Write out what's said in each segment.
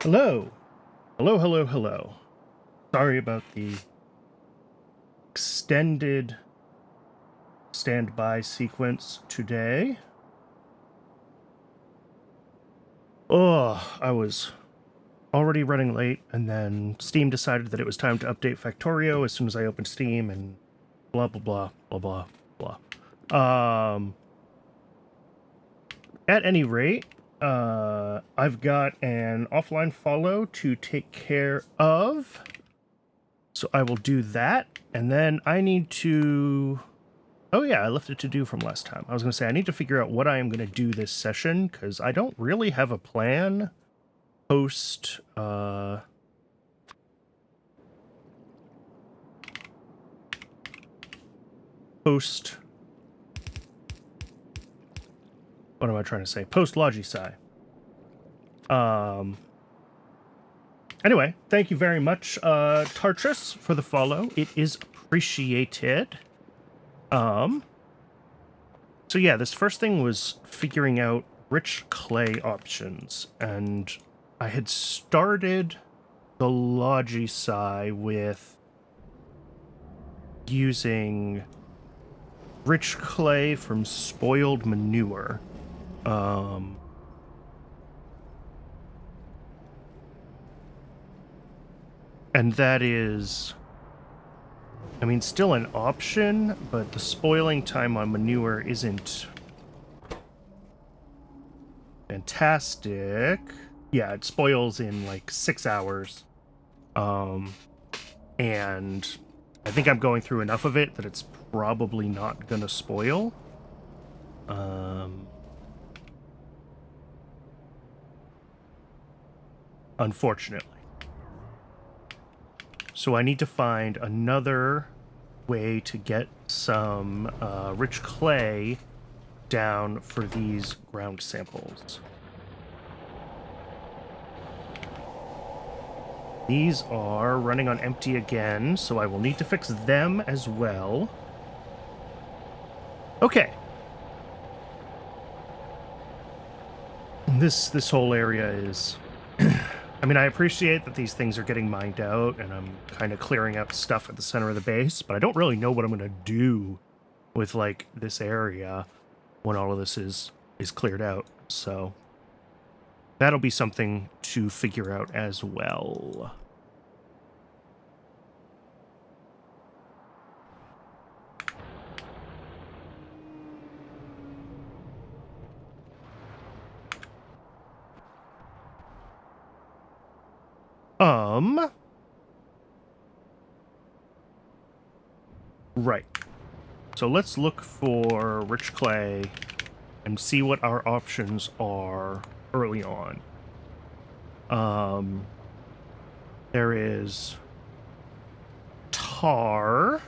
Hello. Hello, hello, hello. Sorry about the extended standby sequence today. Oh, I was already running late, and then Steam decided that it was time to update Factorio as soon as I opened Steam, and blah, blah, blah, blah, blah, blah. At any rate, I've got an offline follow to take care of. So I will do that, and then I need to... Oh yeah, I left it to do from last time. I was going to say, I need to figure out what I am going to do this session, because I don't really have a plan post... Post... What am I trying to say? Post-log-sci. Anyway, thank you very much, Tartress, for the follow. It is appreciated. So yeah, this first thing was figuring out rich clay options, and I had started the Logisci with using rich clay from spoiled manure. And that is, I mean, still an option, but the spoiling time on manure isn't fantastic. Yeah, it spoils in like 6 hours. And I think I'm going through enough of it that it's probably not gonna spoil. Unfortunately. So I need to find another way to get some rich clay down for these ground samples. These are running on empty again, so I will need to fix them as well. Okay. This whole area is... I mean, I appreciate that these things are getting mined out, and I'm kind of clearing out stuff at the center of the base, but I don't really know what I'm going to do with, like, this area when all of this is cleared out, so that'll be something to figure out as well. Right. So let's look for rich clay and see what our options are early on. There is tar.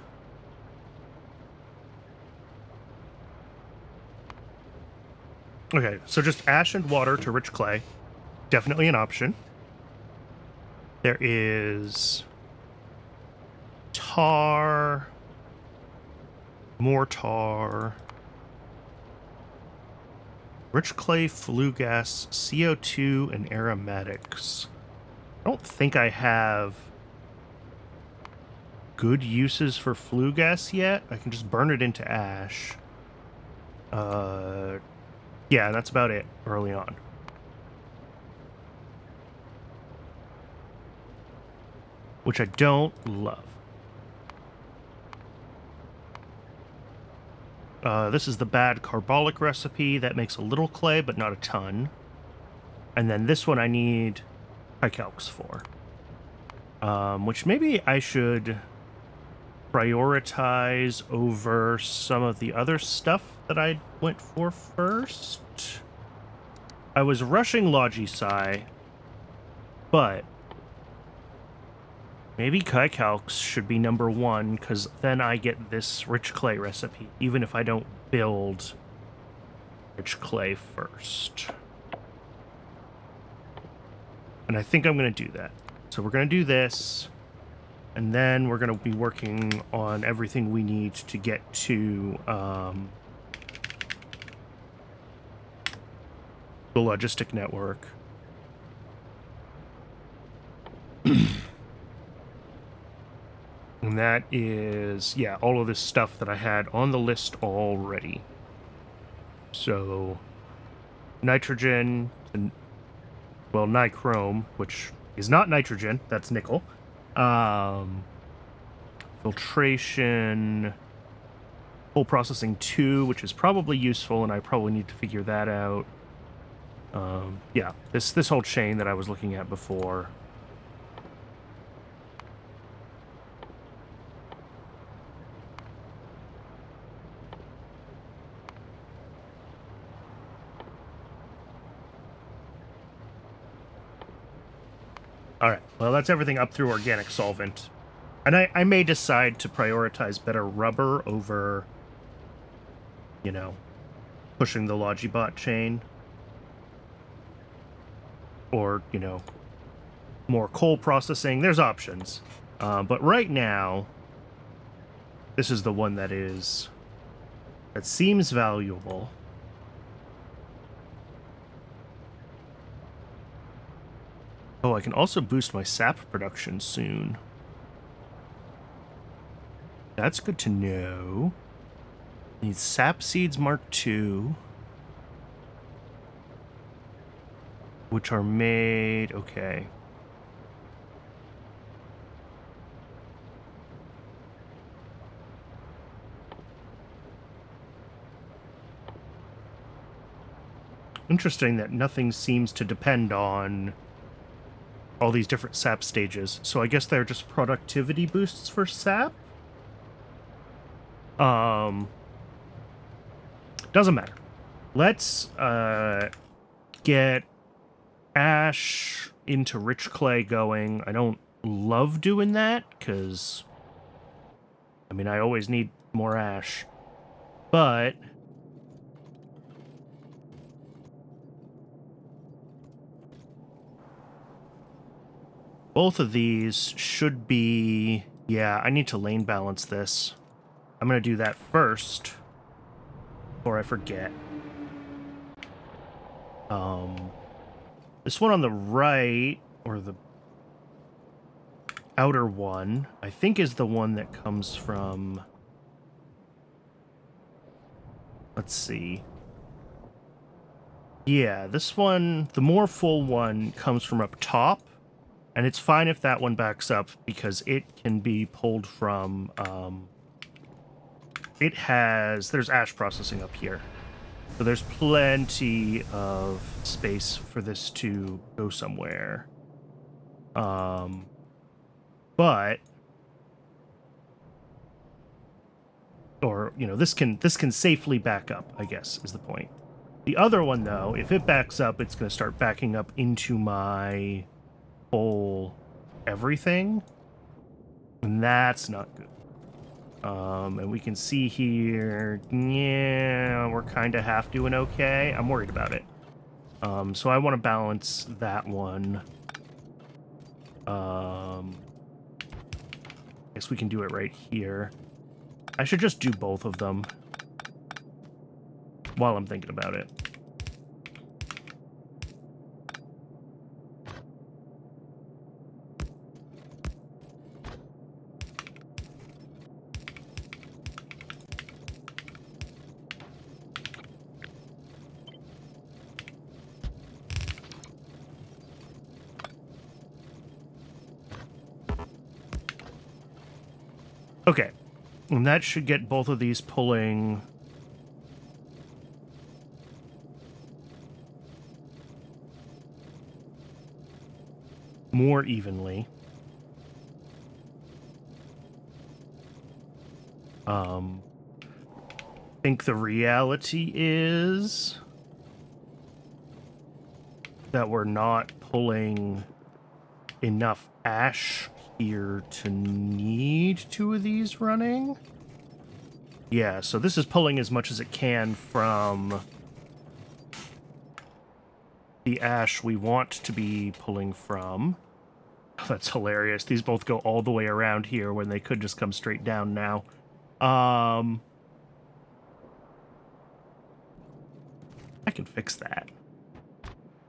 Okay, so just ash and water to rich clay. Definitely an option. There is tar, more tar, rich clay, flue gas, CO2, and aromatics. I don't think I have good uses for flue gas yet. I can just burn it into ash. Yeah, that's about it early on. Which I don't love. This is the bad carbolic recipe that makes a little clay, but not a ton. And then this one I need high-calx for. Which maybe I should prioritize over some of the other stuff that I went for first. I was rushing Logisci, but maybe high-calx should be number one, because then I get this rich clay recipe, even if I don't build rich clay first. And I think I'm going to do that. So we're going to do this, and then we're going to be working on everything we need to get to the logistic network. And that is, yeah, all of this stuff that I had on the list already. So, nitrogen, and, well, nichrome, which is not nitrogen, that's nickel. Filtration, full processing 2, which is probably useful, and I probably need to figure that out. Yeah, this whole chain that I was looking at before. All right, well, that's everything up through organic solvent. And I may decide to prioritize better rubber over, you know, pushing the Logibot chain. Or, you know, more coal processing. There's options. But right now, this is the one that seems valuable. Oh, I can also boost my sap production soon. That's good to know. Need sap seeds Mark II. Which are made... Okay. Interesting that nothing seems to depend on all these different sap stages. So I guess they're just productivity boosts for sap? Doesn't matter. Let's get ash into rich clay going. I don't love doing that because, I mean, I always need more ash. But both of these should be... Yeah, I need to lane balance this. I'm going to do that first before I forget. This one on the right, or the outer one, I think is the one that comes from... Let's see. Yeah, this one, the more full one, comes from up top. And it's fine if that one backs up, because it can be pulled from... There's ash processing up here. So there's plenty of space for this to go somewhere. But... Or, you know, this can safely back up, I guess, is the point. The other one, though, if it backs up, it's going to start backing up into my whole everything. And that's not good. And we can see here, yeah, we're kind of half doing okay. I'm worried about it. So I want to balance that one. I guess we can do it right here. I should just do both of them while I'm thinking about it. Okay, and that should get both of these pulling more evenly. I think the reality is that we're not pulling enough ash here to need 2 of these running. Yeah, so this is pulling as much as it can from the ash we want to be pulling from. Oh, that's hilarious. These both go all the way around here when they could just come straight down now. I can fix that.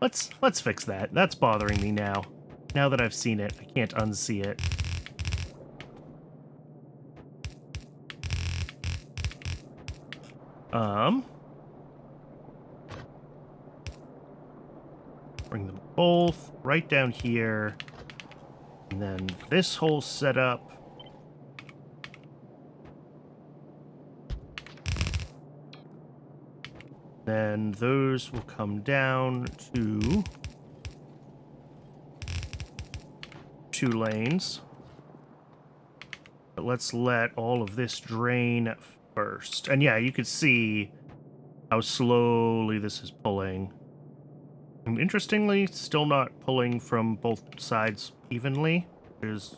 Let's fix that. That's bothering me now. Now that I've seen it, I can't unsee it. Bring them both right down here. And then this whole setup. Then those will come down to 2 lanes. But let's let all of this drain first. And yeah, you could see how slowly this is pulling. And interestingly, still not pulling from both sides evenly, which is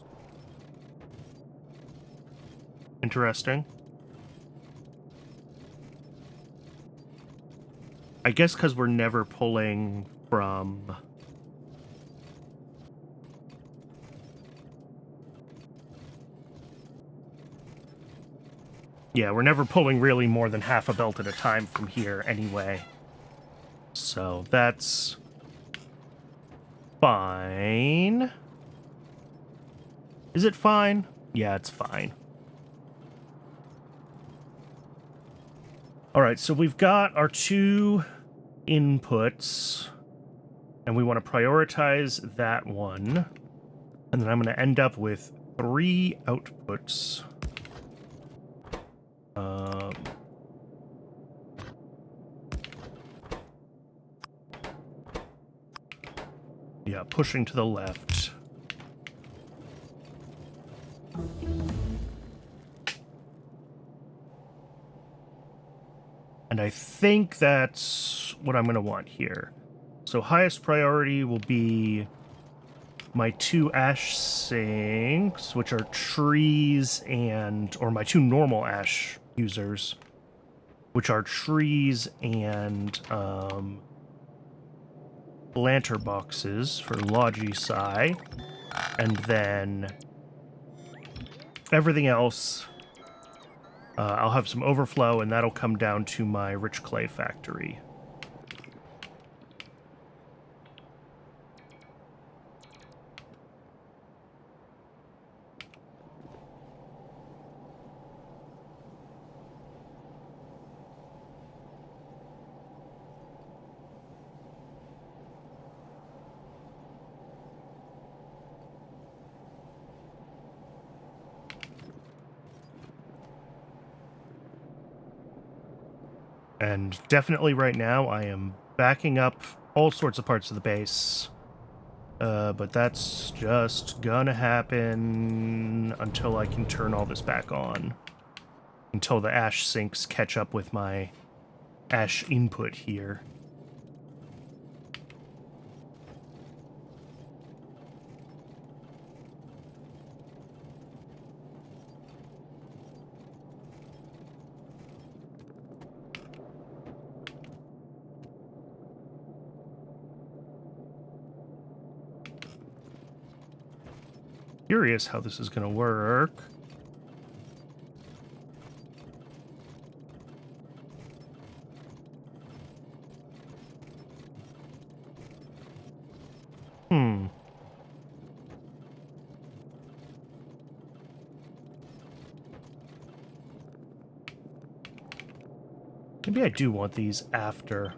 interesting. I guess because we're never pulling from... Yeah, we're never pulling really more than half a belt at a time from here anyway. So that's fine. Is it fine? Yeah, it's fine. All right, so we've got our 2 inputs, and we want to prioritize that one. And then I'm going to end up with 3 outputs. Yeah, pushing to the left. And I think that's what I'm going to want here. So highest priority will be my 2 ash sinks, which are trees or my 2 normal ash users, which are trees and lantern boxes for Logistic, and then everything else, I'll have some overflow, and that'll come down to my rich clay factory. And definitely right now I am backing up all sorts of parts of the base. But that's just gonna happen until I can turn all this back on. Until the ash sinks catch up with my ash input here. Curious how this is going to work. Maybe I do want these after.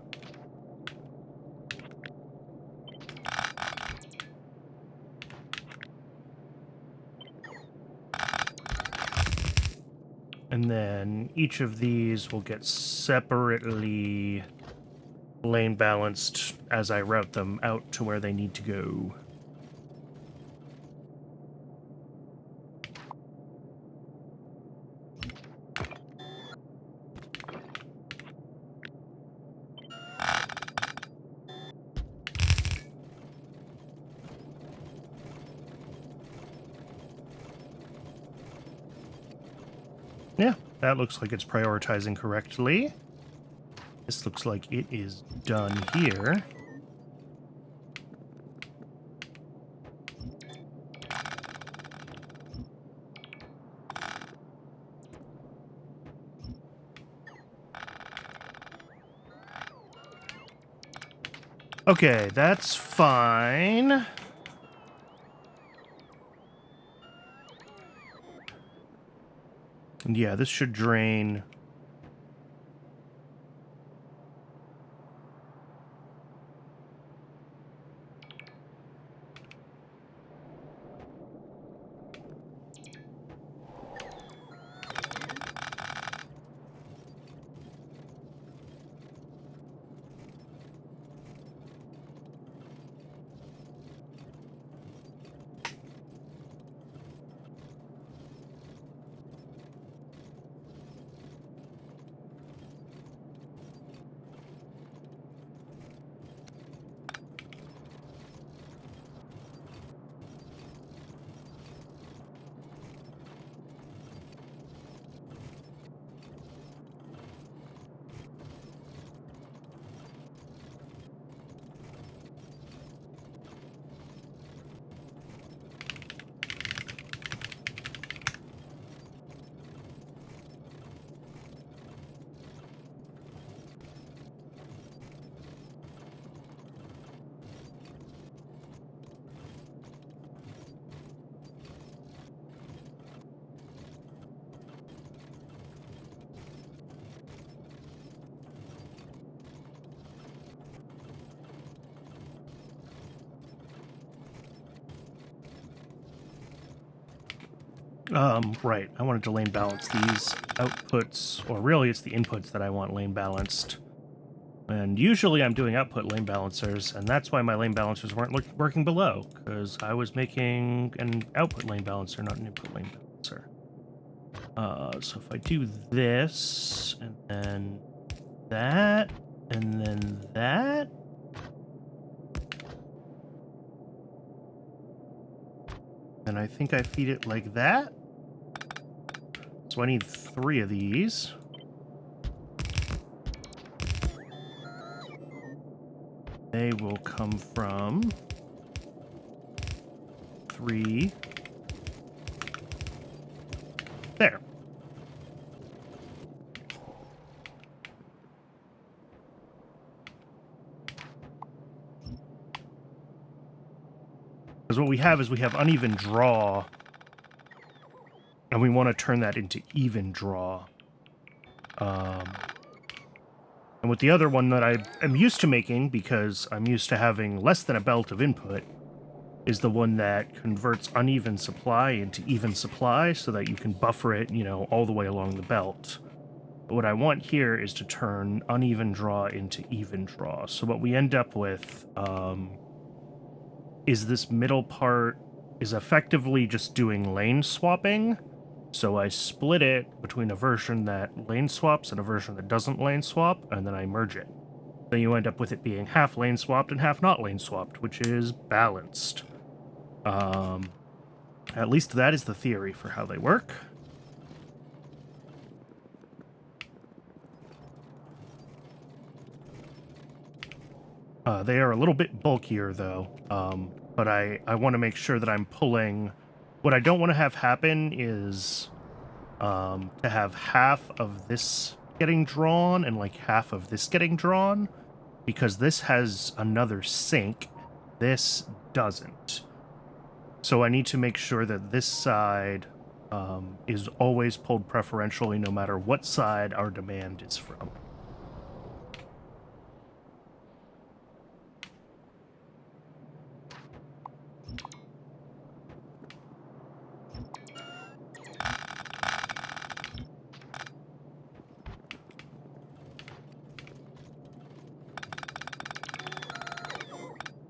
And then each of these will get separately lane balanced as I route them out to where they need to go. Yeah, that looks like it's prioritizing correctly. This looks like it is done here. Okay, that's fine. Yeah, this should drain. Right. I wanted to lane balance these outputs, or really it's the inputs that I want lane balanced. And usually I'm doing output lane balancers, and that's why my lane balancers weren't working below, because I was making an output lane balancer, not an input lane balancer. So if I do this, and then that, and then that, then I think I feed it like that. So I need 3 of these. They will come from 3 there. Because what we have is we have uneven draw, and we want to turn that into even draw. And with the other one that I am used to making, because I'm used to having less than a belt of input, is the one that converts uneven supply into even supply so that you can buffer it, you know, all the way along the belt. But what I want here is to turn uneven draw into even draw. So what we end up with is this middle part is effectively just doing lane swapping. So I split it between a version that lane swaps and a version that doesn't lane swap, and then I merge it. Then you end up with it being half lane swapped and half not lane swapped, which is balanced. At least that is the theory for how they work. They are a little bit bulkier, though, but I want to make sure that I'm pulling... What I don't want to have happen is to have half of this getting drawn and like half of this getting drawn, because this has another sink, this doesn't. So I need to make sure that this side is always pulled preferentially no matter what side our demand is from.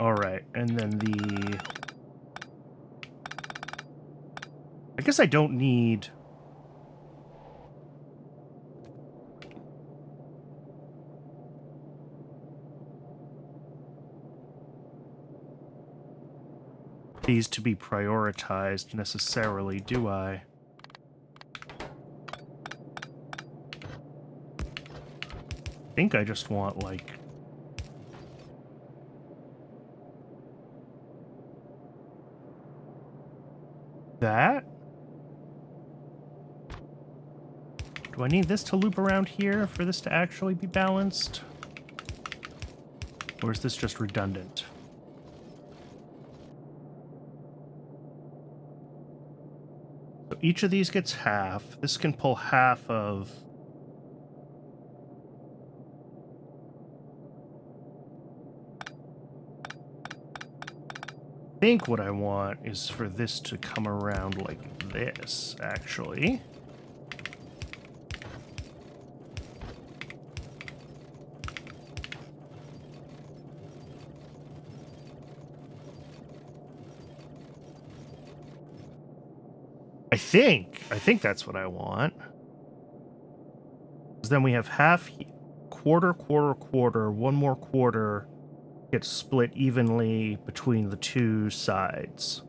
All right, and then the... I guess I don't need... these to be prioritized necessarily, do I? I think I just want, like... that? Do I need this to loop around here for this to actually be balanced? Or is this just redundant? So each of these gets half. This can pull half of... I think what I want is for this to come around like this, actually. I think that's what I want. Because then we have half, quarter, quarter, quarter, one more quarter gets split evenly between the two sides.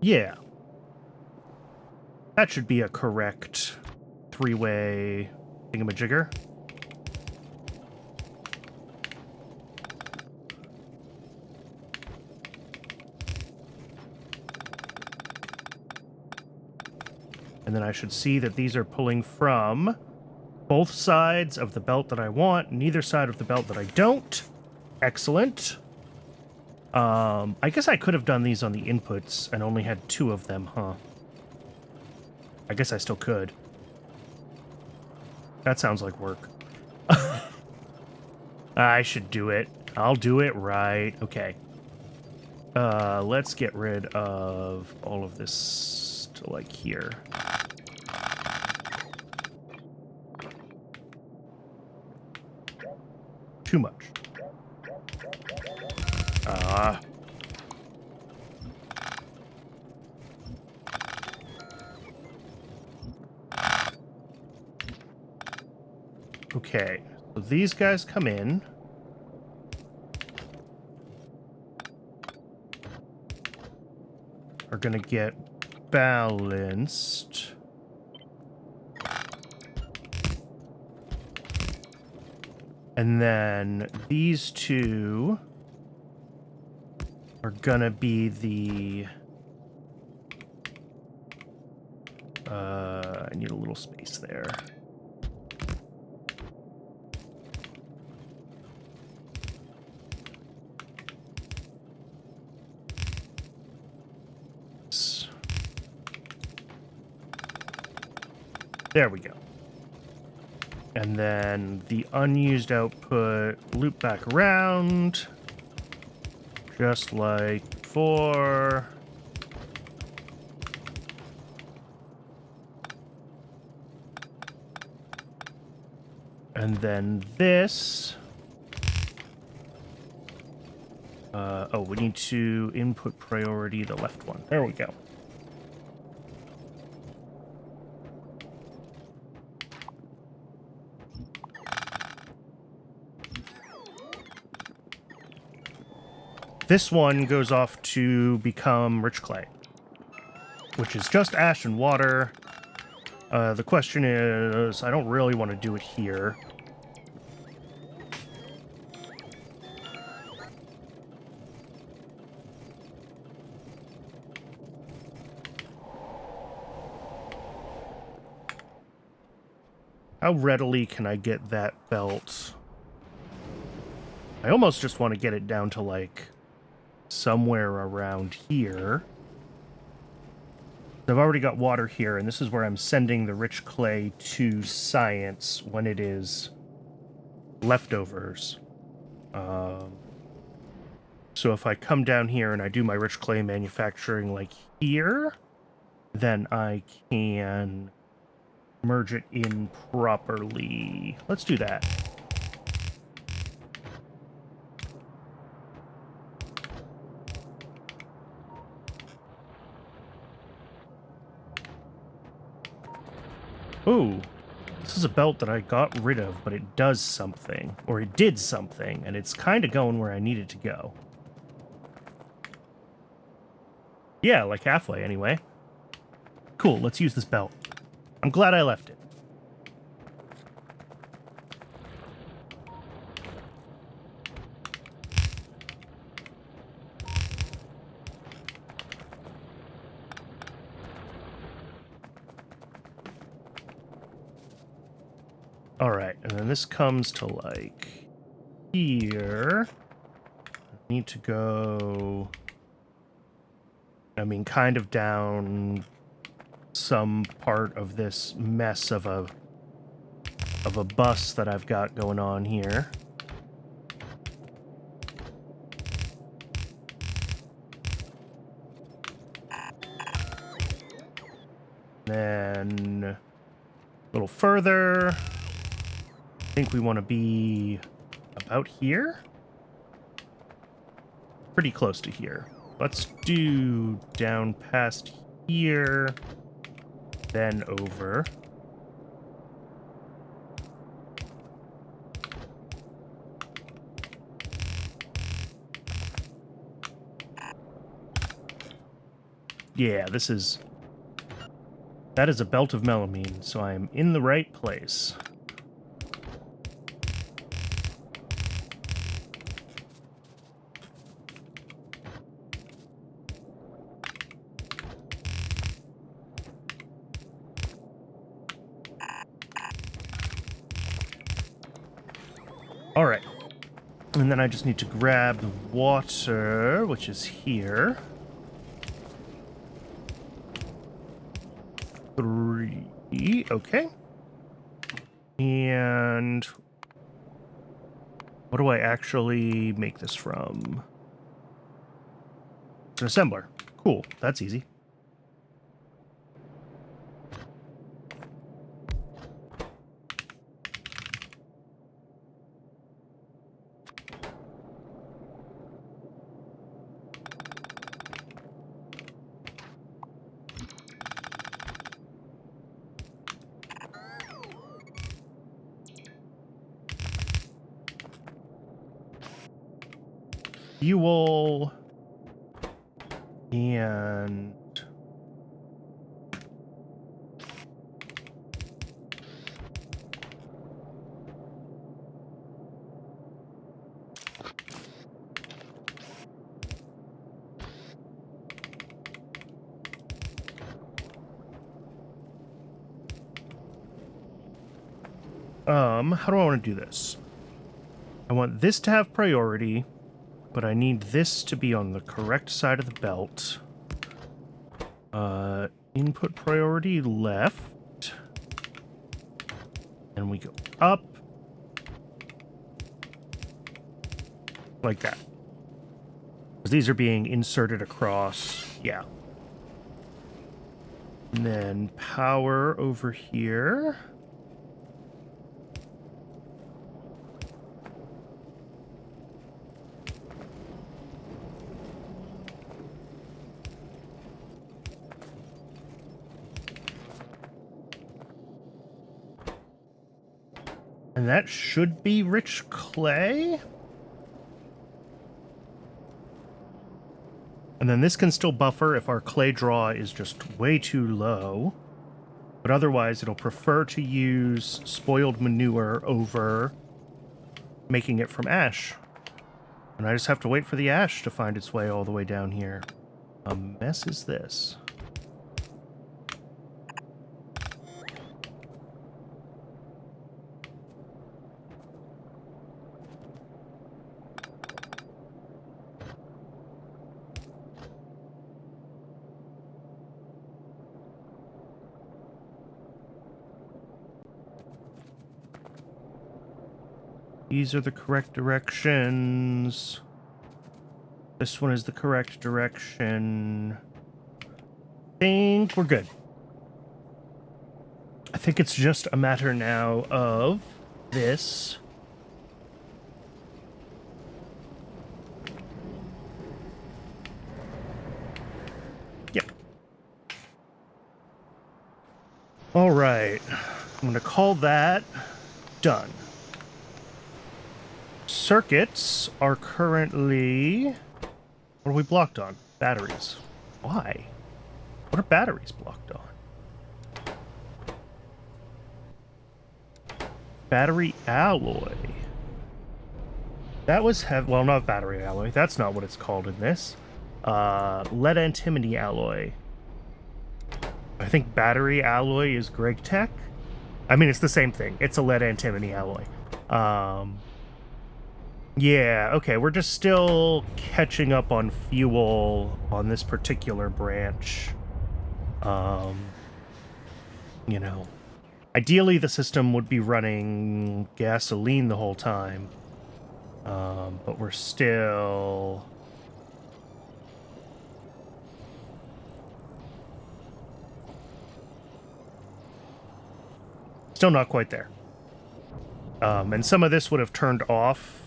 Yeah. That should be a correct three-way thingamajigger. And then I should see that these are pulling from both sides of the belt that I want, neither side of the belt that I don't. Excellent. I guess I could have done these on the inputs and only had 2 of them, huh? I guess I still could. That sounds like work. I should do it. I'll do it right. Okay. Let's get rid of all of this to, like, here. Too much. Okay, so these guys come in. Are gonna get balanced. And then these two are gonna be the... I need a little space there. There we go. And then the unused output loop back around, just like before. And then this. Oh, we need to input priority the left one. There we go. This one goes off to become rich clay, which is just ash and water. The question is, I don't really want to do it here. How readily can I get that belt? I almost just want to get it down to, like, somewhere around here. I've already got water here, and this is where I'm sending the rich clay to science when it is leftovers. So if I come down here and I do my rich clay manufacturing, like, here, then I can merge it in properly. Let's do that. Ooh, this is a belt that I got rid of, but it does something, or it did something, and it's kind of going where I need it to go. Yeah, like halfway anyway. Cool, let's use this belt. I'm glad I left it. All right, and then this comes to, like, here. I need to go I mean, kind of down some part of this mess of a bus that I've got going on here. Then a little further. I think we want to be about here. Pretty close to here. Let's do down past here, then over. Yeah, that is a belt of melamine, so I am in the right place. All right. And then I just need to grab the water, which is here. 3. Okay. And what do I actually make this from? It's an assembler. Cool. That's easy. Fuel and how do I want to do this? I want this to have priority, but I need this to be on the correct side of the belt. Input priority left. And we go up. Like that. Because these are being inserted across. Yeah. And then power over here. And that should be rich clay. And then this can still buffer if our clay draw is just way too low. But otherwise, it'll prefer to use spoiled manure over making it from ash. And I just have to wait for the ash to find its way all the way down here. A mess is this. These are the correct directions. This one is the correct direction. I think we're good. I think it's just a matter now of this. Yep. All right. I'm going to call that done. Circuits are currently... What are we blocked on? Batteries. Why? What are batteries blocked on? Battery alloy. That was well, not battery alloy. That's not what it's called in this. Lead antimony alloy. I think battery alloy is Greg Tech. I mean, it's the same thing. It's a lead antimony alloy. Yeah, okay, we're just still catching up on fuel on this particular branch. You know, ideally the system would be running gasoline the whole time. But we're still... Still not quite there. And some of this would have turned off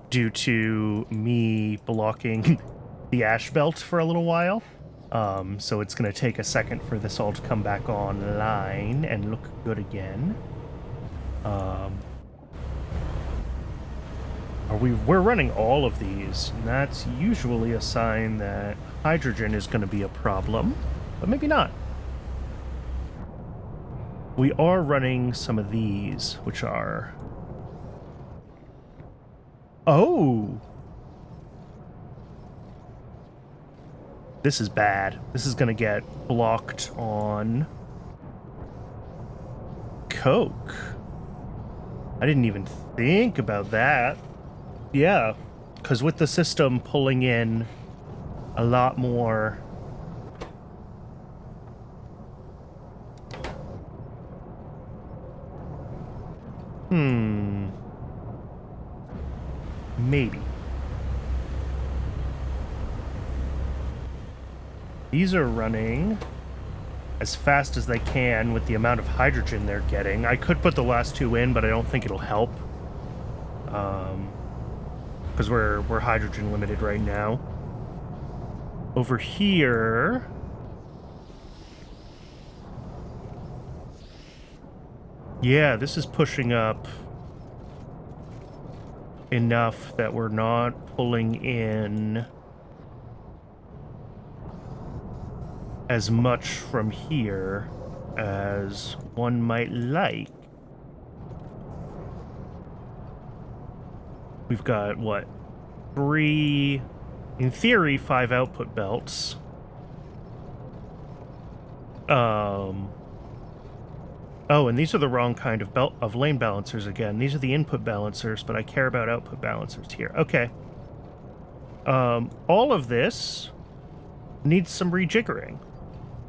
due to me blocking the ash belt for a little while. So it's going to take a second for this all to come back online and look good again. We're running all of these, and that's usually a sign that hydrogen is going to be a problem, but maybe not. We are running some of these, which are... Oh! This is bad. This is going to get blocked on Coke. I didn't even think about that. Yeah, because with the system pulling in a lot more... Maybe. These are running as fast as they can with the amount of hydrogen they're getting. I could put the last two in, but I don't think it'll help. Because we're hydrogen limited right now. Over here... Yeah, this is pushing up enough that we're not pulling in as much from here as one might like. We've got, what, 3, in theory, 5 output belts. Oh, and these are the wrong kind of lane balancers again. These are the input balancers, but I care about output balancers here. Okay. All of this needs some rejiggering.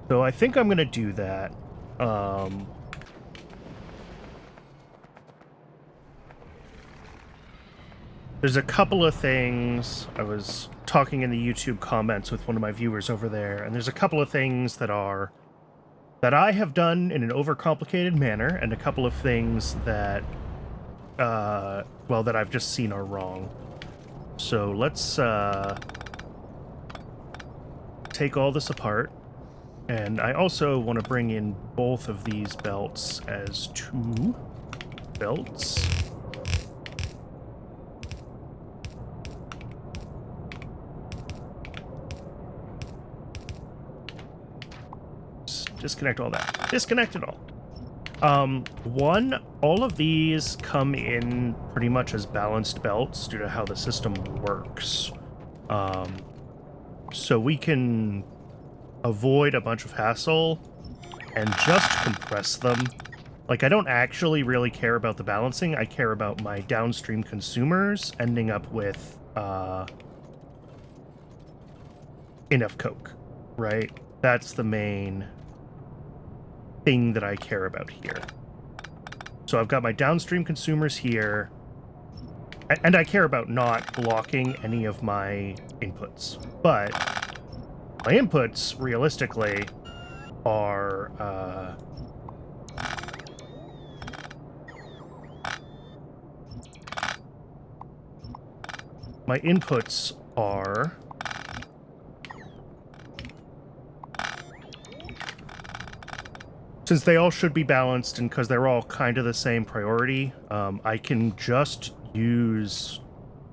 So I think I'm going to do that. There's a couple of things. I was talking in the YouTube comments with one of my viewers over there, and there's a couple of things that I have done in an overcomplicated manner, and a couple of things that, well, that I've just seen are wrong. So let's take all this apart. And I also want to bring in both of these belts as 2 belts. Disconnect all that. Disconnect it all. All of these come in pretty much as balanced belts due to how the system works. So we can avoid a bunch of hassle and just compress them. Like, I don't actually really care about the balancing. I care about my downstream consumers ending up with enough Coke, right? That's the main thing that I care about here. So I've got my downstream consumers here, and I care about not blocking any of my inputs. But my inputs, realistically, are my inputs are since they all should be balanced, and because they're all kind of the same priority, I can just use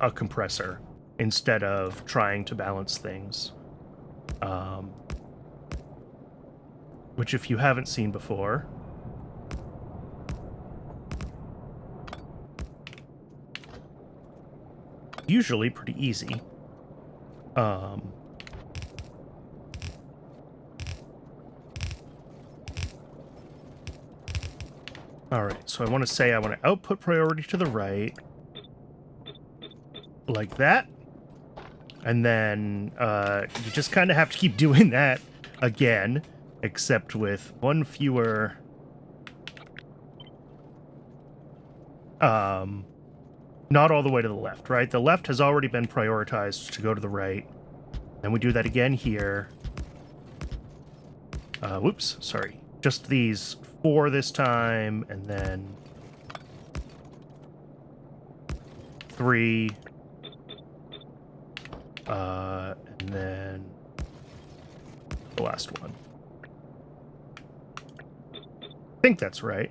a compressor instead of trying to balance things. Which, if you haven't seen before, usually pretty easy. Alright, so I want to say I want to output priority to the right. like that. And then you just kind of have to keep doing that again, except with one fewer not all the way to the left, right? The left has already been prioritized to go to the right. Then we do that again here. Whoops, sorry. Just these 4 this time, and then 3. And then the last one. I think that's right.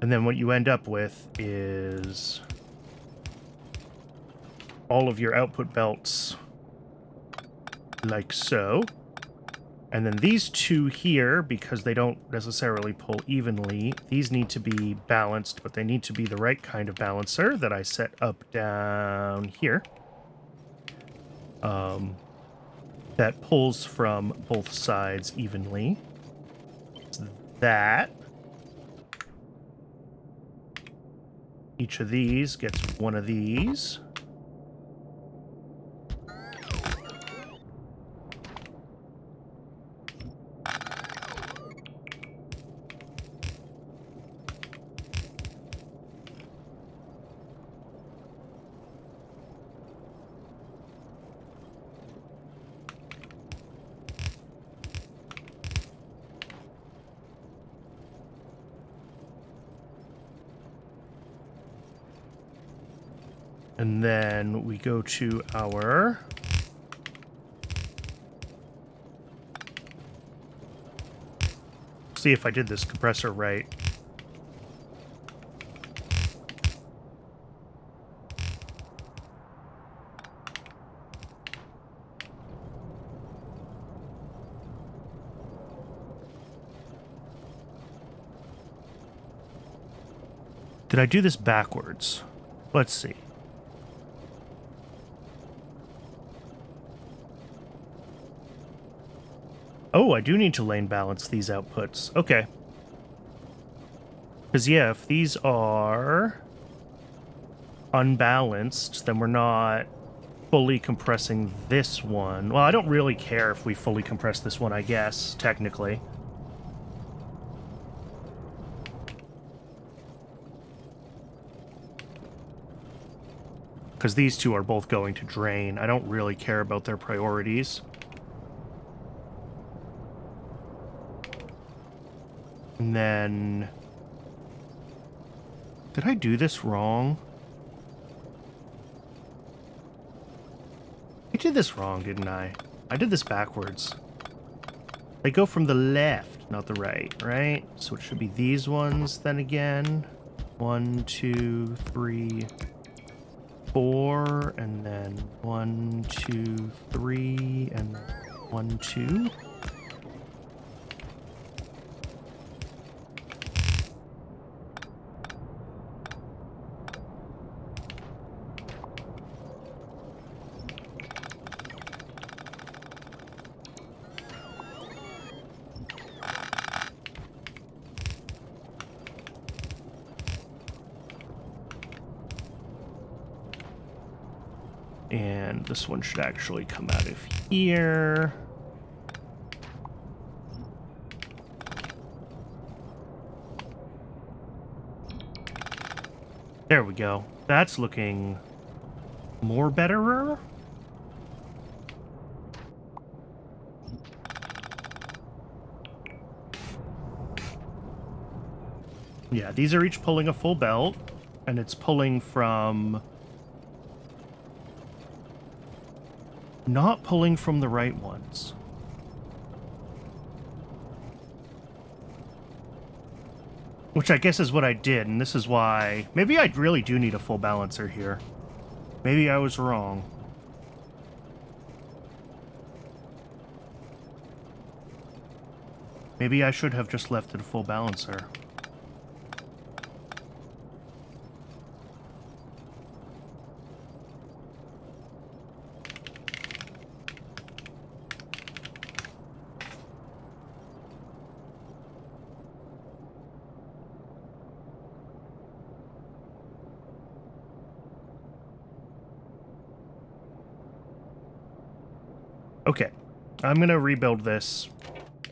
And then what you end up with is all of your output belts like so. And then these 2 here, because they don't necessarily pull evenly, these need to be balanced, but they need to be the right kind of balancer that I set up down here. That pulls from both sides evenly. So that. Each of these gets one of these. And then we go to our see if I did this compressor right. Did I do this backwards? Let's see. Oh, I do need to lane balance these outputs. Okay. Because, yeah, if these are unbalanced, then we're not fully compressing this one. Well, I don't really care if we fully compress this one, I guess, technically. Because these 2 are both going to drain. I don't really care about their priorities. And then... Did I do this wrong? I did this wrong, didn't I? I did this backwards. They go from the left, not the right, right? So it should be these ones then again. 1, 2, 3, 4, and then 1, 2, 3, and 1, 2. And this one should actually come out of here. There we go. That's looking more betterer. Yeah, these are each pulling a full belt, and it's pulling from... Not pulling from the right ones. Which I guess is what I did, and this is why... Maybe I really do need a full balancer here. Maybe I was wrong. Maybe I should have just left it a full balancer. Okay, I'm gonna rebuild this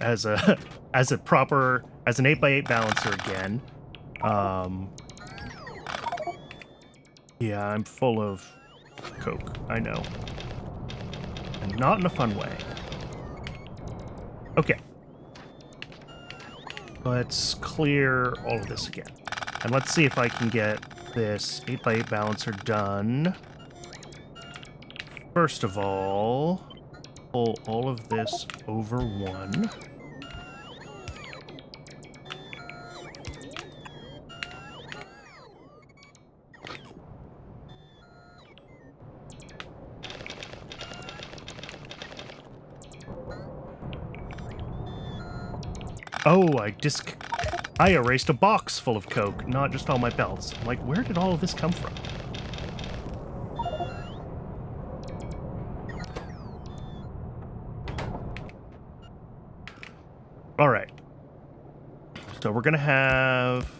as a as an 8x8 balancer again. Yeah, I'm full of coke. I know, and not in a fun way. Okay, let's clear all of this again, and let's see if I can get this 8x8 balancer done. First of all, pull all of this over one. Oh, I erased a box full of coke, not just all my belts. I'm like, where did all of this come from? All right. So we're going to have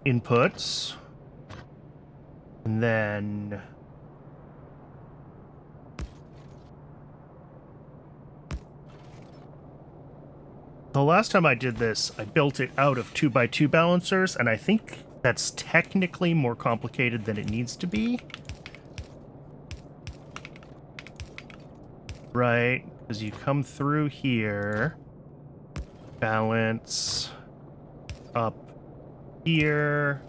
inputs. And then the last time I did this, I built it out of 2x2 balancers, and I think that's technically more complicated than it needs to be. Right? Because you come through here, balance up here,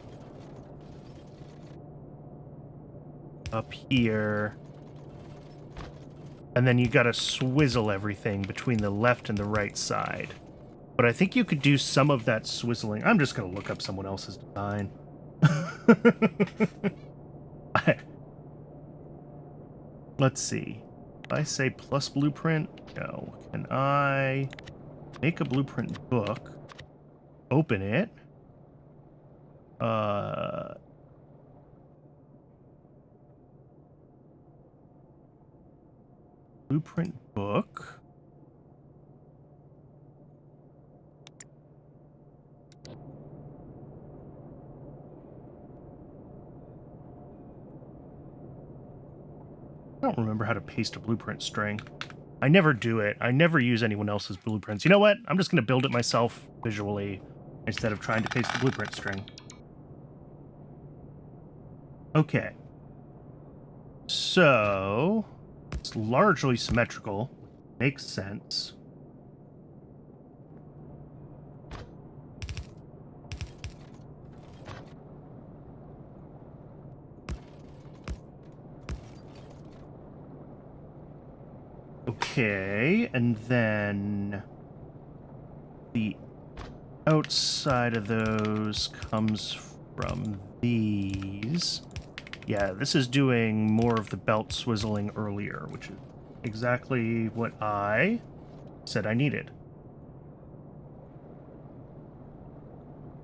up here, and then you gotta swizzle everything between the left and the right side. But I think you could do some of that swizzling. I'm just gonna look up someone else's design. Let's see. If I say plus blueprint, no. Can I make a blueprint book? Open it. Blueprint book. I don't remember how to paste a blueprint string. I never do it. I never use anyone else's blueprints. You know what? I'm just going to build it myself visually instead of trying to paste the blueprint string. Okay. So, it's largely symmetrical. Makes sense. Okay, and then the outside of those comes from these. Yeah, this is doing more of the belt swizzling earlier, which is exactly what I said I needed.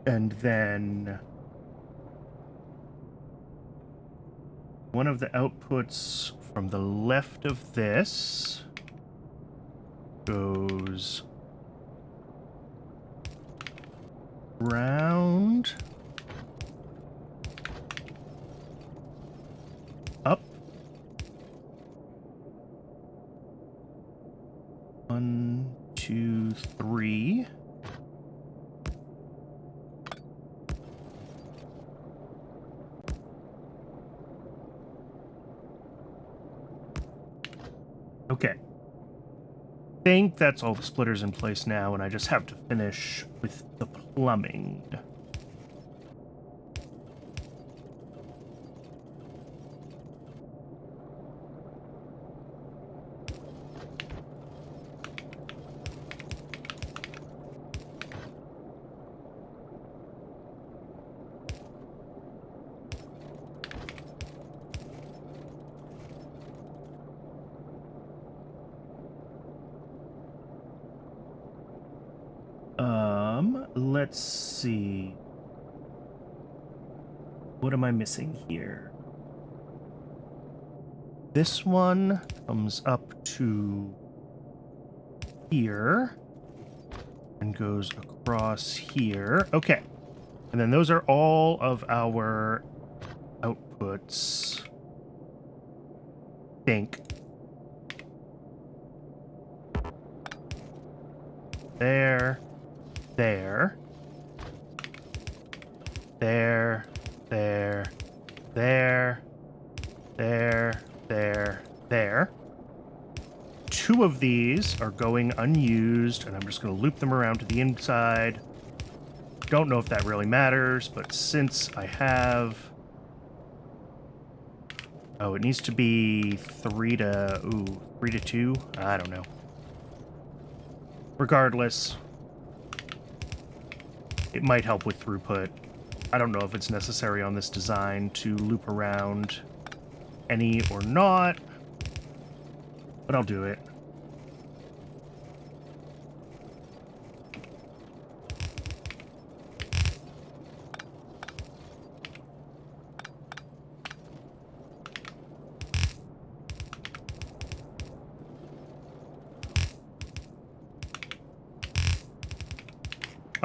And then one of the outputs from the left of this goes round, up, 1, 2, 3. Okay. I think that's all the splitters in place now, and I just have to finish with the plumbing. Let's see. What am I missing here? This one comes up to here and goes across here. Okay. And then those are all of our outputs. I think. there, there, there, there, there, there. 2 of these are going unused, and I'm just going to loop them around to the inside. Don't know if that really matters, but since I have... Oh, it needs to be 3 to 2? I don't know. Regardless, it might help with throughput. I don't know if it's necessary on this design to loop around any or not, but I'll do it.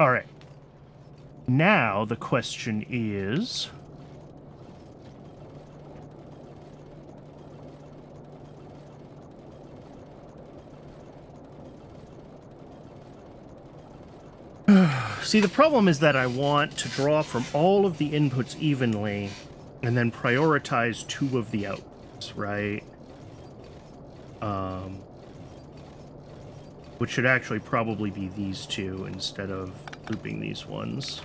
All right. Now the question is... See, the problem is that I want to draw from all of the inputs evenly and then prioritize 2 of the outputs, right? Which should actually probably be these 2 instead of looping these ones.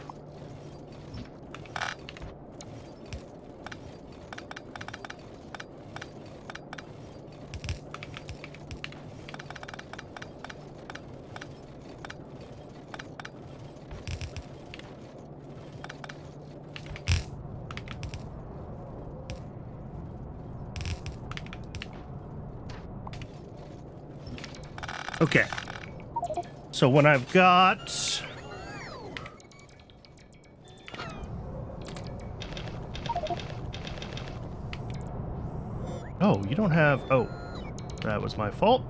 Okay. So when I've got... Oh, you don't have... Oh, that was my fault.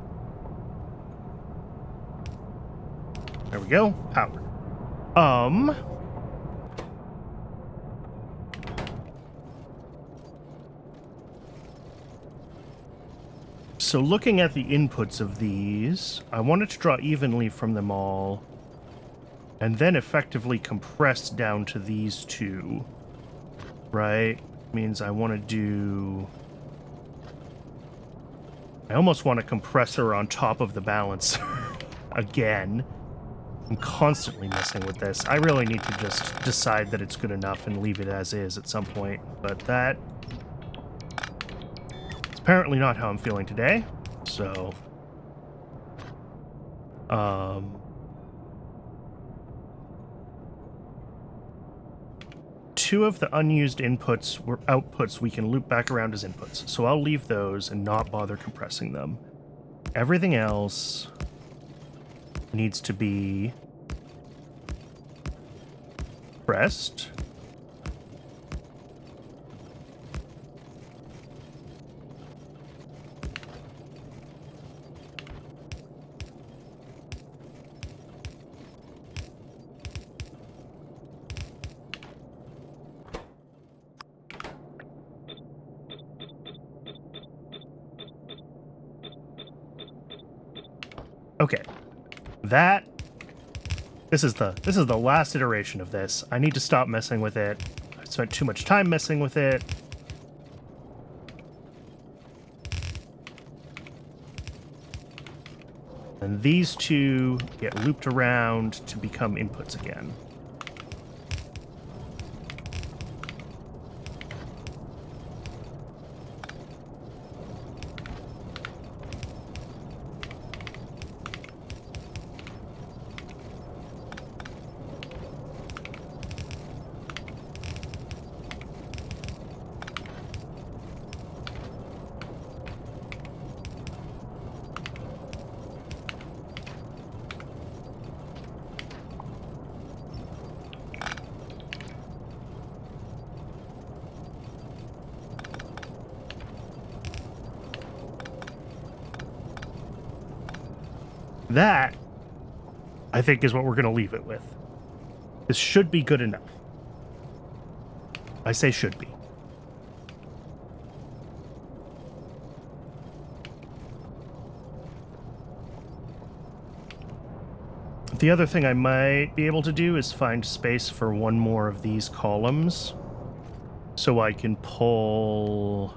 There we go. Power. So looking at the inputs of these, I wanted to draw evenly from them all, and then effectively compress down to these 2, right? Means I want to do... I almost want a compressor on top of the balancer again. I'm constantly messing with this. I really need to just decide that it's good enough and leave it as is at some point, but that... apparently not how I'm feeling today, so... 2 of the unused inputs were outputs we can loop back around as inputs, so I'll leave those and not bother compressing them. Everything else needs to be pressed. Okay, this is the last iteration of this. I need to stop messing with it. I spent too much time messing with it. And these 2 get looped around to become inputs again. That, I think, is what we're going to leave it with. This should be good enough. I say should be. The other thing I might be able to do is find space for one more of these columns so I can pull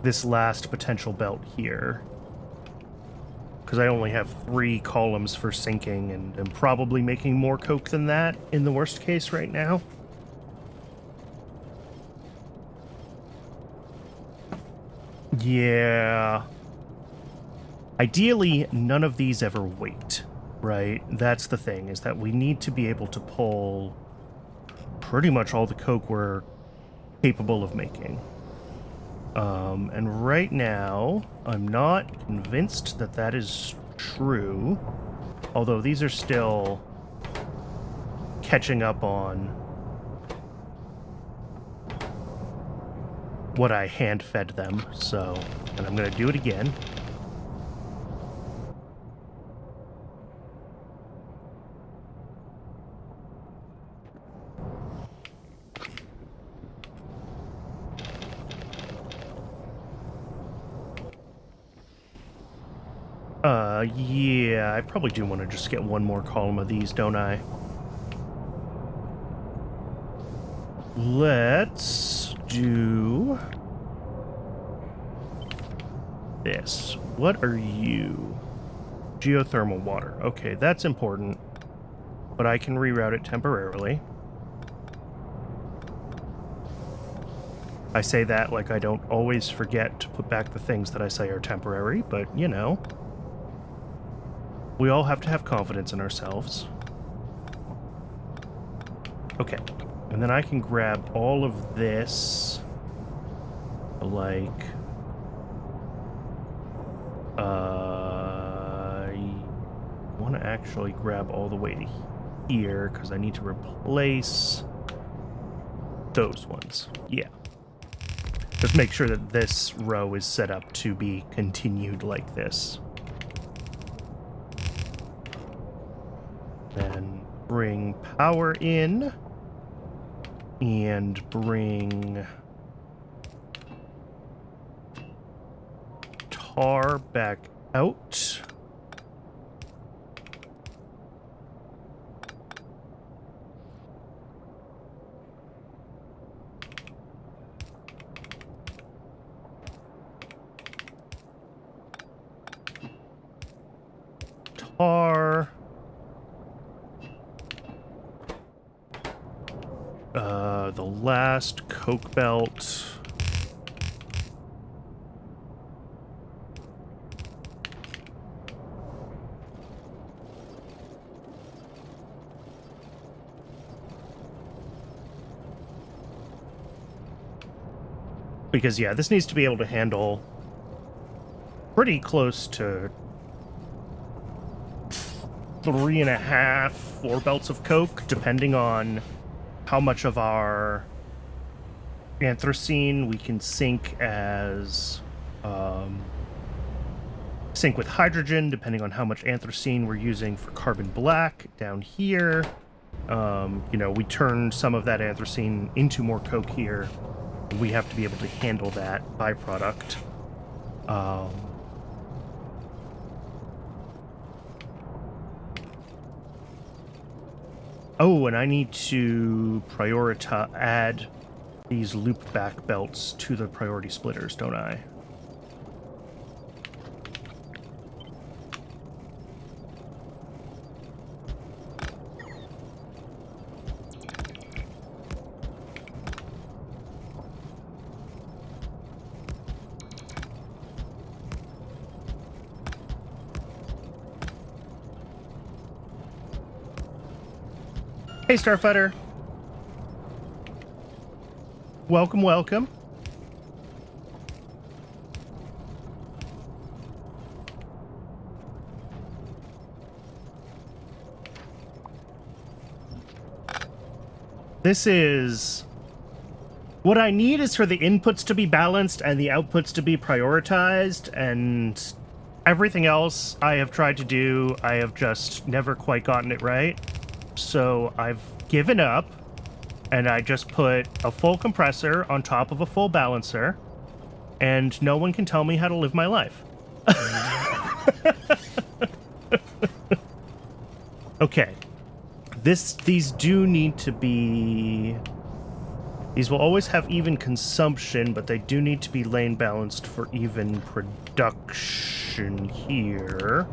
this last potential belt here. Because I only have 3 columns for sinking, and I'm probably making more coke than that in the worst case right now. Yeah. Ideally, none of these ever wait, right? That's the thing, is that we need to be able to pull pretty much all the coke we're capable of making. And right now, I'm not convinced that that is true, although these are still catching up on what I hand-fed them, so, and I'm going to do it again. Yeah, I probably do want to just get one more column of these, don't I? Let's do this. What are you? Geothermal water. Okay, that's important, but I can reroute it temporarily. I say that like I don't always forget to put back the things that I say are temporary, but, you know, we all have to have confidence in ourselves. Okay, and then I can grab all of this, like, I want to actually grab all the way to here, because I need to replace those ones. Yeah. Just make sure that this row is set up to be continued like this. Then bring power in and bring tar back out. Tar. The last coke belt. Because, yeah, this needs to be able to handle pretty close to 3.5, 4 belts of coke, depending on how much of our anthracene we can sink as sink with hydrogen, depending on how much anthracene we're using for carbon black down here. You know, we turn some of that anthracene into more coke here. We have to be able to handle that byproduct. Oh, and I need to add these loop back belts to the priority splitters, don't I? Hey, Starfighter. Welcome, welcome. This is... What I need is for the inputs to be balanced and the outputs to be prioritized, and everything else I have tried to do, I have just never quite gotten it right. So I've given up, and I just put a full compressor on top of a full balancer, and no one can tell me how to live my life. Okay. These do need to be... These will always have even consumption, but they do need to be lane balanced for even production here.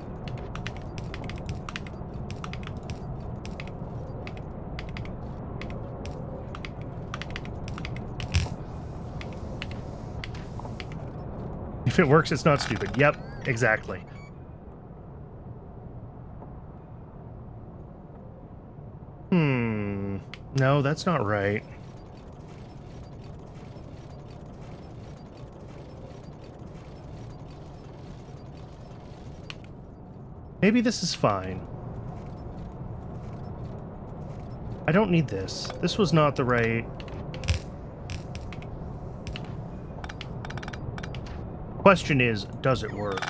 If it works, it's not stupid. Yep, exactly. No, that's not right. Maybe this is fine. I don't need this. This was not the right... Question is, does it work?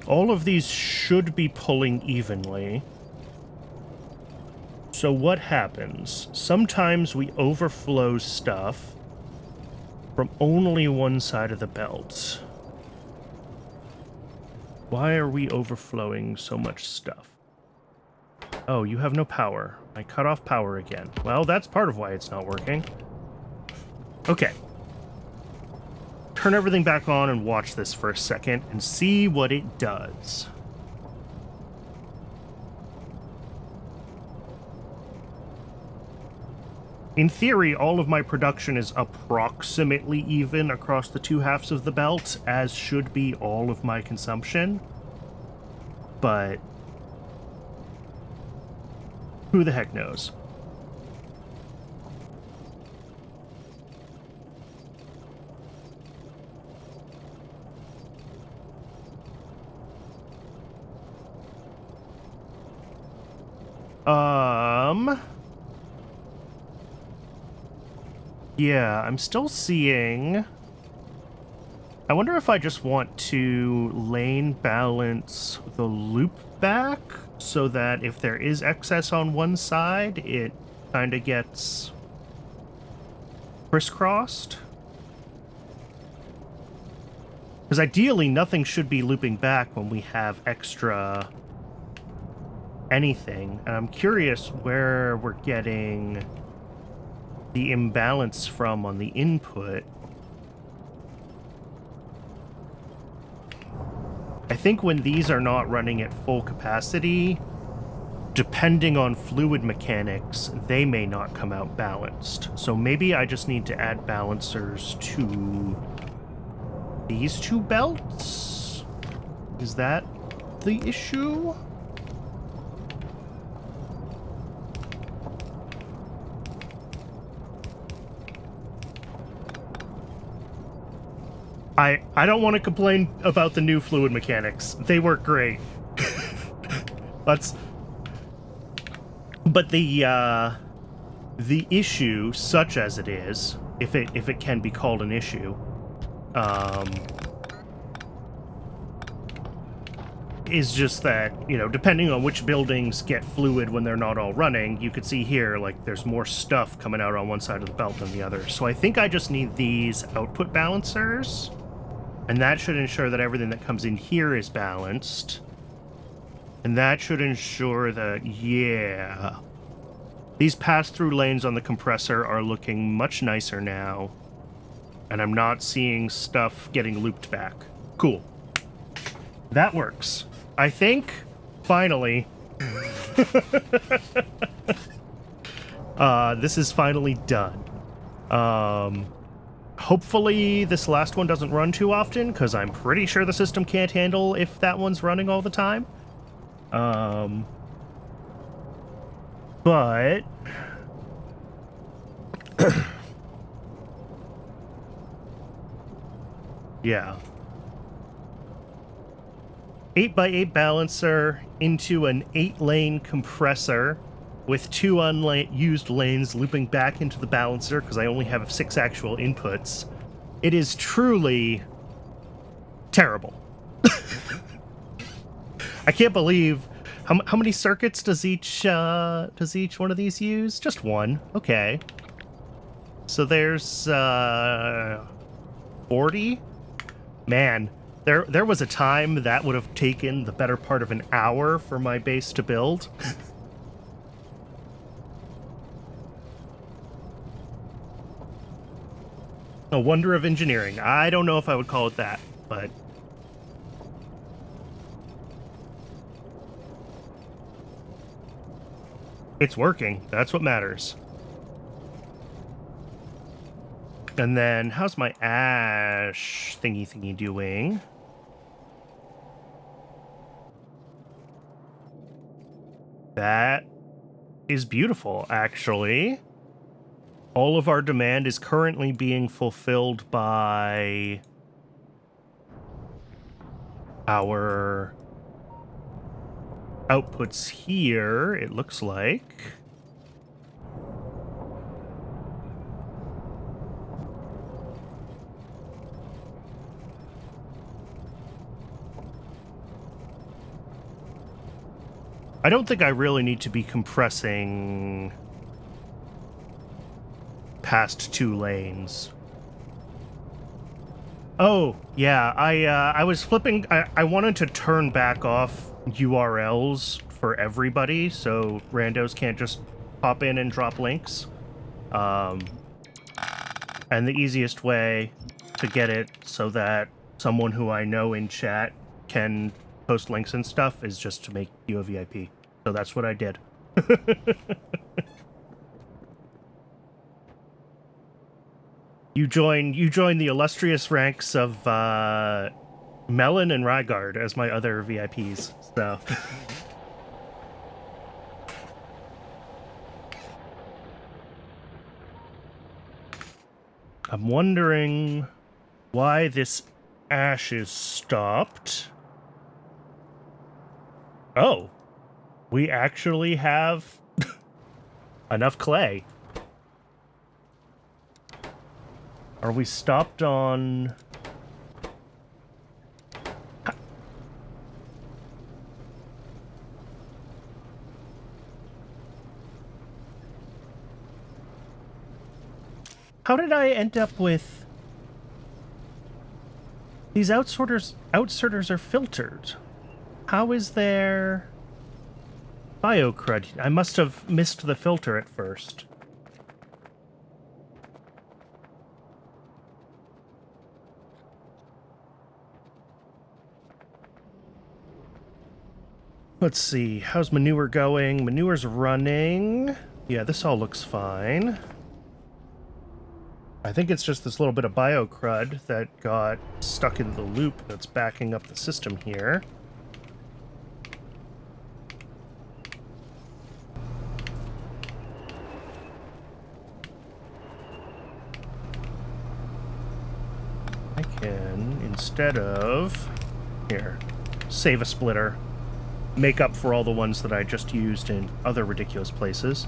All of these should be pulling evenly. So what happens? Sometimes we overflow stuff from only one side of the belt. Why are we overflowing so much stuff? Oh, you have no power. I cut off power again. Well, that's part of why it's not working. Okay. Turn everything back on and watch this for a second and see what it does. In theory, all of my production is approximately even across the two halves of the belt, as should be all of my consumption. But who the heck knows? Yeah, I'm still seeing... I wonder if I just want to lane balance the loop back so that if there is excess on one side, it kind of gets crisscrossed. Because ideally, nothing should be looping back when we have extra anything. And I'm curious where we're getting the imbalance from on the input. I think when these are not running at full capacity, depending on fluid mechanics, they may not come out balanced. So maybe I just need to add balancers to these two belts? Is that the issue? I don't want to complain about the new fluid mechanics. They work great. But the issue, such as it is, if it can be called an issue, is just that, you know, depending on which buildings get fluid when they're not all running, you could see here, like, there's more stuff coming out on one side of the belt than the other. So I think I just need these output balancers. And that should ensure that everything that comes in here is balanced. And that should ensure that, yeah, these pass-through lanes on the compressor are looking much nicer now. And I'm not seeing stuff getting looped back. Cool. That works. I think, finally, this is finally done. Hopefully this last one doesn't run too often, because I'm pretty sure the system can't handle if that one's running all the time. But... yeah. 8x8 balancer into an 8-lane compressor with 2 unused lanes looping back into the balancer because I only have 6 actual inputs. It is truly terrible. I can't believe how many circuits does each one of these use? Just one. Okay. So there's 40. Man, there was a time that would have taken the better part of an hour for my base to build. A wonder of engineering. I don't know if I would call it that, but it's working. That's what matters. And then, how's my ash thingy doing? That is beautiful, actually. All of our demand is currently being fulfilled by our outputs here, it looks like. I don't think I really need to be compressing past 2 lanes. Oh, yeah, I was flipping. I wanted to turn back off URLs for everybody, so randos can't just pop in and drop links. And the easiest way to get it so that someone who I know in chat can post links and stuff is just to make you a VIP. So that's what I did. You join the illustrious ranks of Melon and Rygard as my other VIPs. So I'm wondering why this ash is stopped. Oh, we actually have enough clay. Are we stopped on... How did I end up with... These outsorters are filtered. How is there... biocrud? I must have missed the filter at first. Let's see, how's manure going? Manure's running. Yeah, this all looks fine. I think it's just this little bit of biocrud that got stuck in the loop that's backing up the system here. I can, instead of... Here, save a splitter. Make up for all the ones that I just used in other ridiculous places.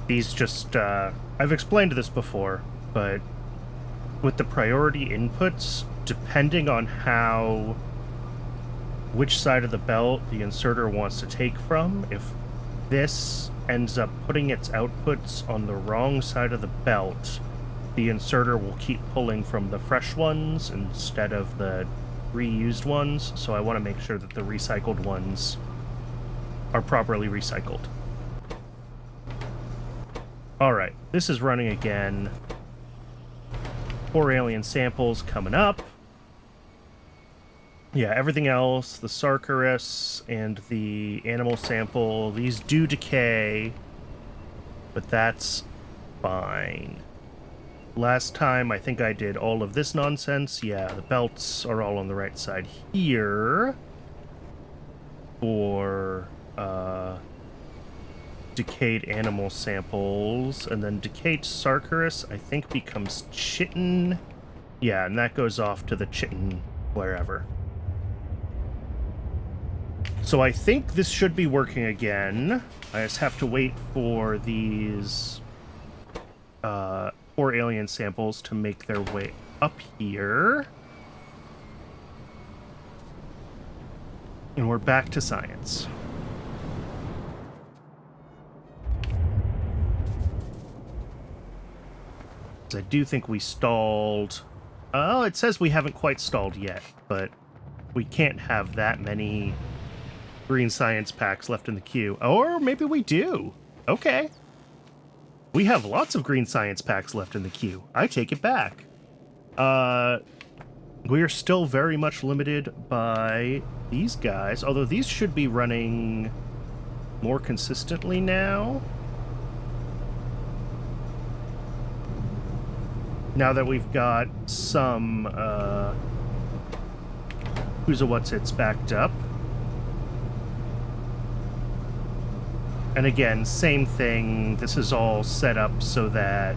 These just, I've explained this before, but with the priority inputs, depending on which side of the belt the inserter wants to take from, if this ends up putting its outputs on the wrong side of the belt, the inserter will keep pulling from the fresh ones instead of the reused ones, so I want to make sure that the recycled ones are properly recycled. Alright, this is running again. 4 alien samples coming up. Yeah, everything else, the Sarkarus and the animal sample, these do decay, but that's fine. Last time, I think I did all of this nonsense. Yeah, the belts are all on the right side here for decayed animal samples, and then decayed Sarkarus, I think, becomes chitin. Yeah, and that goes off to the chitin wherever. So I think this should be working again. I just have to wait for these 4 alien samples to make their way up here. And we're back to science. 'Cause I do think we stalled. Oh, it says we haven't quite stalled yet, but we can't have that many green science packs left in the queue. Or maybe we do. Okay. We have lots of green science packs left in the queue. I take it back. We are still very much limited by these guys, although these should be running more consistently now. Now that we've got some, who's a what's it's backed up. And again, same thing. This is all set up so that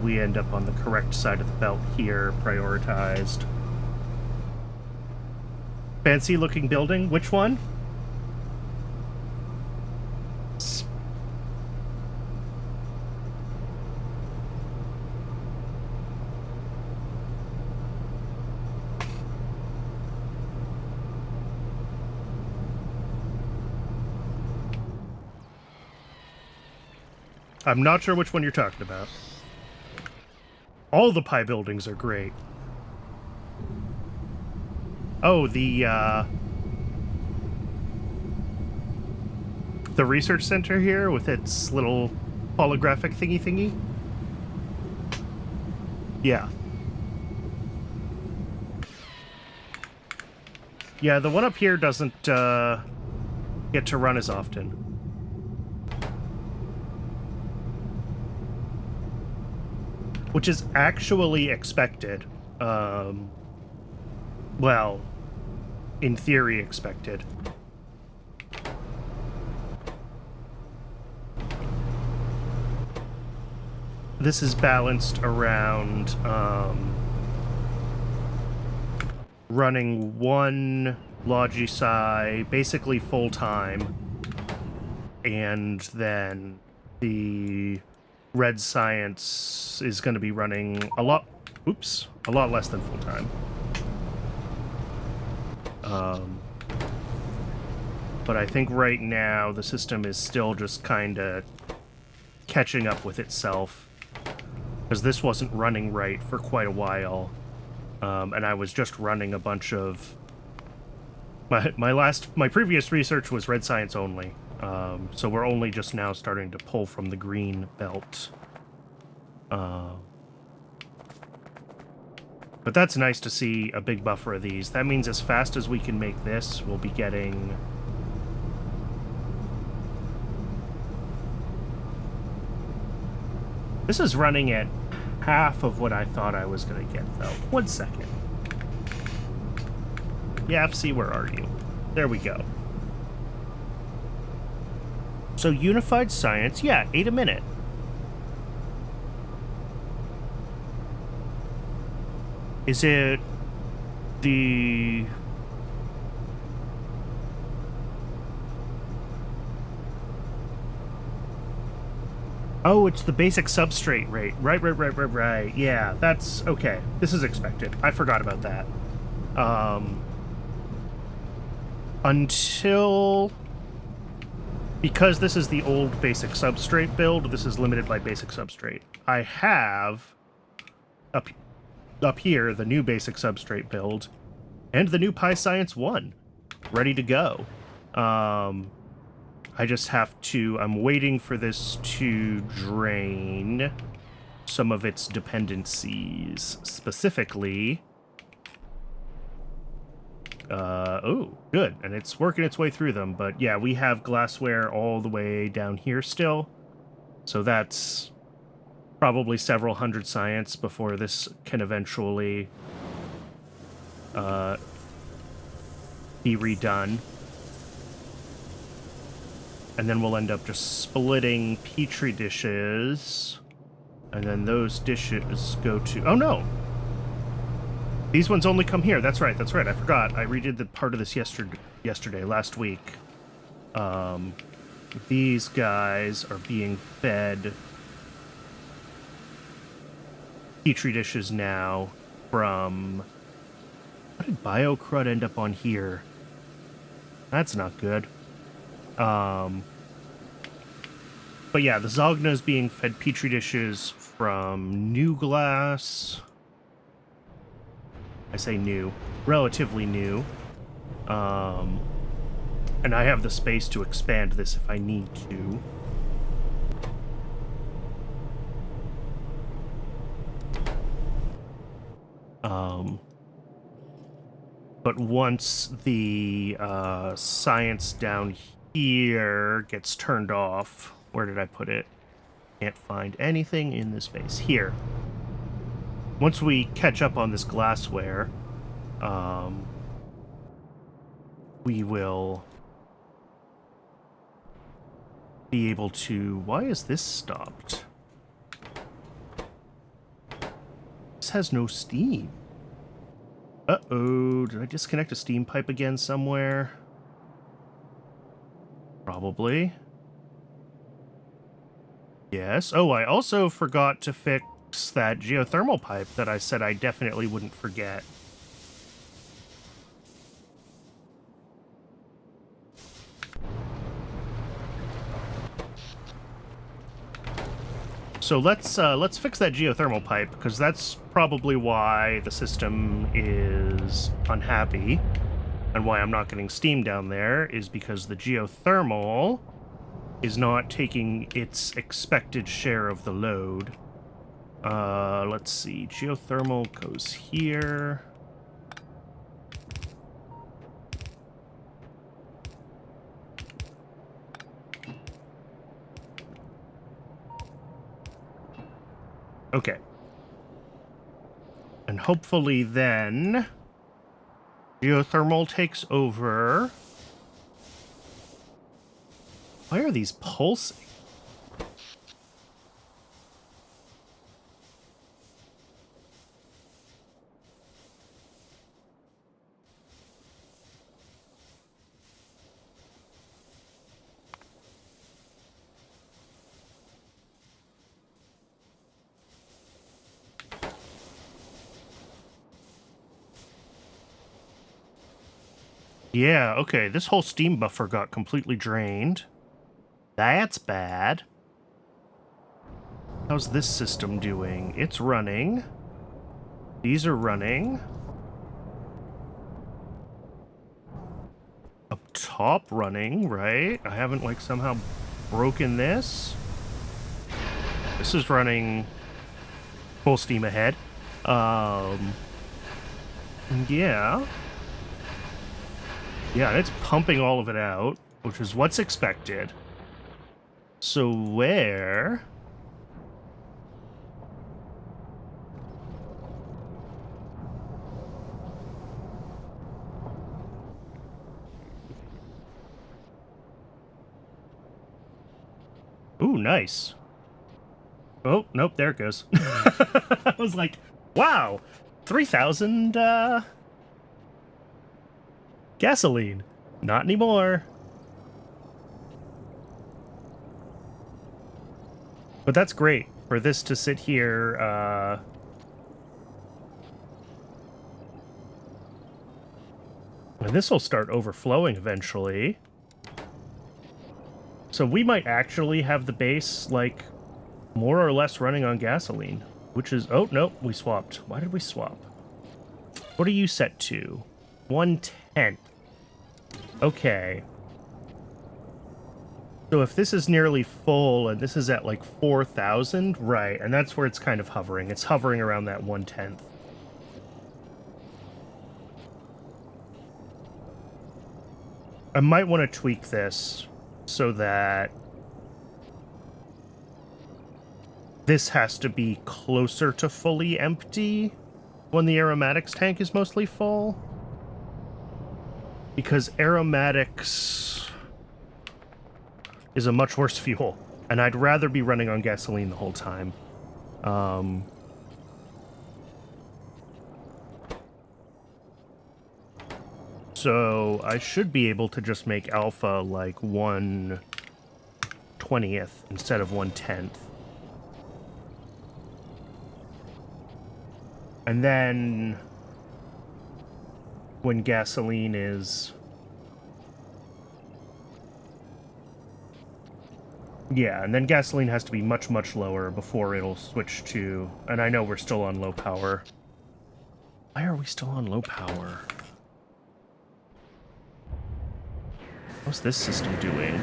we end up on the correct side of the belt here, prioritized. Fancy looking building? Which one? I'm not sure which one you're talking about. All the pie buildings are great. Oh, the research center here with its little holographic thingy. Yeah. Yeah, the one up here doesn't get to run as often. Which is actually expected. Well, in theory expected. This is balanced around running one Logisci basically full-time, and then the red science is going to be running a lot less than full-time. But I think right now the system is still just kind of catching up with itself, because this wasn't running right for quite a while, and I was just running a bunch of my previous research was red science only, so we're only just now starting to pull from the green belt. But that's nice to see a big buffer of these. That means as fast as we can make this, we'll be getting... This is running at half of what I thought I was going to get, though. 1 second. Yeah, FC, where are you? There we go. So unified science, yeah, 8 a minute. Is it the... Oh, it's the basic substrate rate. Right. Yeah, that's okay. This is expected. I forgot about that. Until... Because this is the old basic substrate build, this is limited by basic substrate. I have up here the new basic substrate build and the new PyScience 1 ready to go. I just have to... I'm waiting for this to drain some of its dependencies. Specifically... oh, good. And it's working its way through them. But yeah, we have glassware all the way down here still. So that's probably several hundred science before this can eventually be redone. And then we'll end up just splitting Petri dishes. And then those dishes go to... Oh, no! These ones only come here. That's right. I forgot. I redid the part of this last week. These guys are being fed Petri dishes now from... How did BioCrud end up on here? That's not good. But yeah, the Zogna is being fed Petri dishes from new glass. I say new, relatively new. And I have the space to expand this if I need to. But once the science down here gets turned off, where did I put it? Can't find anything in this space. Here. Once we catch up on this glassware, we will be able to... Why is this stopped? This has no steam. Uh-oh, did I disconnect a steam pipe again somewhere? Probably. Yes. Oh, I also forgot to fix that geothermal pipe that I said I definitely wouldn't forget. So let's fix that geothermal pipe, because that's probably why the system is unhappy, and why I'm not getting steam down there is because the geothermal is not taking its expected share of the load. Let's see, geothermal goes here. Okay. And hopefully then geothermal takes over. Why are these pulsing? Yeah, okay, this whole steam buffer got completely drained. That's bad. How's this system doing? It's running. These are running. Up top running, right? I haven't, like, somehow broken this. This is running full steam ahead. Yeah. Yeah, and it's pumping all of it out, which is what's expected. So where... Ooh, nice. Oh, nope, there it goes. I was like, wow, 3,000, gasoline. Not anymore. But that's great for this to sit here, and this will start overflowing eventually. So we might actually have the base, like, more or less running on gasoline, which is... Oh, nope, we swapped. Why did we swap? What are you set to? 1/10. Okay. So if this is nearly full and this is at like 4,000, right, and that's where it's kind of hovering. It's hovering around that 1/10. I might want to tweak this so that this has to be closer to fully empty when the aromatics tank is mostly full. Because aromatics is a much worse fuel, and I'd rather be running on gasoline the whole time. So I should be able to just make alpha like 1/20th instead of 1/10. And then when gasoline is... Yeah, and then gasoline has to be much, much lower before it'll switch to... And I know we're still on low power. Why are we still on low power? What's this system doing?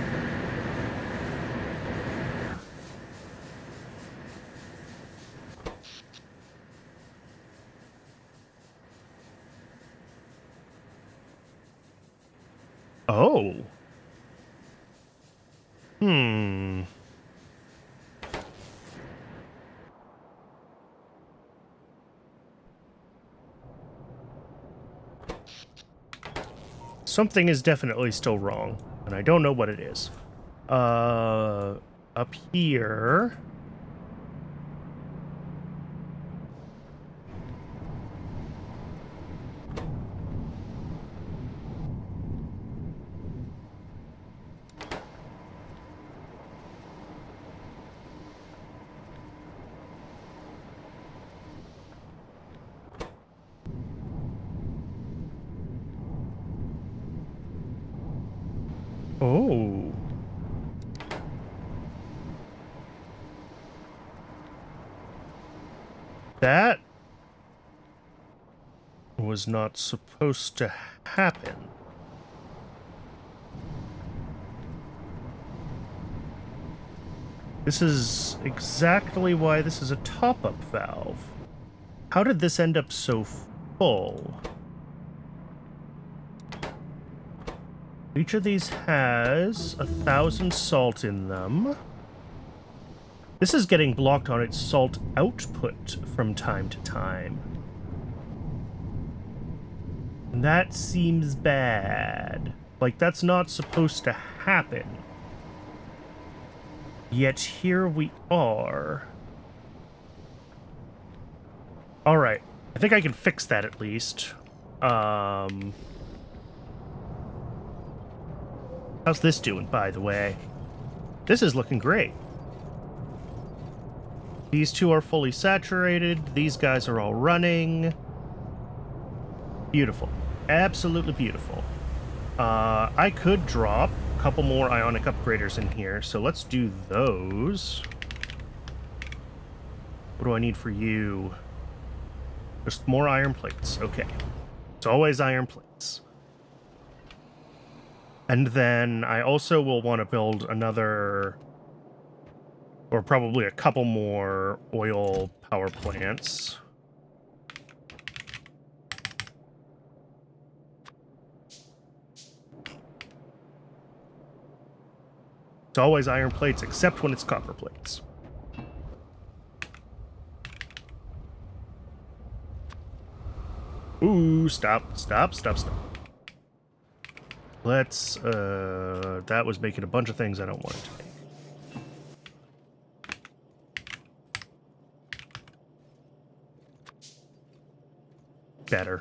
Oh. Something is definitely still wrong, and I don't know what it is. Up here... Oh. That was not supposed to happen. This is exactly why this is a top-up valve. How did this end up so full? Each of these has 1,000 salt in them. This is getting blocked on its salt output from time to time. And that seems bad. Like, that's not supposed to happen. Yet here we are. Alright. I think I can fix that at least. How's this doing, by the way? This is looking great. These two are fully saturated. These guys are all running. Beautiful. Absolutely beautiful. I could drop a couple more ionic upgraders in here, so let's do those. What do I need for you? Just more iron plates. Okay. It's always iron plates. And then I also will want to build another, or probably a couple more oil power plants. It's always iron plates, except when it's copper plates. Ooh, stop. Let's, that was making a bunch of things I don't want it to make. Better.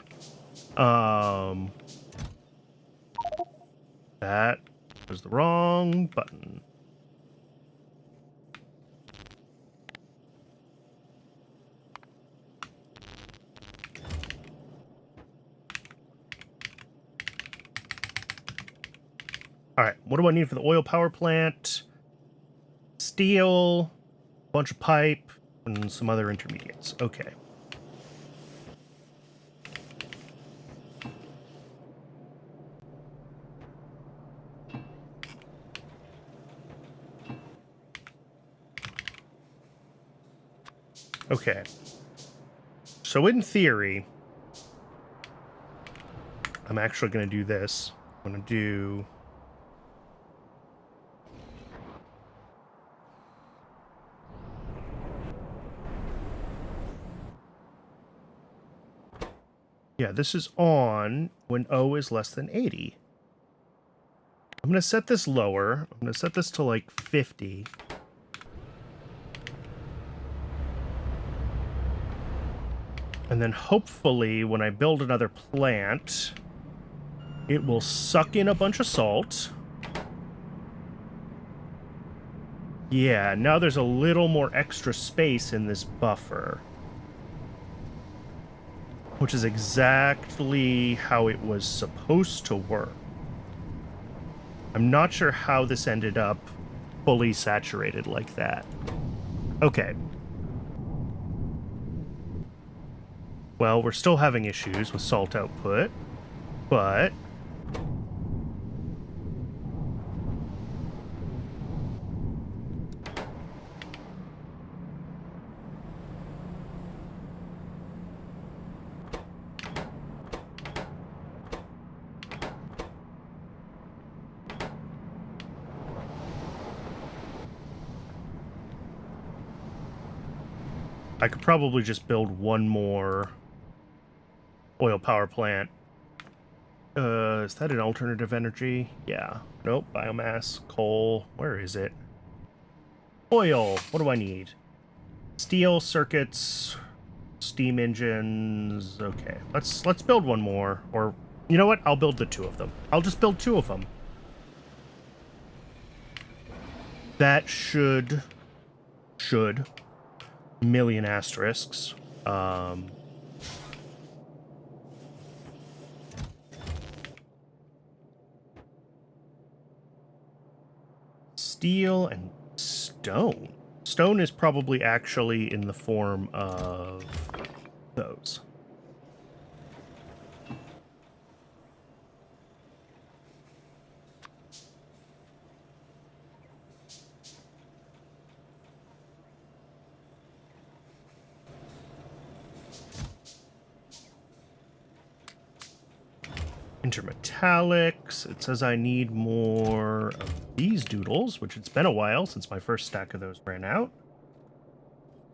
That was the wrong button. Alright, what do I need for the oil power plant? Steel, a bunch of pipe, and some other intermediates. Okay. Okay. So in theory, I'm actually going to do this. I'm going to do... Yeah, this is on when O is less than 80. I'm going to set this lower. I'm going to set this to like 50. And then hopefully when I build another plant, it will suck in a bunch of salt. Yeah, now there's a little more extra space in this buffer. Which is exactly how it was supposed to work. I'm not sure how this ended up fully saturated like that. Okay. Well, we're still having issues with salt output, but I could probably just build one more oil power plant. Is that an alternative energy? Yeah. Nope. Biomass, coal. Where is it? Oil. What do I need? Steel circuits, steam engines. Okay. Let's build one more. Or you know what? I'll build the two of them. I'll just build two of them. That should million asterisks. Steel and stone. Stone is probably actually in the form of those. Intermetallics. It says I need more of these doodles, which it's been a while since my first stack of those ran out.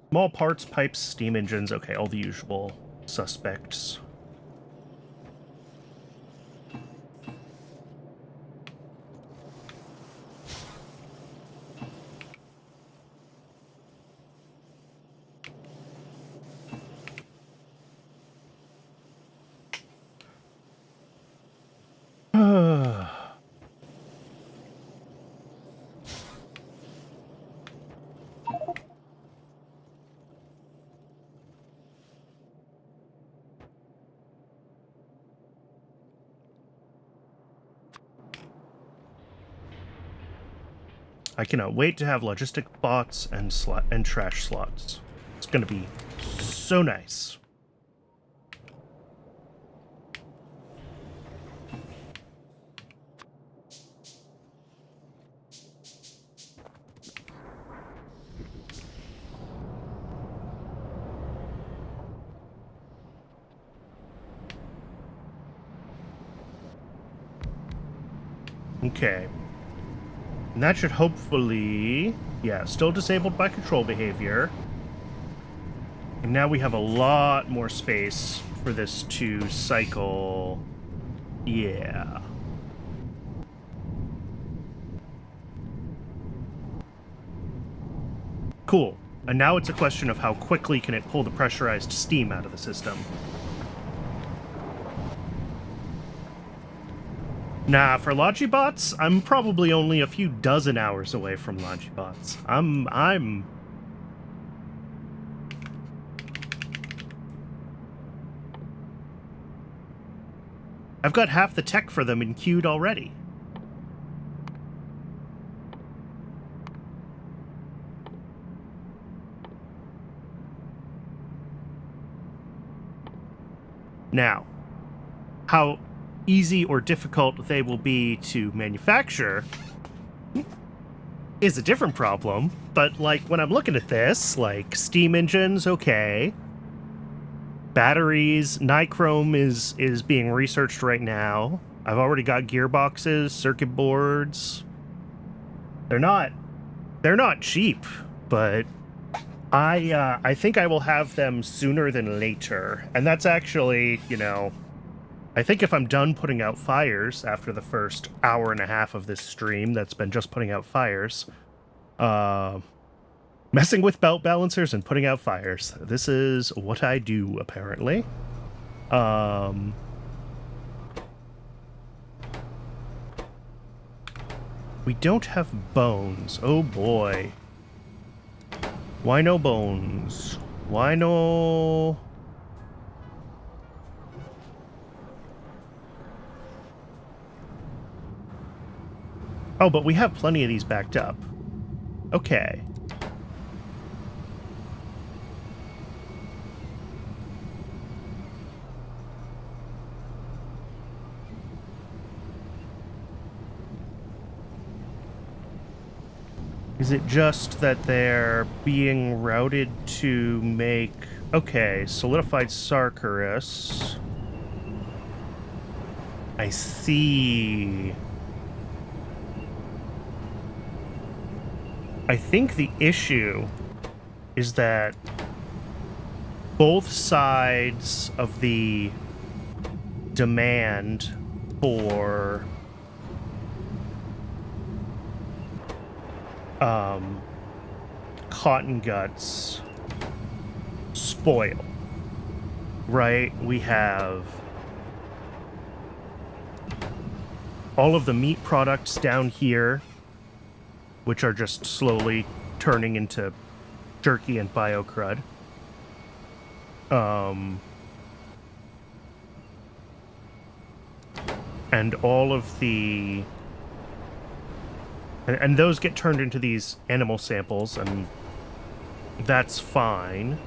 Small parts, pipes, steam engines. Okay, all the usual suspects. I cannot wait to have logistic bots and trash slots. It's going to be so nice. Okay. And that should hopefully... Yeah, still disabled by control behavior. And now we have a lot more space for this to cycle. Yeah. Cool. And now it's a question of how quickly can it pull the pressurized steam out of the system. Nah, for Logibots, I'm probably only a few dozen hours away from Logibots. I've got half the tech for them in queued already. Now, how easy or difficult they will be to manufacture is a different problem, but like when I'm looking at this, like steam engines, okay. Batteries, nichrome is being researched right now. I've already got gearboxes, circuit boards. They're not cheap, but I think I will have them sooner than later. And that's actually, you know, I think if I'm done putting out fires after the first hour and a half of this stream that's been just putting out fires, messing with belt balancers and putting out fires. This is what I do, apparently. We don't have bones. Oh boy. Why no bones? Why no... Oh, but we have plenty of these backed up. Okay. Is it just that they're being routed to make... Okay, solidified Sarkarus. I see. I think the issue is that both sides of the demand for cotton guts spoil, right? We have all of the meat products down here, which are just slowly turning into jerky and biocrud. And all of the... And those get turned into these animal samples, and that's fine.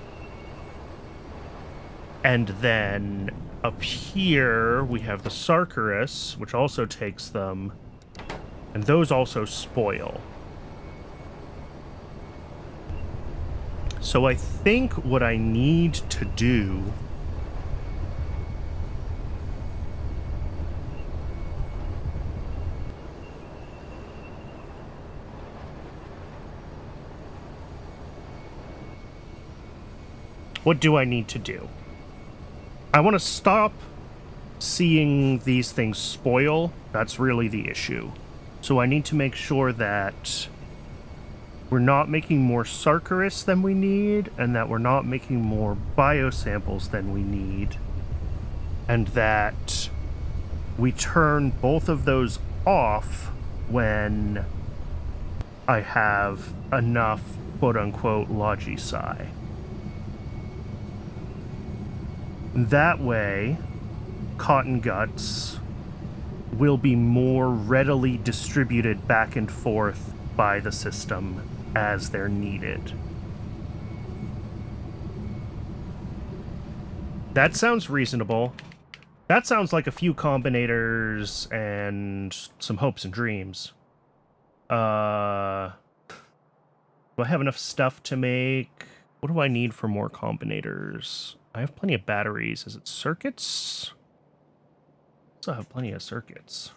And then up here, we have the Sarkarus, which also takes them, and those also spoil. So I think what I need to do what do I need to do? I want to stop seeing these things spoil. That's really the issue. So I need to make sure that we're not making more Sarkarus than we need, and that we're not making more biosamples than we need, and that we turn both of those off when I have enough quote-unquote Logistic. That way, cotton guts will be more readily distributed back and forth by the system as they're needed. That sounds reasonable. That sounds like a few combinators and some hopes and dreams. Do I have enough stuff to make? What do I need for more combinators? I have plenty of batteries. Is it circuits? I also have plenty of circuits.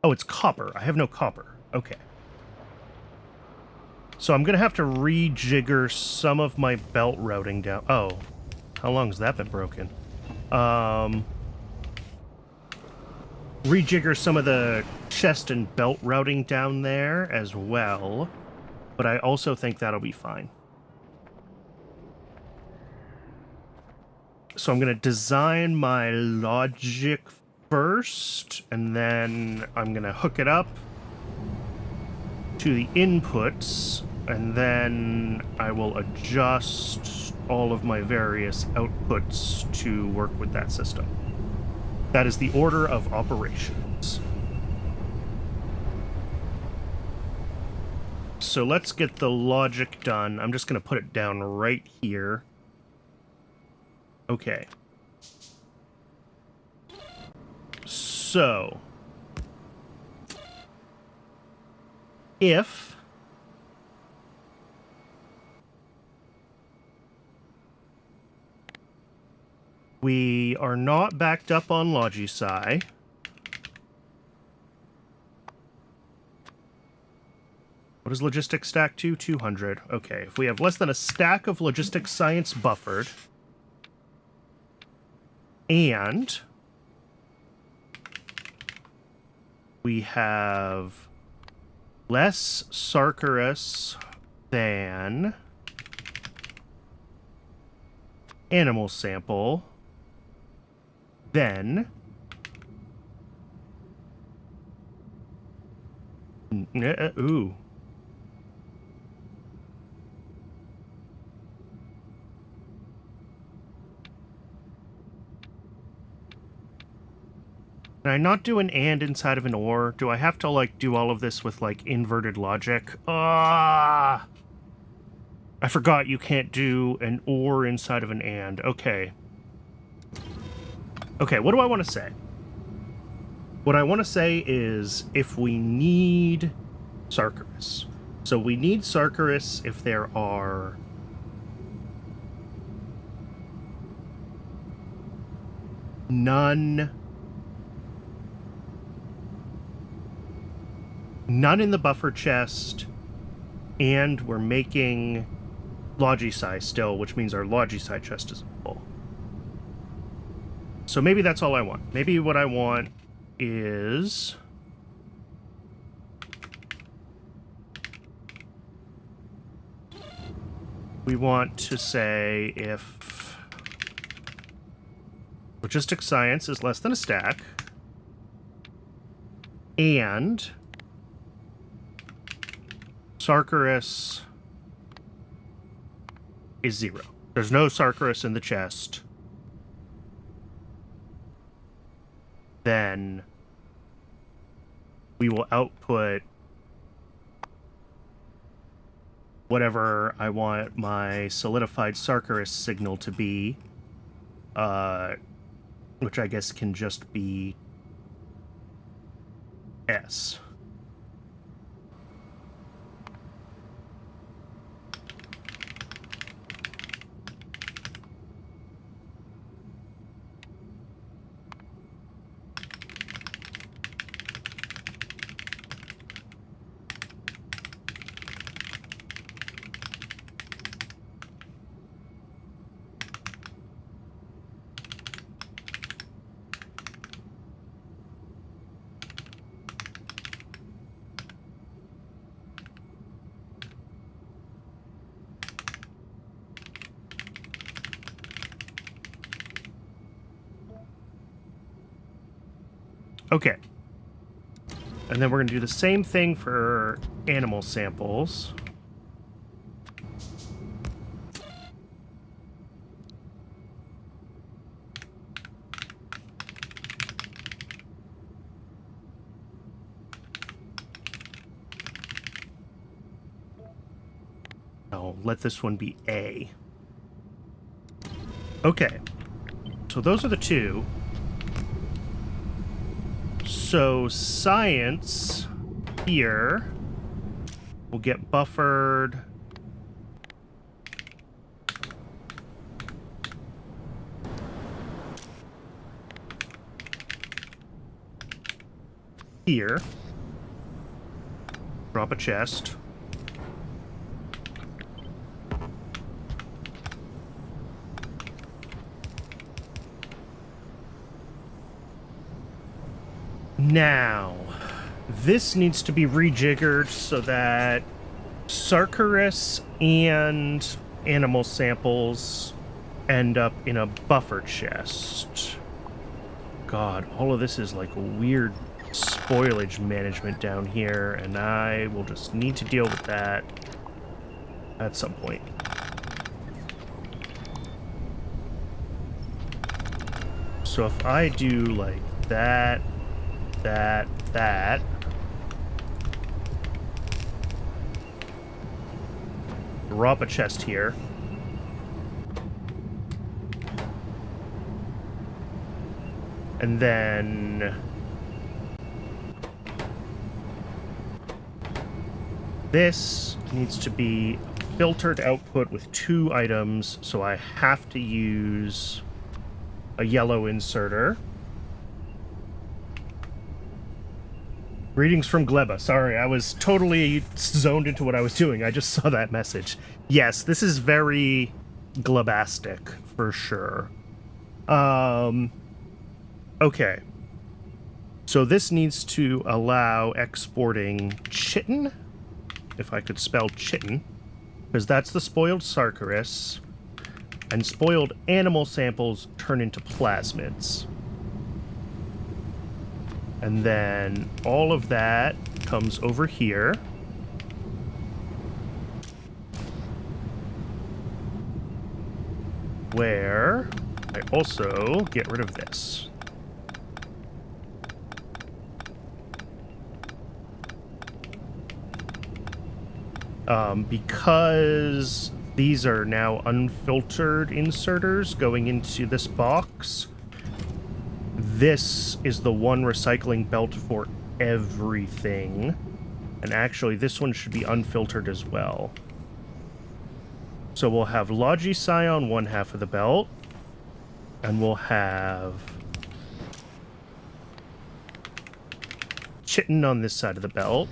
Oh, it's copper. I have no copper. Okay. So I'm going to have to rejigger some of my belt routing down. Oh, how long has that been broken? Rejigger some of the chest and belt routing down there as well. But I also think that'll be fine. So I'm going to design my logic first, and then I'm going to hook it up to the inputs, and then I will adjust all of my various outputs to work with that system. That is the order of operations. So let's get the logic done. I'm just going to put it down right here. Okay. So, if we are not backed up on Logistic, what does Logistic stack to? 200. Okay, if we have less than a stack of Logistic Science buffered, and we have less Sarkarus than animal sample, then ooh. Can I not do an and inside of an or? Do I have to, like, do all of this with, like, inverted logic? Ah! I forgot you can't do an or inside of an and. Okay. Okay, what do I want to say? What I want to say is if we need Sarkarus. So we need Sarkarus if there are none in the buffer chest, and we're making Logisci still, which means our Logisci chest is full. So maybe that's all I want. Maybe what I want is... we want to say if Logistic Science is less than a stack, and Sarkarus is 0. There's no Sarkarus in the chest. Then we will output whatever I want my solidified Sarkarus signal to be, which I guess can just be S. Okay. And then we're going to do the same thing for animal samples. I'll let this one be A. Okay. So those are the two. So science here will get buffered here. Drop a chest. Now, this needs to be rejiggered so that Sarkarus and animal samples end up in a buffer chest. God, all of this is like weird spoilage management down here, and I will just need to deal with that at some point. So if I do like that, that. Drop a chest here. And then this needs to be filtered output with 2 items, so I have to use a yellow inserter. Greetings from Gleba. Sorry, I was totally zoned into what I was doing. I just saw that message. Yes, this is very Glebastic, for sure. Okay. So this needs to allow exporting chitin, if I could spell chitin, because that's the spoiled Sarkarus, and spoiled animal samples turn into plasmids. And then all of that comes over here. Where I also get rid of this. Because these are now unfiltered inserters going into this box, this is the one recycling belt for everything. And actually, this one should be unfiltered as well. So we'll have Logistic on one half of the belt, and we'll have Chitin on this side of the belt.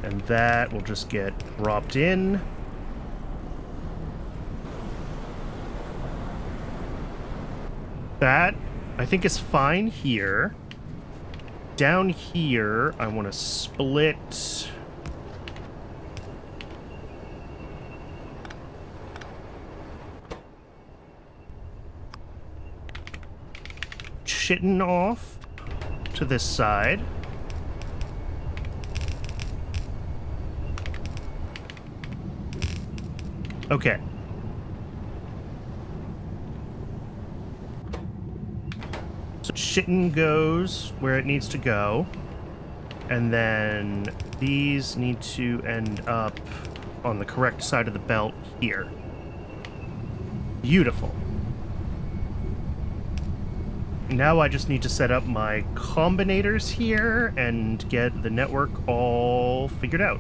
And that will just get dropped in. That, I think, is fine here. Down here, I want to split... Chitin off to this side. Okay. So Chitin goes where it needs to go. And then these need to end up on the correct side of the belt here. Beautiful. Now I just need to set up my combinators here and get the network all figured out.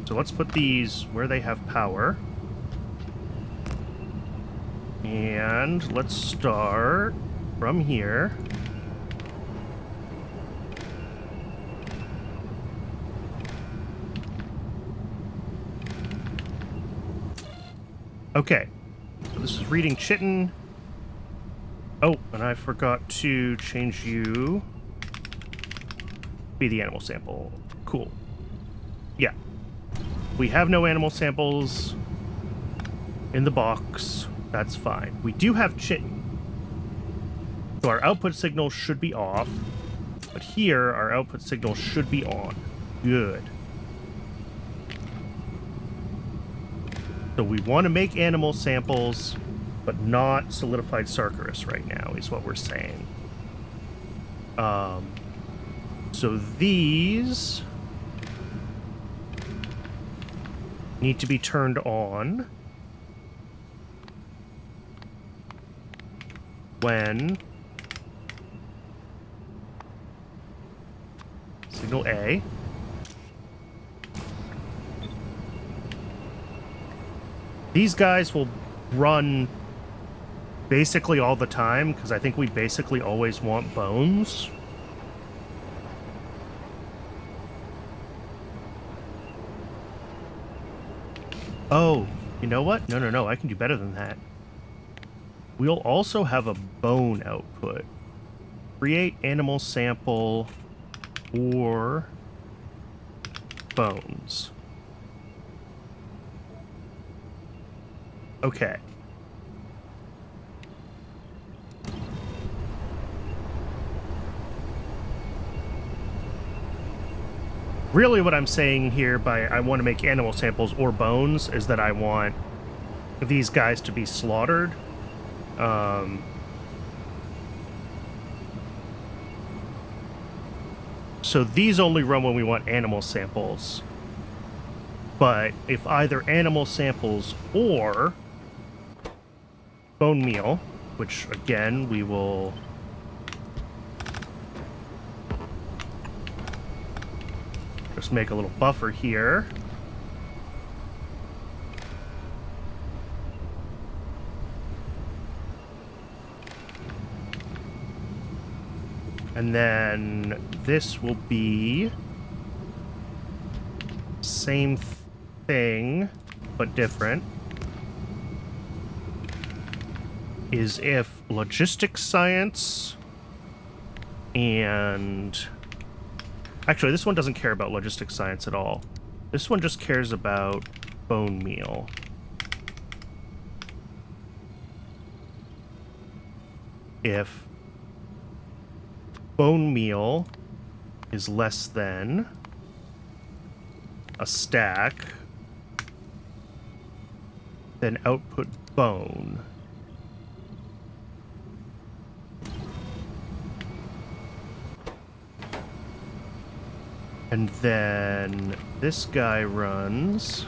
So let's put these where they have power. And let's start from here. Okay. So this is reading Chitin. Oh, and I forgot to change you. Be the animal sample. Cool. Yeah. We have no animal samples in the box. That's fine. We do have Chitin. So our output signal should be off. But here, our output signal should be on. Good. So we want to make animal samples, but not solidified Sarkarus right now, is what we're saying. So these need to be turned on when signal A these guys will run basically all the time, because I think we basically always want bones. Oh, you know what? No, I can do better than that. We'll also have a bone output. Create animal sample or bones. Okay. Really what I'm saying here by I want to make animal samples or bones is that I want these guys to be slaughtered. So these only run when we want animal samples. But if either animal samples or bone meal, which again we will just make a little buffer here. And then this will be same thing, but different. Is if logistics science and... Actually, this one doesn't care about logistics science at all. This one just cares about bone meal. If bone meal is less than a stack, then output bone. And then this guy runs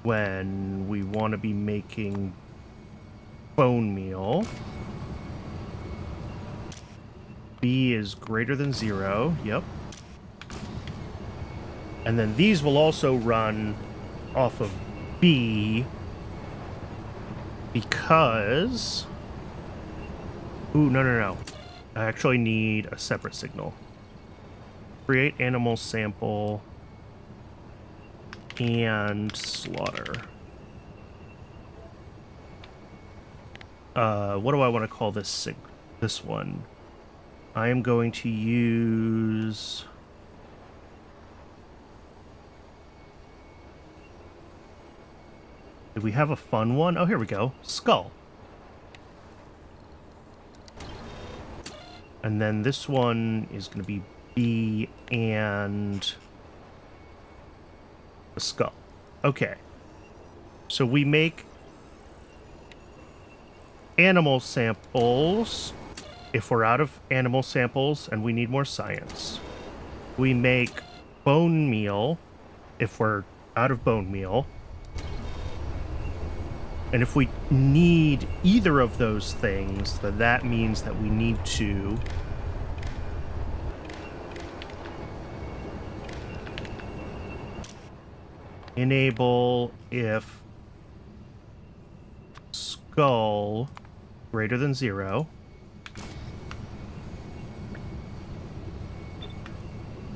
when we want to be making bone meal. B is greater than 0. Yep. And then these will also run off of B because... Ooh, no. I actually need a separate signal. Create animal sample and slaughter. What do I want to call this one? I am going to use... Did we have a fun one? Oh, here we go. Skull. And then this one is going to be B and a skull. Okay. So we make animal samples if we're out of animal samples and we need more science. We make bone meal if we're out of bone meal. And if we need either of those things, then that means that we need to enable if skull greater than 0.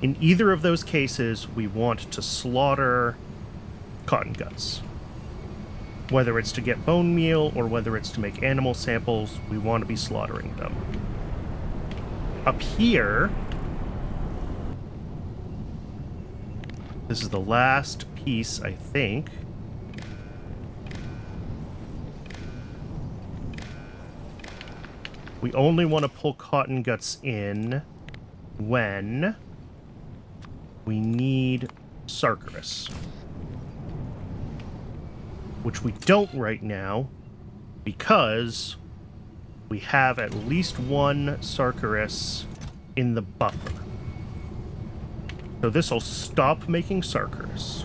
In either of those cases, we want to slaughter cotton guts. Whether it's to get bone meal or whether it's to make animal samples, we want to be slaughtering them. Up here, this is the last piece, I think. We only want to pull cotton guts in when we need Sargeras, which we don't right now because we have at least one Sargeras in the buffer. So this will stop making Sargeras.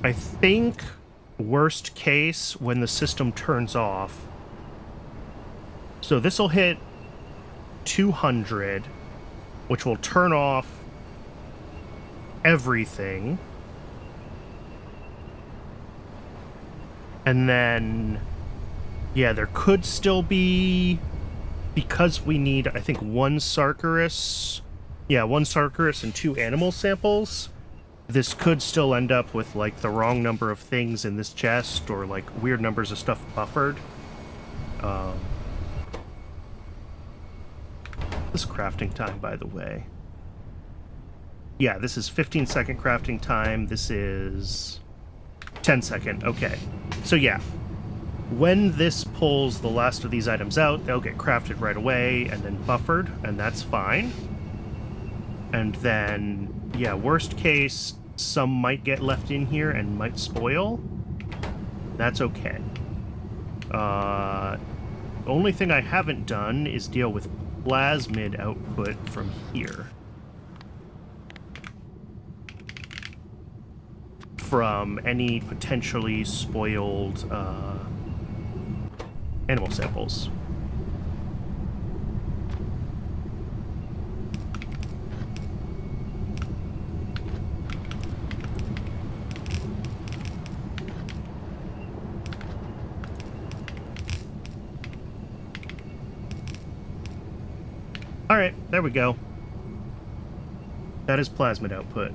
I think worst case when the system turns off. So this will hit 200, which will turn off everything. And then, yeah, there could still be, because we need, I think, one Sargeras. Yeah, one Sargeras and 2 animal samples. This could still end up with, like, the wrong number of things in this chest, or, like, weird numbers of stuff buffered. This crafting time, by the way. Yeah, this is 15-second crafting time. This is 10-second. Okay. So, yeah. When this pulls the last of these items out, they'll get crafted right away and then buffered, and that's fine. And then, yeah, worst case, some might get left in here and might spoil. That's okay. The only thing I haven't done is deal with plasmid output from here. From any potentially spoiled animal samples. All right, there we go. That is plasmid output.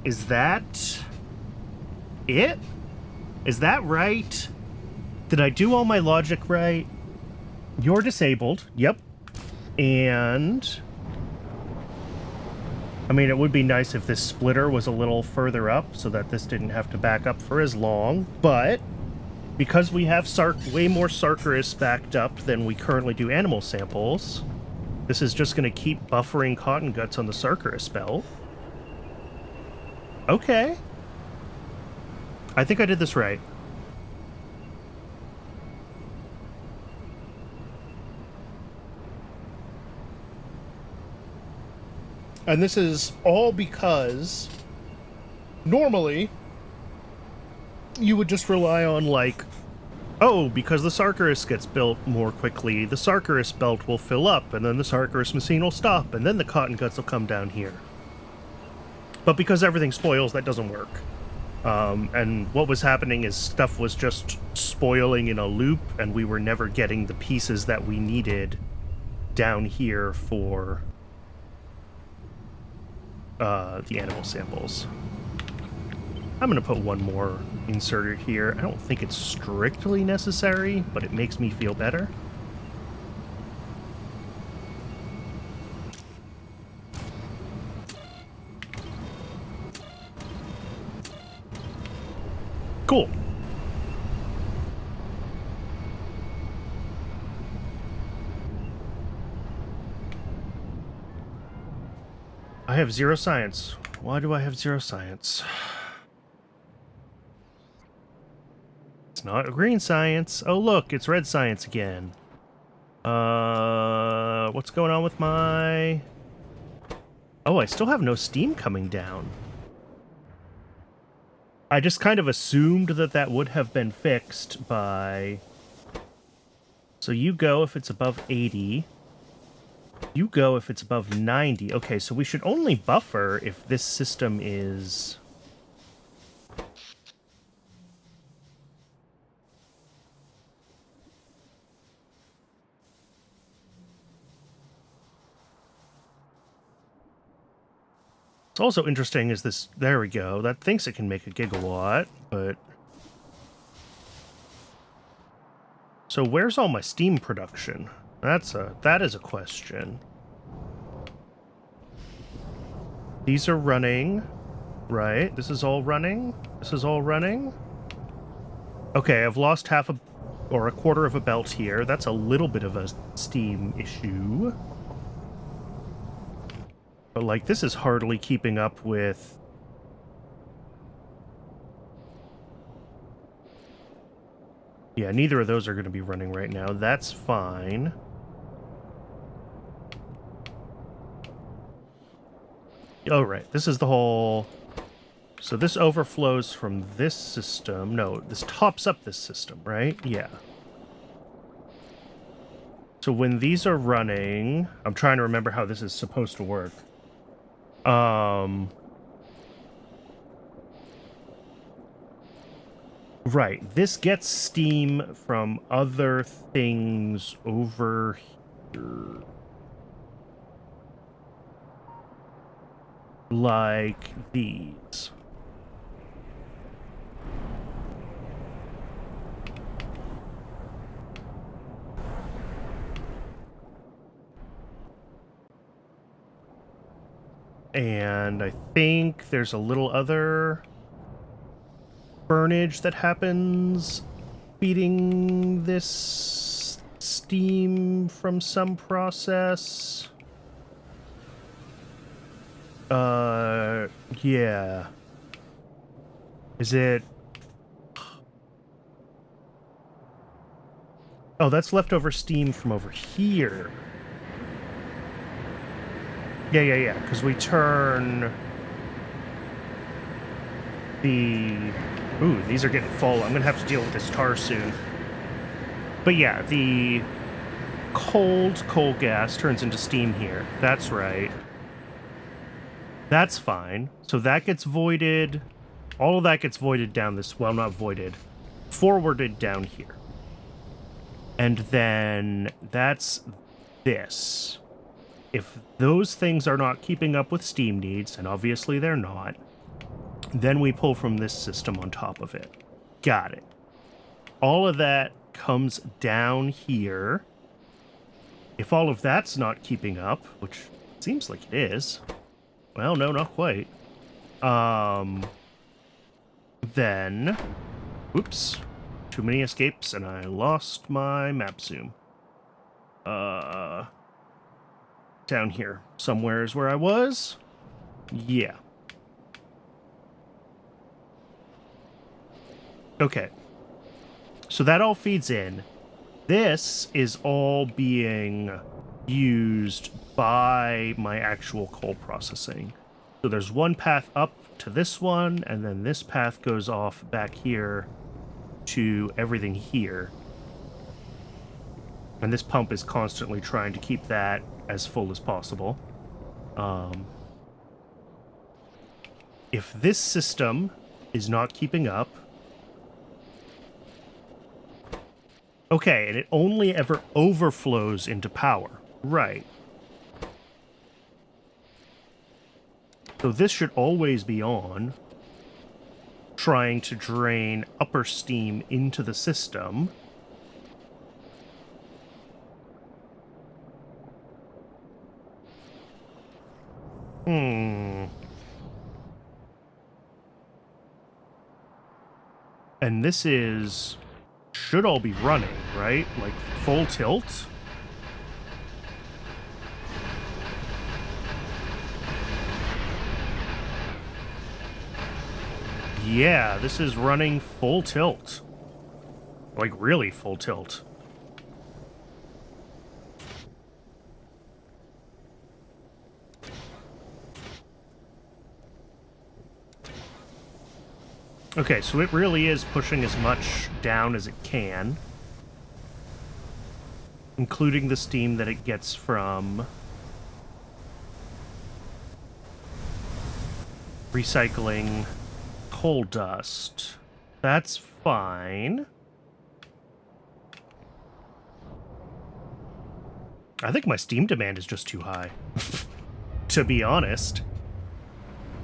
Is that it? Is that right? Did I do all my logic right? You're disabled. Yep. And... I mean, it would be nice if this splitter was a little further up so that this didn't have to back up for as long, but because we have way more Sarkerus backed up than we currently do animal samples, this is just going to keep buffering cotton guts on the Sarkerus belt. Okay. I think I did this right. And this is all because normally you would just rely on, like, oh, because the Sarkerus gets built more quickly, the Sarkerus belt will fill up, and then the Sarkerus machine will stop, and then the cotton guts will come down here. But because everything spoils, that doesn't work. And what was happening is stuff was just spoiling in a loop, and we were never getting the pieces that we needed down here for the animal samples. I'm going to put one more inserter here. I don't think it's strictly necessary, but it makes me feel better. Cool. I have 0 science. Why do I have 0 science? It's not green science. Oh, look, it's red science again. What's going on with my... Oh, I still have no steam coming down. I just kind of assumed that that would have been fixed by... So you go if it's above 80. You go if it's above 90. Okay, so we should only buffer if this system is... What's also interesting is this... There we go. That thinks it can make a gigawatt, but... So where's all my steam production? That is a question. These are running, right? This is all running. This is all running. Okay, I've lost half a, or a quarter of a belt here. That's a little bit of a steam issue. But, like, this is hardly keeping up with... Yeah, neither of those are going to be running right now. That's fine. Oh, right. This is the whole... So this overflows from this system. No, this tops up this system, right? Yeah. So when these are running... I'm trying to remember how this is supposed to work. Right. This gets steam from other things over here. Like these. And I think there's a little other burnage that happens feeding this steam from some process. Yeah. Is it... Oh, that's leftover steam from over here. Yeah, because we turn the... Ooh, these are getting full. I'm gonna have to deal with this tar soon. But yeah, the cold coal gas turns into steam here. That's right. That's fine. So that gets voided. All of that gets voided down this... Well, not voided. Forwarded down here. And then that's this. If those things are not keeping up with steam needs, and obviously they're not, then we pull from this system on top of it. Got it. all of that comes down here, if all of that's not keeping up, which seems like it is, well, no, not quite, then, oops, too many escapes, and I lost my map zoom. Down here somewhere is where I was. Yeah. Okay. So that all feeds in. This is all being used by my actual coal processing. So there's one path up to this one, and then this path goes off back here to everything here. And this pump is constantly trying to keep that as full as possible. If this system is not keeping up... Okay, and it only ever overflows into power. Right. So this should always be on, trying to drain upper steam into the system. And this is... should all be running, right? Like, full tilt? Yeah, this is running full tilt. Like, really full tilt. Okay, so it really is pushing as much down as it can, including the steam that it gets from recycling coal dust. That's fine. I think my steam demand is just too high, to be honest.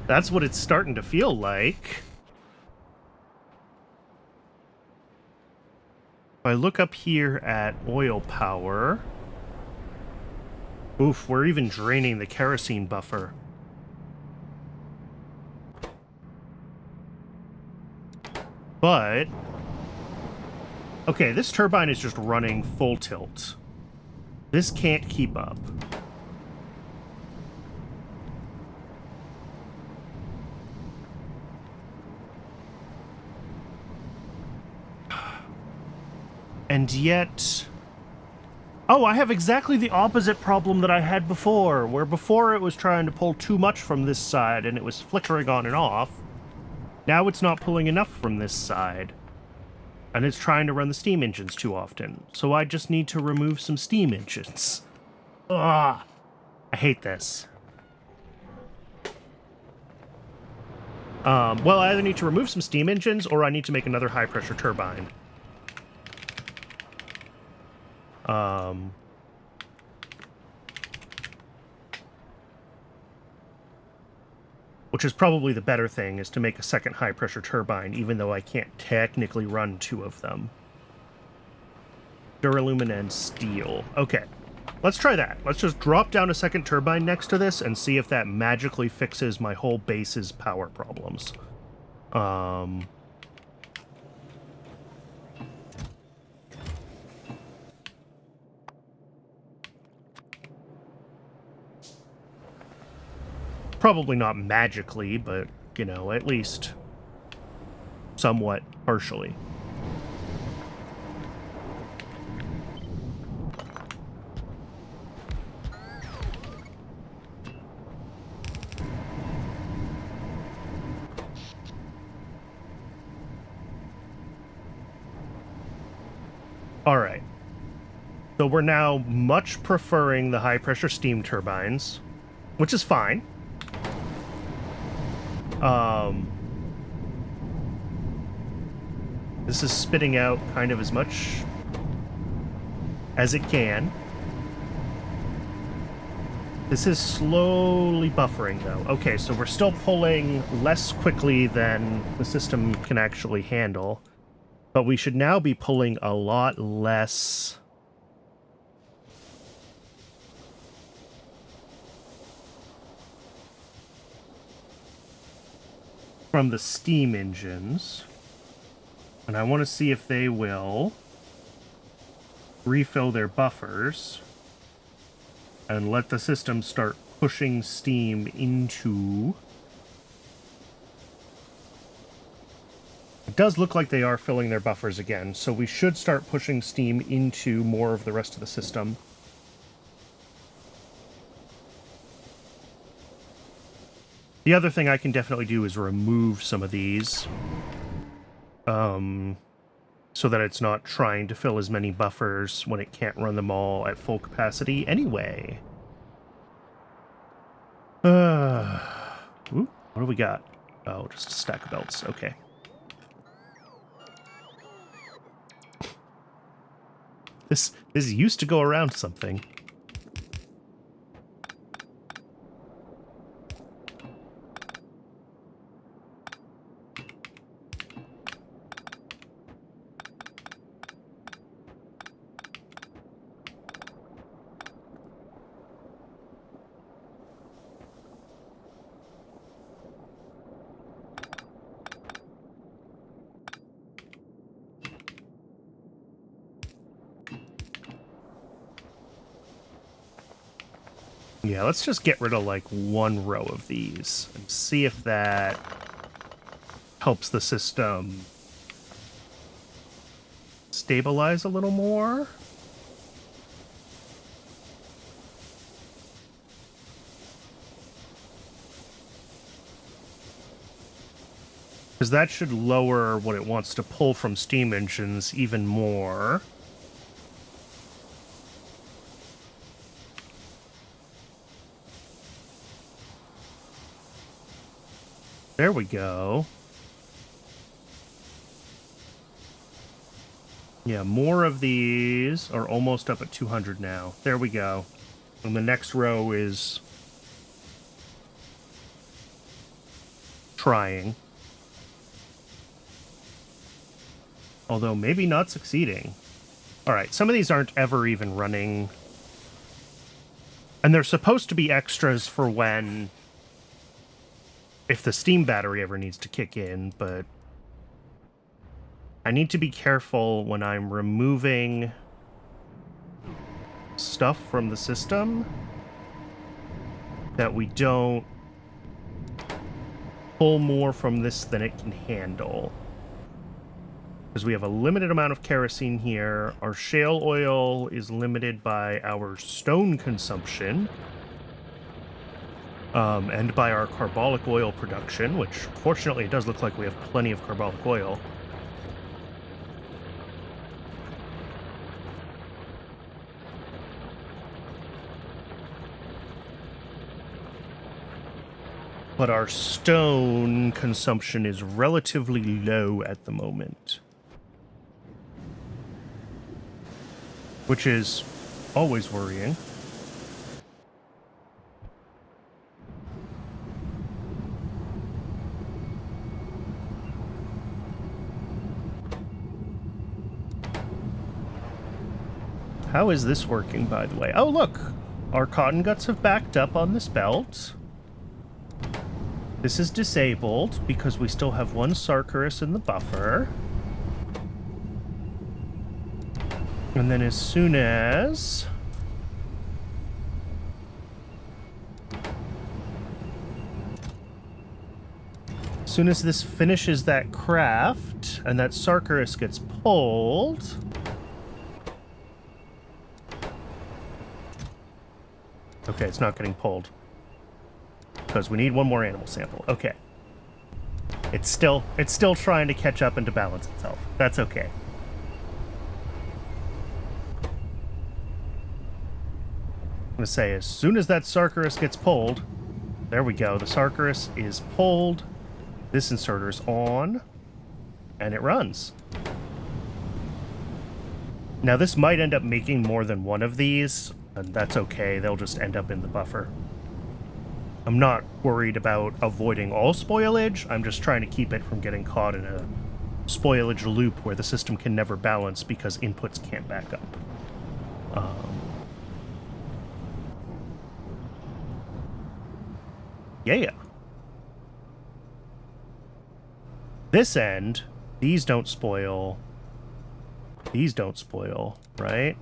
That's what it's starting to feel like. If I look up here at oil power... Oof, we're even draining the kerosene buffer. But... okay, this turbine is just running full tilt. This can't keep up. And yet... oh, I have exactly the opposite problem that I had before, where before it was trying to pull too much from this side and it was flickering on and off. Now it's not pulling enough from this side, and it's trying to run the steam engines too often. So I just need to remove some steam engines. Ugh, I hate this. Well, I either need to remove some steam engines or I need to make another high-pressure turbine. Which is probably the better thing, is to make a second high-pressure turbine, even though I can't technically run two of them. Duralumin and steel. Okay, let's try that. Let's just drop down a second turbine next to this and see if that magically fixes my whole base's power problems. Probably not magically, but, you know, at least somewhat partially. All right. So we're now much preferring the high-pressure steam turbines, which is fine. This is spitting out kind of as much as it can. This is slowly buffering, though. Okay, so we're still pulling less quickly than the system can actually handle. But we should now be pulling a lot less from the steam engines. And I want to see if they will refill their buffers and let the system start pushing steam into... It does look like they are filling their buffers again, so we should start pushing steam into more of the rest of the system. The other thing I can definitely do is remove some of these, so that it's not trying to fill as many buffers when it can't run them all at full capacity anyway. Ooh, what do we got? Oh, just a stack of belts. Okay. This used to go around something. Yeah, let's just get rid of like one row of these and see if that helps the system stabilize a little more. Because that should lower what it wants to pull from steam engines even more. There we go. Yeah, more of these are almost up at 200 now. There we go. And the next row is trying. Although maybe not succeeding. Alright, some of these aren't ever even running. And they're supposed to be extras for when... if the steam battery ever needs to kick in, but I need to be careful when I'm removing stuff from the system that we don't pull more from this than it can handle. Because we have a limited amount of kerosene here. Our shale oil is limited by our stone consumption. And by our carbolic oil production, which fortunately it does look like we have plenty of carbolic oil. But our stone consumption is relatively low at the moment. Which is always worrying. How is this working, by the way? Oh, look! Our cotton guts have backed up on this belt. This is disabled because we still have one Sarkarus in the buffer. And then as soon as... this finishes that craft, and that Sarkarus gets pulled... Okay, it's not getting pulled. Because we need one more animal sample. Okay. It's still trying to catch up and to balance itself. That's okay. I'm going to say, as soon as that Sarkarus gets pulled... There we go. The Sarkarus is pulled. This inserter is on. And it runs. Now, this might end up making more than one of these... and that's okay, they'll just end up in the buffer. I'm not worried about avoiding all spoilage, I'm just trying to keep it from getting caught in a spoilage loop where the system can never balance because inputs can't back up. Yeah. This end, these don't spoil. These don't spoil, right?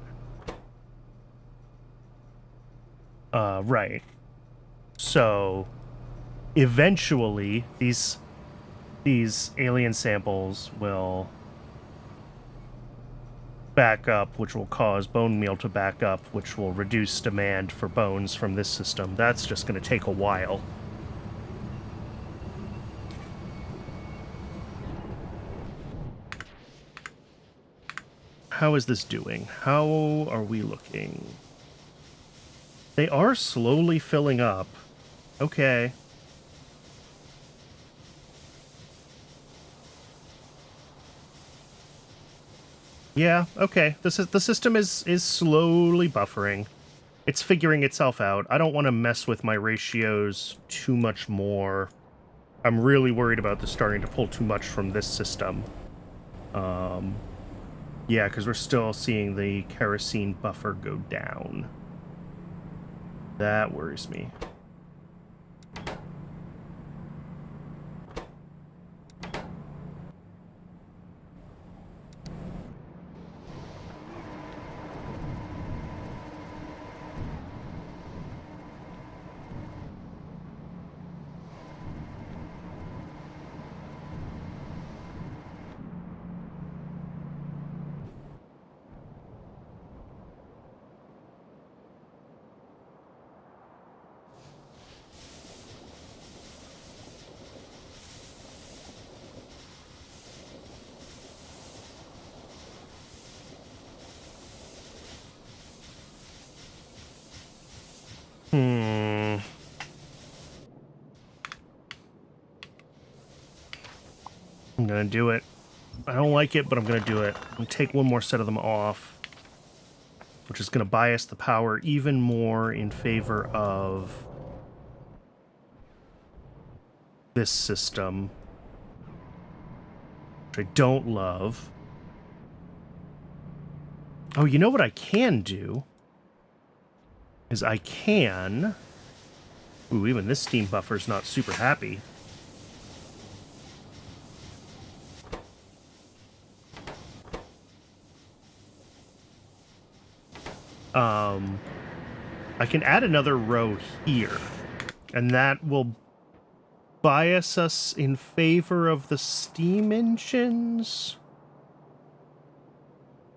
Right. So, eventually, these alien samples will back up, which will cause bone meal to back up, which will reduce demand for bones from this system. That's just going to take a while. How is this doing? How are we looking? They are slowly filling up. Okay. Yeah, okay. The system is slowly buffering. It's figuring itself out. I don't want to mess with my ratios too much more. I'm really worried about this starting to pull too much from this system. Yeah, because we're still seeing the kerosene buffer go down. That worries me. I'm gonna do it. I don't like it, but I'm gonna do it. I'm gonna take one more set of them off, which is gonna bias the power even more in favor of this system, which I don't love. Oh, you know what I can do? Is I can... Ooh, even this steam buffer's not super happy. I can add another row here, and that will bias us in favor of the steam engines.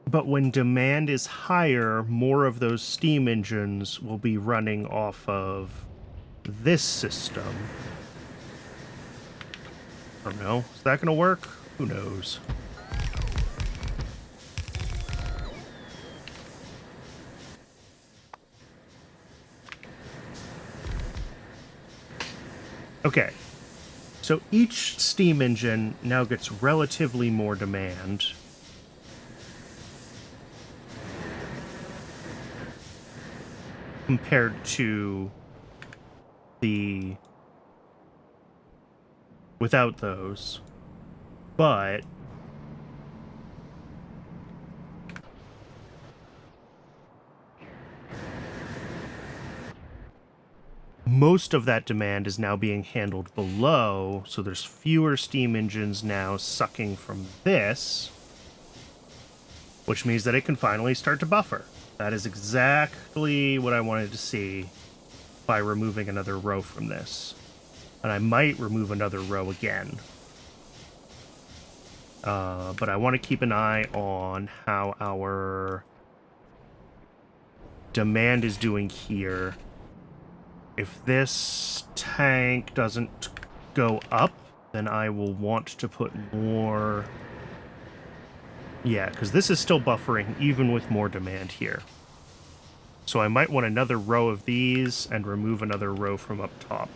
But when demand is higher, more of those steam engines will be running off of this system. I don't know. Is that going to work? Who knows? Okay. So each steam engine now gets relatively more demand. Compared to the... without those. But... most of that demand is now being handled below, so there's fewer steam engines now sucking from this, which means that it can finally start to buffer. That is exactly what I wanted to see by removing another row from this. And I might remove another row again. But I want to keep an eye on how our demand is doing here. If this tank doesn't go up, then I will want to put more... yeah, because this is still buffering even with more demand here. So I might want another row of these and remove another row from up top.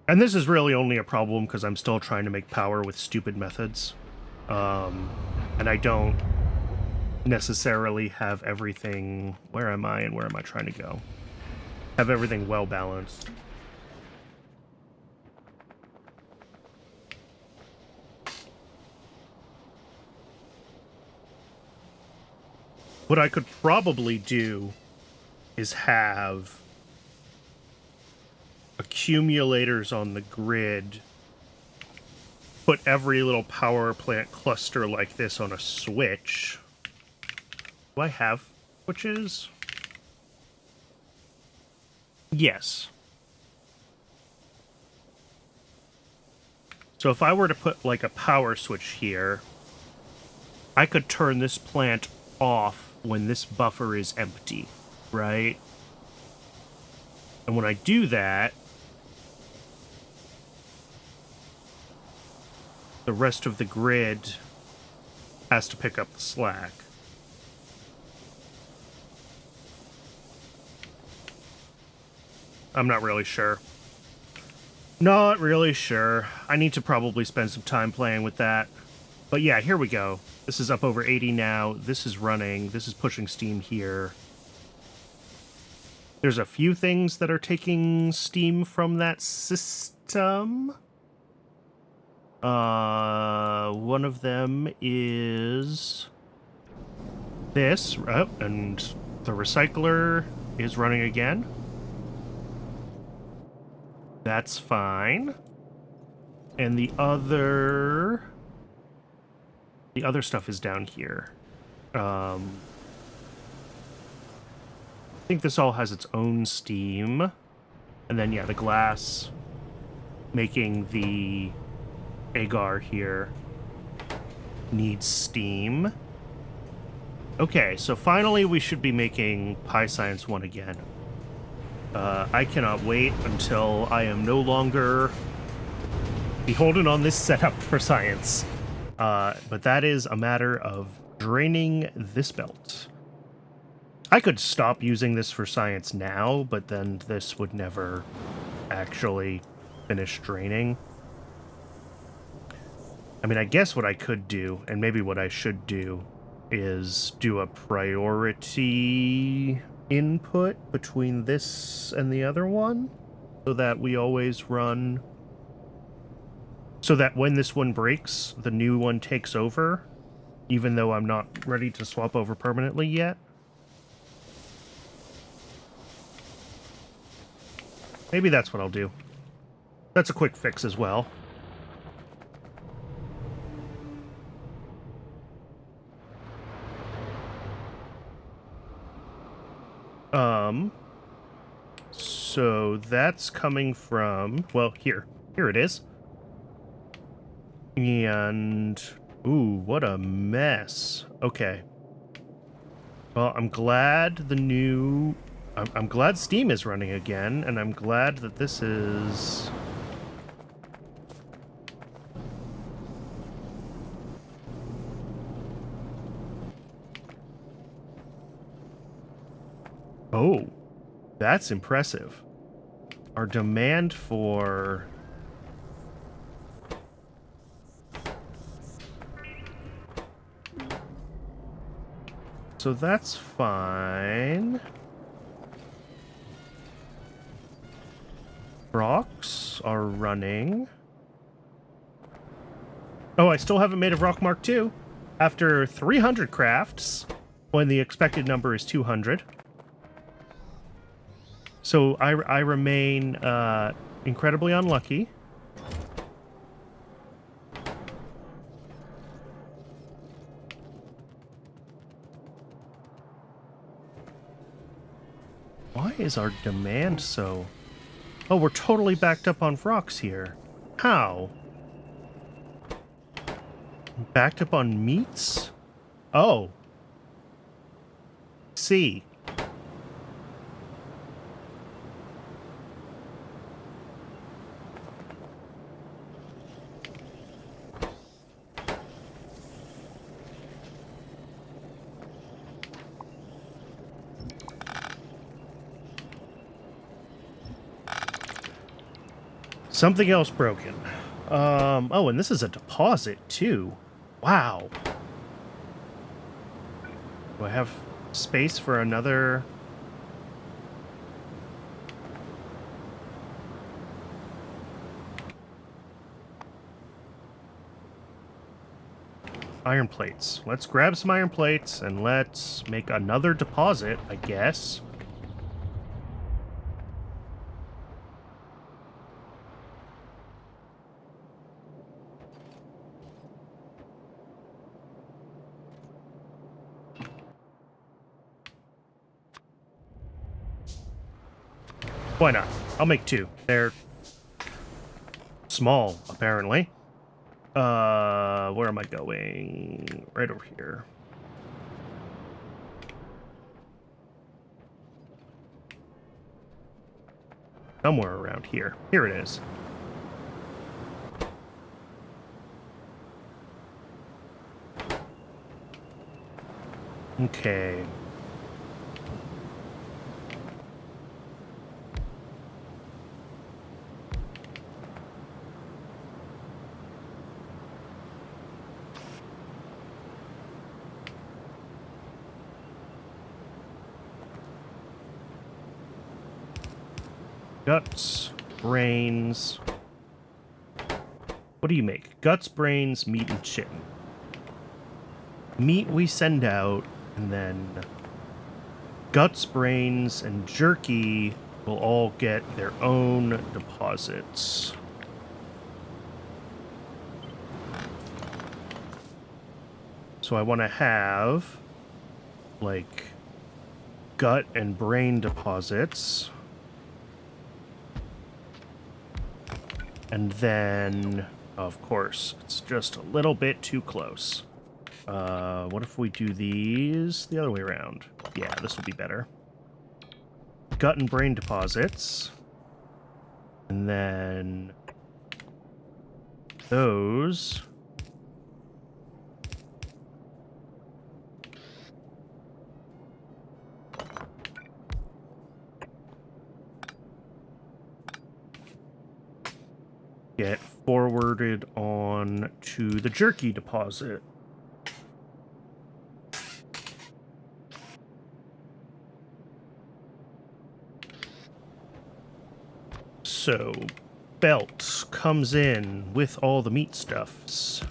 And this is really only a problem because I'm still trying to make power with stupid methods. And I don't necessarily have everything... where am I and where am I trying to go? Have everything well balanced. What I could probably do is have accumulators on the grid, put every little power plant cluster like this on a switch. Do I have switches? Yes. So if I were to put like a power switch here, I could turn this plant off when this buffer is empty, right? And when I do that, the rest of the grid has to pick up the slack. I'm not really sure. Not really sure. I need to probably spend some time playing with that. But yeah, here we go. This is up over 80 now. This is running. This is pushing steam here. There's a few things that are taking steam from that system. One of them is this. Oh, and the recycler is running again. That's fine. And the other stuff is down here. I think this all has its own steam. And then, yeah, the glass making the agar here needs steam. Okay, so finally we should be making PyScience 1 again. I cannot wait until I am no longer beholden on this setup for science. But that is a matter of draining this belt. I could stop using this for science now, but then this would never actually finish draining. I mean, I guess what I could do, and maybe what I should do, is do a priority input between this and the other one, so that we always run... So that when this one breaks, the new one takes over, even though I'm not ready to swap over permanently yet. Maybe that's what I'll do. That's a quick fix as well. So that's coming from, well, here it is. And, ooh, what a mess. Okay. Well, I'm glad I'm glad Steam is running again, and I'm glad that this is... Oh, that's impressive. Our demand for... So that's fine. Rocks are running. Oh, I still haven't made a rock mark 2 after 300 crafts when the expected number is 200. So I remain incredibly unlucky. Why is our demand so... Oh, we're totally backed up on rocks here. How? Backed up on meats? Oh. See. Something else broken. Oh, and this is a deposit, too. Wow. Do I have space for another... Iron plates. Let's grab some iron plates and let's make another deposit, I guess. Why not? I'll make 2. They're small, apparently. Where am I going? Right over here. Somewhere around here. Here it is. Okay. Guts, brains. What do you make? Guts, brains, meat, and chicken. Meat we send out, and then guts, brains, and jerky will all get their own deposits. So I want to have, like, gut and brain deposits. And then, of course, it's just a little bit too close. What if we do these the other way around? Yeah, this will be better. Gut and brain deposits. And then those. Get forwarded on to the jerky deposit. So, belt comes in with all the meat stuffs.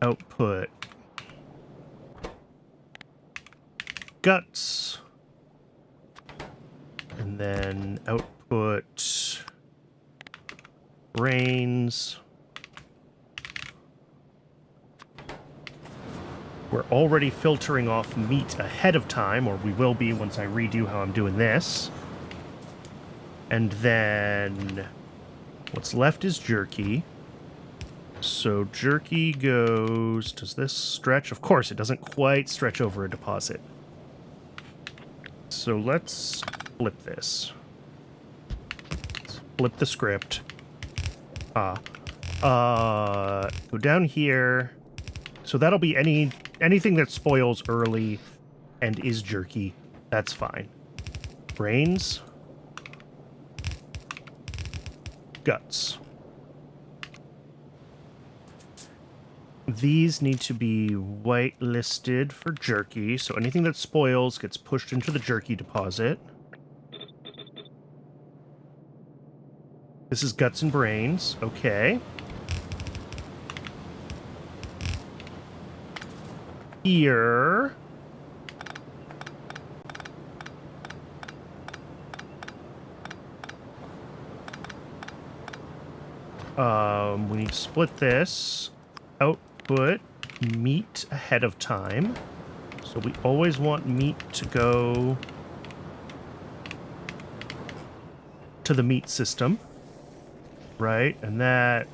Output. Guts. And then output brains. We're already filtering off meat ahead of time, or we will be once I redo how I'm doing this. And then what's left is jerky. So jerky goes... Does this stretch? Of course, it doesn't quite stretch over a deposit. So let's flip this. Let's flip the script. Go down here. So that'll be anything that spoils early and is jerky. That's fine. Brains. Guts. These need to be whitelisted for jerky, so anything that spoils gets pushed into the jerky deposit. This is guts and brains. Okay. Here... we need to split this. Output meat ahead of time. So we always want meat to go to the meat system. Right? And that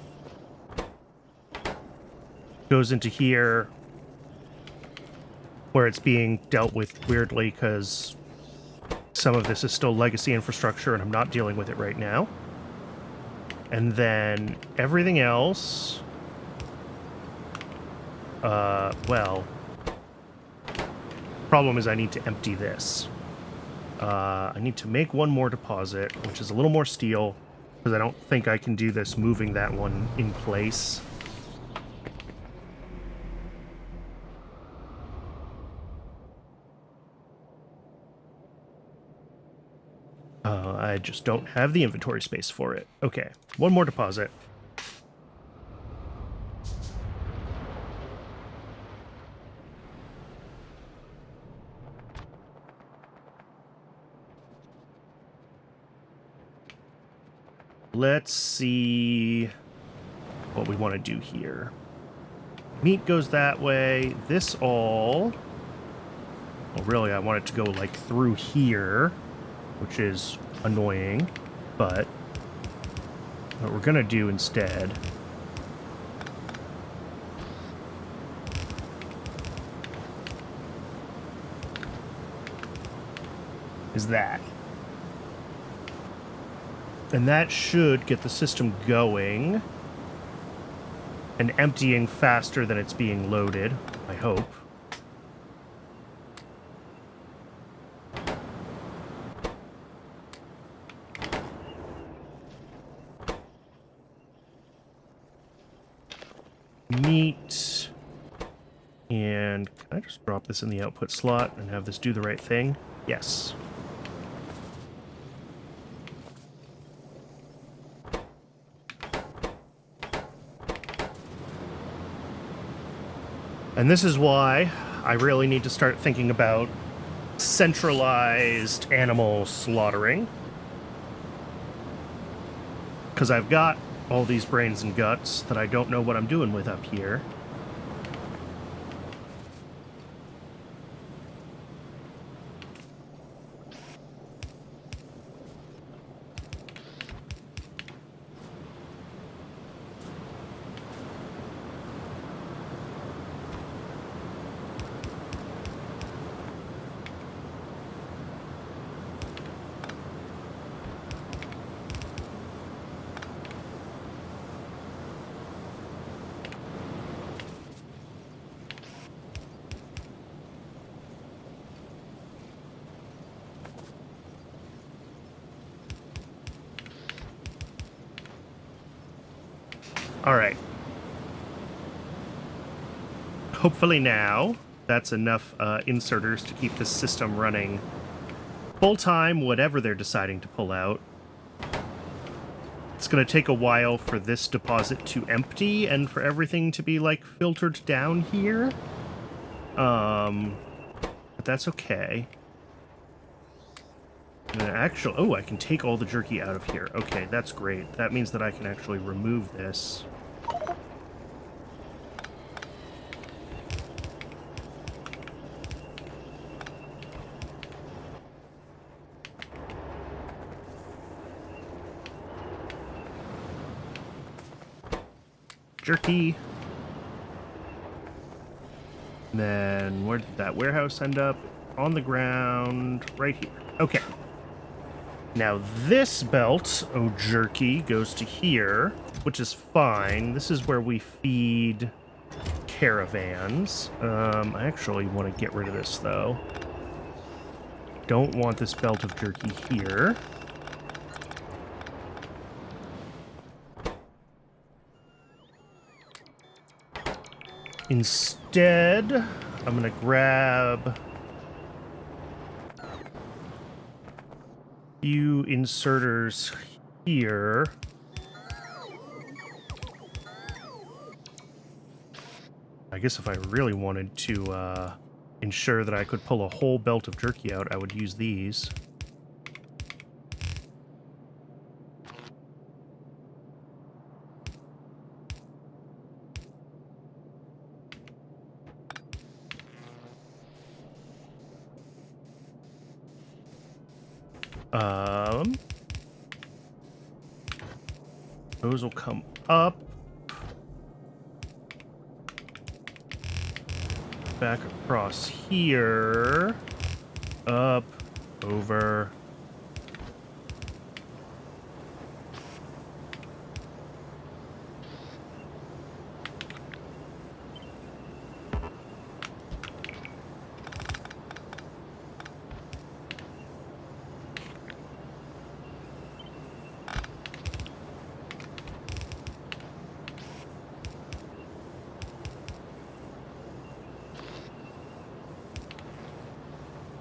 goes into here where it's being dealt with weirdly because some of this is still legacy infrastructure and I'm not dealing with it right now. And then everything else, well, problem is I need to empty this. I need to make one more deposit, which is a little more steel, because I don't think I can do this moving that one in place. I just don't have the inventory space for it. Okay, one more deposit. let's see what we want to do here. Meat goes that way. This all... Well, really, I want it to go, like, through here, which is annoying, but what we're going to do instead is that. And that should get the system going and emptying faster than it's being loaded, I hope. Meat. And can I just drop this in the output slot and have this do the right thing? Yes. And this is why I really need to start thinking about centralized animal slaughtering. Because I've got all these brains and guts that I don't know what I'm doing with up here. All right. Hopefully now that's enough inserters to keep this system running full-time, whatever they're deciding to pull out. It's going to take a while for this deposit to empty and for everything to be, like, filtered down here. But that's okay. Actually, oh, I can take all the jerky out of here. Okay, that's great. That means that I can actually remove this. Jerky. And then where did that warehouse end up? On the ground, right here. Okay. Now this belt, oh jerky, goes to here, which is fine. This is where we feed caravans. I actually want to get rid of this, though. Don't want this belt of jerky here. Instead, I'm going to grab few inserters here. I guess if I really wanted to ensure that I could pull a whole belt of jerky out, I would use these. Those will come up. Back across here. Up. Over.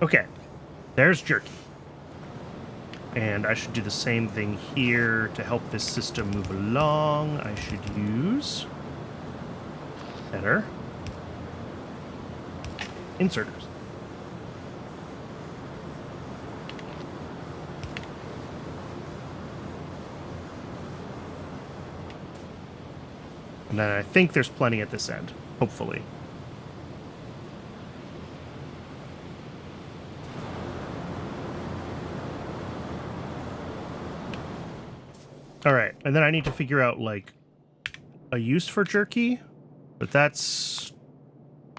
Okay, there's jerky. And I should do the same thing here to help this system move along. I should use better inserters. And then I think there's plenty at this end, hopefully. All right, and then I need to figure out, like, a use for jerky, but that's,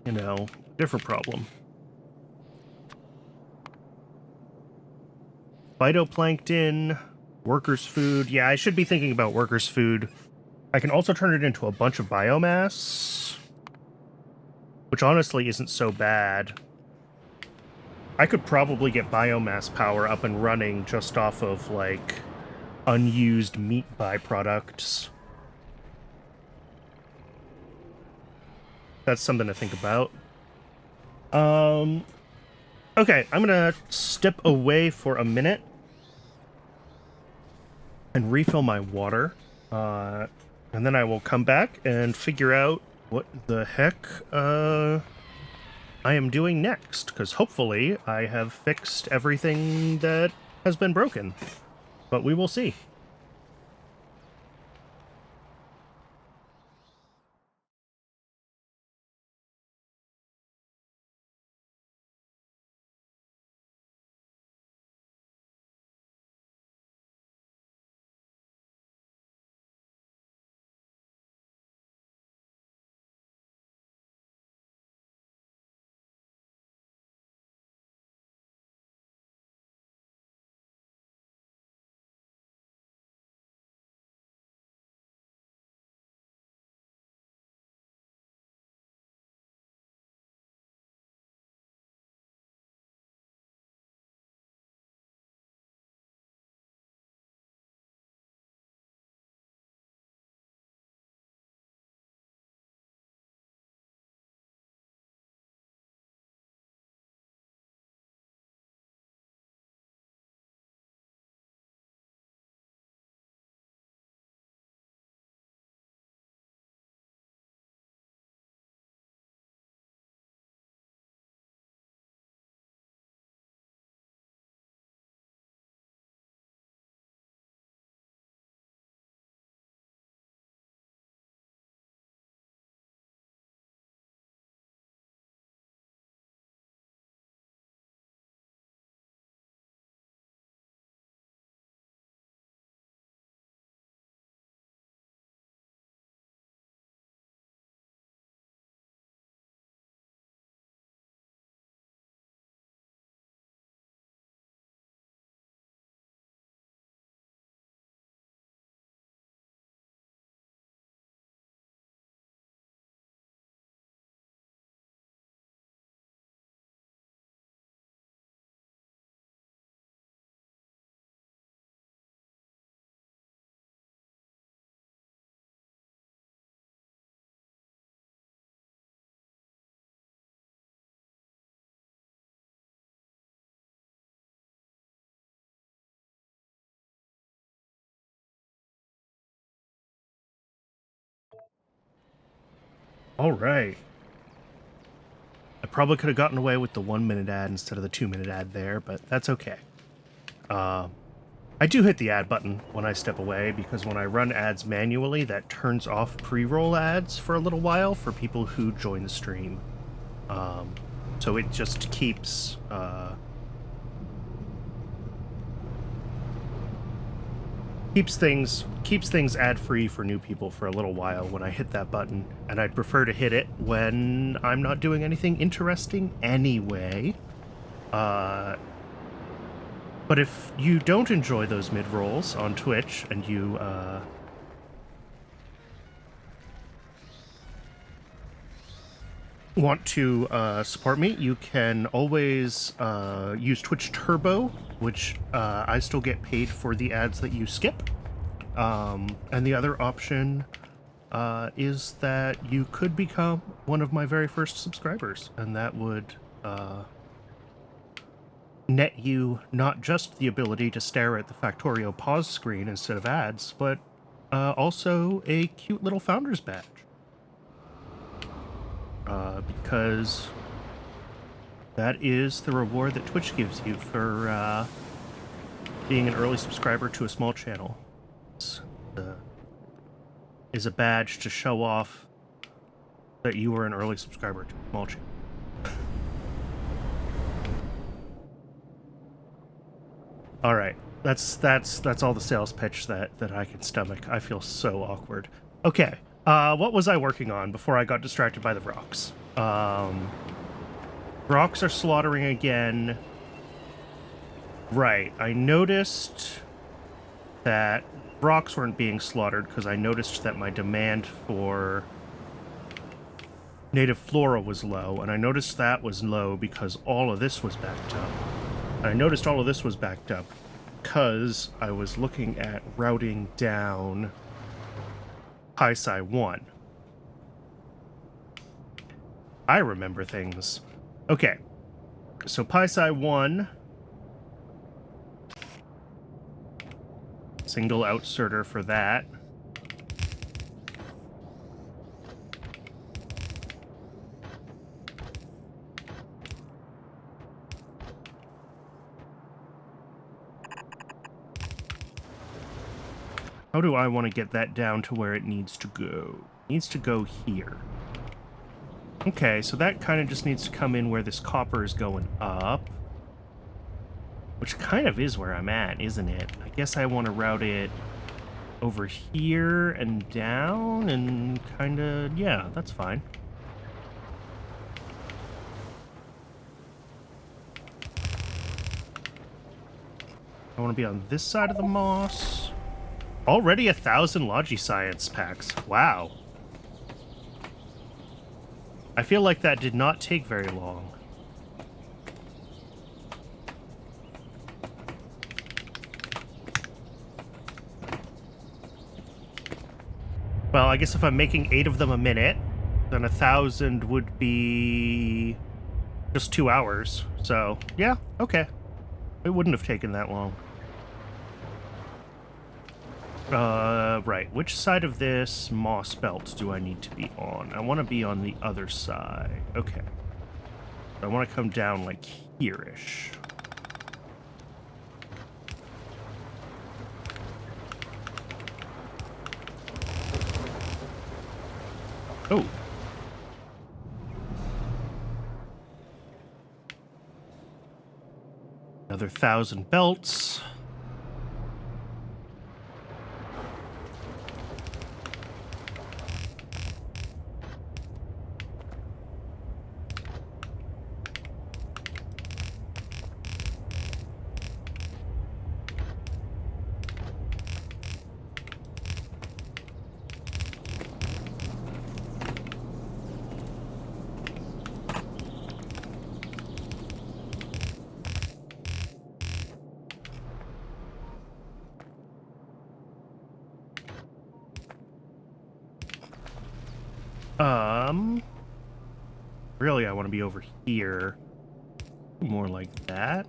you know, a different problem. Phytoplankton, workers' food. Yeah, I should be thinking about workers' food. I can also turn it into a bunch of biomass, which honestly isn't so bad. I could probably get biomass power up and running just off of, like, unused meat byproducts. That's something to think about. Okay, I'm gonna step away for a minute and refill my water. And then I will come back and figure out what the heck I am doing next, because hopefully I have fixed everything that has been broken. But we will see. All right. I probably could have gotten away with the 1-minute ad instead of the 2-minute ad there, but that's okay. I do hit the ad button when I step away, because when I run ads manually, that turns off pre-roll ads for a little while for people who join the stream. So it just keeps things ad-free for new people for a little while when I hit that button, and I'd prefer to hit it when I'm not doing anything interesting anyway. But if you don't enjoy those mid-rolls on Twitch and you want to support me, you can always use Twitch Turbo, which I still get paid for the ads that you skip. And the other option is that you could become one of my very first subscribers, and that would net you not just the ability to stare at the Factorio pause screen instead of ads, but also a cute little founder's badge. Because that is the reward that Twitch gives you for being an early subscriber to a small channel. It's is a badge to show off that you were an early subscriber to a small channel. All right, that's all the sales pitch that I can stomach. I feel so awkward. Okay, what was I working on before I got distracted by the rocks? Rocks are slaughtering again. Right, I noticed that rocks weren't being slaughtered because I noticed that my demand for native flora was low, and I noticed that was low because all of this was backed up. And I noticed all of this was backed up because I was looking at routing down post-log-sci 1. I remember things. Okay, so post-log-sci 1, single outserter for that. How do I want to get that down to where it needs to go? It needs to go here. Okay, so that kind of just needs to come in where this copper is going up. Which kind of is where I'm at, isn't it? I guess I want to route it over here and down and kind of... yeah, that's fine. I want to be on this side of the moss. Already 1,000 Logiscience packs. Wow. I feel like that did not take very long. Well, I guess if I'm making 8 of them a minute, then 1,000 would be just 2 hours. So, yeah, okay. It wouldn't have taken that long. Right. Which side of this moss belt do I need to be on? I want to be on the other side. Okay. I want to come down like here-ish. Oh. Another 1,000 belts. Really, I want to be over here. More like that.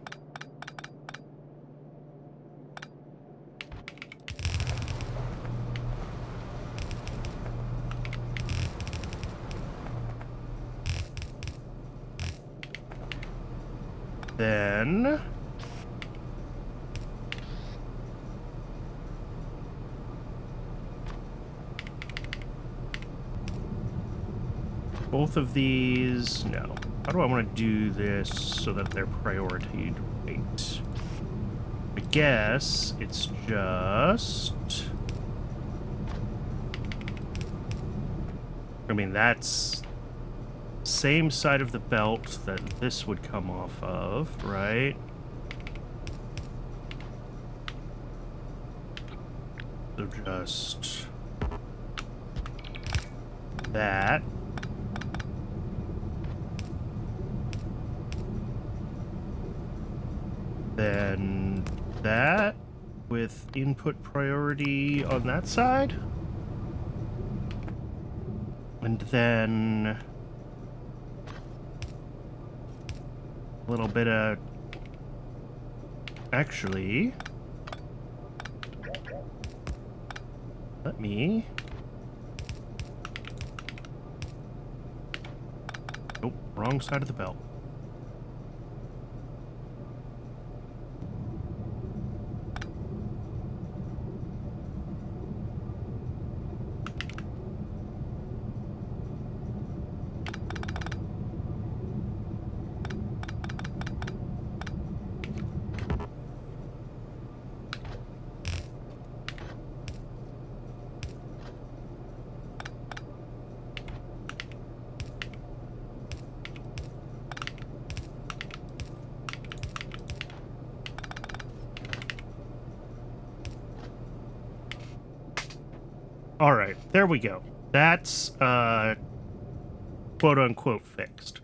Then... both of these... no. How do I want to do this so that they're prioritied right? I guess it's just... I mean, that's... same side of the belt that this would come off of, right? So just... that. Then that with input priority on that side. And then a little bit of... actually, let me... nope, wrong side of the belt. All right, there we go. That's quote unquote fixed.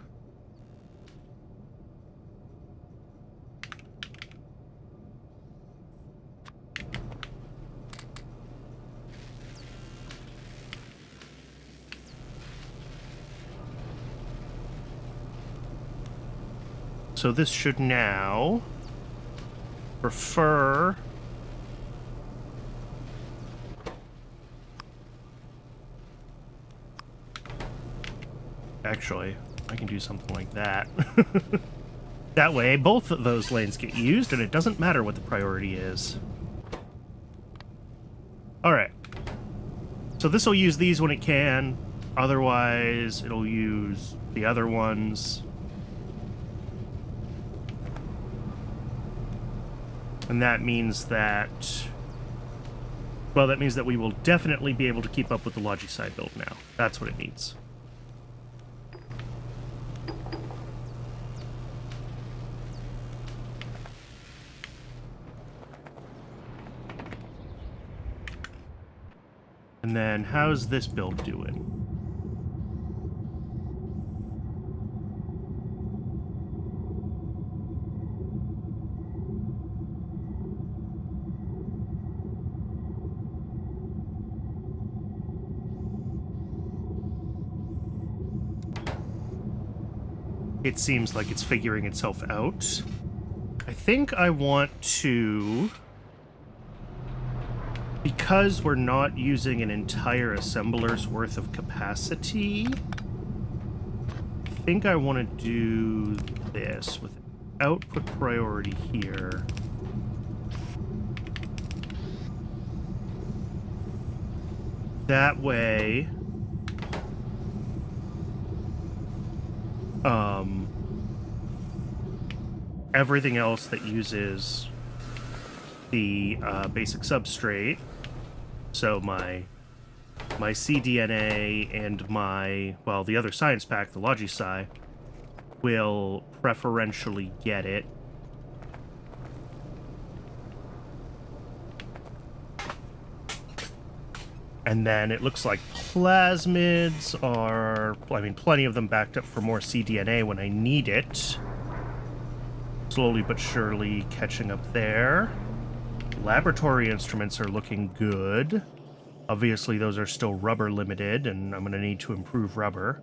So this should now refer actually, I can do something like that. That way, both of those lanes get used, and it doesn't matter what the priority is. Alright. So this will use these when it can. Otherwise, it'll use the other ones. And that means that... well, that means that we will definitely be able to keep up with the Logistic build now. That's what it means. And then, how's this build doing? It seems like it's figuring itself out. I think I want to... because we're not using an entire assembler's worth of capacity, I think I want to do this with output priority here. That way, everything else that uses the basic substrate, so my cDNA and my, well, the other science pack, the Logisci, will preferentially get it. And then it looks like plasmids are, I mean, plenty of them backed up for more cDNA when I need it. Slowly but surely catching up there. Laboratory instruments are looking good. Obviously, those are still rubber limited, and I'm going to need to improve rubber.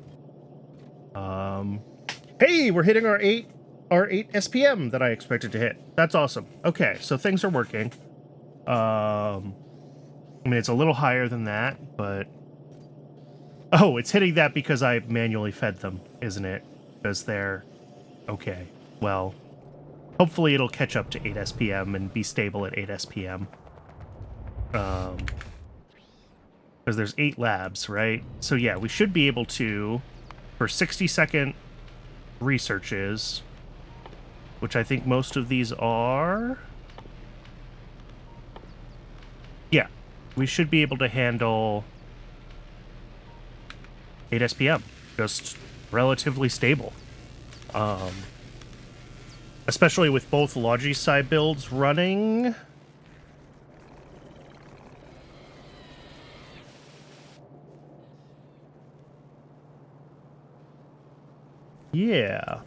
Hey, we're hitting our 8 SPM that I expected to hit. That's awesome. Okay, so things are working. I mean, it's a little higher than that, but... oh, it's hitting that because I manually fed them, isn't it? Because they're... okay, well... hopefully it'll catch up to 8 SPM and be stable at 8 SPM. Because there's 8 labs, right? So yeah, we should be able to, for 60-second researches, which I think most of these are... yeah, we should be able to handle 8 SPM. Just relatively stable. Especially with both Logisci builds running. Yeah.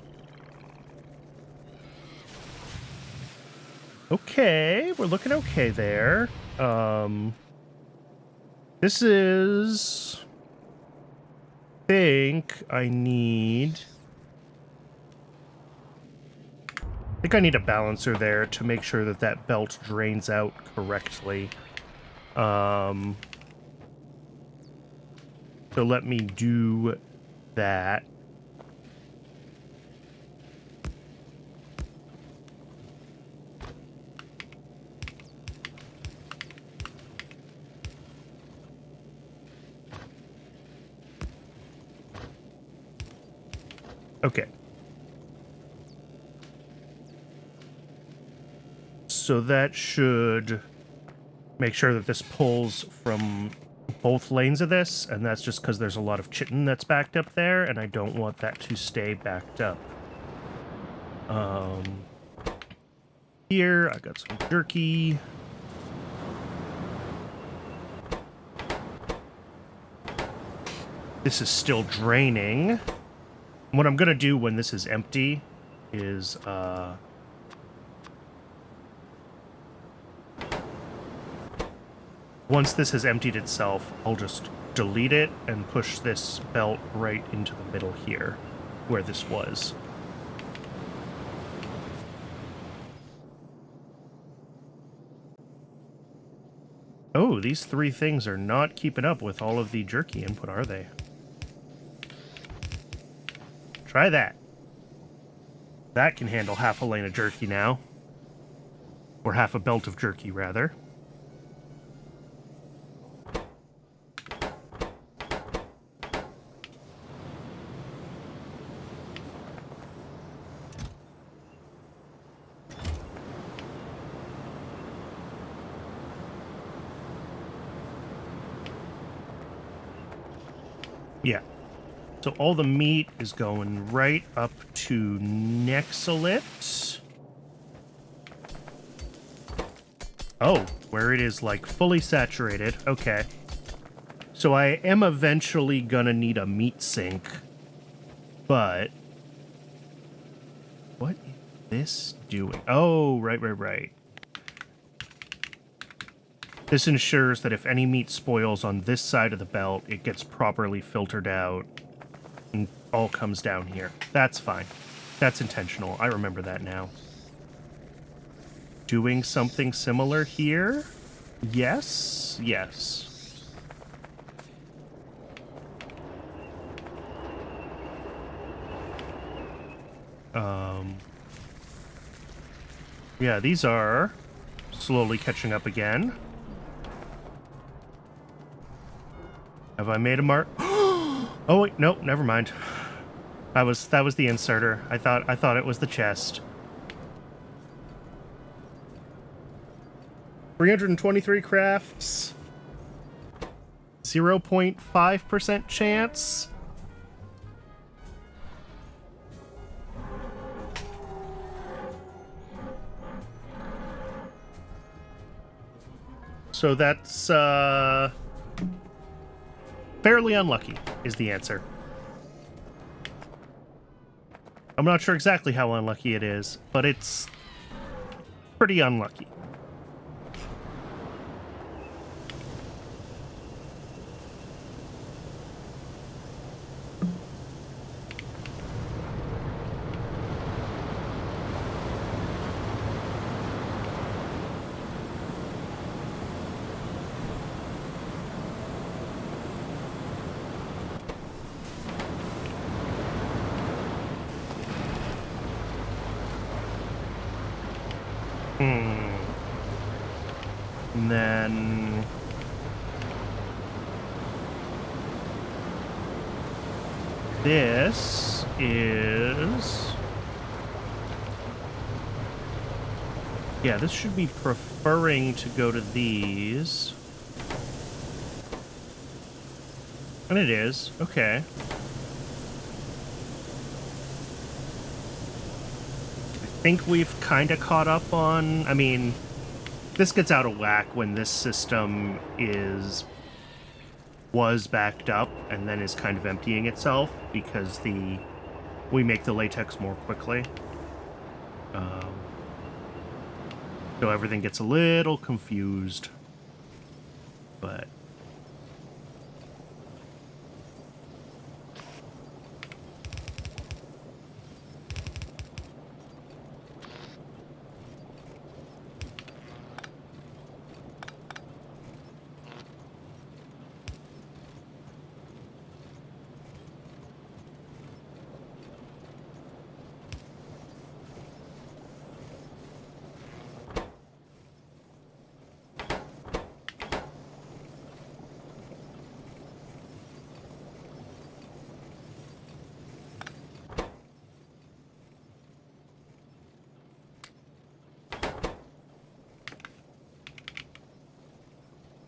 Okay, we're looking okay there. This is... I think I need... I think I need a balancer there to make sure that that belt drains out correctly. So let me do that. Okay. So that should make sure that this pulls from both lanes of this, and that's just because there's a lot of chitin that's backed up there, and I don't want that to stay backed up. Here, I got some jerky. This is still draining. What I'm going to do when this is empty is... once this has emptied itself, I'll just delete it and push this belt right into the middle here, where this was. Oh, these three things are not keeping up with all of the jerky input, are they? Try that. That can handle half a lane of jerky now. Or half a belt of jerky, rather. Yeah. So all the meat is going right up to Nexalit. Oh, where it is, like, fully saturated. Okay. So I am eventually gonna need a meat sink. But... what is this doing? Oh, right. This ensures that if any meat spoils on this side of the belt, it gets properly filtered out and all comes down here. That's fine. That's intentional. I remember that now. Doing something similar here? Yes. Yeah, these are slowly catching up again. Have I made a mark? Oh wait, nope, never mind. That was the inserter. I thought it was the chest. 323 crafts. 0.5% chance. So that's fairly unlucky is the answer. I'm not sure exactly how unlucky it is, but it's pretty unlucky. And then... this is... yeah, this should be preferring to go to these. And it is. Okay. I think we've kind of caught up on... I mean, this gets out of whack when this system was backed up and then is kind of emptying itself because we make the latex more quickly. So everything gets a little confused. But...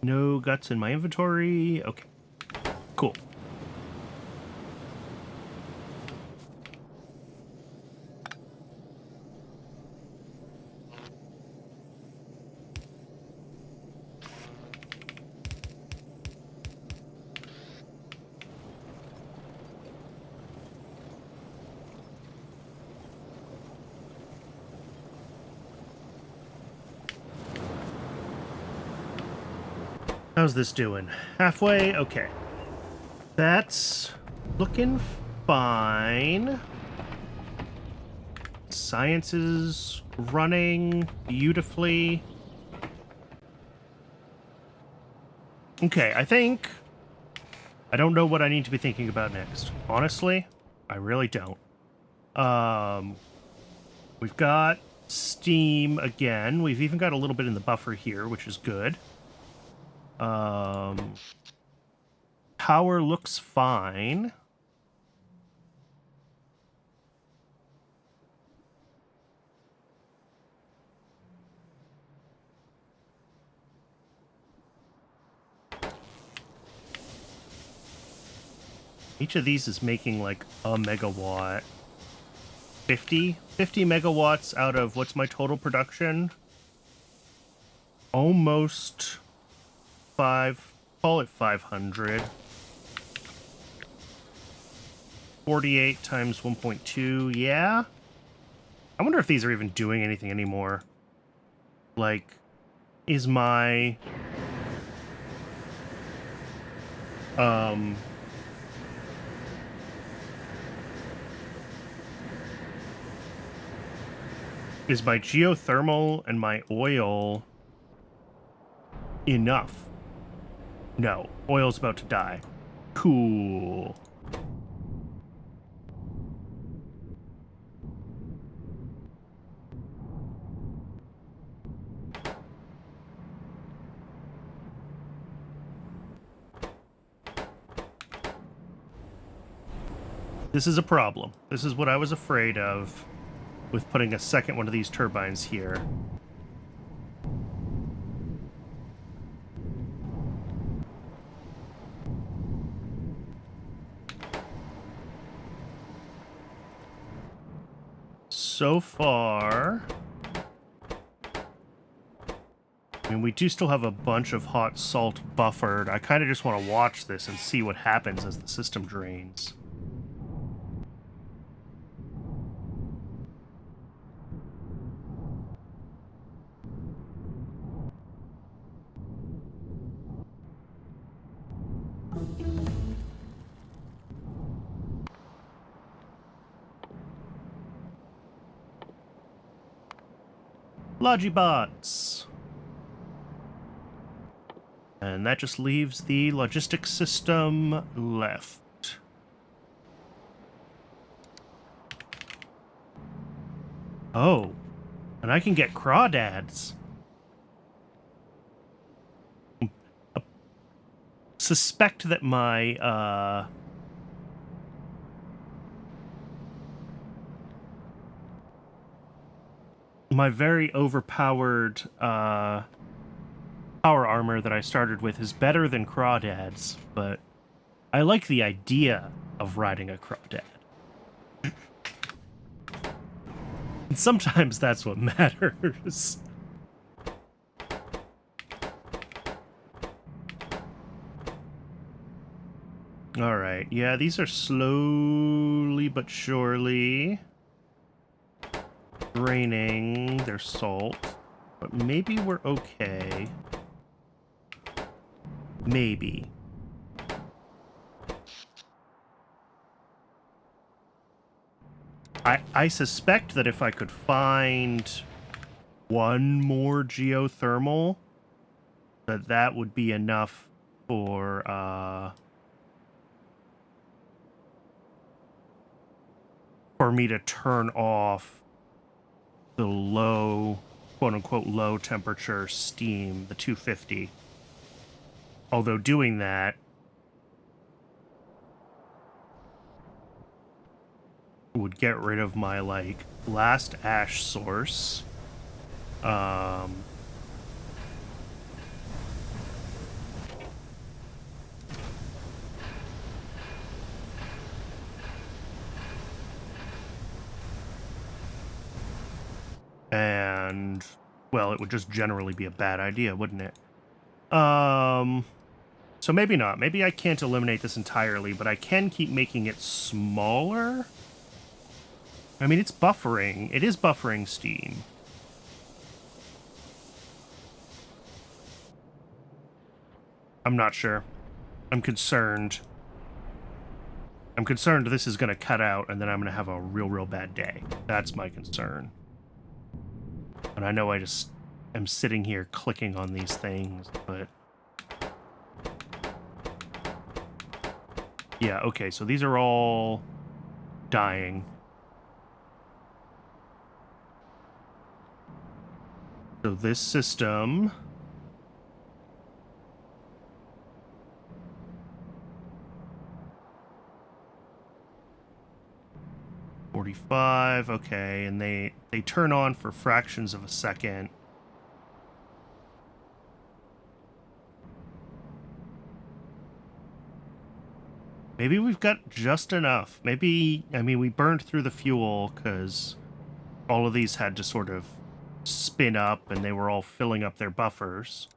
no guts in my inventory. Okay. Cool. How's this doing? Halfway? Okay. That's looking fine. Science is running beautifully. Okay, I don't know what I need to be thinking about next. Honestly, I really don't. We've got steam again. We've even got a little bit in the buffer here, which is good. Power looks fine. Each of these is making like a megawatt. 50 megawatts out of what's my total production? Almost 5, call it 500. 48 times 1.2, yeah? I wonder if these are even doing anything anymore. Like, is my... Is my geothermal and my oil enough? No. Oil's about to die. Cool. This is a problem. This is what I was afraid of with putting a second one of these turbines here. So far, I mean, we do still have a bunch of hot salt buffered. I kind of just want to watch this and see what happens as the system drains. Logibots. And that just leaves the logistic system left. Oh, and I can get crawdads. Suspect that my, my very overpowered, power armor that I started with is better than crawdads, but I like the idea of riding a crawdad. And sometimes that's what matters. Alright, yeah, these are slowly but surely draining their salt. But maybe we're okay. Maybe. I suspect that if I could find one more geothermal, that would be enough for me to turn off the low, quote-unquote, low temperature steam, the 250. Although doing that would get rid of my, like, last ash source. And, well, it would just generally be a bad idea, wouldn't it? So maybe not. Maybe I can't eliminate this entirely, but I can keep making it smaller. I mean, it's buffering. It is buffering steam. I'm not sure. I'm concerned. I'm concerned this is going to cut out and then I'm going to have a real bad day. That's my concern. And I know I just am sitting here clicking on these things, but... Yeah, okay, so these are all dying. So this system... 45, okay, and they turn on for fractions of a second. Maybe we've got just enough. Maybe, I mean, we burned through the fuel because all of these had to sort of spin up and they were all filling up their buffers.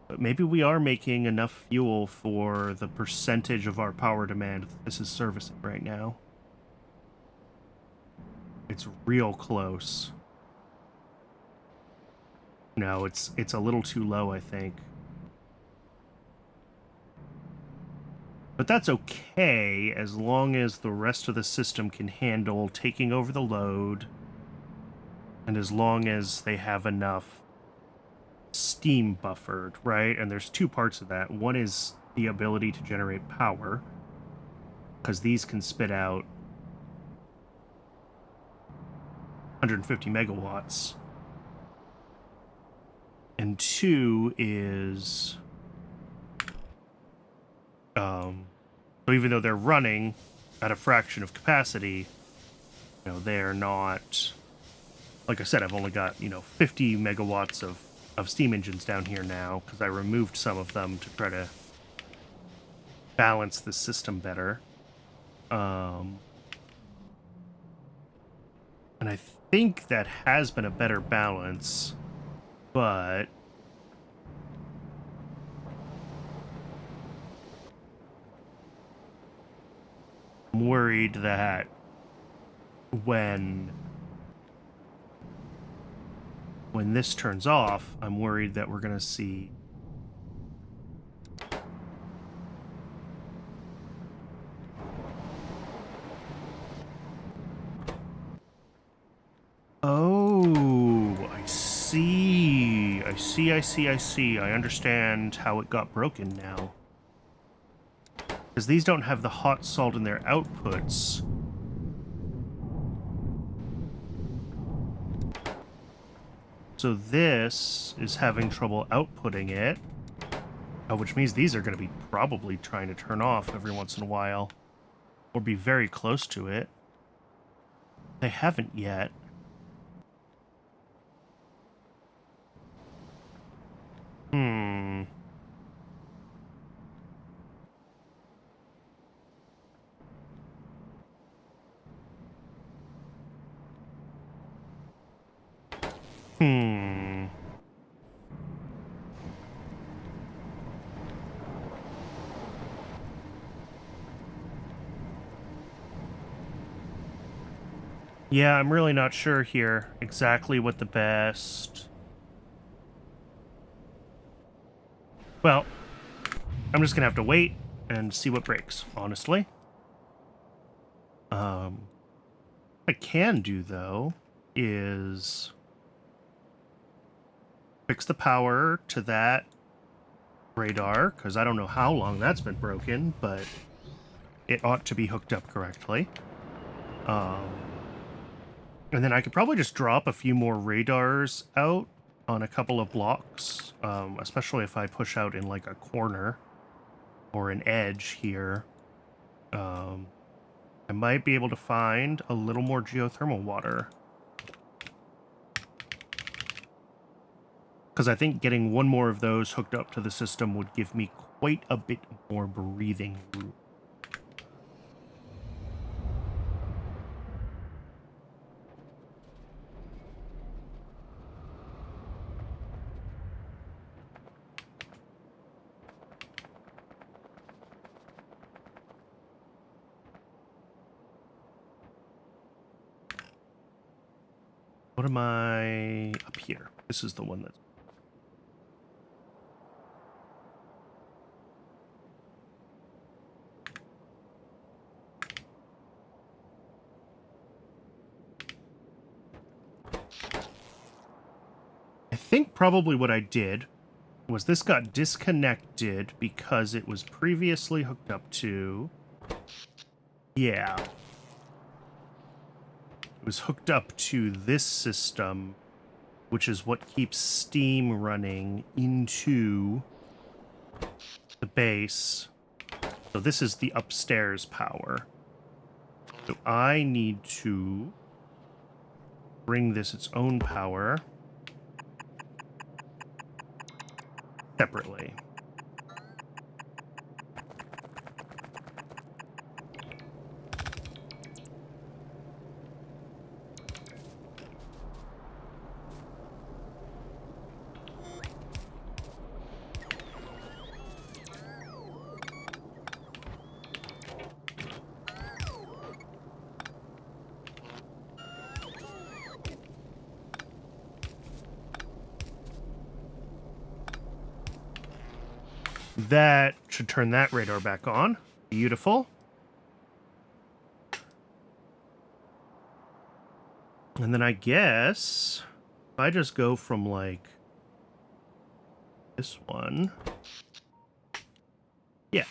But maybe we are making enough fuel for the percentage of our power demand that this is servicing right now. It's real close. No, it's a little too low, I think. But that's okay, as long as the rest of the system can handle taking over the load, and as long as they have enough steam buffered, right? And there's two parts of that. One is the ability to generate power, because these can spit out 150 megawatts. And two is... so even though they're running at a fraction of capacity, you know, they're not... Like I said, I've only got, 50 megawatts of steam engines down here now, because I removed some of them to try to balance the system better. And I think that has been a better balance, but... I'm worried that when this turns off, I'm worried that we're going to see oh, I see. I understand how it got broken now. Because these don't have the hot salt in their outputs. So this is having trouble outputting it, which means these are going to be probably trying to turn off every once in a while, or be very close to it. They haven't yet. Yeah, I'm really not sure here exactly what the best... Well, I'm just gonna have to wait and see what breaks, honestly. What I can do, though, is fix the power to that radar, because I don't know how long that's been broken, but it ought to be hooked up correctly. And then I could probably just drop a few more radars out on a couple of blocks, especially if I push out in like a corner or an edge here. I might be able to find a little more geothermal water. Because I think getting one more of those hooked up to the system would give me quite a bit more breathing room. What am I up here? This is the one that's... I think probably what I did was this got disconnected because it was previously hooked up to... Yeah. It was hooked up to this system, which is what keeps steam running into the base. So this is the upstairs power. So I need to bring this its own power separately. That should turn that radar back on. Beautiful. And then I guess if I just go from like this one. Yeah.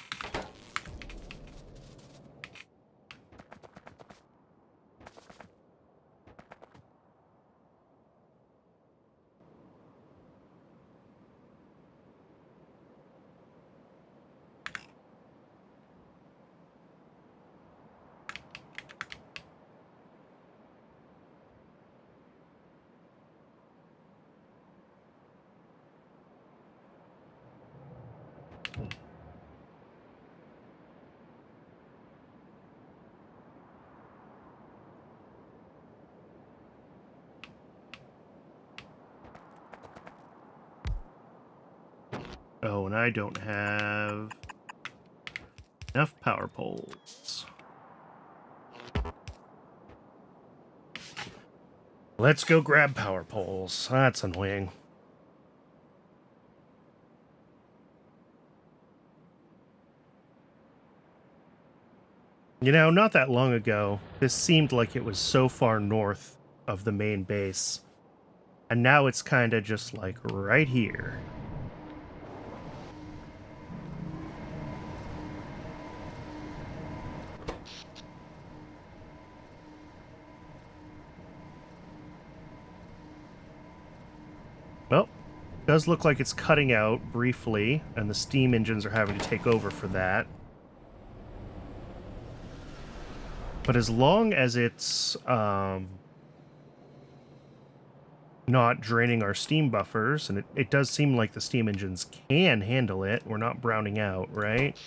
Oh, and I don't have enough power poles. Let's go grab power poles. That's annoying. You know, not that long ago, this seemed like it was so far north of the main base. And now it's kind of just like right here. Well, does look like it's cutting out briefly, and the steam engines are having to take over for that. But as long as it's not draining our steam buffers, and it does seem like the steam engines can handle it, we're not browning out, right?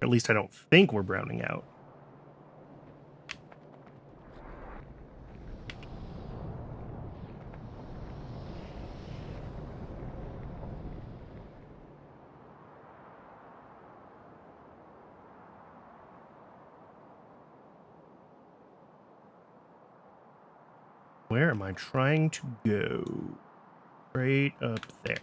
At least I don't think we're browning out. Where am I trying to go? Right up there.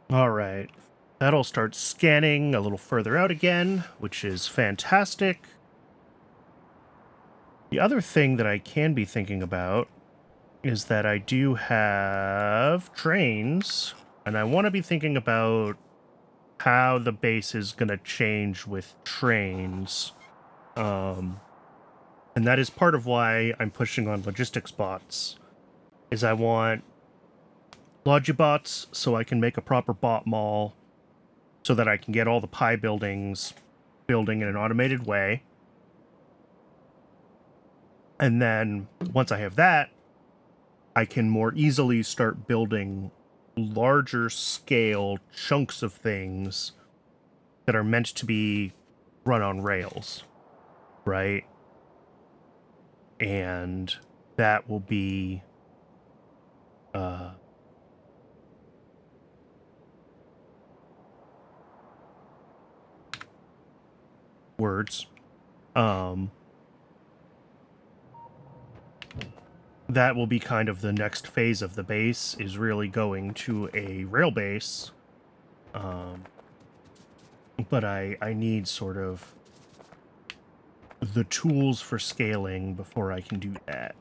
All right. That'll start scanning a little further out again, which is fantastic. The other thing that I can be thinking about is that I do have trains, and I want to be thinking about how the base is going to change with trains. And that is part of why I'm pushing on logistics bots, is I want Logibots so I can make a proper bot mall so that I can get all the pie buildings building in an automated way. And then once I have that, I can more easily start building larger scale chunks of things that are meant to be run on Rails, right? And that will be words. That will be kind of the next phase of the base, is really going to a rail base. But I need sort of the tools for scaling before I can do that.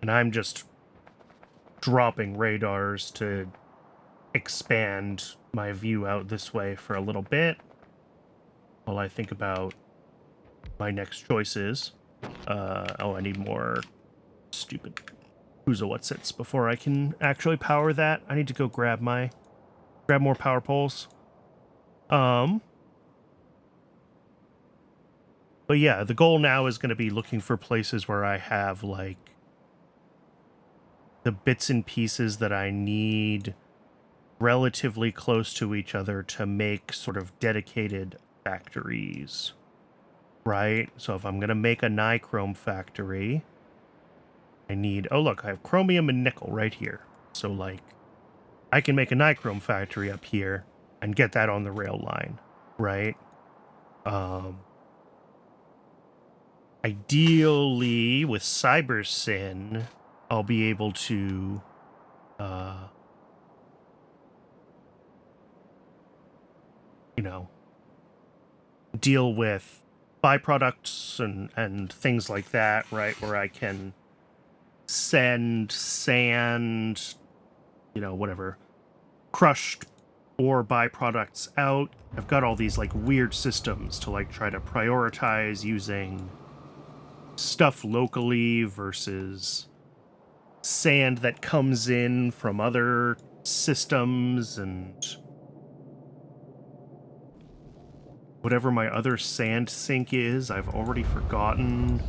And I'm just dropping radars to expand my view out this way for a little bit while I think about my next choices. I need more stupid who's a what sits before I can actually power that. I need to go grab more power poles. But yeah, the goal now is going to be looking for places where I have like the bits and pieces that I need relatively close to each other to make sort of dedicated factories, right? So if I'm going to make a nichrome factory, I need, oh look, I have chromium and nickel right here. So like I can make a nichrome factory up here and get that on the rail line, right? Ideally with CyberSyn, I'll be able to deal with byproducts and things like that, right? Where I can send sand, whatever, crushed ore byproducts out. I've got all these like weird systems to like try to prioritize using stuff locally versus sand that comes in from other systems, and whatever my other sand sink is, I've already forgotten.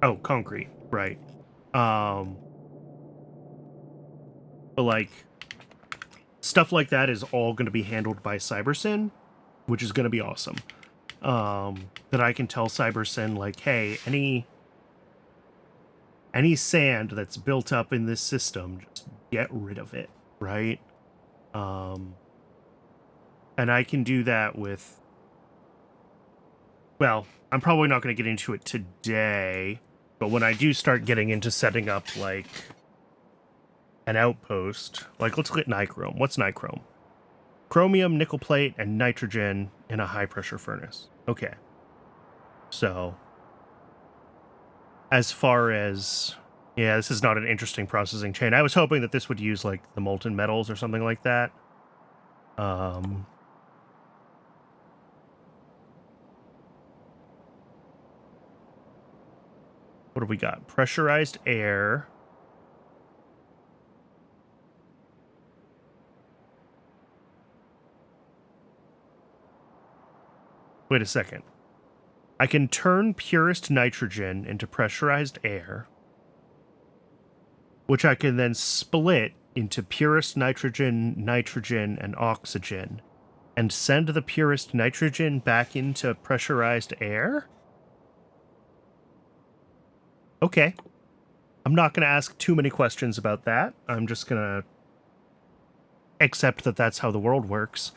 Oh, concrete, right. But like stuff like that is all going to be handled by CyberSyn, which is going to be awesome. That I can tell CyberSyn like, hey, any sand that's built up in this system, just get rid of it, right? And I can do that with, well, I'm probably not going to get into it today, but when I do start getting into setting up like an outpost, like let's look at nichrome. What's nichrome? Chromium, nickel plate, and nitrogen in a high pressure furnace. Okay. So as far as, yeah, this is not an interesting processing chain. I was hoping that this would use like the molten metals or something like that. What do we got? Pressurized air. Wait a second. I can turn purest nitrogen into pressurized air, which I can then split into purest nitrogen, and oxygen, and send the purest nitrogen back into pressurized air? Okay. I'm not going to ask too many questions about that. I'm just going to accept that that's how the world works.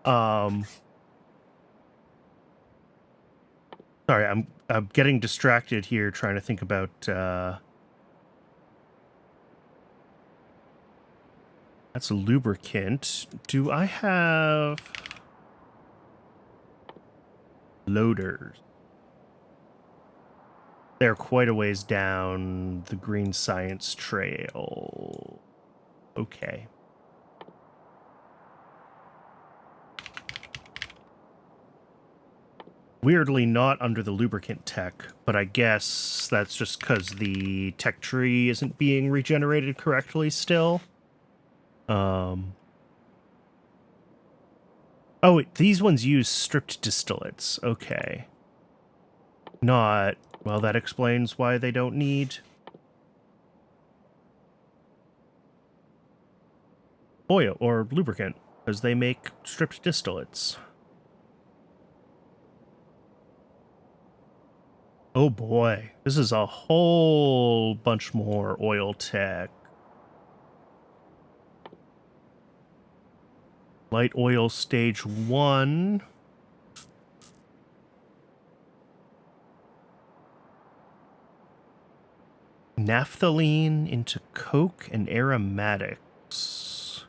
Sorry, I'm getting distracted here trying to think about that's a lubricant. Do I have loaders? They're quite a ways down the green science trail. Okay. Weirdly not under the lubricant tech, but I guess that's just because the tech tree isn't being regenerated correctly still. Oh, wait, these ones use stripped distillates. Okay. Not... Well, that explains why they don't need oil or lubricant, because they make stripped distillates. Oh boy, this is a whole bunch more oil tech. Light oil stage 1. Naphthalene into coke and aromatics.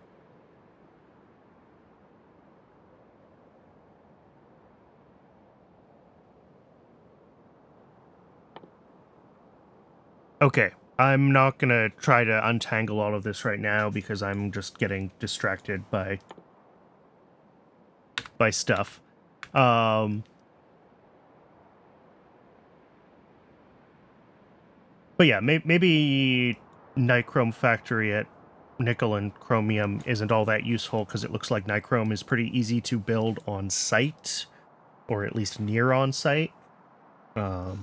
Okay, I'm not gonna try to untangle all of this right now because I'm just getting distracted by stuff. But yeah, maybe nichrome factory at nickel and chromium isn't all that useful because it looks like nichrome is pretty easy to build on site, or at least near on site. So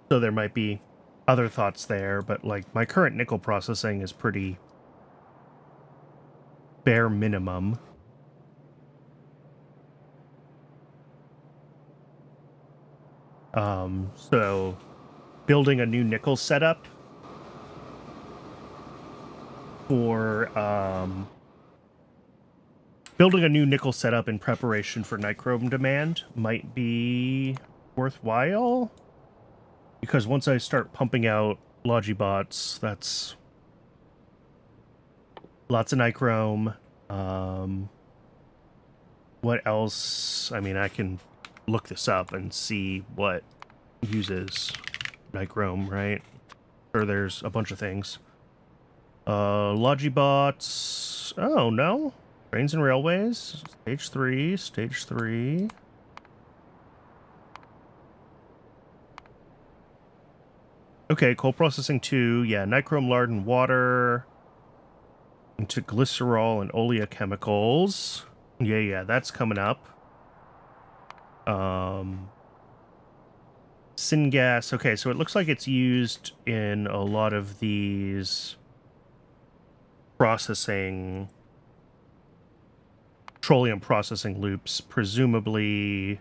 there might be other thoughts there, but like my current nickel processing is pretty bare minimum. So building a new nickel setup for building a new nickel setup in preparation for nichrome demand might be worthwhile, because once I start pumping out Logibots, that's lots of nichrome. What else? I mean, I can look this up and see what uses nichrome, right? Or there's a bunch of things. Logibots. Oh, no. Trains and railways. Stage 3. Stage 3. Okay, coal processing 2. Yeah, nichrome, lard, and water. Into glycerol and oleochemicals. Yeah, that's coming up. Syngas. Okay, so it looks like it's used in a lot of these petroleum processing loops, presumably.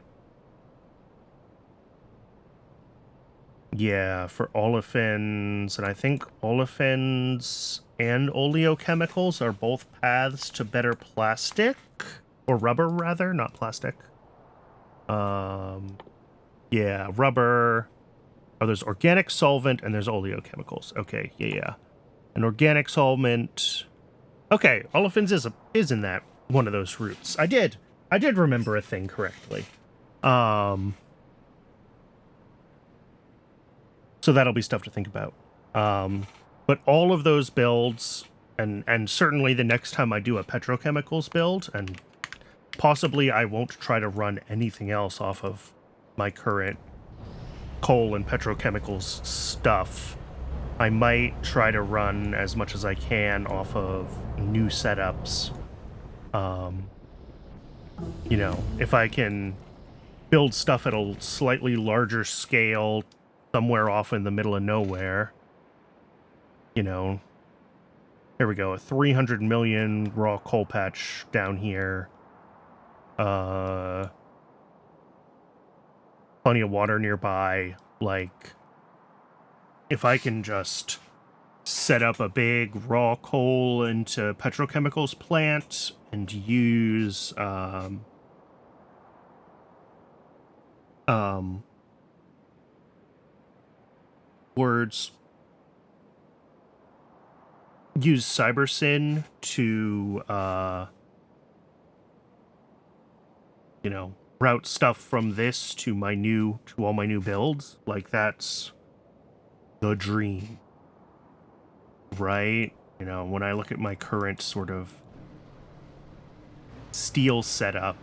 Yeah, for olefins, and I think olefins and oleochemicals are both paths to better plastic, or rubber rather, not plastic. Yeah, rubber. Oh, there's organic solvent and there's oleochemicals. Okay, yeah. An organic solvent. Okay, olefins is in that one of those routes. I did remember a thing correctly. So that'll be stuff to think about. But all of those builds, and certainly the next time I do a petrochemicals build, and possibly I won't try to run anything else off of my current coal and petrochemicals stuff. I might try to run as much as I can off of new setups. You know, if I can build stuff at a slightly larger scale somewhere off in the middle of nowhere, you know, There we go, a 300 million raw coal patch down here. Plenty of water nearby. Like, if I can just set up a big raw coal into petrochemicals plant and use use CyberSyn to route stuff from this to all my new builds. Like, that's the dream, right? When I look at my current sort of steel setup,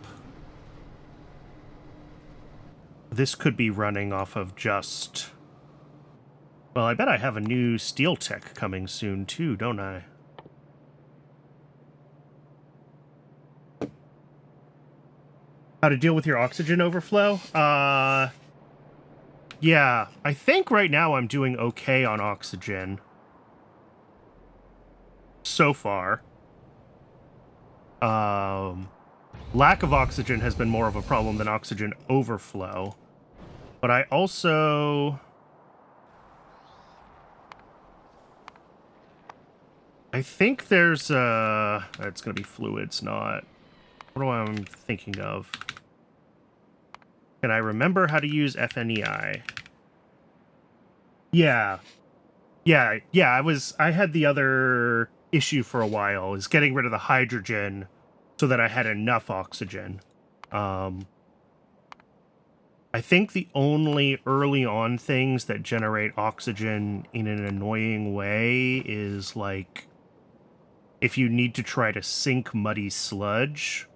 this could be running off of just... Well, I bet I have a new steel tech coming soon too, don't I? How to deal with your oxygen overflow? Yeah, I think right now I'm doing okay on oxygen. So far. Lack of oxygen has been more of a problem than oxygen overflow. But I also... I think there's it's gonna be fluids, not... What am I thinking of? Can I remember how to use FNEI? Yeah. I had the other issue for a while, is getting rid of the hydrogen so that I had enough oxygen. I think the only early on things that generate oxygen in an annoying way is, like, if you need to try to sink muddy sludge.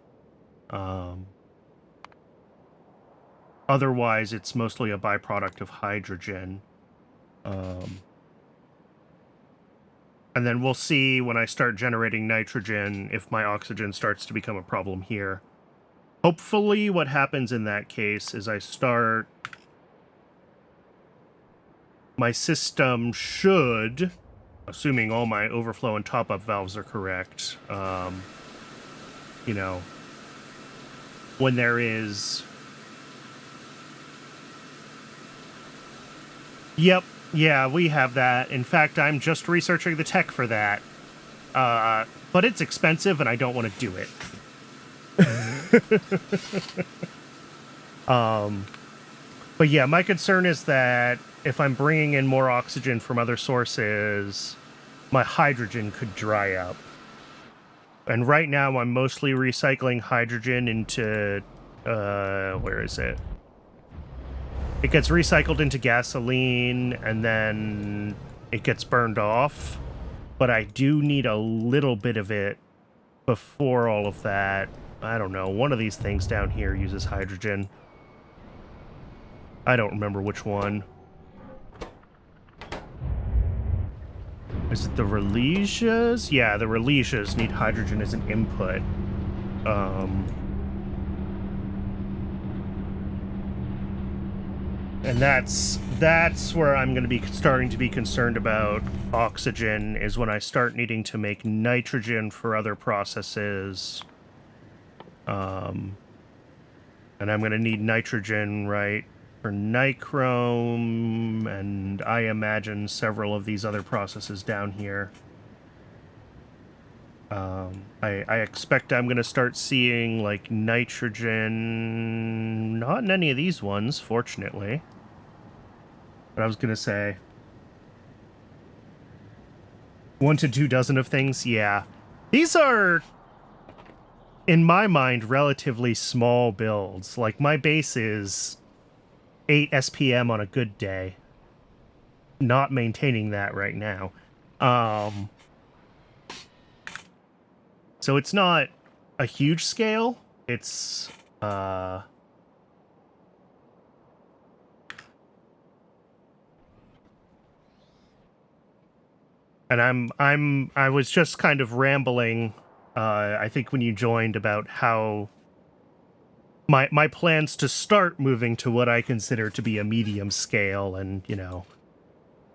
Otherwise, it's mostly a byproduct of hydrogen. And then we'll see when I start generating nitrogen if my oxygen starts to become a problem here. Hopefully what happens in that case is my system should, assuming all my overflow and top-up valves are correct, when there is... Yep, yeah, we have that. In fact, I'm just researching the tech for that. But it's expensive and I don't want to do it. But yeah, my concern is that if I'm bringing in more oxygen from other sources, my hydrogen could dry up. And right now I'm mostly recycling hydrogen into, where is it? It gets recycled into gasoline and then it gets burned off. But I do need a little bit of it before all of that. I don't know. One of these things down here uses hydrogen. I don't remember which one. Is it the Relesias? Yeah, the Relesias need hydrogen as an input. And that's where I'm going to be starting to be concerned about oxygen, is when I start needing to make nitrogen for other processes. And I'm going to need nitrogen, right, for nichrome, and I imagine several of these other processes down here. I expect I'm going to start seeing, like, nitrogen... Not in any of these ones, fortunately. But I was going to say... 1 to 2 dozen of things? Yeah. These are, in my mind, relatively small builds. Like, my base is 8 SPM on a good day. Not maintaining that right now. So it's not a huge scale. It's, and I was just kind of rambling, I think when you joined, about how my plans to start moving to what I consider to be a medium scale, and,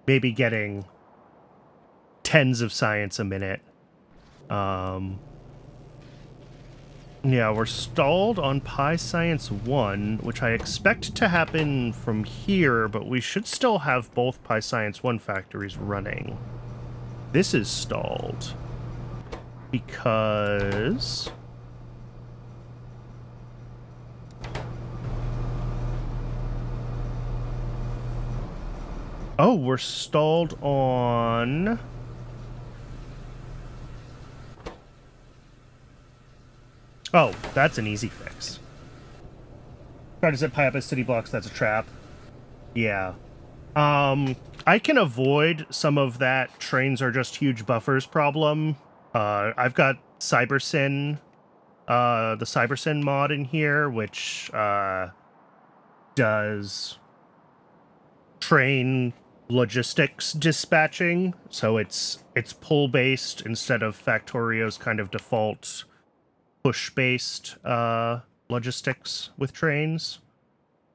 maybe getting tens of science a minute. Yeah, we're stalled on PyScience 1, which I expect to happen from here, but we should still have both PyScience 1 factories running. This is stalled because... Oh, we're stalled on... Oh, that's an easy fix. Try to set pipe as city blocks, that's a trap. Yeah. I can avoid some of that trains are just huge buffers problem. I've got CyberSyn, the CyberSyn mod in here, which does train logistics dispatching. So it's pull-based instead of Factorio's kind of default push-based logistics with trains.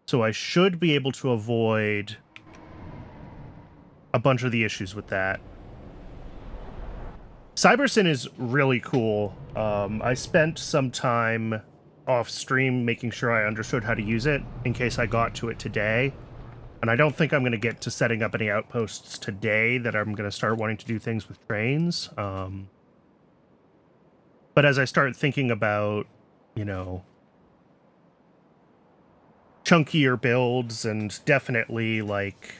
So I should be able to avoid a bunch of the issues with that. CyberSyn is really cool. I spent some time off stream making sure I understood how to use it in case I got to it today. And I don't think I'm going to get to setting up any outposts today that I'm going to start wanting to do things with trains. But as I start thinking about, you know, chunkier builds and definitely like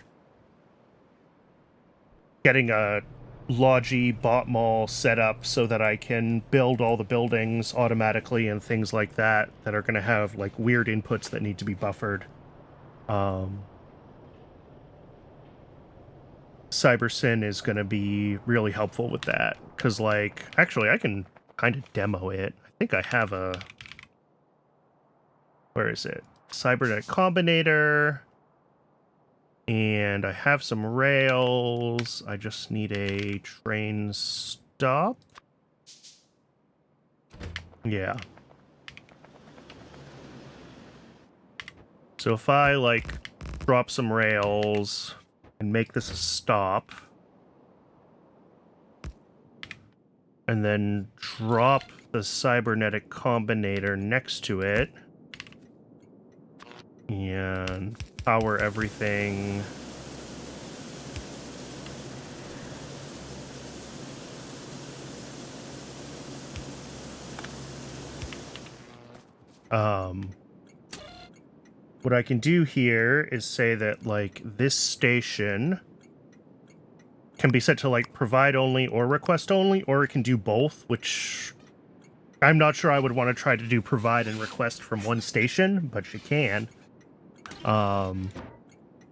getting a Logi bot mall set up so that I can build all the buildings automatically and things like that that are going to have like weird inputs that need to be buffered. CyberSyn is going to be really helpful with that because, like, actually I can kind of demo it. I think I have a... Where is it? Cybernet Combinator. And I have some rails. I just need a train stop. Yeah. So if I, like, drop some rails and make this a stop, and then drop the cybernetic combinator next to it, and power everything. What I can do here is say that, like, this station can be set to, like, provide only or request only, or it can do both, which I'm not sure I would want to try to do provide and request from one station, but you can.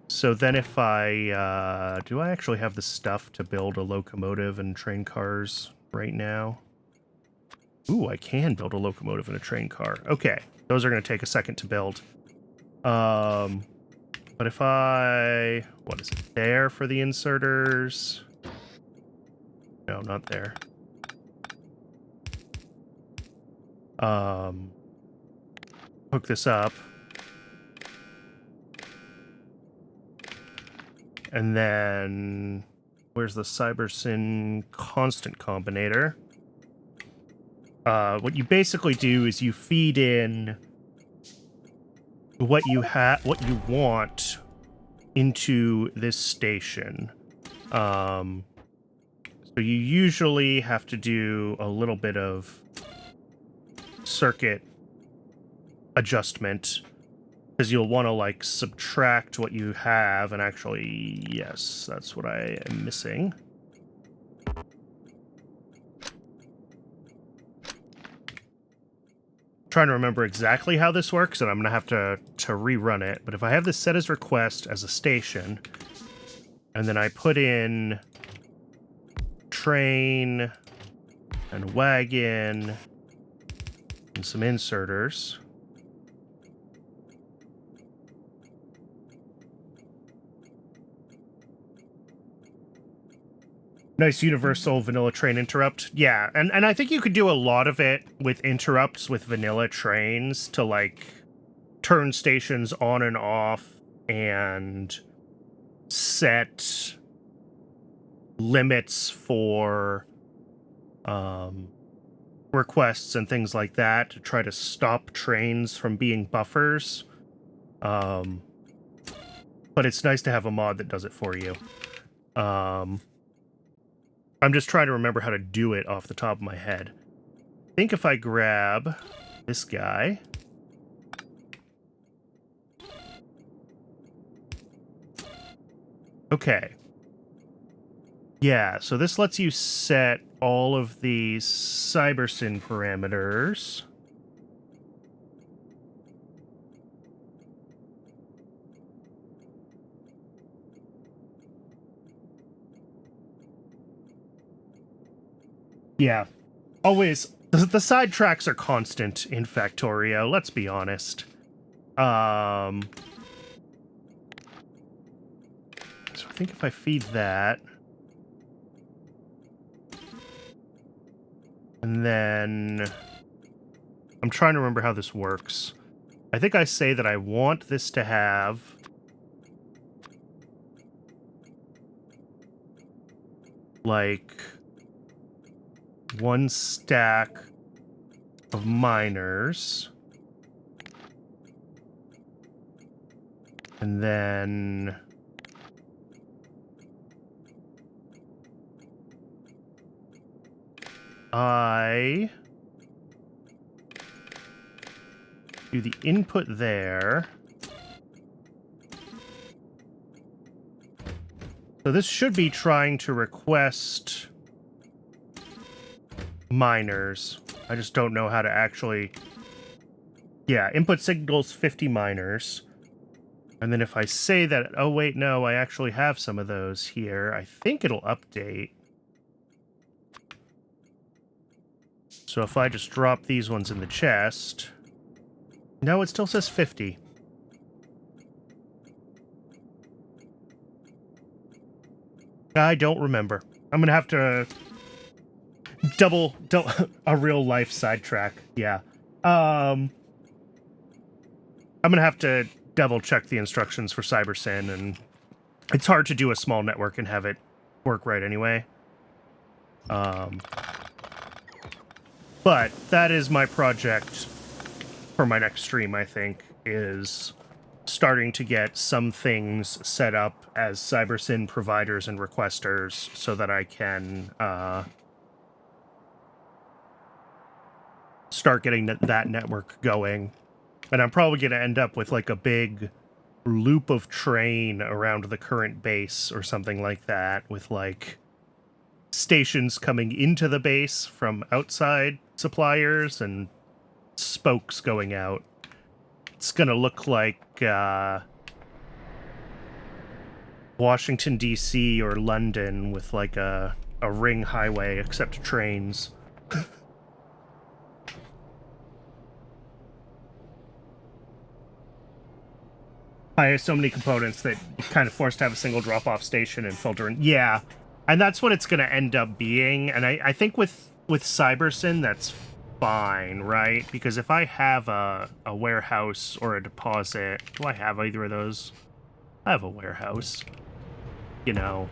So then if I, do I actually have the stuff to build a locomotive and train cars right now? Ooh, I can build a locomotive and a train car. Okay, those are going to take a second to build. But if I... What is it? There for the inserters? No, not there. Hook this up. And then... Where's the CyberSyn constant combinator? What you basically do is you feed in what you want into this station. So you usually have to do a little bit of circuit adjustment because you'll want to like subtract what you have, and actually, yes, that's what I am missing. Trying to remember exactly how this works, and I'm gonna have to rerun it. But if I have this set as request as a station, and then I put in train and wagon and some inserters, nice universal vanilla train interrupt. Yeah, and I think you could do a lot of it with interrupts with vanilla trains to, like, turn stations on and off and set limits for requests and things like that to try to stop trains from being buffers. But it's nice to have a mod that does it for you. I'm just trying to remember how to do it off the top of my head. I think if I grab this guy... Okay. Yeah, so this lets you set all of these CyberSyn parameters. Yeah, always. The side tracks are constant in Factorio, let's be honest. So I think if I feed that... And then... I'm trying to remember how this works. I think I say that I want this to have... like... 1 stack of miners. And then... I do the input there. So this should be trying to request miners. I just don't know how to actually... Yeah, input signals 50 miners. And then if I say that, oh wait, no, I actually have some of those here, I think it'll update. So if I just drop these ones in the chest... No, it still says 50. I don't remember. I'm gonna have to... double a real life sidetrack. Yeah. I'm gonna have to double check the instructions for CyberSyn, and it's hard to do a small network and have it work right anyway. But that is my project for my next stream, I think, is starting to get some things set up as CyberSyn providers and requesters so that I can start getting that network going. And I'm probably going to end up with like a big loop of train around the current base or something like that, with like stations coming into the base from outside suppliers and spokes going out. It's going to look like Washington, D.C. or London with like a ring highway, except trains. I have so many components that you're kind of forced to have a single drop-off station and filter in. Yeah, and that's what it's going to end up being. And I think with CyberSyn, that's fine, right? Because if I have a warehouse or a deposit... Do I have either of those? I have a warehouse. You know,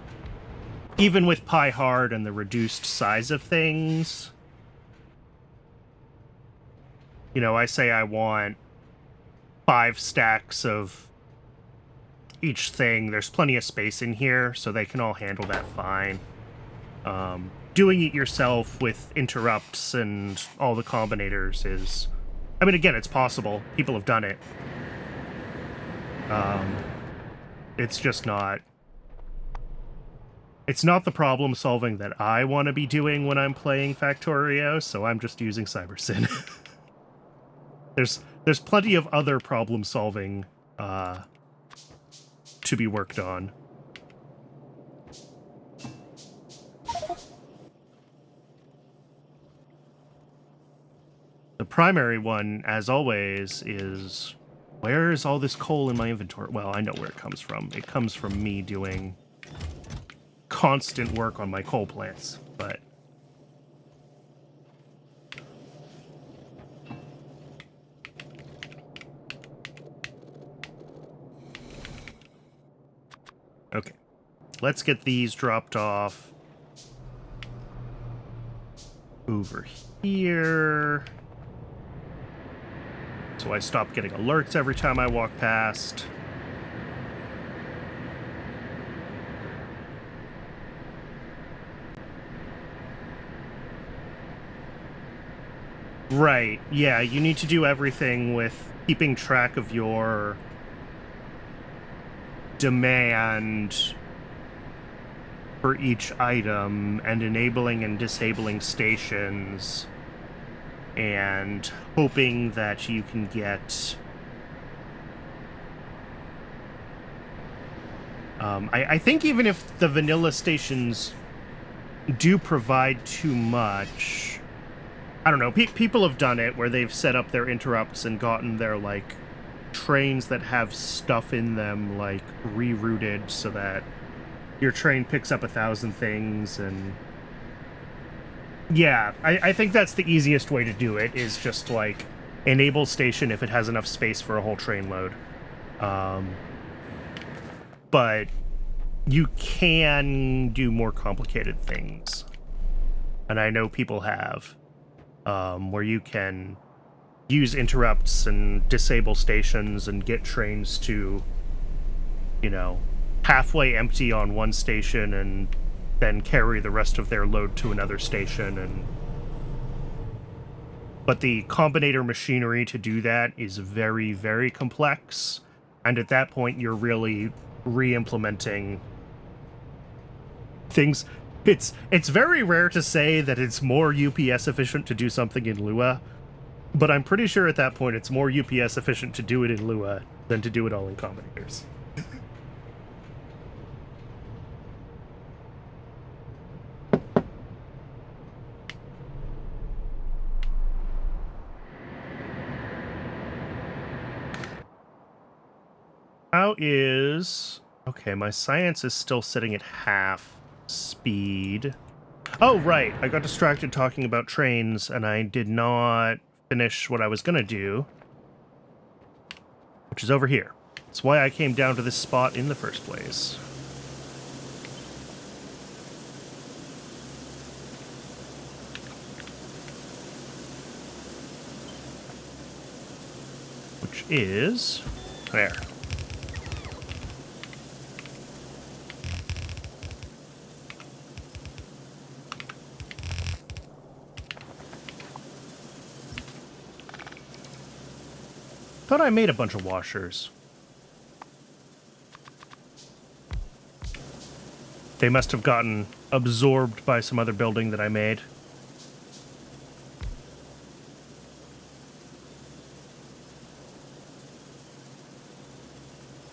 even with PyHard and the reduced size of things, you know, I say I want 5 stacks of each thing. There's plenty of space in here, so they can all handle that fine. Doing it yourself with interrupts and all the combinators is... I mean, again, it's possible. People have done it. It's just not... It's not the problem solving that I want to be doing when I'm playing Factorio, so I'm just using CyberSyn. There's plenty of other problem solving to be worked on. The primary one, as always, is where is all this coal in my inventory? Well, I know where it comes from. It comes from me doing constant work on my coal plants, but... Okay, let's get these dropped off. over here. So I stop getting alerts every time I walk past. Right, yeah, you need to do everything with keeping track of your demand for each item and enabling and disabling stations and hoping that you can get I think even if the vanilla stations do provide too much, I don't know, people have done it where they've set up their interrupts and gotten their, like, trains that have stuff in them, like, rerouted so that your train picks up 1,000 things, and yeah, I think that's the easiest way to do it, is just, like, enable station if it has enough space for a whole train load. But you can do more complicated things, and I know people have, where you can use interrupts and disable stations and get trains to, you know, halfway empty on one station and then carry the rest of their load to another station. But the combinator machinery to do that is very, very complex, and at that point you're really re-implementing things. It's very rare to say that it's more UPS efficient to do something in Lua, but I'm pretty sure at that point it's more UPS efficient to do it in Lua than to do it all in combinators. How is... Okay, my science is still sitting at half speed. Oh, right. I got distracted talking about trains, and I did not finish what I was going to do, which is over here. That's why I came down to this spot in the first place. Which is... there. Thought I made a bunch of washers. They must have gotten absorbed by some other building that I made.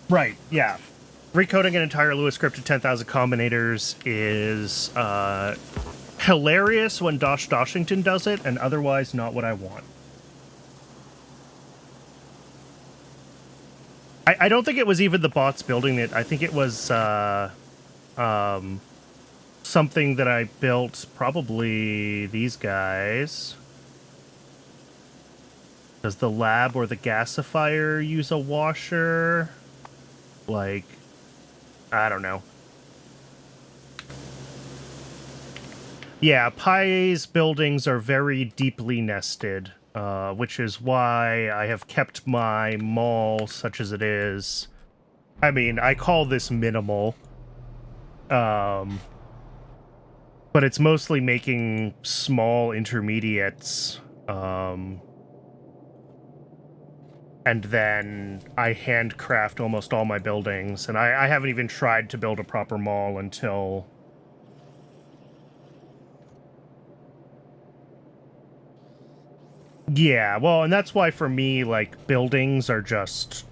Right, yeah. Recoding an entire Lua script to 10,000 combinators is hilarious when Doshington does it, and otherwise not what I want. I don't think it was even the bots building it. I think it was something that I built, probably these guys. Does the lab or the gasifier use a washer? Like, I don't know. Yeah, Pi's buildings are very deeply nested. Which is why I have kept my mall such as it is. I mean, I call this minimal. But it's mostly making small intermediates. And then I handcraft almost all my buildings. And I haven't even tried to build a proper mall until... Yeah, well, and that's why for me, like, buildings are just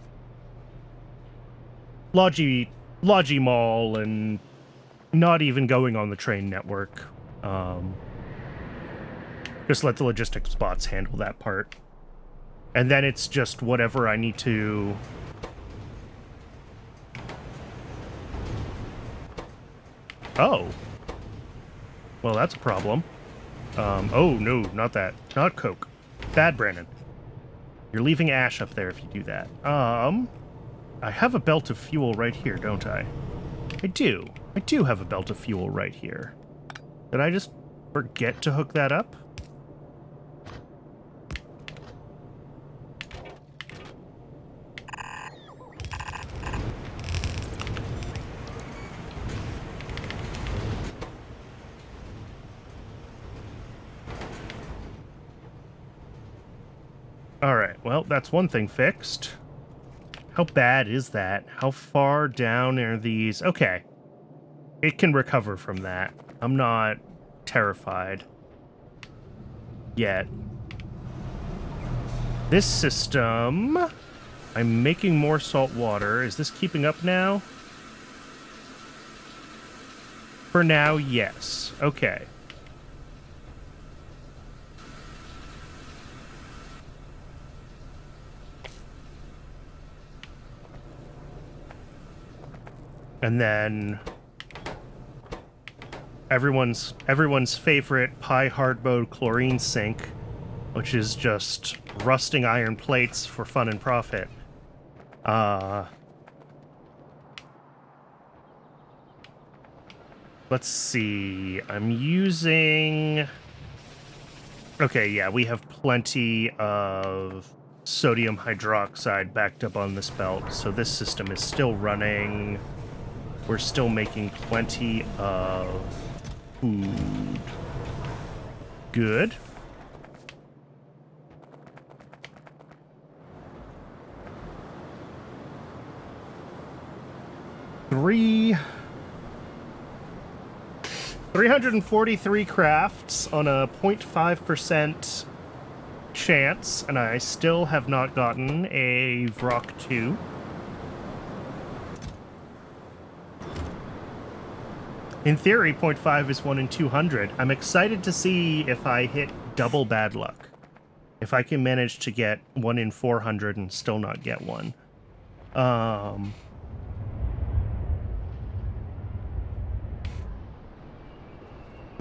Logi Mall and not even going on the train network. Just let the logistics bots handle that part. And then it's just whatever I need to... Oh. Well, that's a problem. Oh, no, not that. Not Coke. Bad, Brandon. You're leaving ash up there if you do that. I have a belt of fuel right here, don't I? I do. I do have a belt of fuel right here. Did I just forget to hook that up? All right, well, that's one thing fixed. How bad is that? How far down are these? Okay. It can recover from that. I'm not terrified yet. This system... I'm making more salt water. Is this keeping up now? For now, yes. Okay. And then everyone's favorite pie hard mode chlorine sink, which is just rusting iron plates for fun and profit. Let's see. I'm using... Okay, yeah, we have plenty of sodium hydroxide backed up on this belt, so this system is still running. We're still making plenty of food. Good. Three... 343 crafts on a 0.5% chance, and I still have not gotten a Vrock 2. In theory, 0.5 is 1 in 200. I'm excited to see if I hit double bad luck. If I can manage to get 1 in 400 and still not get one.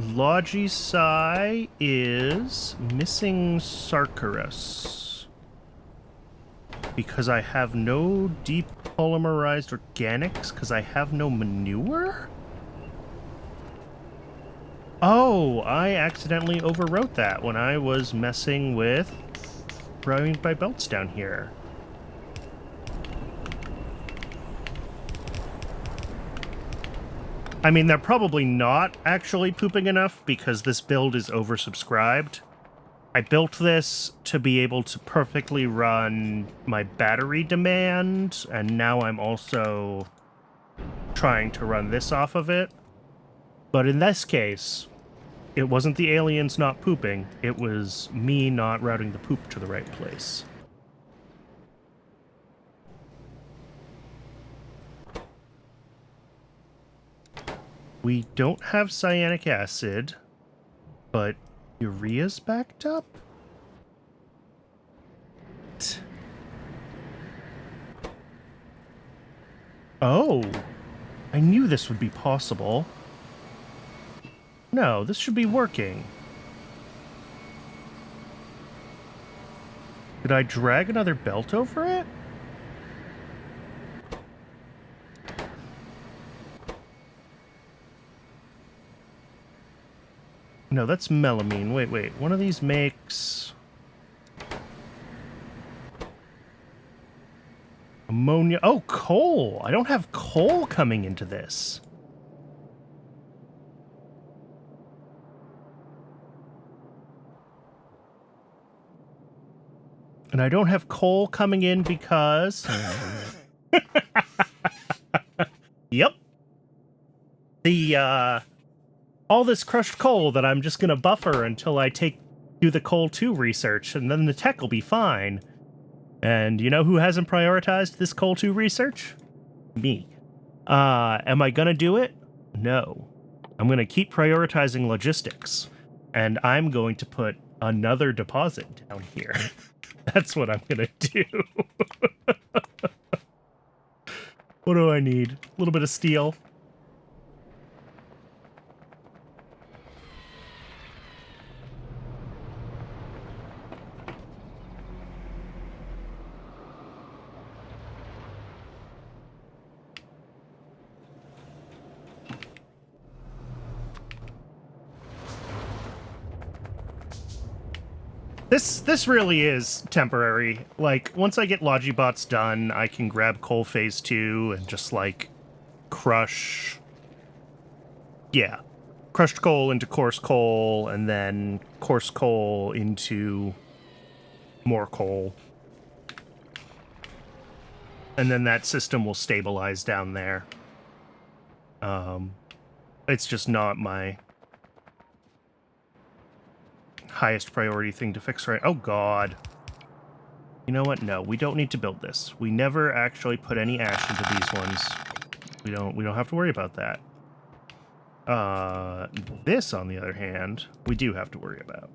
Logistic is missing Sarkarus. Because I have no deep polymerized organics, because I have no manure? Oh, I accidentally overwrote that when I was messing with routing my belts down here. I mean, they're probably not actually pooping enough because this build is oversubscribed. I built this to be able to perfectly run my battery demand, and now I'm also trying to run this off of it. But in this case, it wasn't the aliens not pooping, it was me not routing the poop to the right place. We don't have cyanic acid, but urea's backed up? Oh, I knew this would be possible. No, this should be working. Did I drag another belt over it? No, that's melamine. Wait. One of these makes... ammonia. Oh, coal! I don't have coal coming into this. And I don't have coal coming in because... Yep. The, all this crushed coal that I'm just gonna buffer until I do the coal 2 research, and then the tech will be fine. And you know who hasn't prioritized this coal 2 research? Me. Am I gonna do it? No. I'm gonna keep prioritizing logistics, and I'm going to put another deposit down here. That's what I'm gonna do. What do I need? A little bit of steel. This really is temporary. Like, once I get Logibots done, I can grab Coal Phase 2 and just, like, crush... Yeah. Crushed coal into coarse coal, and then coarse coal into more coal. And then that system will stabilize down there. It's just not my highest priority thing to fix right. Oh god. You know what? No, we don't need to build this. We never actually put any ash into these ones. We don't have to worry about that. This, on the other hand, we do have to worry about.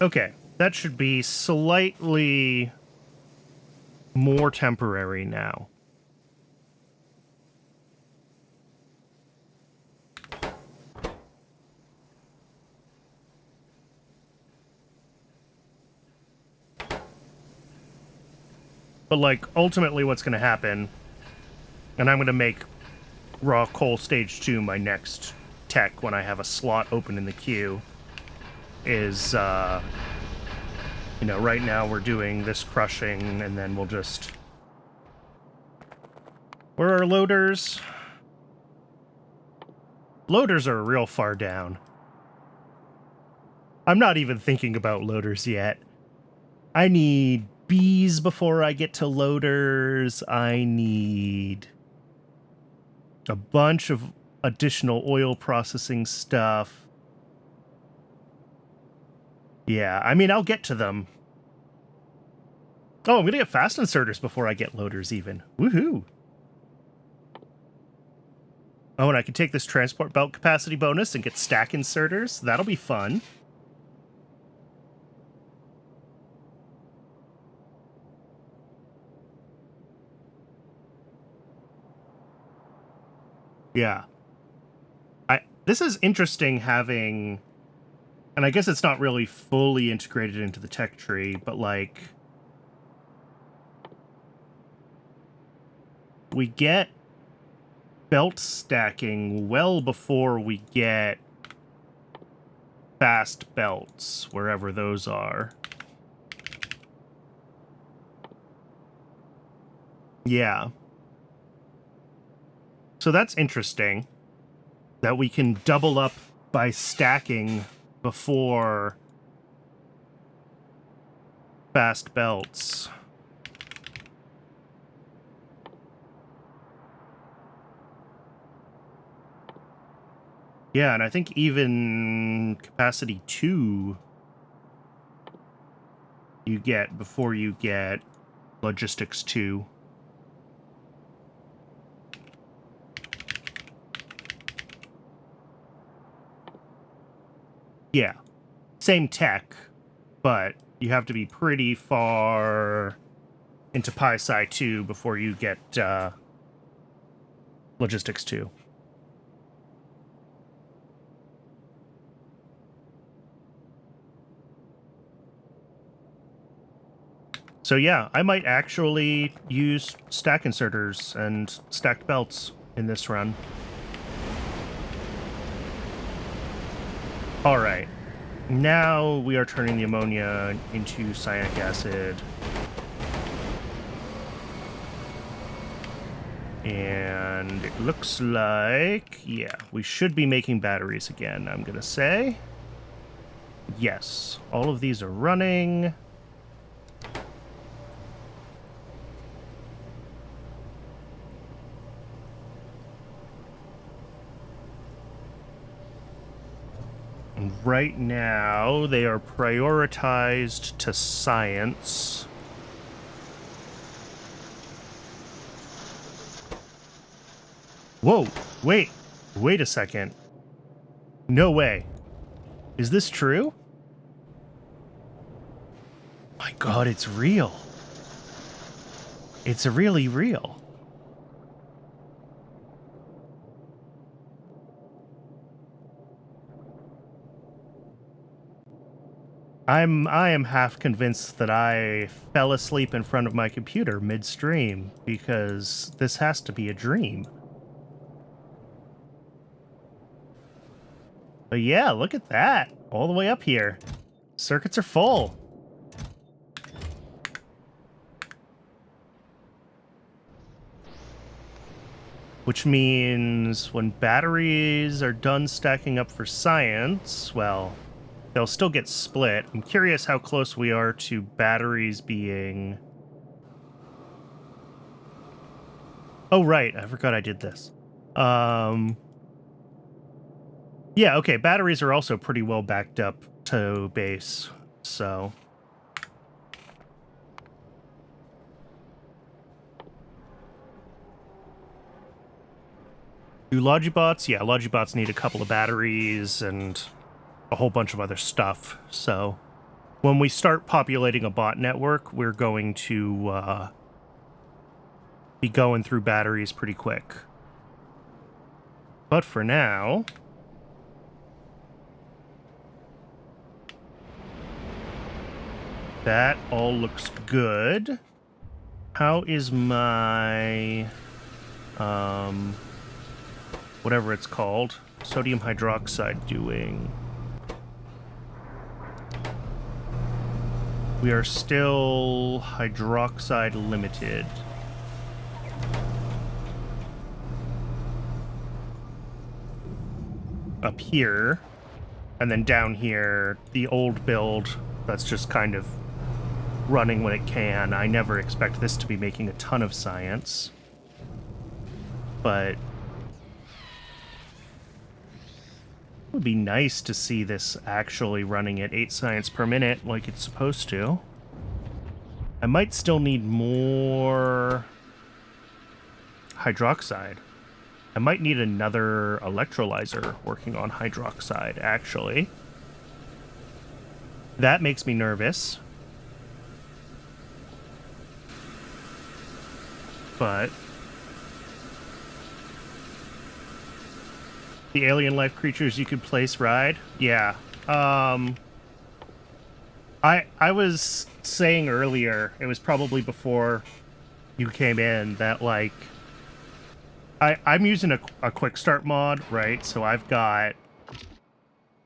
Okay, that should be slightly more temporary now. But, like, ultimately what's going to happen, and I'm going to make raw coal stage 2 my next tech when I have a slot open in the queue, is, you know, right now we're doing this crushing, and then we'll just... Where are loaders? Loaders are real far down. I'm not even thinking about loaders yet. I need bees before I get to loaders. I need a bunch of additional oil processing stuff. Yeah, I mean, I'll get to them. Oh, I'm gonna get fast inserters before I get loaders even. Woohoo! Oh, and I can take this transport belt capacity bonus and get stack inserters. That'll be fun. Yeah. This is interesting having... And I guess it's not really fully integrated into the tech tree, but, like... We get belt stacking well before we get fast belts, wherever those are. Yeah. So that's interesting, that we can double up by stacking before fast belts. Yeah, and I think even capacity 2 you get before you get logistics 2. Yeah, same tech, but you have to be pretty far into post-log-sci 2 before you get logistics 2. So yeah, I might actually use stack inserters and stacked belts in this run. Alright, now we are turning the ammonia into cyanic acid. And it looks like, yeah, we should be making batteries again, I'm gonna say. Yes, all of these are running. And right now, they are prioritized to science. Whoa, wait a second. No way. Is this true? My god, it's real. It's really real. I am half convinced that I fell asleep in front of my computer midstream because this has to be a dream. But yeah, look at that. All the way up here. Circuits are full. Which means when batteries are done stacking up for science, well, they'll still get split. I'm curious how close we are to batteries being... Oh, right. I forgot I did this. Yeah, okay. Batteries are also pretty well backed up to base, so... Do Logibots? Yeah, Logibots need a couple of batteries and a whole bunch of other stuff. So when we start populating a bot network, we're going to be going through batteries pretty quick. But for now... that all looks good. How is my... whatever it's called, sodium hydroxide doing? We are still hydroxide limited. Up here, and then down here, the old build that's just kind of running when it can. I never expect this to be making a ton of science, but it would be nice to see this actually running at 8 science per minute like it's supposed to. I might still need more hydroxide. I might need another electrolyzer working on hydroxide, actually. That makes me nervous. But... the alien life creatures you could place ride? Yeah. I was saying earlier, it was probably before you came in, that, like, I'm using a quick start mod, right? So I've got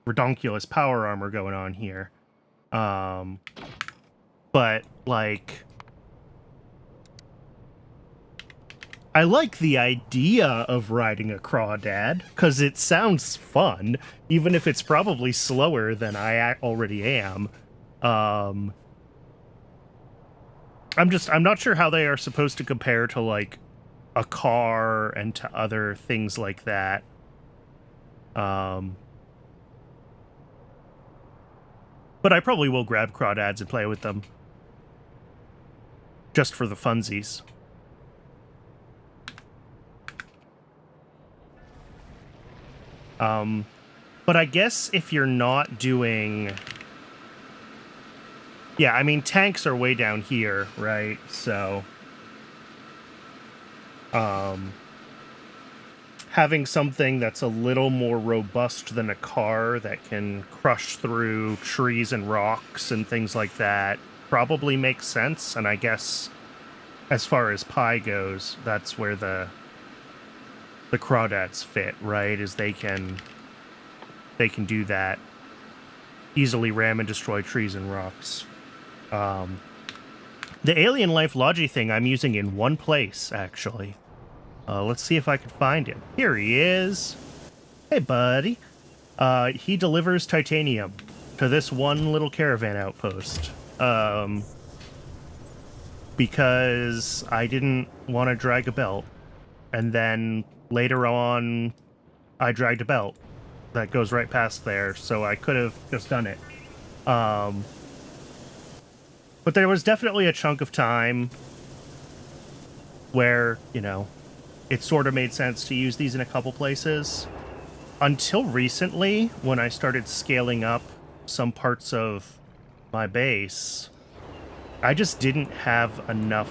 redonkulous power armor going on here. But, like... I like the idea of riding a crawdad, because it sounds fun, even if it's probably slower than I already am. I'm not sure how they are supposed to compare to, like, a car and to other things like that. But I probably will grab crawdads and play with them. Just for the funsies. But I guess if you're not doing... yeah, I mean, tanks are way down here, right? So... having something that's a little more robust than a car that can crush through trees and rocks and things like that probably makes sense. And I guess as far as Pi goes, that's where the crawdads fit, right? Is they can do that, easily ram and destroy trees and rocks. The alien life logi thing I'm using in one place, actually. Let's see if I can find him. Here he is. Hey, buddy. He delivers titanium to this one little caravan outpost. Because I didn't want to drag a belt. And then later on, I dragged a belt that goes right past there, so I could have just done it. But there was definitely a chunk of time where, you know, it sort of made sense to use these in a couple places. Until recently, when I started scaling up some parts of my base, I just didn't have enough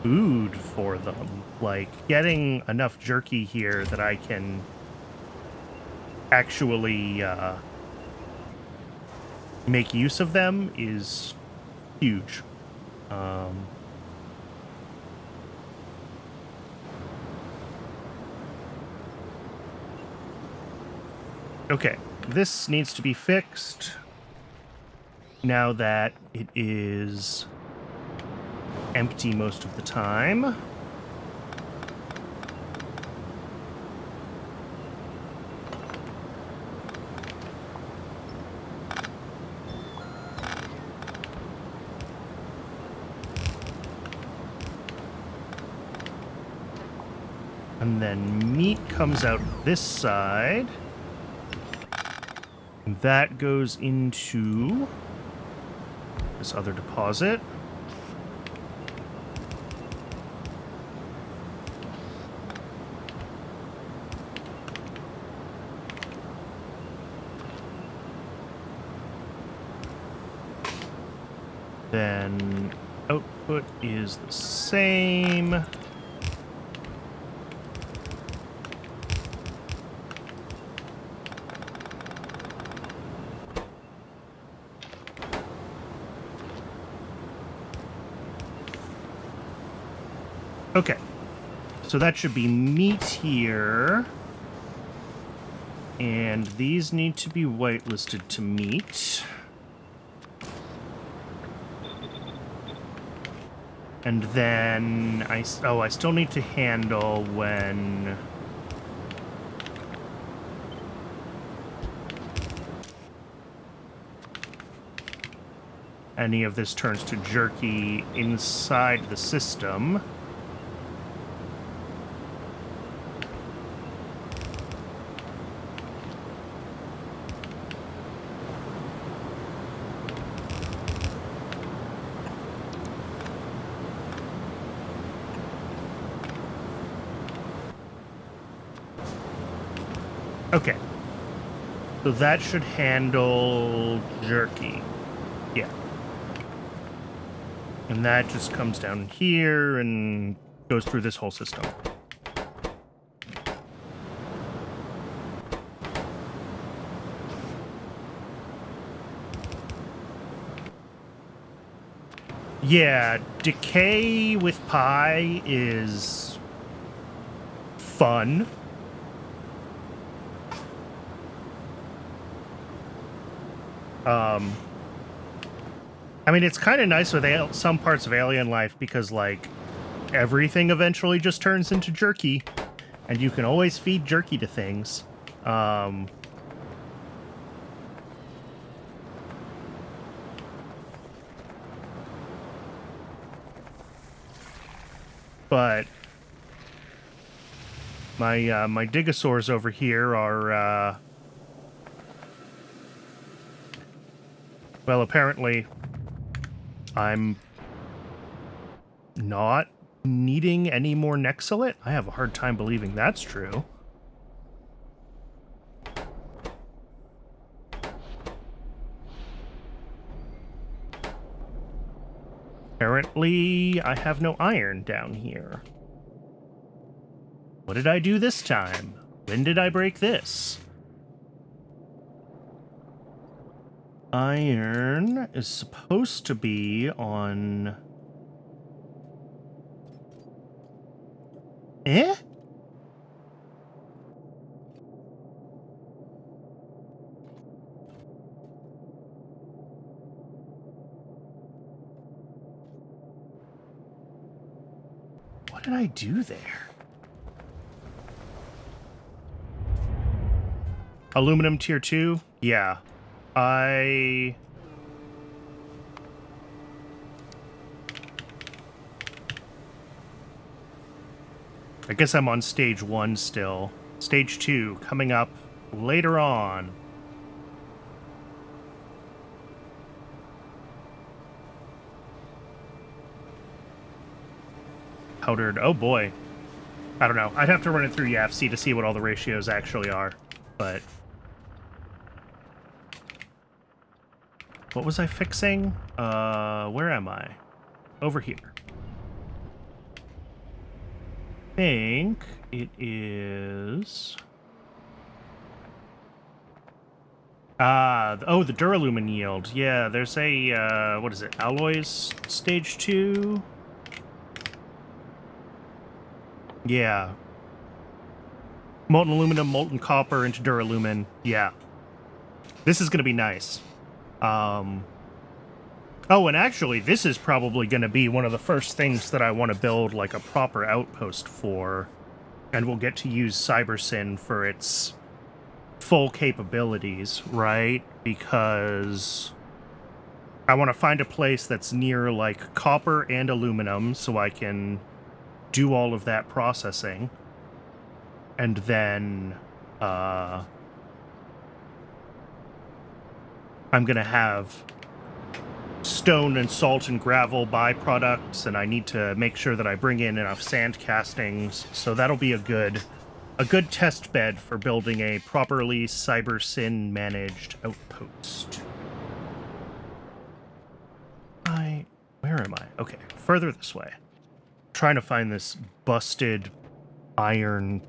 food for them. Like, getting enough jerky here that I can actually make use of them is huge. Okay, this needs to be fixed now that it is empty most of the time. And then meat comes out this side. That goes into this other deposit. Then output is the same. Okay, so that should be meat here. And these need to be whitelisted to meat. And then I still need to handle when any of this turns to jerky inside the system. Okay. So that should handle jerky. Yeah. And that just comes down here and goes through this whole system. Yeah, decay with pie is fun. I mean, it's kind of nice with some parts of alien life because, like, everything eventually just turns into jerky, and you can always feed jerky to things. But my digosaurs over here are, well, apparently I'm not needing any more Nexilate? I have a hard time believing that's true. Apparently, I have no iron down here. What did I do this time? When did I break this? Iron is supposed to be on... Eh? What did I do there? Aluminum tier 2? Yeah. I guess I'm on stage 1 still. Stage 2 coming up later on. Powdered, oh boy. I don't know. I'd have to run it through YAFC to see what all the ratios actually are, but... What was I fixing? Where am I? Over here. I think it is... Oh, the duralumin yield. Yeah, there's a, what is it, alloys stage 2? Yeah. Molten aluminum, molten copper into duralumin. Yeah. This is going to be nice. Oh, and actually, this is probably going to be one of the first things that I want to build, like, a proper outpost for. And we'll get to use CyberSyn for its full capabilities, right? Because I want to find a place that's near, like, copper and aluminum so I can do all of that processing. And then, I'm going to have stone and salt and gravel byproducts, and I need to make sure that I bring in enough sand castings. So that'll be a good test bed for building a properly CyberSyn managed outpost. Where am I? Okay, further this way. Trying to find this busted iron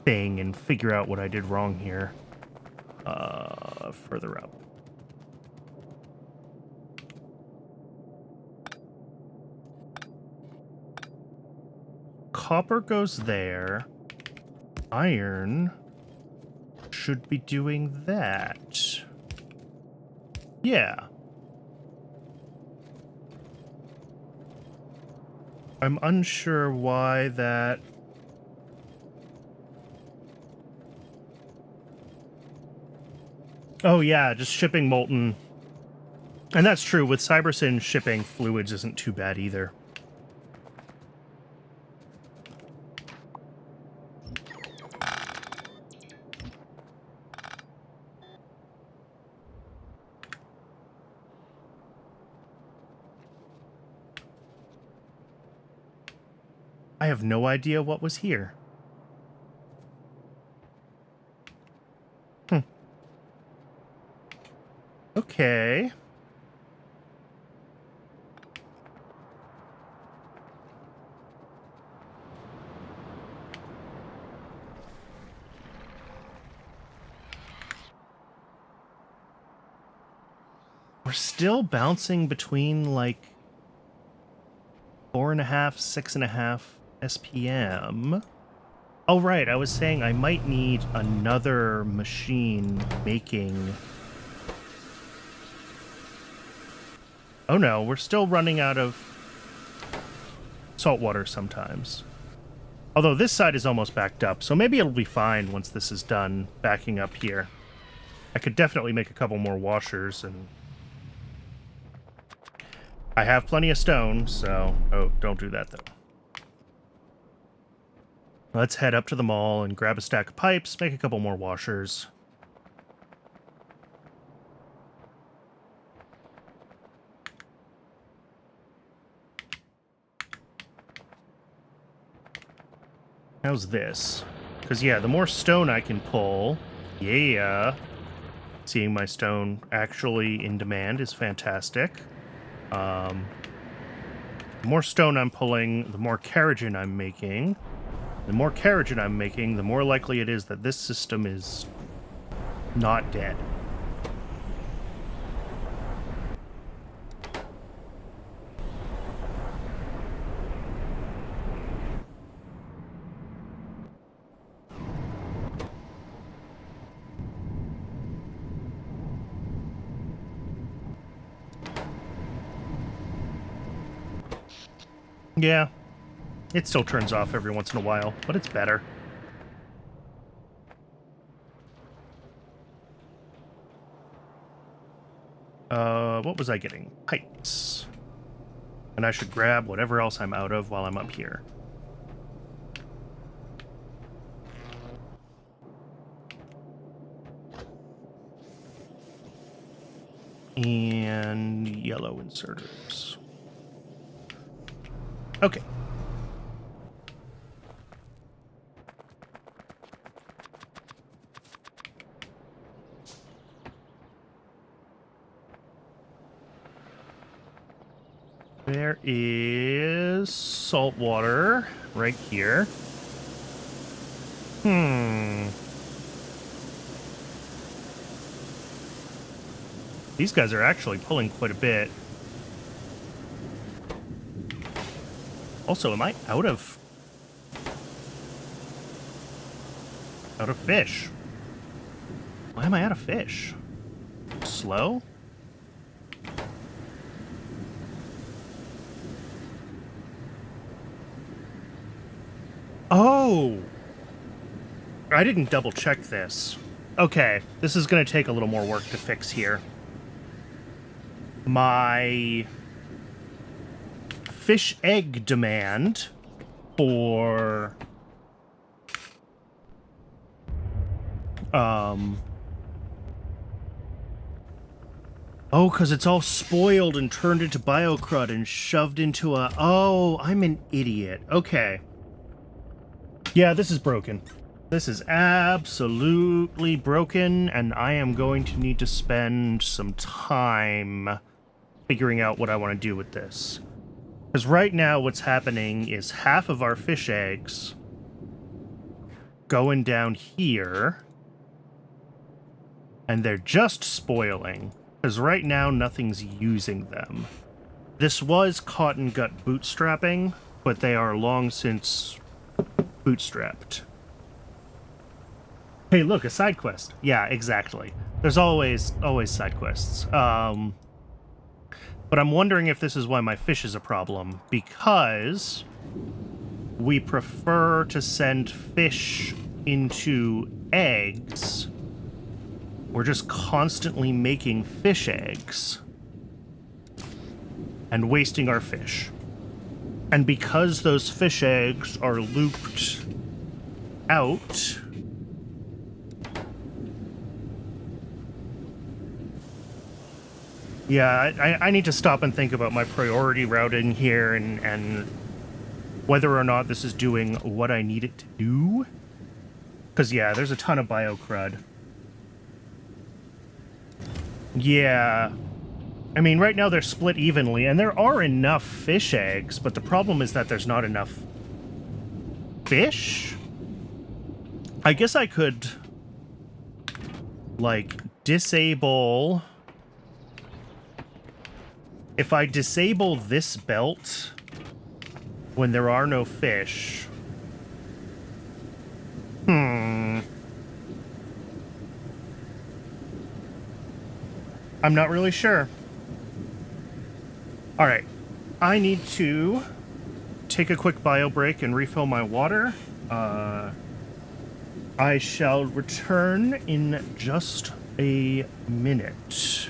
thing and figure out what I did wrong here. Further up. Copper goes there. Iron should be doing that. Yeah. I'm unsure why that... Oh yeah, just shipping molten. And that's true, with CyberSyn shipping fluids isn't too bad either. I have no idea what was here. Okay. We're still bouncing between, like, 4.5, 6.5 SPM. Oh, right, I was saying I might need another machine making... Oh no, we're still running out of salt water sometimes. Although this side is almost backed up, so maybe it'll be fine once this is done backing up here. I could definitely make a couple more washers, and I have plenty of stone, so... Oh, don't do that, though. Let's head up to the mall and grab a stack of pipes, make a couple more washers. How's this? Because, yeah, the more stone I can pull... Yeah! Seeing my stone actually in demand is fantastic. The more stone I'm pulling, the more keratin I'm making. The more keratin I'm making, the more likely it is that this system is not dead. Yeah, it still turns off every once in a while, but it's better. What was I getting? Pipes. And I should grab whatever else I'm out of while I'm up here. And yellow inserters. Okay. There is salt water right here. These guys are actually pulling quite a bit. Also, am I out of fish? Why am I out of fish? Slow? Oh! I didn't double check this. Okay, this is going to take a little more work to fix here. My fish egg demand for oh, because it's all spoiled and turned into biocrud and shoved into a... Oh, I'm an idiot. Okay. Yeah, this is broken. This is absolutely broken, and I am going to need to spend some time figuring out what I want to do with this. Because right now what's happening is half of our fish eggs going down here, and they're just spoiling. Because right now nothing's using them. This was cotton gut bootstrapping, but they are long since bootstrapped. Hey, look, a side quest. Yeah, exactly. There's always side quests. But I'm wondering if this is why my fish is a problem, because we prefer to send fish into eggs. We're just constantly making fish eggs and wasting our fish. And because those fish eggs are looped out, yeah, I need to stop and think about my priority routing here and whether or not this is doing what I need it to do. Because, yeah, there's a ton of biocrud. Yeah. I mean, right now they're split evenly, and there are enough fish eggs, but the problem is that there's not enough fish? I guess I could, like, disable... If I disable this belt when there are no fish... I'm not really sure. Alright. I need to take a quick bio break and refill my water. I shall return in just a minute.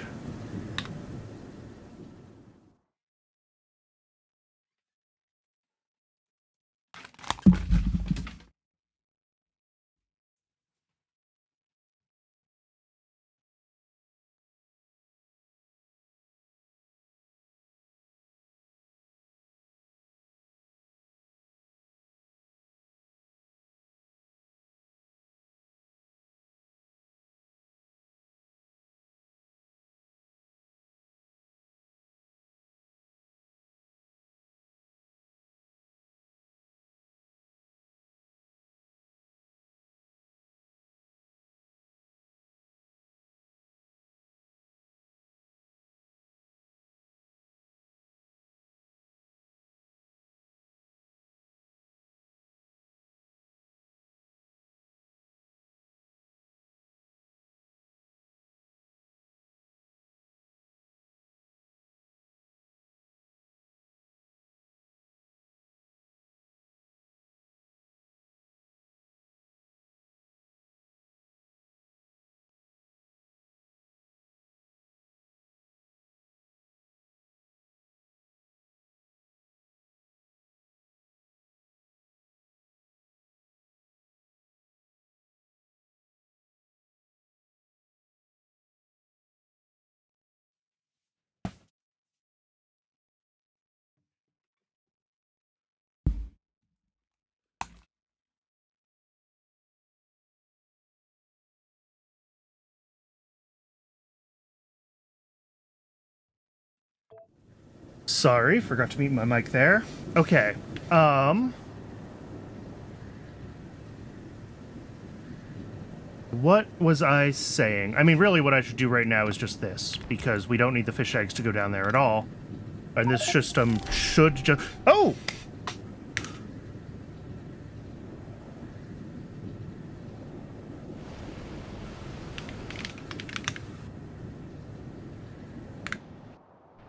Sorry, forgot to mute my mic there. Okay. What was I saying? I mean, really what I should do right now is just this, because we don't need the fish eggs to go down there at all. And this system should just... Oh!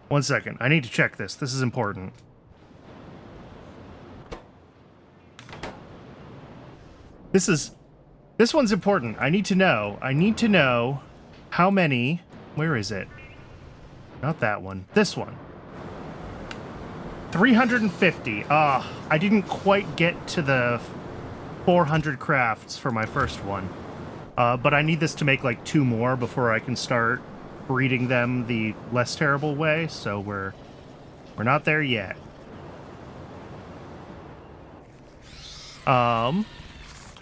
One second. I need to check this. This is important. This one's important. I need to know how many... Where is it? Not that one. This one. 350. I didn't quite get to the 400 crafts for my first one. But I need this to make like 2 more before I can start breeding them the less terrible way, so we're not there yet.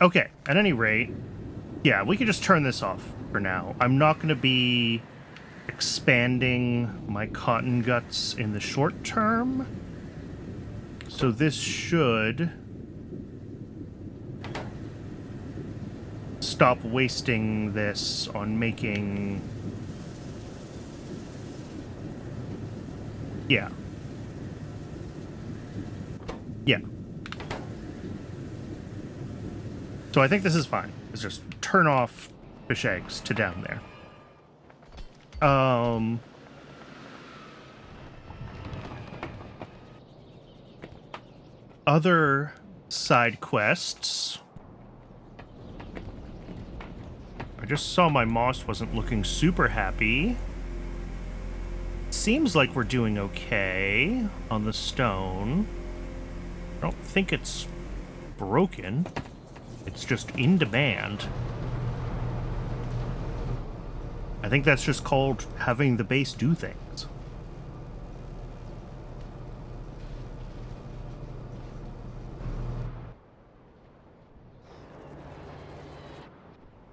Okay, at any rate, yeah, we can just turn this off for now. I'm not going to be expanding my cotton guts in the short term, so this should stop wasting this on making... Yeah. Yeah. So I think this is fine. Let's just turn off fish eggs to down there. Other side quests. I just saw my moss wasn't looking super happy. Seems like we're doing okay on the stone. I don't think it's broken. It's just in demand. I think that's just called having the base do things.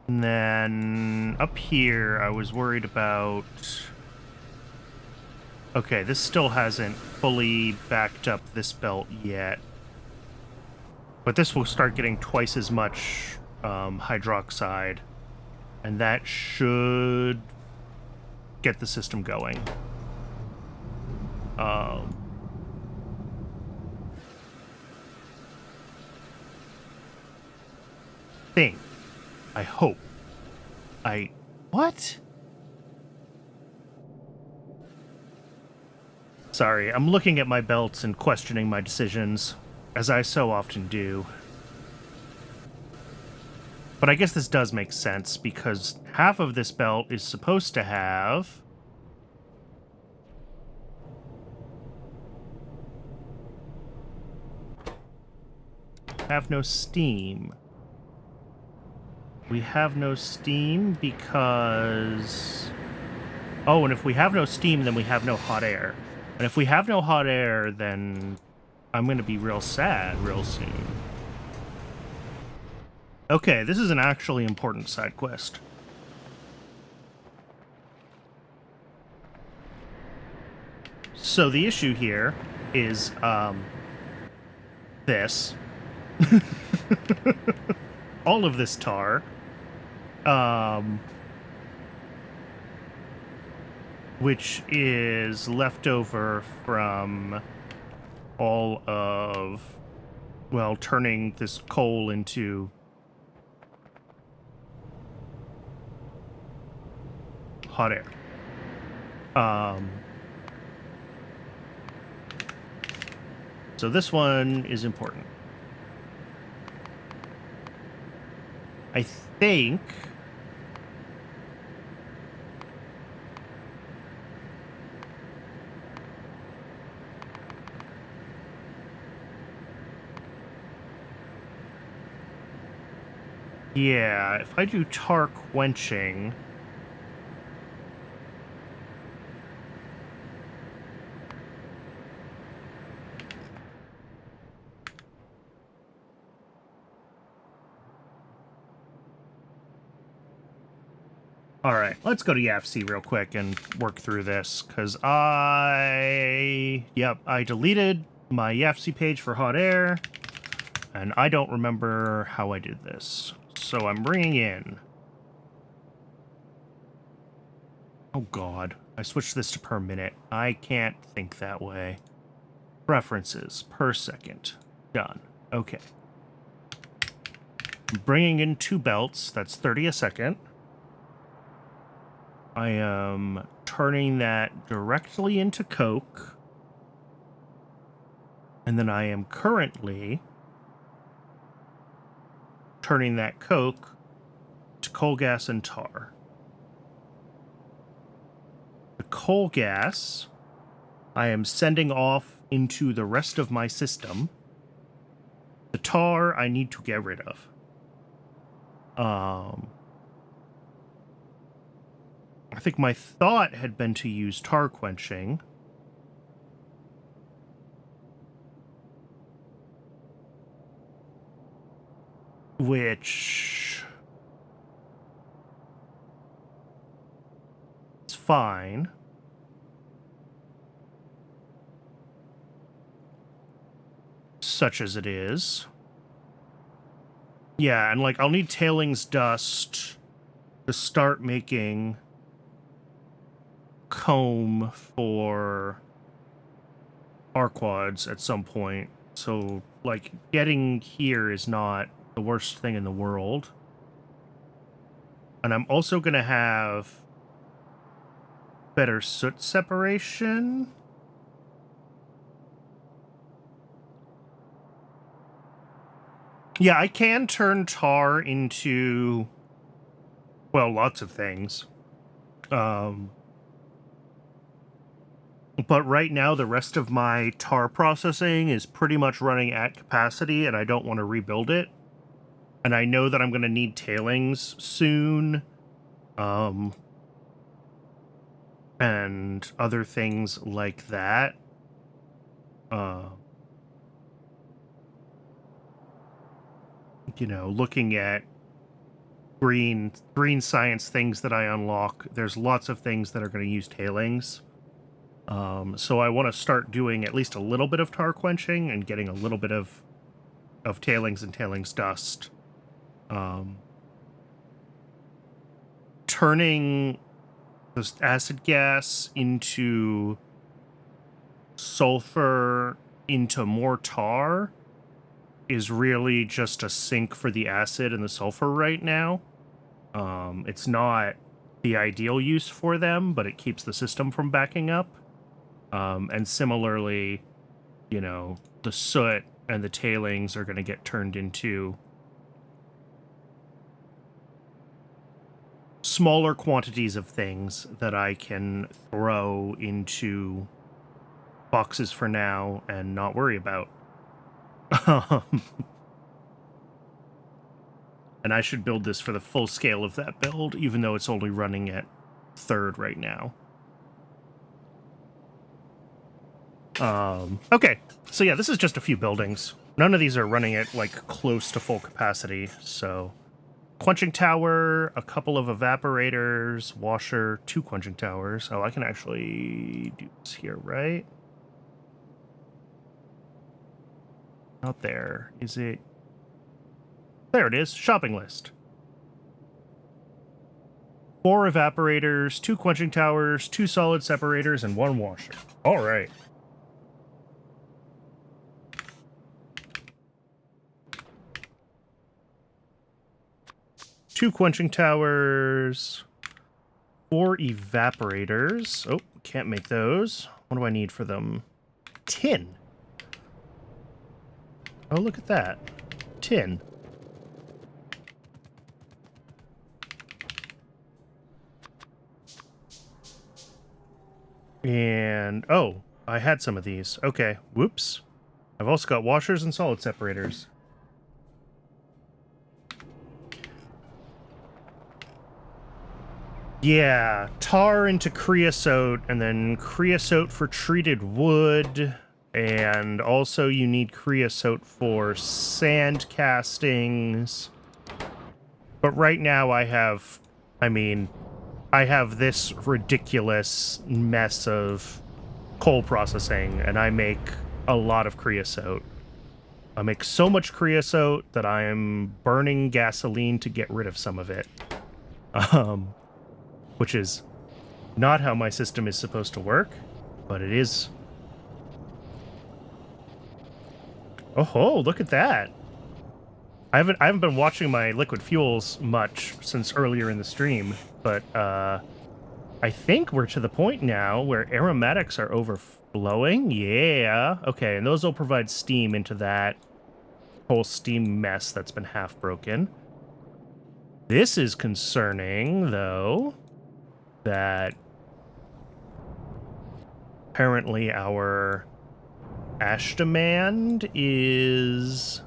And then up here, I was worried about... Okay, this still hasn't fully backed up this belt yet. But this will start getting twice as much hydroxide. And that should get the system going. I hope. What? Sorry, I'm looking at my belts and questioning my decisions, as I so often do. But I guess this does make sense, because half of this belt is supposed to have... no steam. We have no steam because... Oh, and if we have no steam, then we have no hot air. And if we have no hot air, then I'm going to be real sad real soon. Okay, this is an actually important side quest. So the issue here is, this. All of this tar. Which is left over from all of, well, turning this coal into hot air. So this one is important. I think... Yeah, if I do tar quenching... Alright, let's go to YAFC real quick and work through this, because I deleted my YAFC page for hot air, and I don't remember how I did this. So I'm bringing in Oh god, I switched this to per minute. I can't think that way. Preferences per second. Done. Okay. I'm bringing in 2 belts. That's 30 a second. I am turning that directly into coke. And then I am currently turning that coke to coal gas and tar. The coal gas I am sending off into the rest of my system. The tar I need to get rid of. I think my thought had been to use tar quenching. Which is fine. Such as it is. Yeah, and like I'll need tailings dust to start making comb for Arquads at some point. So like getting here is not the worst thing in the world. And I'm also going to have better soot separation. Yeah, I can turn tar into, well, lots of things. But right now, the rest of my tar processing is pretty much running at capacity, and I don't want to rebuild it. And I know that I'm going to need tailings soon. And other things like that. You know, looking at green science things that I unlock, there's lots of things that are going to use tailings. So I want to start doing at least a little bit of tar quenching and getting a little bit of tailings and tailings dust. Turning this acid gas into sulfur into more tar is really just a sink for the acid and the sulfur right now. It's not the ideal use for them, but it keeps the system from backing up. And similarly, you know, the soot and the tailings are going to get turned into smaller quantities of things that I can throw into boxes for now and not worry about. And I should build this for the full scale of that build, even though it's only running at 3rd right now. Okay, so yeah, this is just a few buildings. None of these are running at, like, close to full capacity, so... Quenching tower, a couple of evaporators, washer, 2 quenching towers. Oh, I can actually do this here, right? Not there. Is it? There it is. Shopping list. 4 evaporators, 2 quenching towers, 2 solid separators, and 1 washer. All right. Two quenching towers, 4 evaporators. Oh, can't make those. What do I need for them? Tin. Oh, look at that. Tin. And, oh, I had some of these. Okay, whoops. I've also got washers and solid separators. Yeah, tar into creosote, and then creosote for treated wood, and also you need creosote for sand castings. But right now I have this ridiculous mess of coal processing, and I make a lot of creosote. I make so much creosote that I am burning gasoline to get rid of some of it. Which is not how my system is supposed to work, but it is. Oh, look at that. I haven't been watching my liquid fuels much since earlier in the stream, but I think we're to the point now where aromatics are overflowing. Yeah. Okay, and those will provide steam into that whole steam mess that's been half broken. This is concerning, though, that apparently our ash demand is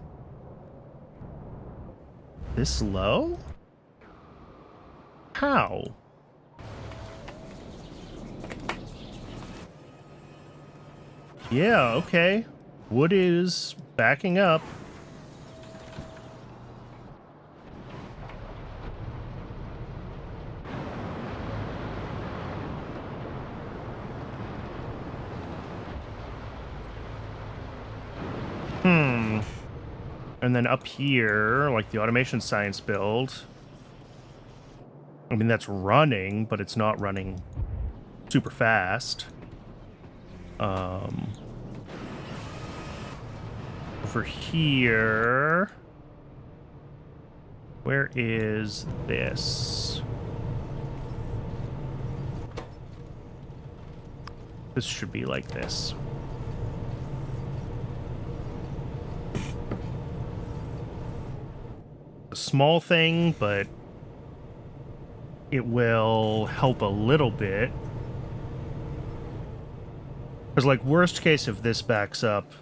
this low? How? Yeah, okay. Wood is backing up. And then up here, like the automation science build, I mean, that's running, but it's not running super fast. Over here, where is this? This should be like this. A small thing, but it will help a little bit. Because, like, worst case, if this backs up,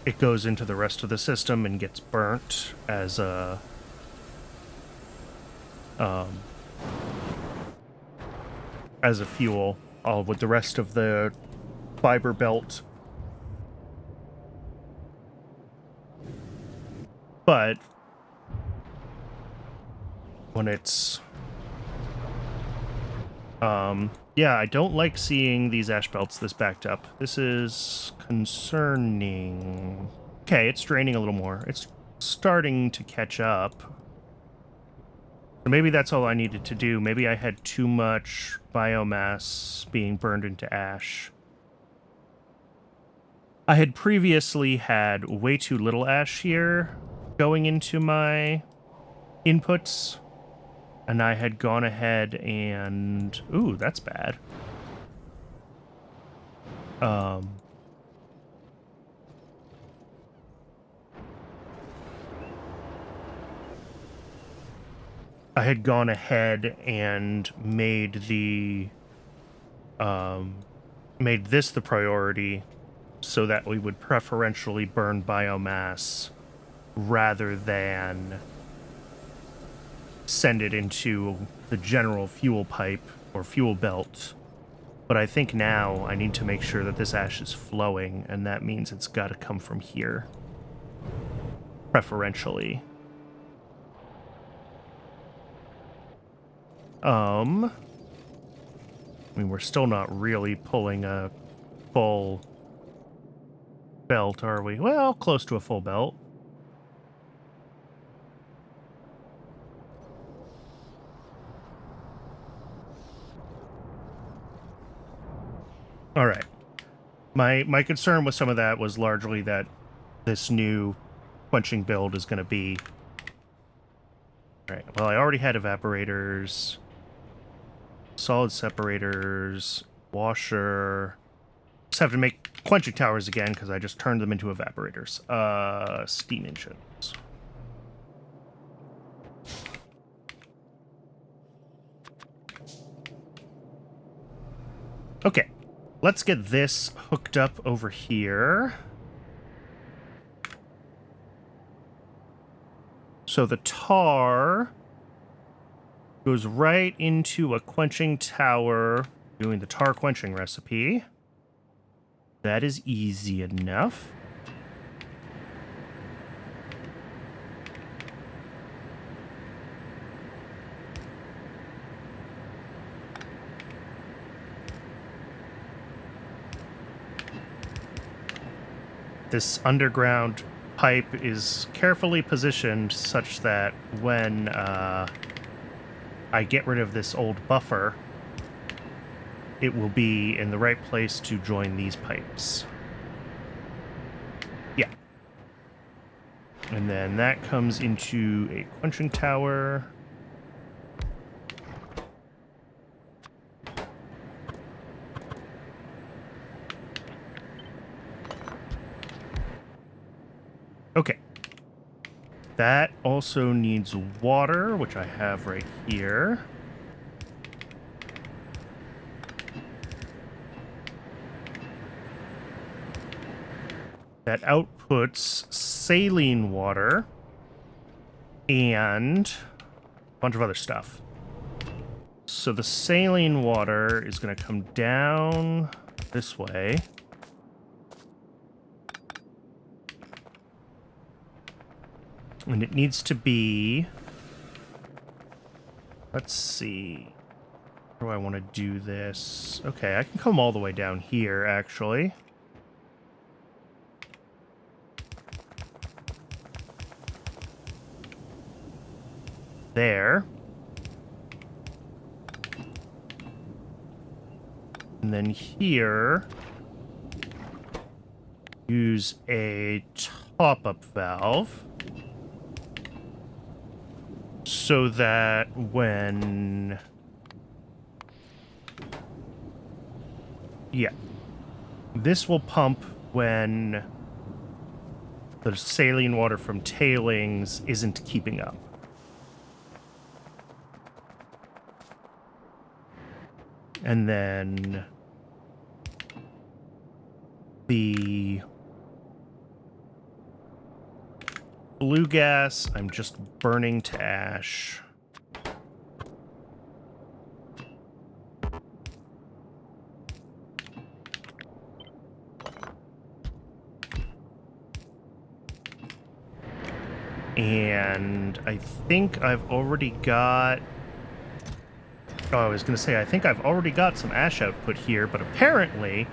it goes into the rest of the system and gets burnt as a fuel, with the rest of the fiber belt. But when it's yeah, I don't like seeing these ash belts this backed up. This is concerning. Okay, it's draining a little more. It's starting to catch up. So maybe that's all I needed to do. Maybe I had too much biomass being burned into ash. I had previously had way too little ash here going into my inputs. And I had gone ahead and... Ooh, that's bad. I had gone ahead and made the... made this the priority so that we would preferentially burn biomass rather than send it into the general fuel pipe or fuel belt. But I think now I need to make sure that this ash is flowing, and that means it's got to come from here. Preferentially. I mean, we're still not really pulling a full belt, are we? Well, close to a full belt. All right. My concern with some of that was largely that this new quenching build is going to be... All right. Well, I already had evaporators, solid separators, washer. Just have to make quenching towers again because I just turned them into evaporators. Steam engines. Okay. Let's get this hooked up over here. So the tar goes right into a quenching tower, doing the tar quenching recipe. That is easy enough. This underground pipe is carefully positioned such that when I get rid of this old buffer, it will be in the right place to join these pipes. Yeah. And then that comes into a quenching tower. Okay. That also needs water, which I have right here. That outputs saline water and a bunch of other stuff. So the saline water is going to come down this way. And it needs to be... Let's see. How do I want to do this? Okay, I can come all the way down here, actually. There. And then here, use a top-up valve so that when... Yeah. This will pump when the saline water from tailings isn't keeping up. And then the blue gas, I'm just burning to ash. And I think I've already got... Oh, I was going to say, I think I've already got some ash output here, but apparently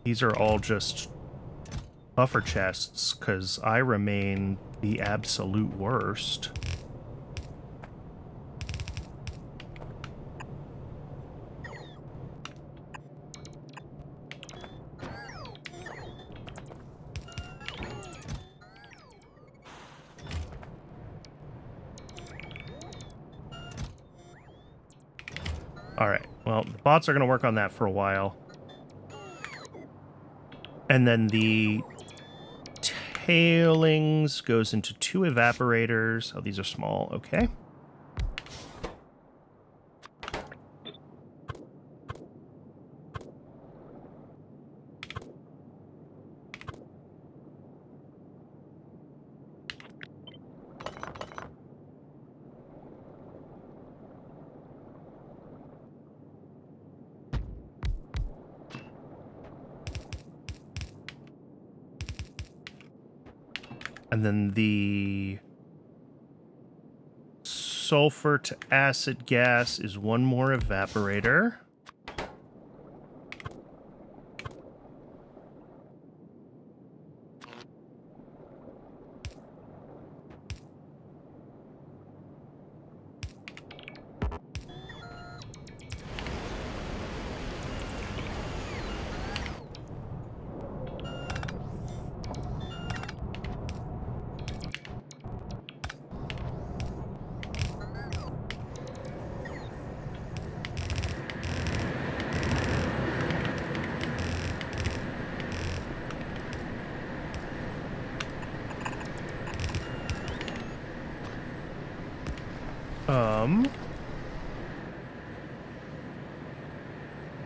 these are all just buffer chests, because I remain the absolute worst. Alright, well, the bots are going to work on that for a while. And then the tailings goes into 2 evaporators. Oh, these are small. Okay. And then the sulfur to acid gas is 1 more evaporator.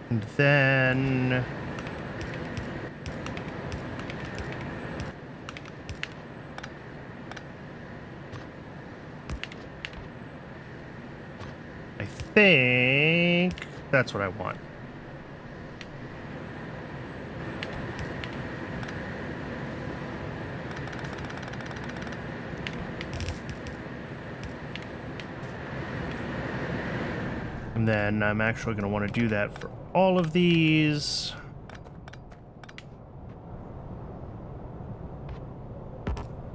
And then I think that's what I want. And then I'm actually going to want to do that for all of these.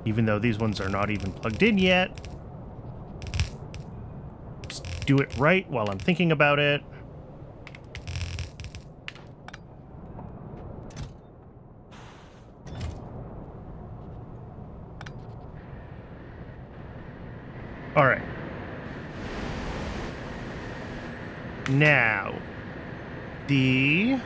Even though these ones are not even plugged in yet. do it right while I'm thinking about it. All right. Now, the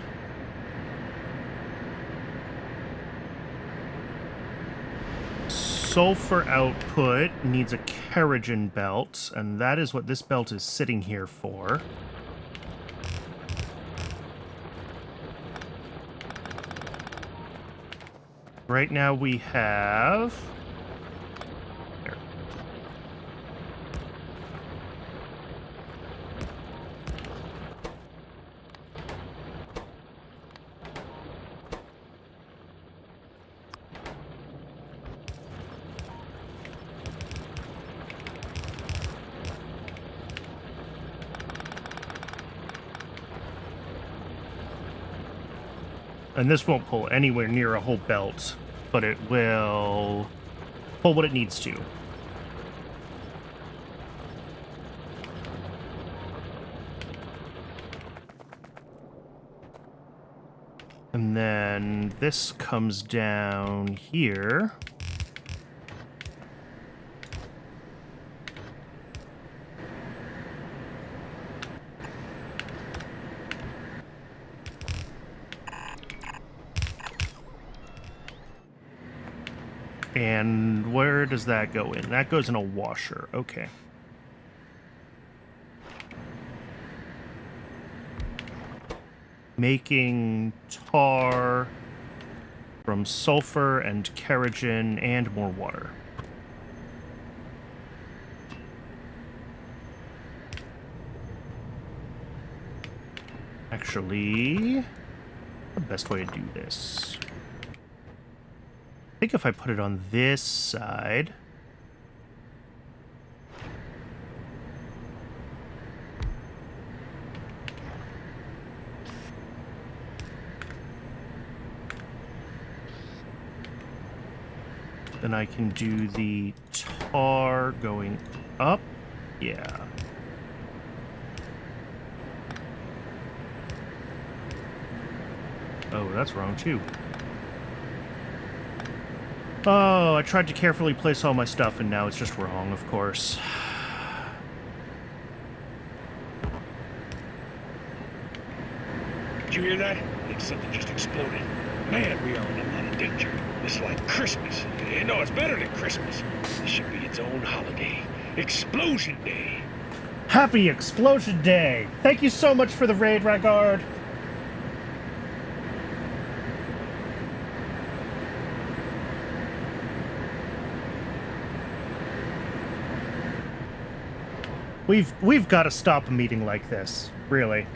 sulfur output needs a kerogen belt, and that is what this belt is sitting here for. Right now we have... Here. And this won't pull anywhere near a whole belt, but it will pull what it needs to. And then this comes down here. And where does that go in? That goes in a washer. Okay. Making tar from sulfur and kerogen and more water. Actually, the best way to do this. I think if I put it on this side... then I can do the tar going up. Yeah. Oh, that's wrong too. Oh, I tried to carefully place all my stuff and now it's just wrong, of course. Did you hear that? I think something just exploded. Man, we are in a lot of danger. It's like Christmas. No, it's better than Christmas. This should be its own holiday. Explosion Day. Happy Explosion Day! Thank you so much for the raid, Ragard. We've got to stop a meeting like this, really.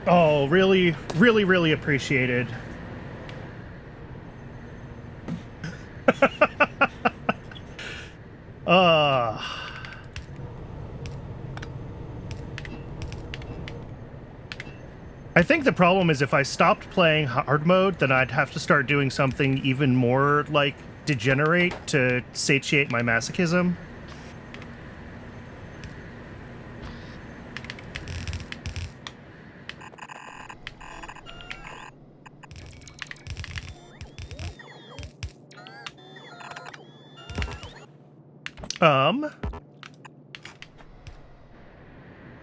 Oh, really, really, really appreciated. I think the problem is if I stopped playing hard mode, then I'd have to start doing something even more, like, degenerate to satiate my masochism.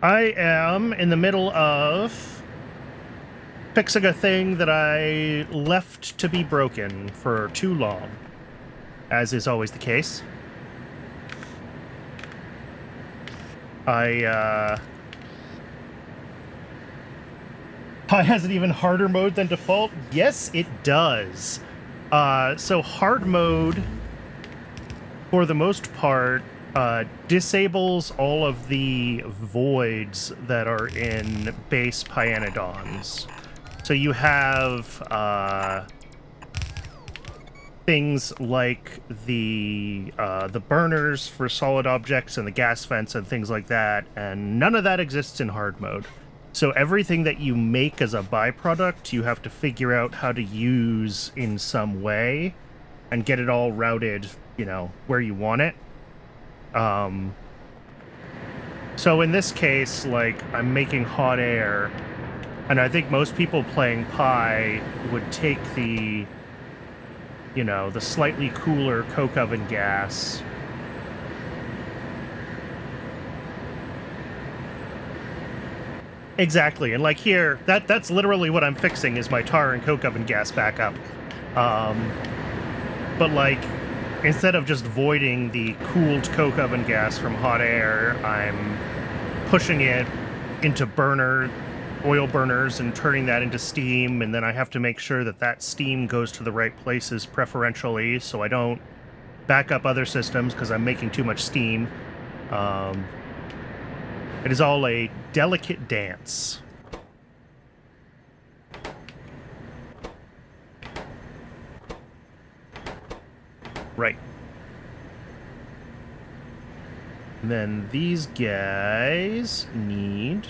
I am in the middle of fixing a thing that I left to be broken for too long, as is always the case. Pi has an even harder mode than default? Yes, it does. So hard mode, for the most part, disables all of the voids that are in base Pyanodons. So you have things like the burners for solid objects and the gas vents and things like that, and none of that exists in hard mode. So everything that you make as a byproduct, you have to figure out how to use in some way and get it all routed you know, where you want it. So in this case, like, I'm making hot air, and I think most people playing Pi would take the, you know, the slightly cooler coke oven gas. Exactly, and like here, that's literally what I'm fixing is my tar and coke oven gas backup. But like, instead of just voiding the cooled coke oven gas from hot air, I'm pushing it into oil burners and turning that into steam, and then I have to make sure that that steam goes to the right places preferentially so I don't back up other systems because I'm making too much steam. It is all a delicate dance. Right. And then these guys need...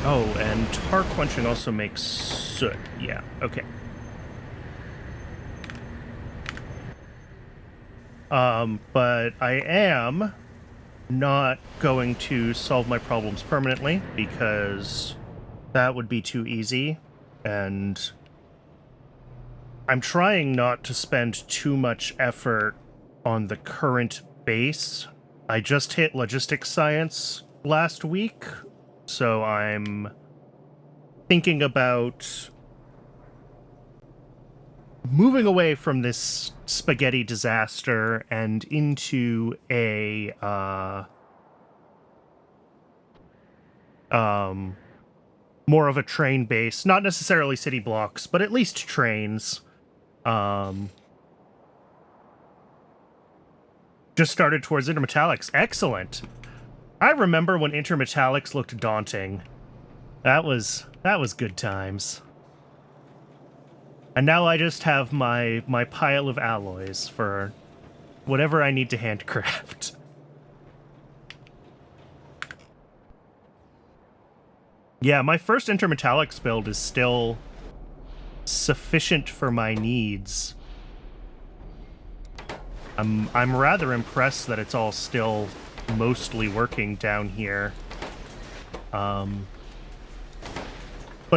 Oh, and tar quenching also makes soot. Yeah, okay. But I am not going to solve my problems permanently because that would be too easy, and I'm trying not to spend too much effort on the current base. I just hit logistics science last week, so I'm thinking about moving away from this spaghetti disaster and into a more of a train base, not necessarily city blocks, but at least trains. Just started towards intermetallics. Excellent. I remember when intermetallics looked daunting. That was good times. And now I just have my pile of alloys for whatever I need to handcraft. Yeah, my first intermetallics build is still sufficient for my needs. I'm rather impressed that it's all still mostly working down here. But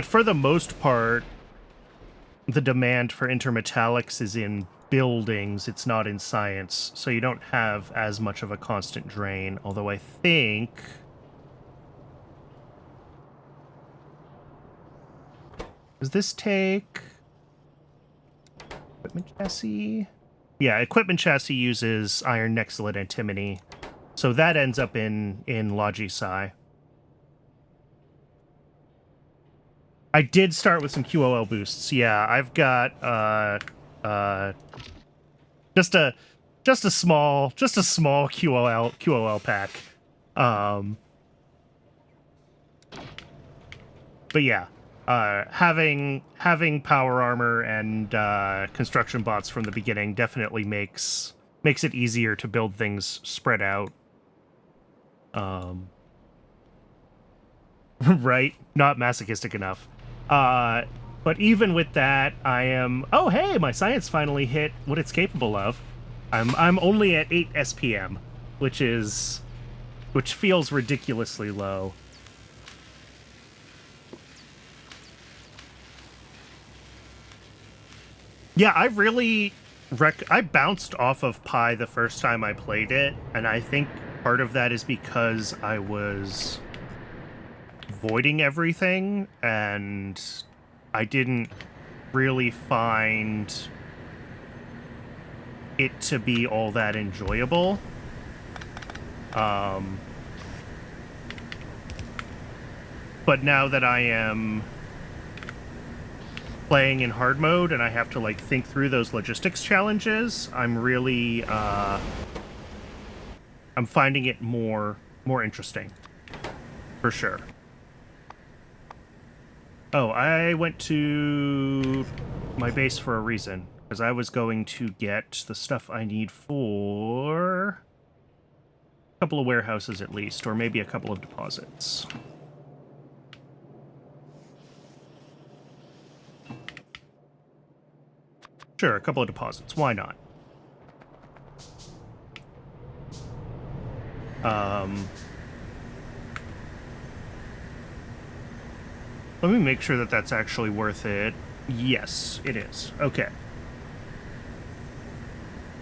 for the most part, the demand for intermetallics is in buildings, it's not in science, so you don't have as much of a constant drain, although I think... Does this take... Equipment chassis? Yeah, equipment chassis uses iron, nextlet, antimony, so that ends up in Logistic. I did start with some QOL boosts. Yeah, I've got just a small QOL pack. But yeah, having power armor and construction bots from the beginning definitely makes it easier to build things spread out. Right? Not masochistic enough. But even with that, I am... Oh, hey, my science finally hit what it's capable of. I'm only at 8 SPM, which feels ridiculously low. Yeah, I really... I bounced off of Pi the first time I played it, and I think part of that is because I was voiding everything, and I didn't really find it to be all that enjoyable. But now that I am playing in hard mode and I have to like think through those logistics challenges, I'm really I'm finding it more interesting, for sure. Oh, I went to my base for a reason, because I was going to get the stuff I need for couple of warehouses at least, or maybe a couple of deposits. Sure, a couple of deposits. Why not? Let me make sure that that's actually worth it. Yes, it is. Okay.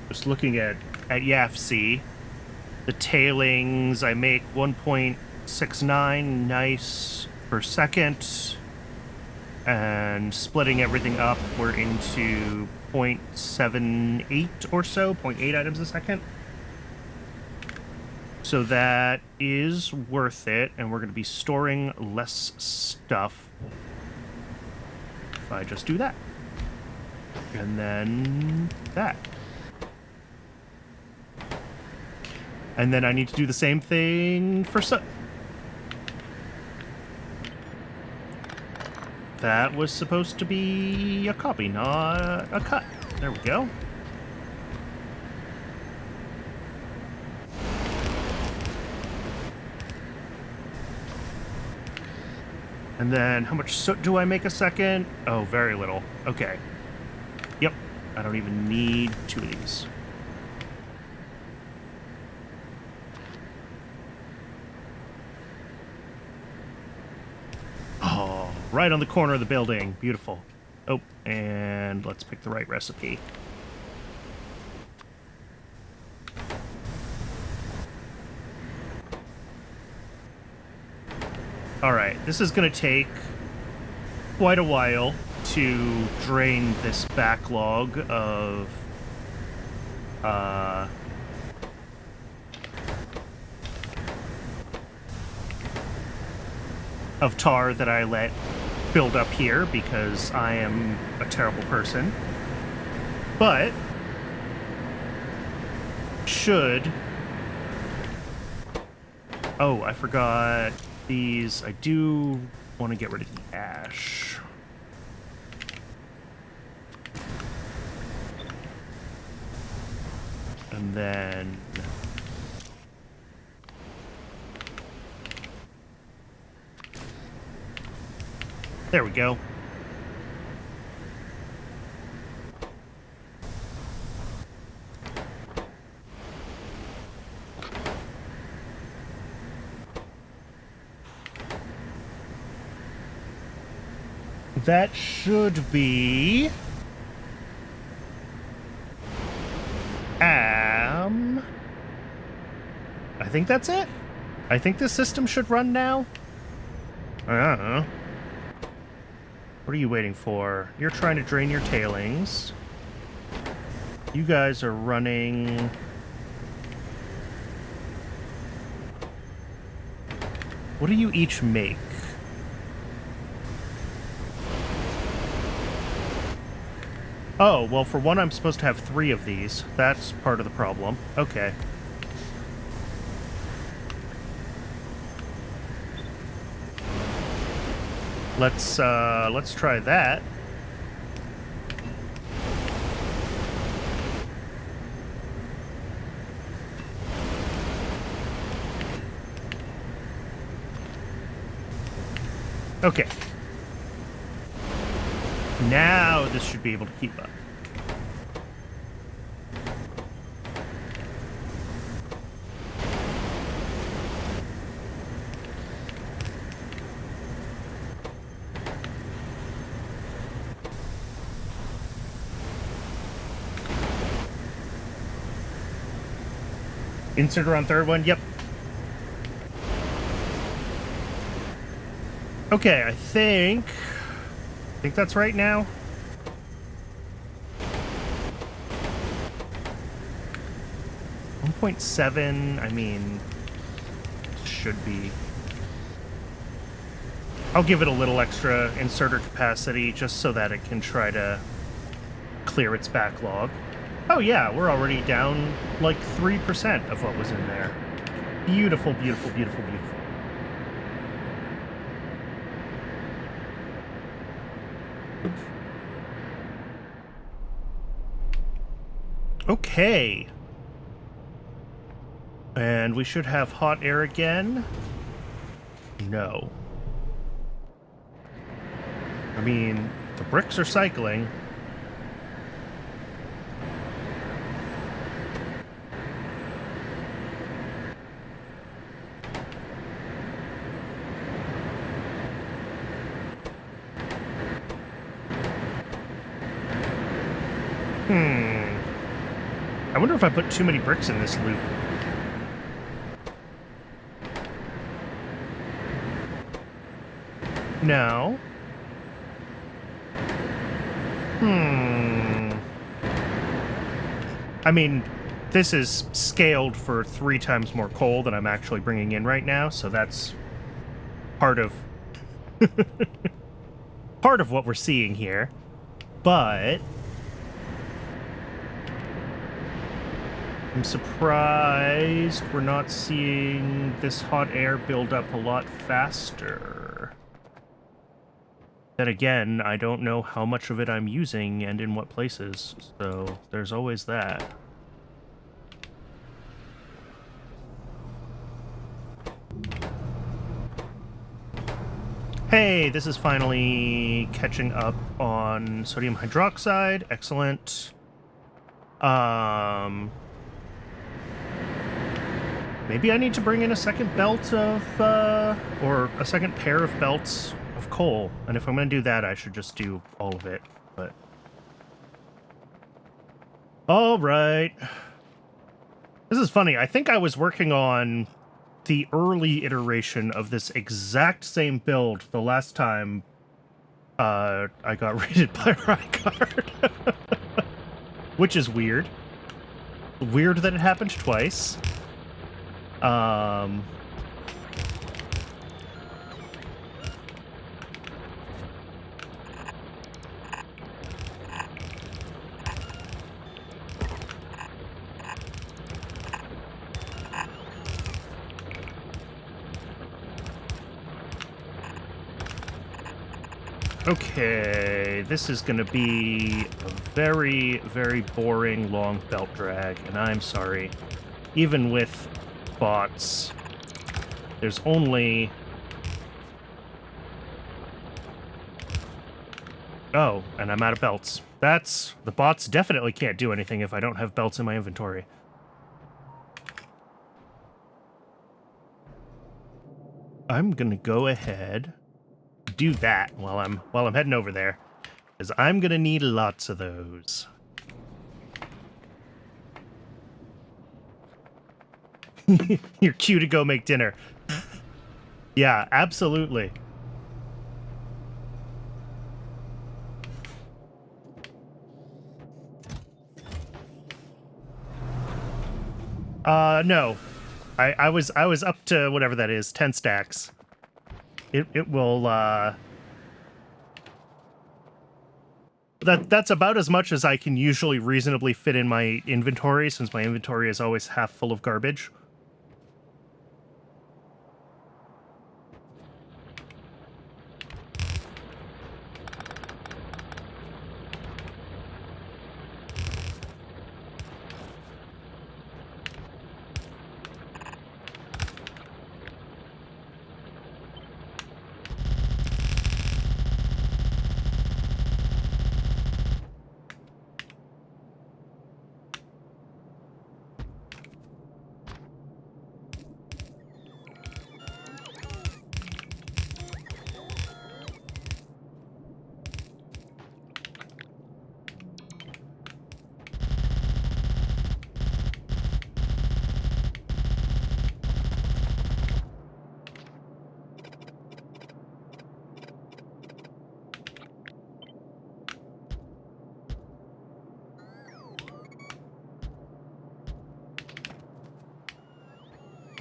Just looking at YAFC, the tailings, I make 1.69 nice per second. And splitting everything up, we're into 0.78 or so, 0.8 items a second. So that is worth it, and we're going to be storing less stuff if I just do that. And then that. And then I need to do the same thing for That was supposed to be a copy, not a cut. There we go. And then how much soot do I make a second? Oh, very little. Okay. Yep. I don't even need 2 of these. Oh, right on the corner of the building. Beautiful. Oh, and let's pick the right recipe. Alright, this is going to take quite a while to drain this backlog of tar that I let build up here because I am a terrible person. But should... Oh, I forgot these. I do want to get rid of the ash. And then... There we go. That should be... I think that's it. I think the system should run now. I don't know. What are you waiting for? You're trying to drain your tailings. You guys are running... What do you each make? Oh, well, for one, I'm supposed to have 3 of these. That's part of the problem. Okay. Let's try that. Okay. Now this should be able to keep up. Inserter on third one, yep. Okay, I think that's right now. .7, I mean, should be. I'll give it a little extra inserter capacity just so that it can try to clear its backlog. Oh yeah, we're already down like 3% of what was in there. Beautiful, beautiful, beautiful, beautiful. Okay. And we should have hot air again. No. I mean, the bricks are cycling. I wonder if I put too many bricks in this loop. No. I mean, this is scaled for 3 times more coal than I'm actually bringing in right now, so that's part of part of what we're seeing here. But I'm surprised we're not seeing this hot air build up a lot faster. Then again, I don't know how much of it I'm using and in what places, so there's always that. Hey, this is finally catching up on sodium hydroxide. Excellent. Maybe I need to bring in a second belt of, or a second pair of belts of coal. And if I'm going to do that, I should just do all of it. But all right. This is funny. I think I was working on the early iteration of this exact same build the last time I got raided by Rykard. Which is weird. Weird that it happened twice. Okay, this is going to be a very, very boring long belt drag, and I'm sorry. Even with bots, there's only... Oh, and I'm out of belts. That's... The bots definitely can't do anything if I don't have belts in my inventory. I'm gonna go ahead... do that while I'm heading over there, because I'm gonna need lots of those. You're cue to go make dinner. Yeah, absolutely. No. I was up to whatever that is, 10 stacks. It will, That's about as much as I can usually reasonably fit in my inventory, since my inventory is always half full of garbage.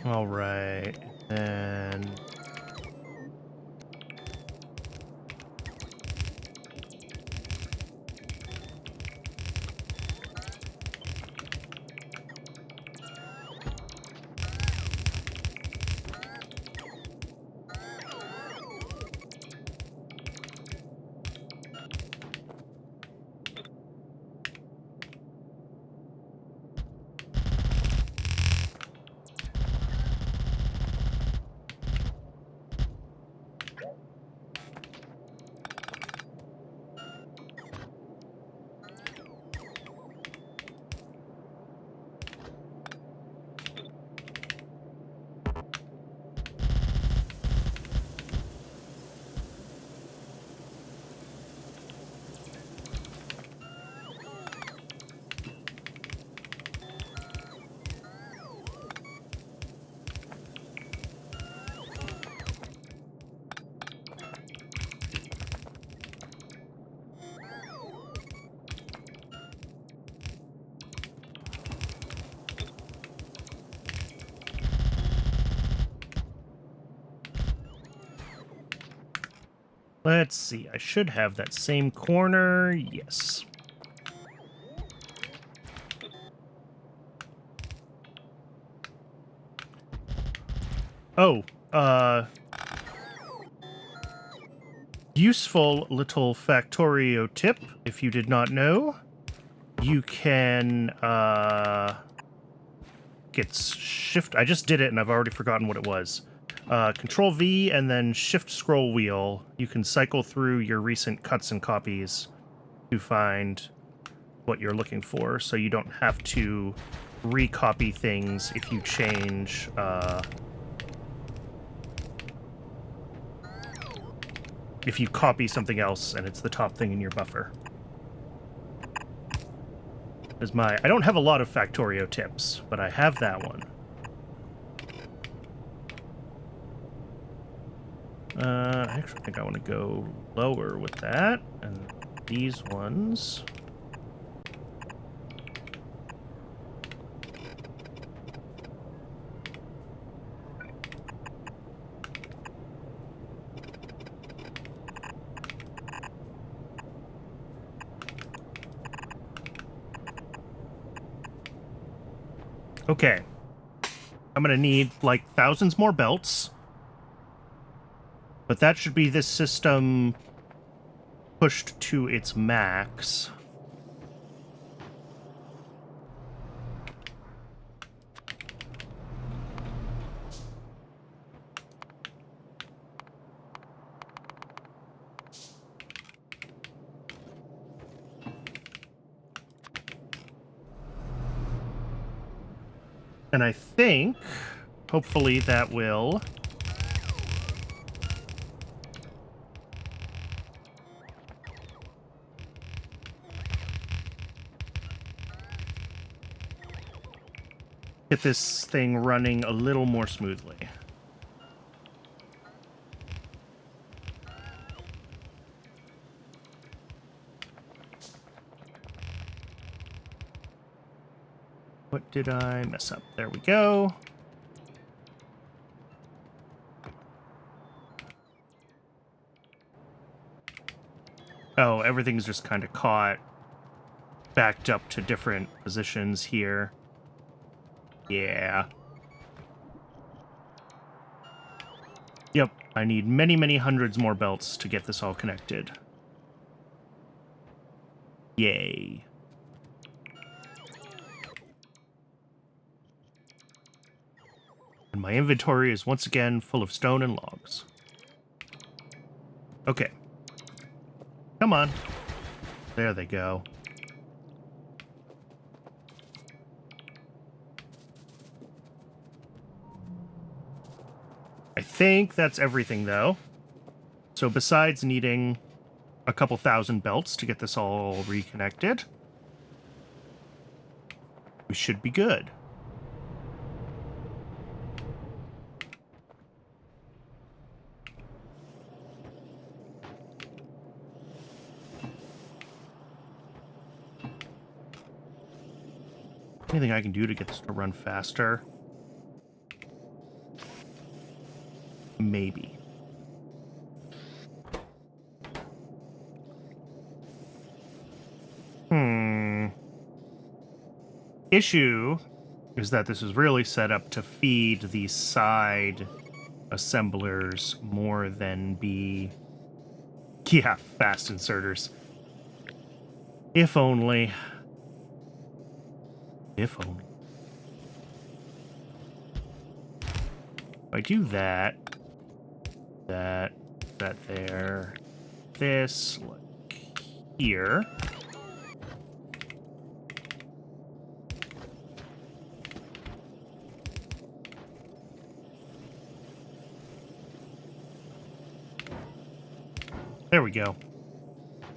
All right, and Let's see. I should have that same corner. Yes. Oh, useful little Factorio tip, if you did not know. You can, get shift. I just did it and I've already forgotten what it was. Control V and then shift scroll wheel. You can cycle through your recent cuts and copies to find what you're looking for, so you don't have to recopy things if you change, if you copy something else and it's the top thing in your buffer. I don't have a lot of Factorio tips, but I have that one. I actually think I want to go lower with that, and these ones. Okay. I'm gonna need, like, thousands more belts. But that should be this system pushed to its max. And I think, hopefully, that will... get this thing running a little more smoothly. What did I mess up? There we go. Oh, everything's just kind of caught, backed up to different positions here. Yeah. Yep, I need many, many hundreds more belts to get this all connected. Yay. And my inventory is once again full of stone and logs. Okay. Come on. There they go. I think that's everything, though. So besides needing a couple thousand belts to get this all reconnected, we should be good. Anything I can do to get this to run faster? Maybe. Issue is that this is really set up to feed the side assemblers more than be... Yeah, fast inserters. If only. If only. If I do that, that there, this, like here. There we go.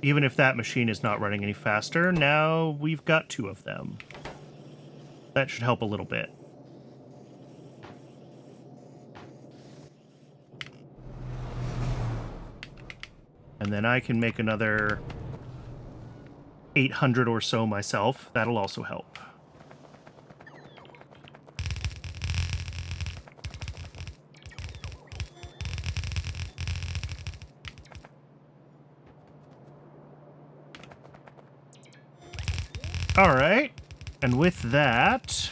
Even if that machine is not running any faster, now we've got two of them. That should help a little bit. And then I can make another 800 or so myself. That'll also help. All right. And with that...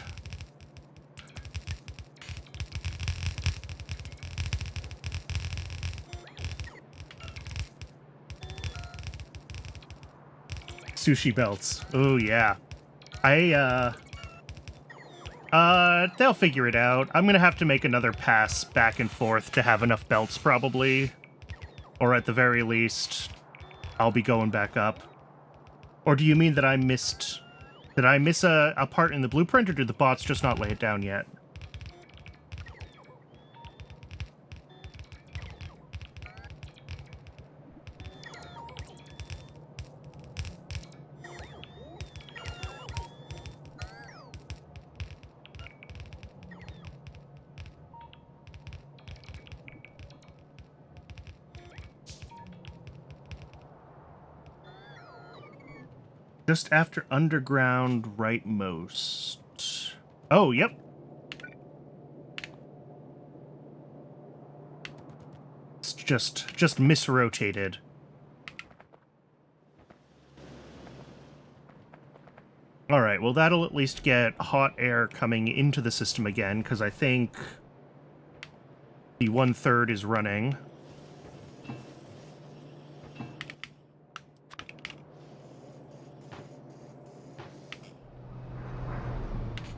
Sushi belts. Oh, yeah. They'll figure it out. I'm gonna have to make another pass back and forth to have enough belts, probably. Or at the very least, I'll be going back up. Or do you mean that I missed... Did I miss a part in the blueprint, or did the bots just not lay it down yet? Just after underground rightmost. Oh, yep. It's just misrotated. All right, well, that'll at least get hot air coming into the system again, because I think the 1/3 is running.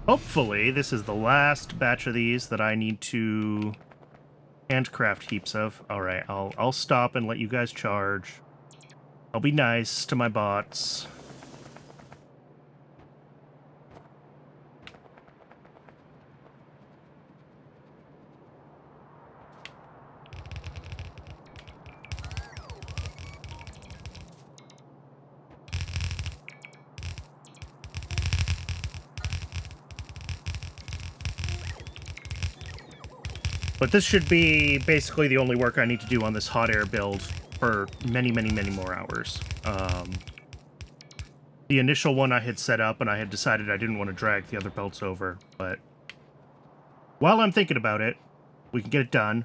Hopefully, this is the last batch of these that I need to handcraft heaps of. All right, I'll stop and let you guys charge. I'll be nice to my bots. But this should be basically the only work I need to do on this hot air build for many, many, many more hours. The initial one I had set up, and I had decided I didn't want to drag the other belts over, but while I'm thinking about it, we can get it done.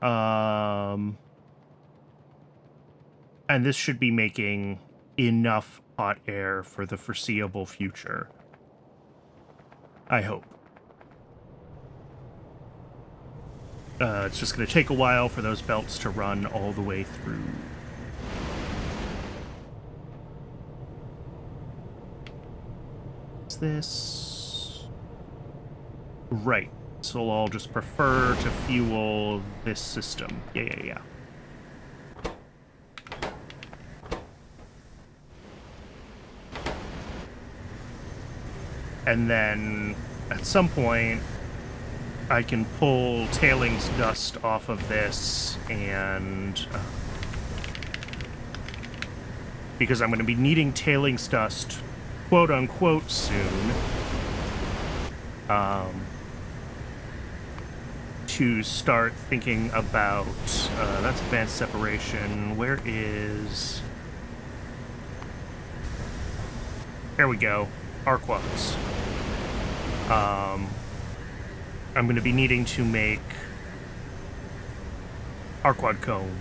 And this should be making enough hot air for the foreseeable future. I hope. It's just going to take a while for those belts to run all the way through. What's this? Right. So I'll just prefer to fuel this system. Yeah. And then, at some point, I can pull tailings dust off of this, and because I'm going to be needing tailings dust, quote unquote, soon, to start thinking about that's advanced separation. Where is... There we go. Arquads. I'm going to be needing to make Arquad cone.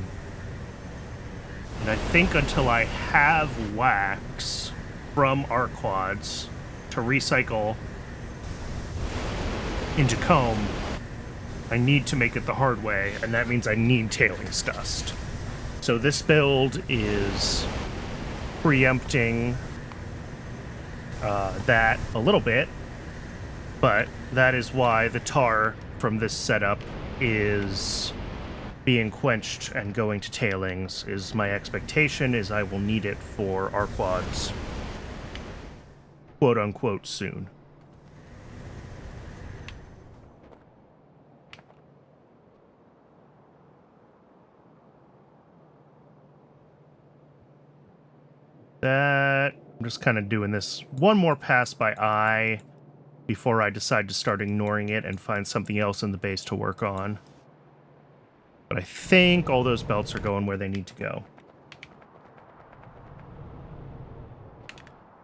And I think until I have wax from Arquads to recycle into comb, I need to make it the hard way, and that means I need tailings dust. So this build is preempting that a little bit, but that is why the tar from this setup is being quenched and going to tailings. Is my expectation is I will need it for Arquads, quote unquote, soon. That, I'm just kind of doing this one more pass by eye before I decide to start ignoring it and find something else in the base to work on. But I think all those belts are going where they need to go.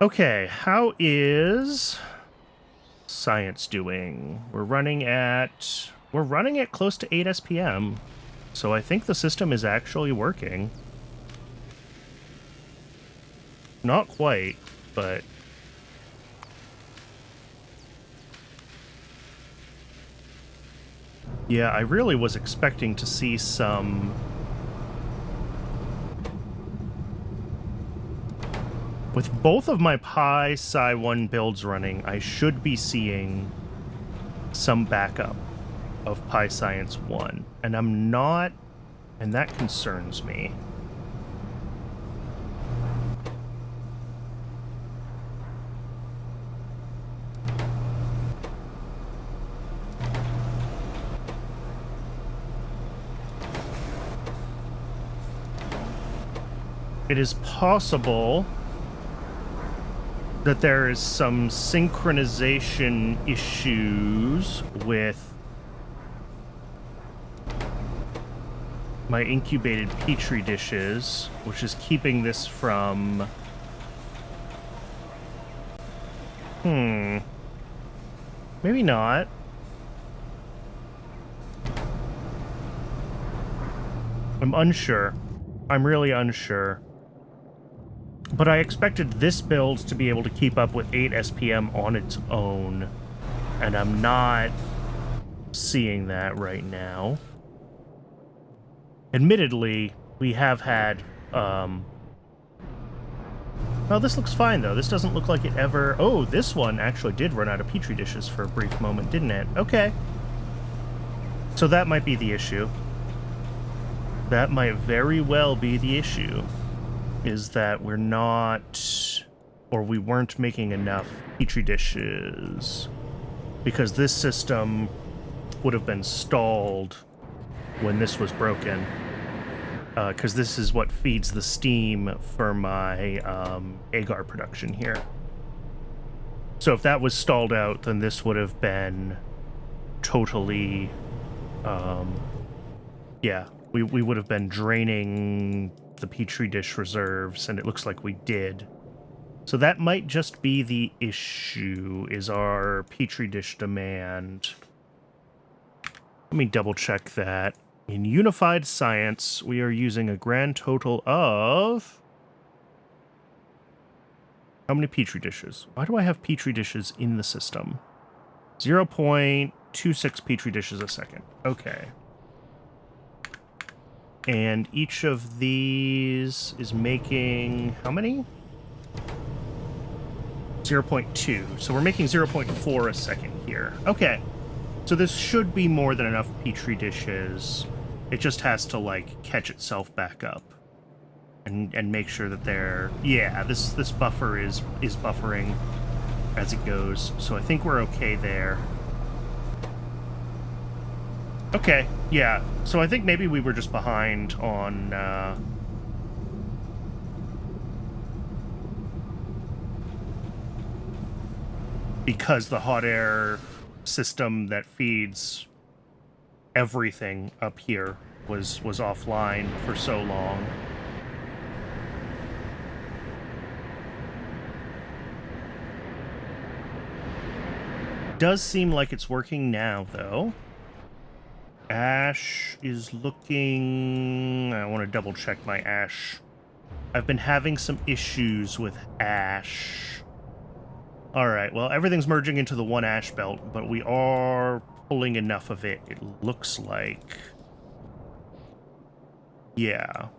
Okay, how is science doing? We're running at close to 8 SPM, so I think the system is actually working. Not quite, but Yeah, I really was expecting to see some... With both of my Pi-Sci 1 builds running, I should be seeing some backup of Pi-Science 1. And I'm not, and that concerns me. It is possible that there is some synchronization issues with my incubated petri dishes, which is keeping this from... Maybe not. I'm unsure. I'm really unsure. But I expected this build to be able to keep up with 8 SPM on its own, and I'm not seeing that right now. Admittedly, we have had, Oh, this looks fine, though. This doesn't look like it ever... Oh, this one actually did run out of petri dishes for a brief moment, didn't it? Okay. So that might be the issue. That might very well be the issue. Is that we're not, or we weren't making enough petri dishes, because this system would have been stalled when this was broken, because this is what feeds the steam for my agar production here. So if that was stalled out, then this would have been totally, yeah, we would have been draining the petri dish reserves, and it looks like we did. So that might just be the issue, is our petri dish demand. Let me double check that. In Unified Science, we are using a grand total of... How many petri dishes? Why do I have petri dishes in the system? 0.26 petri dishes a second. Okay. And each of these is making... how many? 0.2. So we're making 0.4 a second here. Okay. So this should be more than enough petri dishes. It just has to, like, catch itself back up. And make sure that they're... Yeah, this buffer is buffering as it goes. So I think we're okay there. Okay, yeah. So I think maybe we were just behind on... because the hot air system that feeds everything up here was offline for so long. Does seem like it's working now, though. Ash is looking... I want to double check my ash. I've been having some issues with ash. Alright, well, everything's merging into the one ash belt, but we are pulling enough of it, it looks like. Yeah.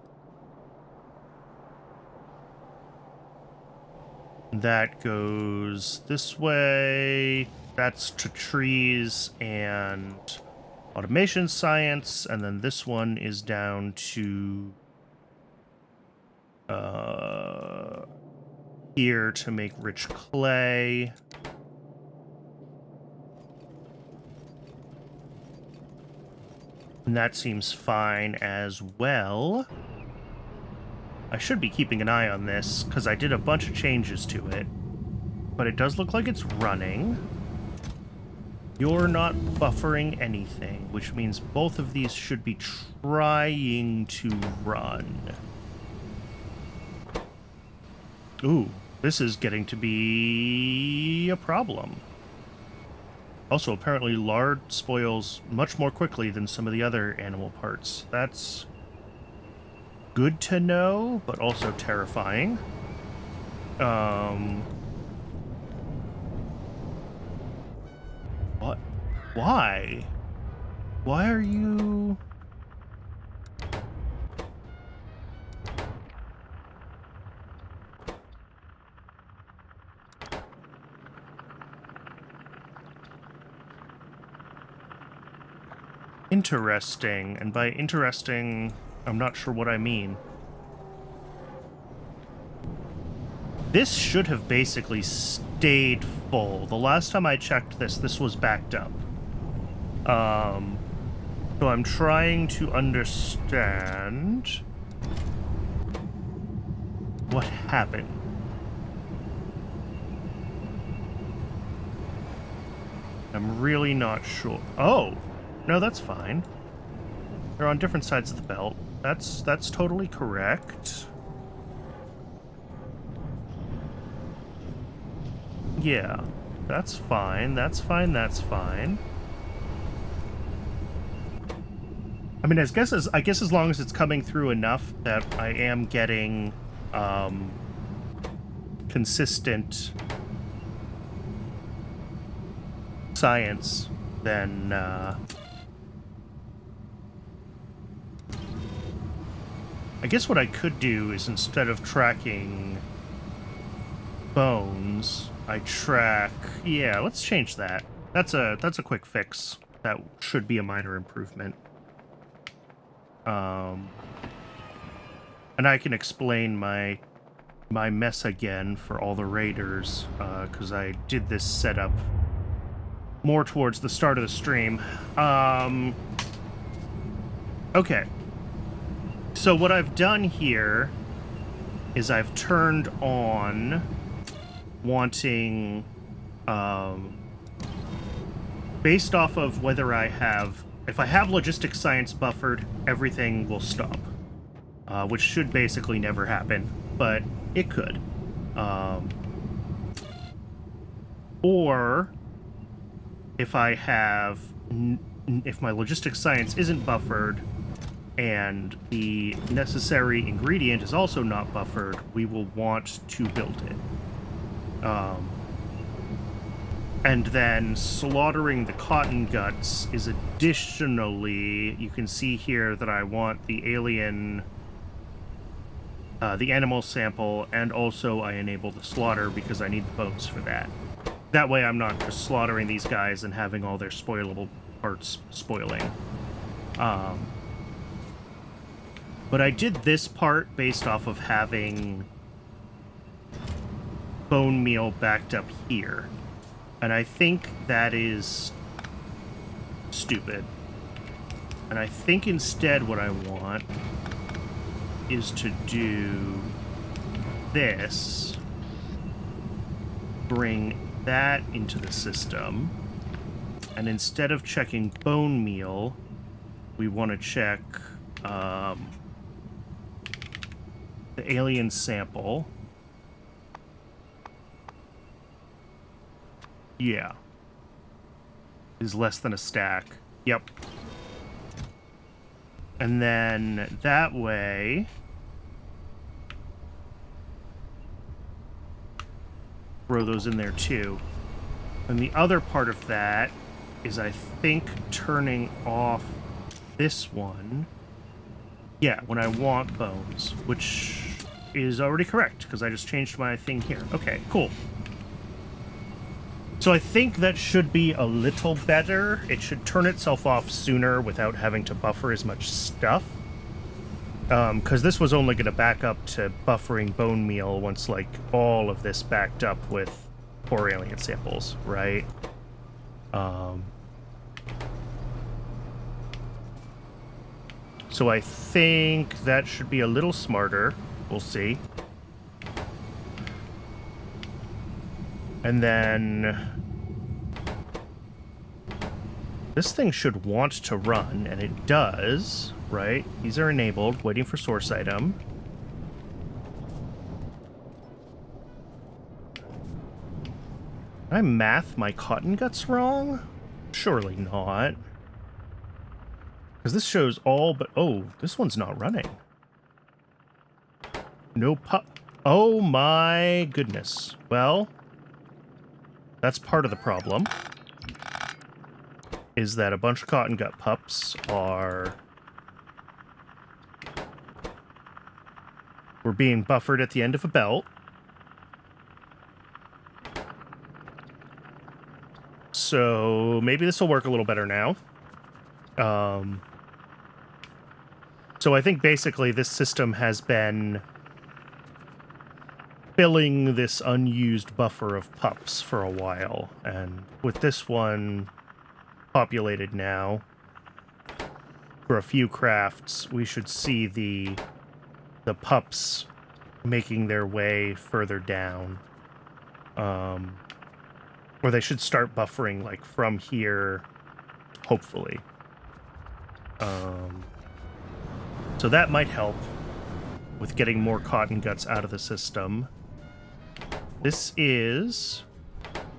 That goes this way. That's to trees and automation science, and then this one is down to here to make rich clay. And that seems fine as well. I should be keeping an eye on this, because I did a bunch of changes to it. But it does look like it's running. You're not buffering anything, which means both of these should be trying to run. Ooh, this is getting to be a problem. Also, apparently lard spoils much more quickly than some of the other animal parts. That's good to know, but also terrifying. What? Why? Why are you... Interesting, and by interesting, I'm not sure what I mean. This should have basically stayed full. The last time I checked this, this was backed up. So I'm trying to understand what happened. I'm really not sure. Oh! No, that's fine. They're on different sides of the belt. That's totally correct. Yeah, that's fine. That's fine. That's fine. I mean, I guess as long as it's coming through enough that I am getting consistent science, then I guess what I could do is, instead of tracking bones, I track... Yeah, let's change that. That's a quick fix. That should be a minor improvement. And I can explain my mess again for all the raiders, because I did this setup more towards the start of the stream. Okay. So what I've done here is I've turned on wanting, based off of whether I have, if I have logistic science buffered, everything will stop, which should basically never happen, but it could. Or if I have, if my logistic science isn't buffered and the necessary ingredient is also not buffered, we will want to build it. And then slaughtering the cotton guts is additionally, you can see here that I want the alien, the animal sample, and also I enable the slaughter because I need the bones for that. That way I'm not just slaughtering these guys and having all their spoilable parts spoiling. But I did this part based off of having bone meal backed up here. And I think that is stupid. And I think instead what I want is to do this. Bring that into the system. And instead of checking bone meal, we want to check the alien sample. Yeah. Is less than a stack. Yep. And then that way, throw those in there too. And the other part of that is, I think, turning off this one. Yeah, when I want bones, which is already correct, because I just changed my thing here. Okay, cool. So I think that should be a little better. It should turn itself off sooner without having to buffer as much stuff. Because this was only going to back up to buffering bone meal once, like, all of this backed up with 4 alien samples, right? So I think that should be a little smarter. We'll see. And then this thing should want to run, and it does, right? These are enabled, waiting for source item. Did I math my cotton guts wrong? Surely not. Because this shows all but... Oh, this one's not running. No Oh my goodness. Well, that's part of the problem. is that a bunch of cotton gut pups were being buffered at the end of a belt. So maybe this will work a little better now. So I think basically this system has been filling this unused buffer of pups for a while, and with this one populated now, for a few crafts, we should see the pups making their way further down. Or they should start buffering, like, from here, hopefully. So that might help with getting more cotton guts out of the system. This is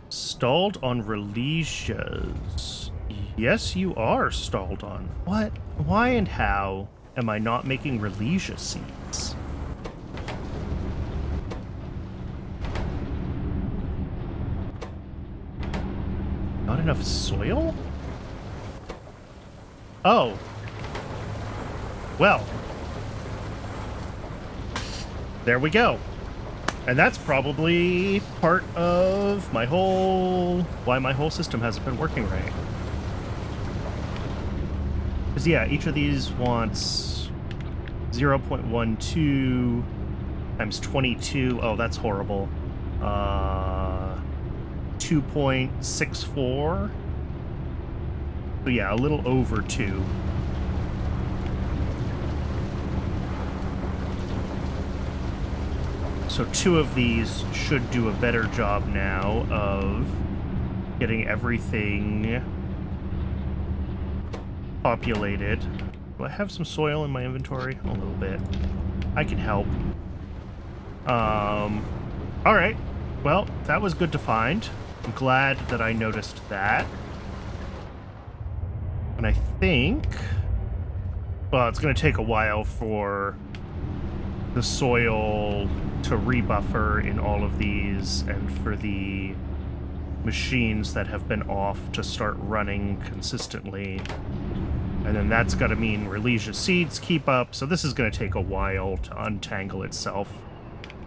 stalled on Relisias. Yes, you are stalled on. What? Why and how am I not making Relisia seeds? Not enough soil? Oh. Well. There we go. And that's probably part of why my whole system hasn't been working right. Because, yeah, each of these wants 0.12 times 22. Oh, that's horrible. 2.64. So, yeah, a little over 2. So 2 of these should do a better job now of getting everything populated. Do I have some soil in my inventory? A little bit. I can help. Alright. Well, that was good to find. I'm glad that I noticed that. And I think... Well, it's going to take a while for the soil to rebuffer in all of these, and for the machines that have been off to start running consistently. And then that's got to mean Relisia seeds keep up, so this is going to take a while to untangle itself.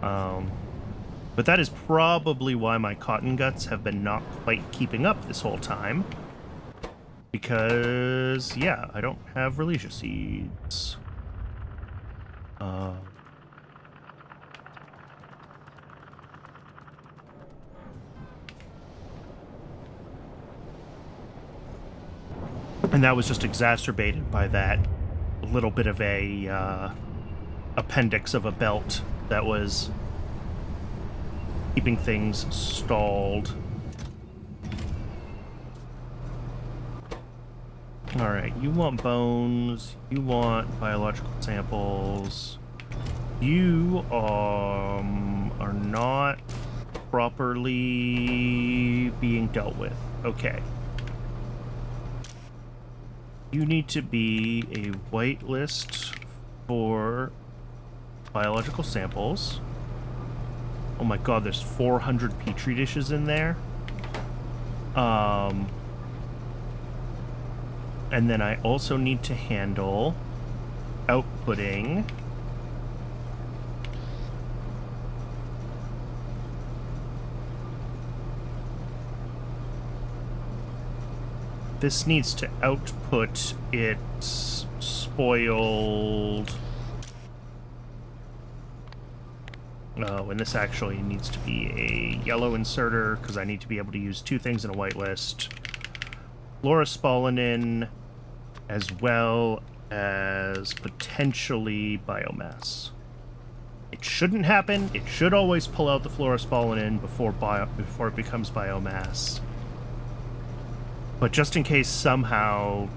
But that is probably why my cotton guts have been not quite keeping up this whole time. Because, yeah, I don't have Relisia seeds. And that was just exacerbated by that little bit of a appendix of a belt that was keeping things stalled. Alright, you want bones, you want biological samples, you are not properly being dealt with. Okay. You need to be a whitelist for biological samples. Oh my god, there's 400 petri dishes in there. And then I also need to handle outputting this needs to output its spoiled... Oh, and this actually needs to be a yellow inserter, because I need to be able to use 2 things in a whitelist. Fluorospalanin, as well as potentially biomass. It shouldn't happen. It should always pull out the fluorospalanin before it becomes biomass. But just in case somehow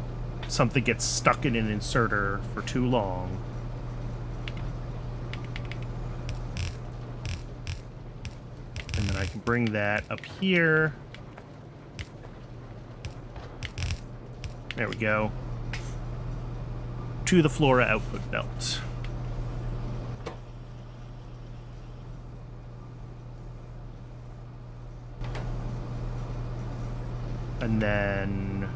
something gets stuck in an inserter for too long. And then I can bring that up here. There we go. To the Flora output belt. And then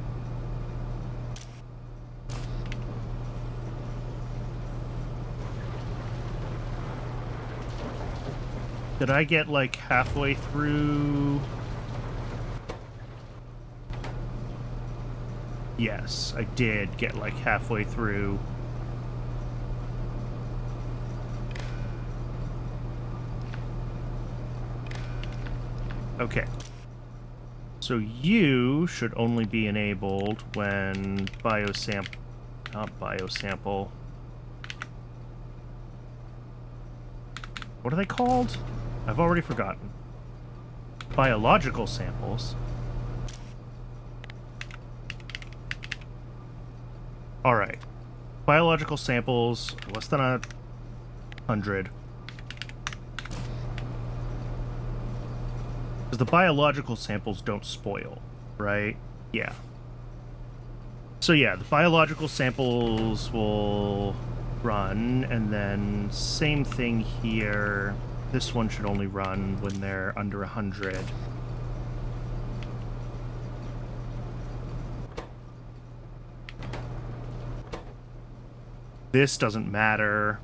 Did I get like halfway through? Yes, I did get like halfway through. Okay. So you should only be enabled when biosample, not biosample. What are they called? I've already forgotten. Biological samples. All right. Biological samples, less than 100. Because the biological samples don't spoil, right? Yeah. So yeah, the biological samples will run, and then same thing here. This one should only run when they're under 100. This doesn't matter.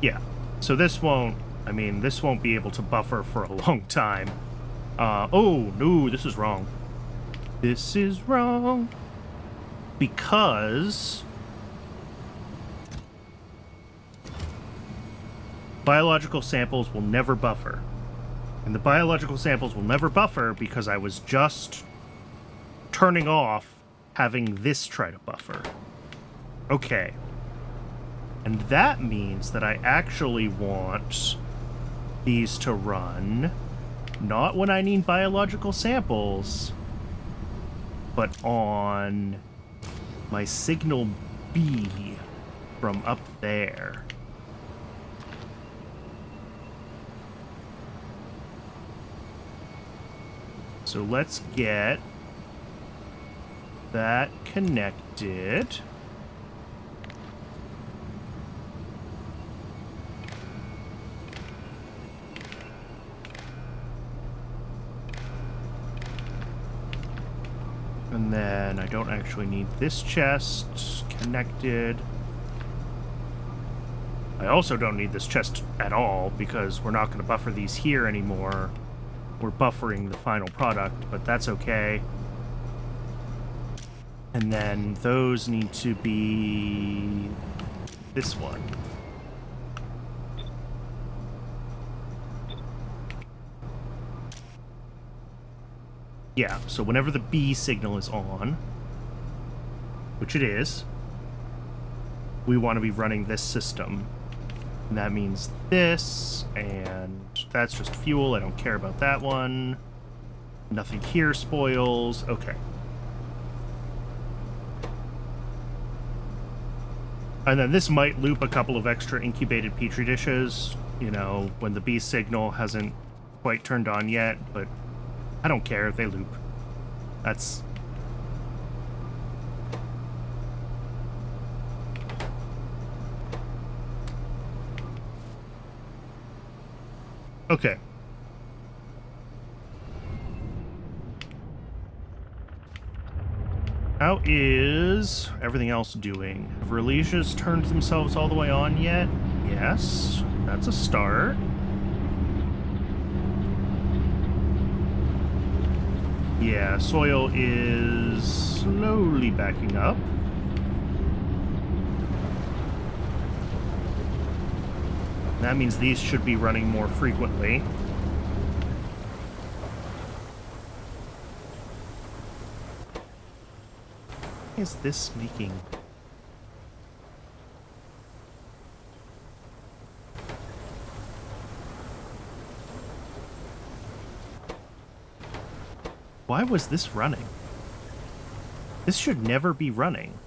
Yeah, so this won't, I mean, this won't be able to buffer for a long time. Oh, no, this is wrong. This is wrong. Because biological samples will never buffer. And the biological samples will never buffer because I was just turning off having this try to buffer. Okay. And that means that I actually want these to run, not when I need biological samples, but on my signal B from up there. So let's get that connected. And then I don't actually need this chest connected. I also don't need this chest at all because we're not going to buffer these here anymore. We're buffering the final product, but that's okay. And then those need to be this one. Yeah, so whenever the B signal is on, which it is, we want to be running this system. And that means this, and that's just fuel. I don't care about that one. Nothing here spoils. Okay. And then this might loop a couple of extra incubated petri dishes, you know, when the B signal hasn't quite turned on yet, but I don't care if they loop. That's... Okay. How is everything else doing? Have Relisia's turned themselves all the way on yet? Yes. That's a start. Yeah, soil is slowly backing up. That means these should be running more frequently. Why is this making... Why was this running? This should never be running.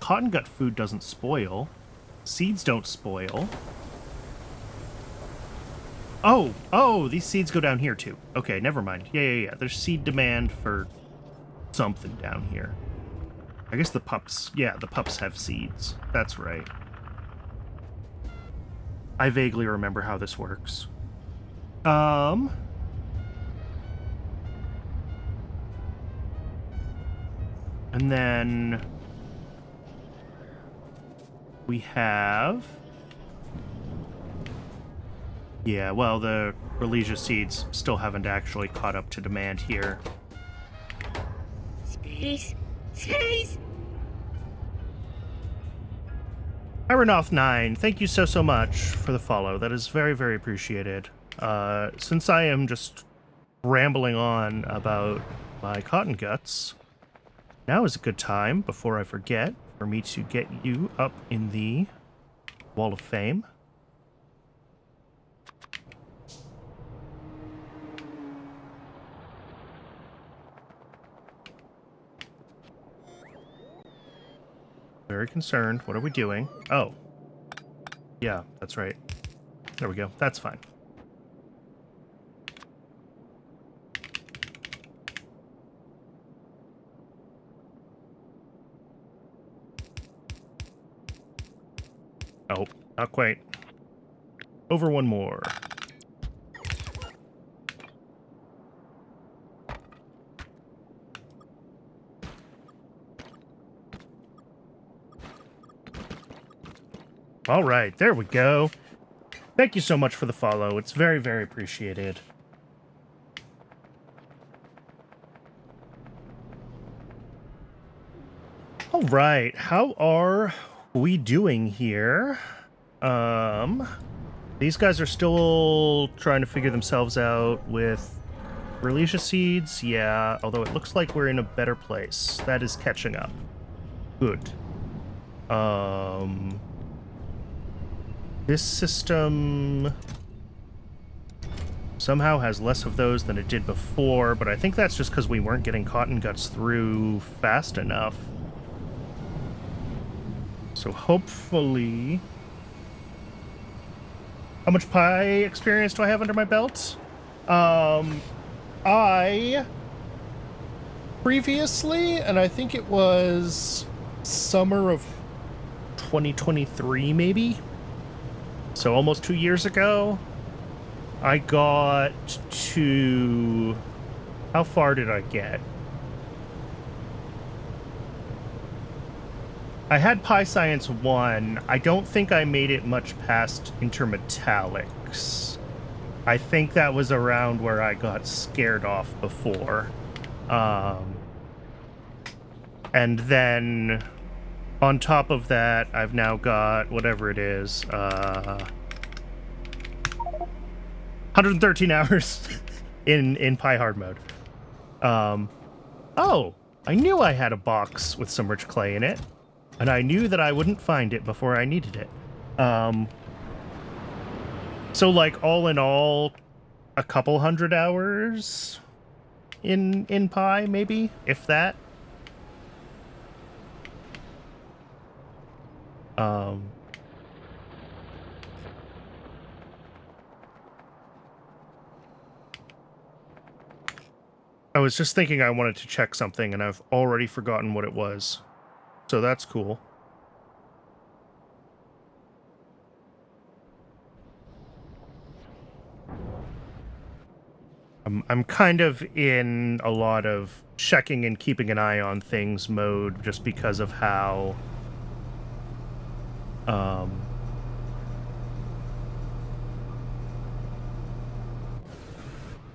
Cotton gut food doesn't spoil. Seeds don't spoil. Oh, these seeds go down here too. Okay, never mind. Yeah. There's seed demand for something down here. I guess the pups, yeah, the pups have seeds. That's right. I vaguely remember how this works. And then we have... Yeah, well, the Religio seeds still haven't actually caught up to demand here. Space. Space. Ironoth9, thank you so much for the follow. That is very, very appreciated. Since I am just rambling on about my cotton guts, now is a good time, before I forget, for me to get you up in the Wall of Fame. Very concerned. What are we doing? Oh. Yeah, that's right. There we go. That's fine. Oh, not quite. Over one more. All right, there we go. Thank you so much for the follow. It's very, very appreciated. All right, how are we doing here? These guys are still trying to figure themselves out with Religio seeds. Yeah, although it looks like we're in a better place. That is catching up. Good. This system somehow has less of those than it did before, but I think that's just because we weren't getting cotton guts through fast enough. So hopefully... How much pie experience do I have under my belt? I previously, and I think it was summer of 2023 maybe, so almost 2 years ago, I got to... How far did I get? I had Pi Science 1. I don't think I made it much past intermetallics. I think that was around where I got scared off before. And then on top of that, I've now got whatever it is, 113 hours in Pi hard mode. Oh, I knew I had a box with some rich clay in it. And I knew that I wouldn't find it before I needed it. So, like, all in all, a couple hundred hours in Pi, maybe, if that. I was just thinking I wanted to check something, and I've already forgotten what it was. So that's cool. I'm kind of in a lot of checking and keeping an eye on things mode just because of how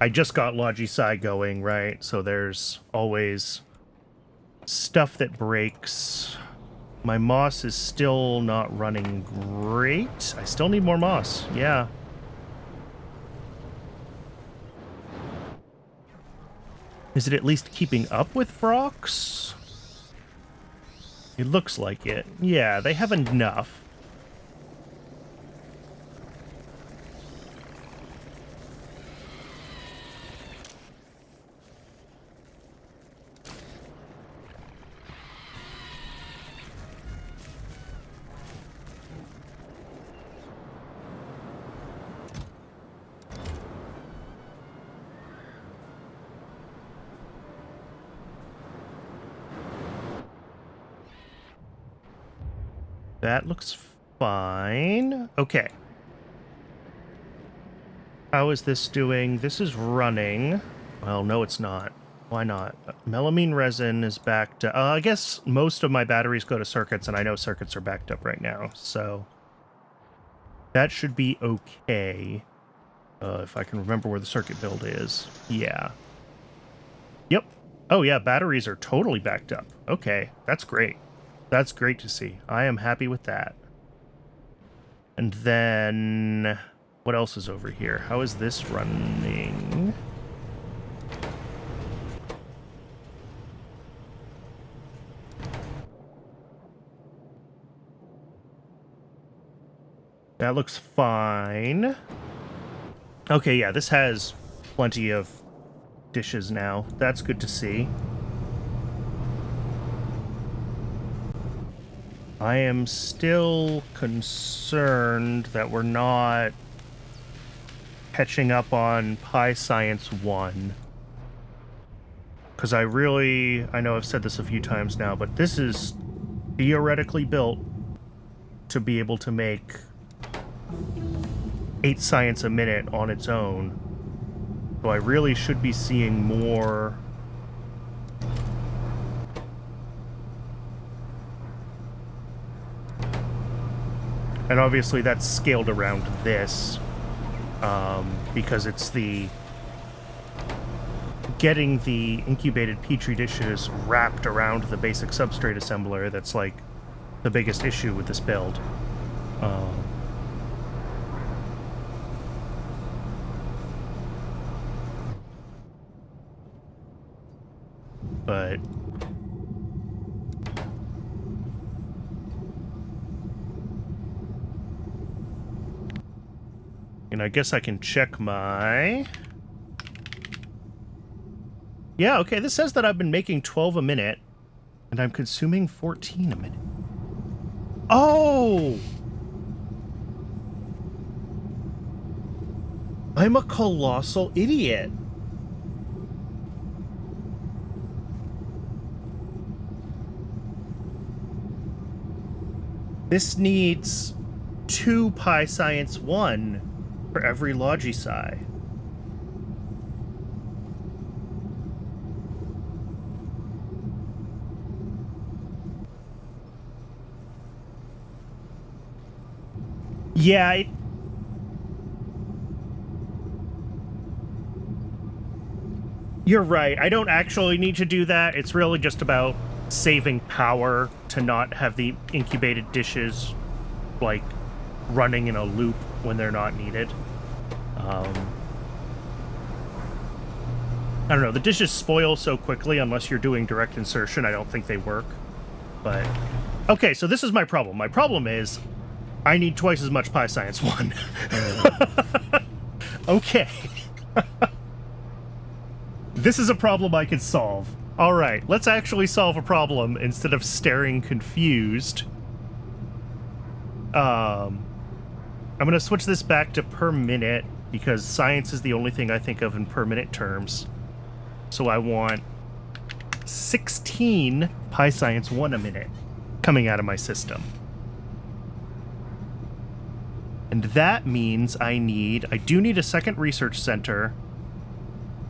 I just got Logistic going, right? So there's always stuff that breaks. My moss is still not running great. I still need more moss, yeah. Is it at least keeping up with Vrox? It looks like it. Yeah, they have enough. That looks fine. Okay. How is this doing? This is running. Well, no, it's not. Why not? Melamine resin is backed up. I guess most of my batteries go to circuits, and I know circuits are backed up right now, so that should be okay. If I can remember where the circuit build is. Yeah. Yep. Oh, yeah, batteries are totally backed up. Okay, that's great. That's great to see. I am happy with that. And then, what else is over here? How is this running? That looks fine. Okay, yeah, this has plenty of dishes now. That's good to see. I am still concerned that we're not catching up on Pi Science 1. Because I know I've said this a few times now, but this is theoretically built to be able to make 8 science a minute on its own. So I really should be seeing more. And obviously that's scaled around this, because it's getting the incubated petri dishes wrapped around the basic substrate assembler that's like the biggest issue with this build. But I guess I can check my... Yeah, okay, this says that I've been making 12 a minute, and I'm consuming 14 a minute. Oh! I'm a colossal idiot. This needs 2 Pi Science 1 for every Logisci. Yeah, you're right. I don't actually need to do that. It's really just about saving power to not have the incubated dishes, like, running in a loop when they're not needed. I don't know, the dishes spoil so quickly unless you're doing direct insertion. I don't think they work. But, okay, so this is my problem. My problem is I need twice as much Pi Science 1. Okay. This is a problem I can solve. All right, let's actually solve a problem instead of staring confused. I'm going to switch this back to per minute because science is the only thing I think of in per minute terms. So I want 16 Pi Science 1 a minute coming out of my system. And that means I do need a second research center.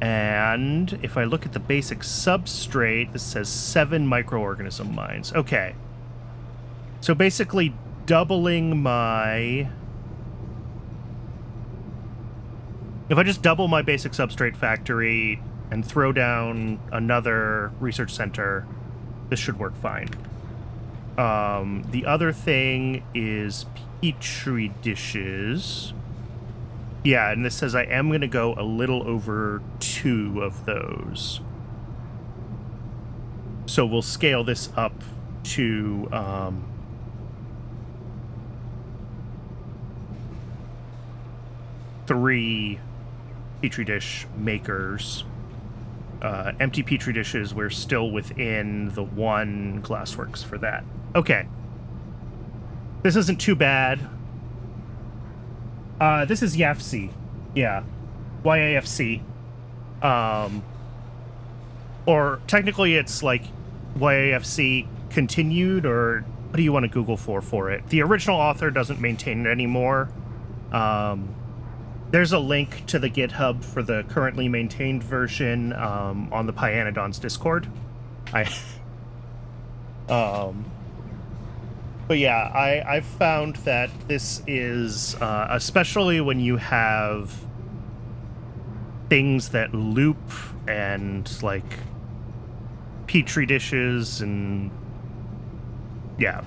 And if I look at the basic substrate, this says 7 microorganism mines. Okay. So basically doubling my... If I just double my basic substrate factory and throw down another research center, this should work fine. The other thing is petri dishes. Yeah, and this says I am going to go a little over 2 of those. So we'll scale this up to 3 petri dish makers. Empty petri dishes, we're still within the 1 Glassworks for that. Okay. This isn't too bad. This is YAFC. Yeah. YAFC. Or technically it's like YAFC continued, or what do you want to Google for it? The original author doesn't maintain it anymore. there's a link to the GitHub for the currently maintained version on the Pyanodon's Discord. But yeah, I've found that this is, especially when you have things that loop and like petri dishes and yeah,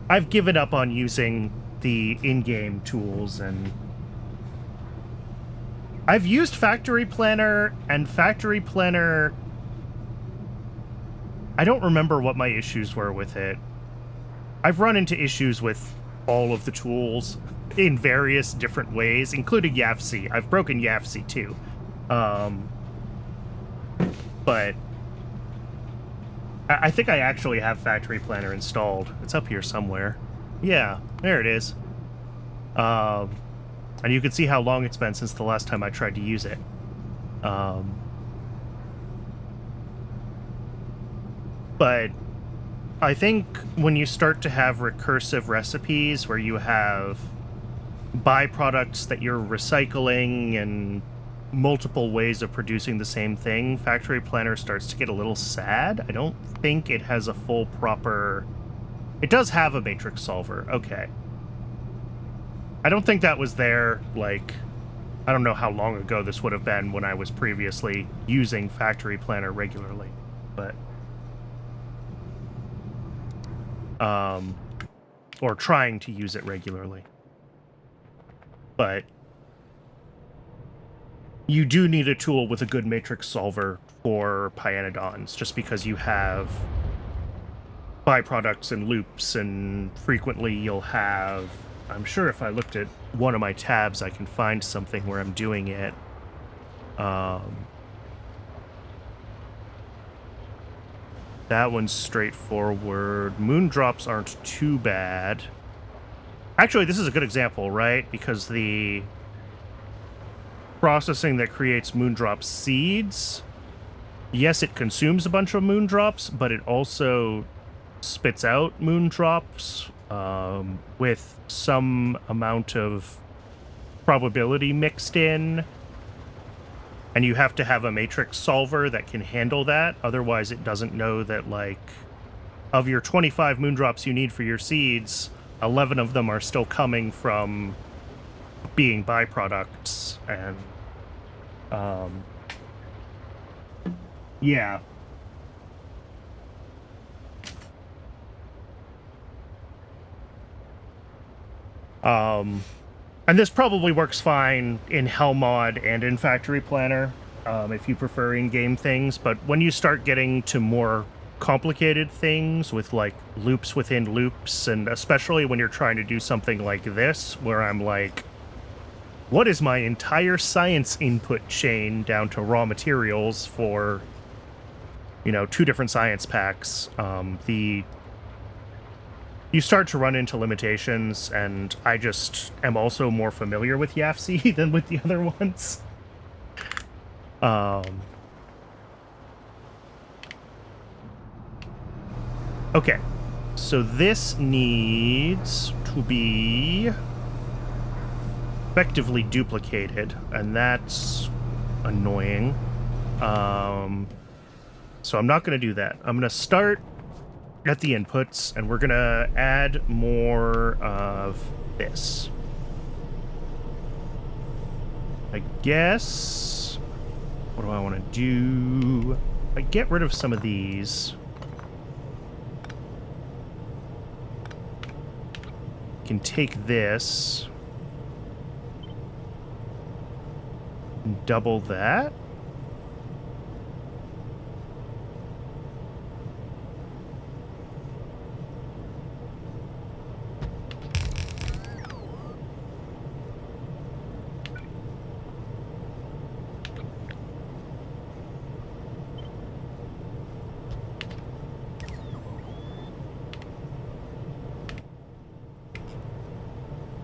I've given up on using the in-game tools, and I've used Factory Planner, and Factory Planner, I don't remember what my issues were with it. I've run into issues with all of the tools in various different ways, including YAFC. I've broken YAFC too. But I think I actually have Factory Planner installed. It's up here somewhere. Yeah, there it is. And you can see how long it's been since the last time I tried to use it. But I think when you start to have recursive recipes where you have byproducts that you're recycling and multiple ways of producing the same thing, Factory Planner starts to get a little sad. I don't think it has a full proper... It does have a matrix solver, okay. I don't think that was there, like... I don't know how long ago this would have been when I was previously using Factory Planner regularly, but... or trying to use it regularly. But you do need a tool with a good matrix solver for Pyanodons, just because you have byproducts and loops, and frequently you'll have... I'm sure if I looked at one of my tabs, I can find something where I'm doing it. That one's straightforward. Moondrops aren't too bad. Actually, this is a good example, right? Because the processing that creates moondrop seeds, yes, it consumes a bunch of moondrops, but it also spits out moondrops with some amount of probability mixed in. And you have to have a matrix solver that can handle that. Otherwise, it doesn't know that, like, of your 25 moondrops you need for your seeds, 11 of them are still coming from being byproducts. And, yeah. And this probably works fine in Hellmod and in Factory Planner, if you prefer in-game things, but when you start getting to more complicated things with, like, loops within loops, and especially when you're trying to do something like this, where I'm like, what is my entire science input chain down to raw materials for, you know, 2 different science packs, you start to run into limitations, and I just am also more familiar with YAFC than with the other ones. Okay, so this needs to be effectively duplicated, and that's annoying. So I'm not going to do that. I'm going to start at the inputs, and we're going to add more of this. I guess... What do I want to do? I get rid of some of these. Can take this and double that.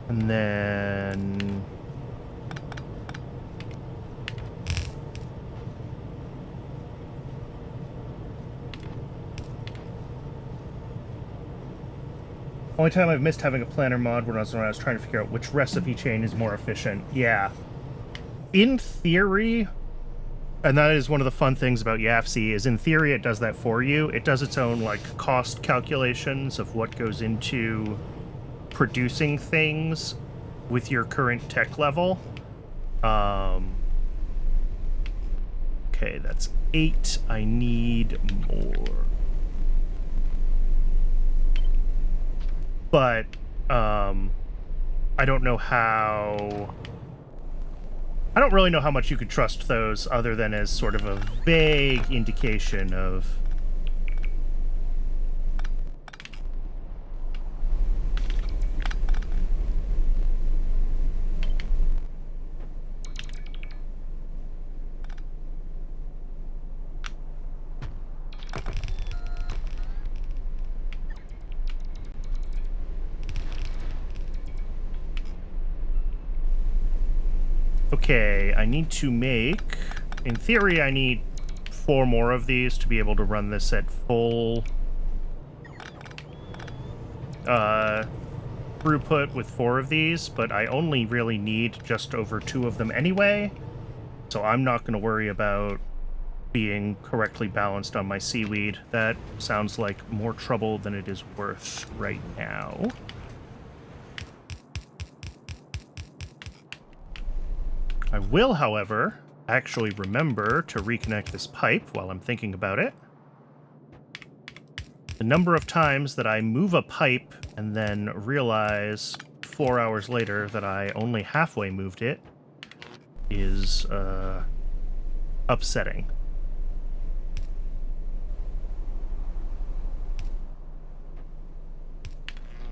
And then... Only time I've missed having a planner mod when I was trying to figure out which recipe chain is more efficient. Yeah. in theory, and that is one of the fun things about YAFC, is in theory it does that for you. It does its own like cost calculations of what goes into producing things with your current tech level. Okay, that's 8. I need more. But I don't know how... I don't really know how much you could trust those other than as sort of a vague indication of... Okay, I need to make... In theory, I need 4 more of these to be able to run this at full throughput with 4 of these, but I only really need just over 2 of them anyway, so I'm not going to worry about being correctly balanced on my seaweed. That sounds like more trouble than it is worth right now. I will, however, actually remember to reconnect this pipe while I'm thinking about it. The number of times that I move a pipe and then realize 4 hours later that I only halfway moved it is upsetting.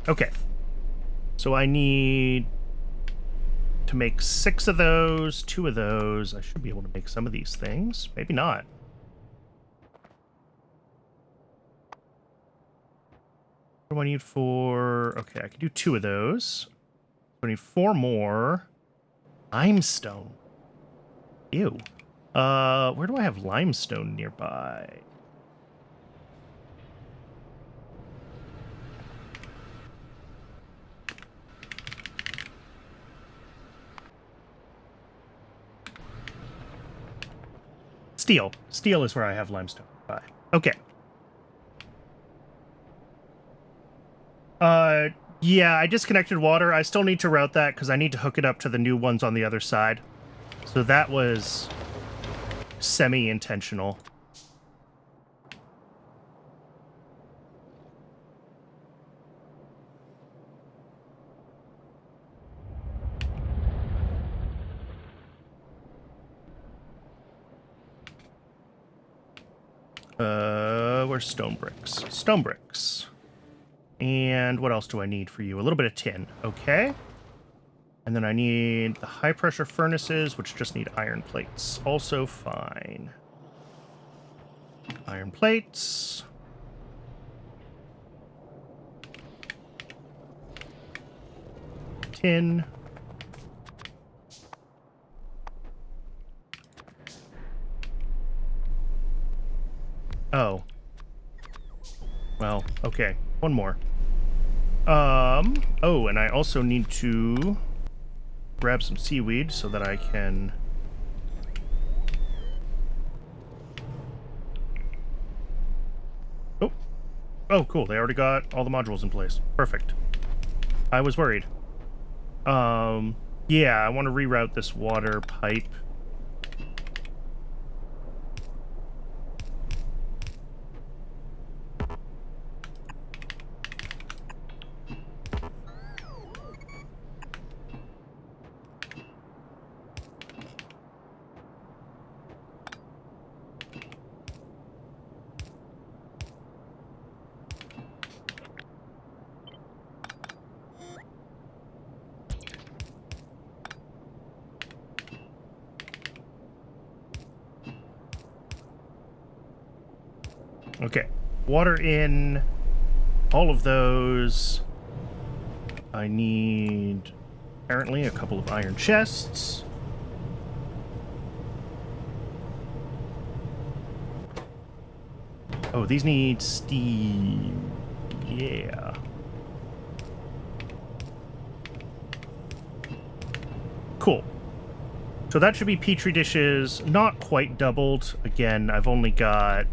Okay. So I need to make 6 of those, 2 of those. I should be able to make some of these things. Maybe not. What do I need for... Okay, I can do 2 of those. I need 4 more. Limestone. Ew. Where do I have limestone nearby? Steel. Steel is where I have limestone. Okay. Yeah, I disconnected water. I still need to route that because I need to hook it up to the new ones on the other side. So that was semi-intentional. Where's stone bricks? Stone bricks. And what else do I need for you? A little bit of tin. Okay. And then I need the high pressure furnaces, which just need iron plates. Also fine. Iron plates. Tin. Oh. Well, okay. One more. Oh, and I also need to grab some seaweed so that I can... Oh. Oh, cool. They already got all the modules in place. Perfect. I was worried. Yeah, I want to reroute this water pipe. Okay, water in, all of those. I need, apparently, a couple of iron chests. Oh, these need steam. Yeah. Cool. So that should be Petri dishes, not quite doubled. Again, I've only got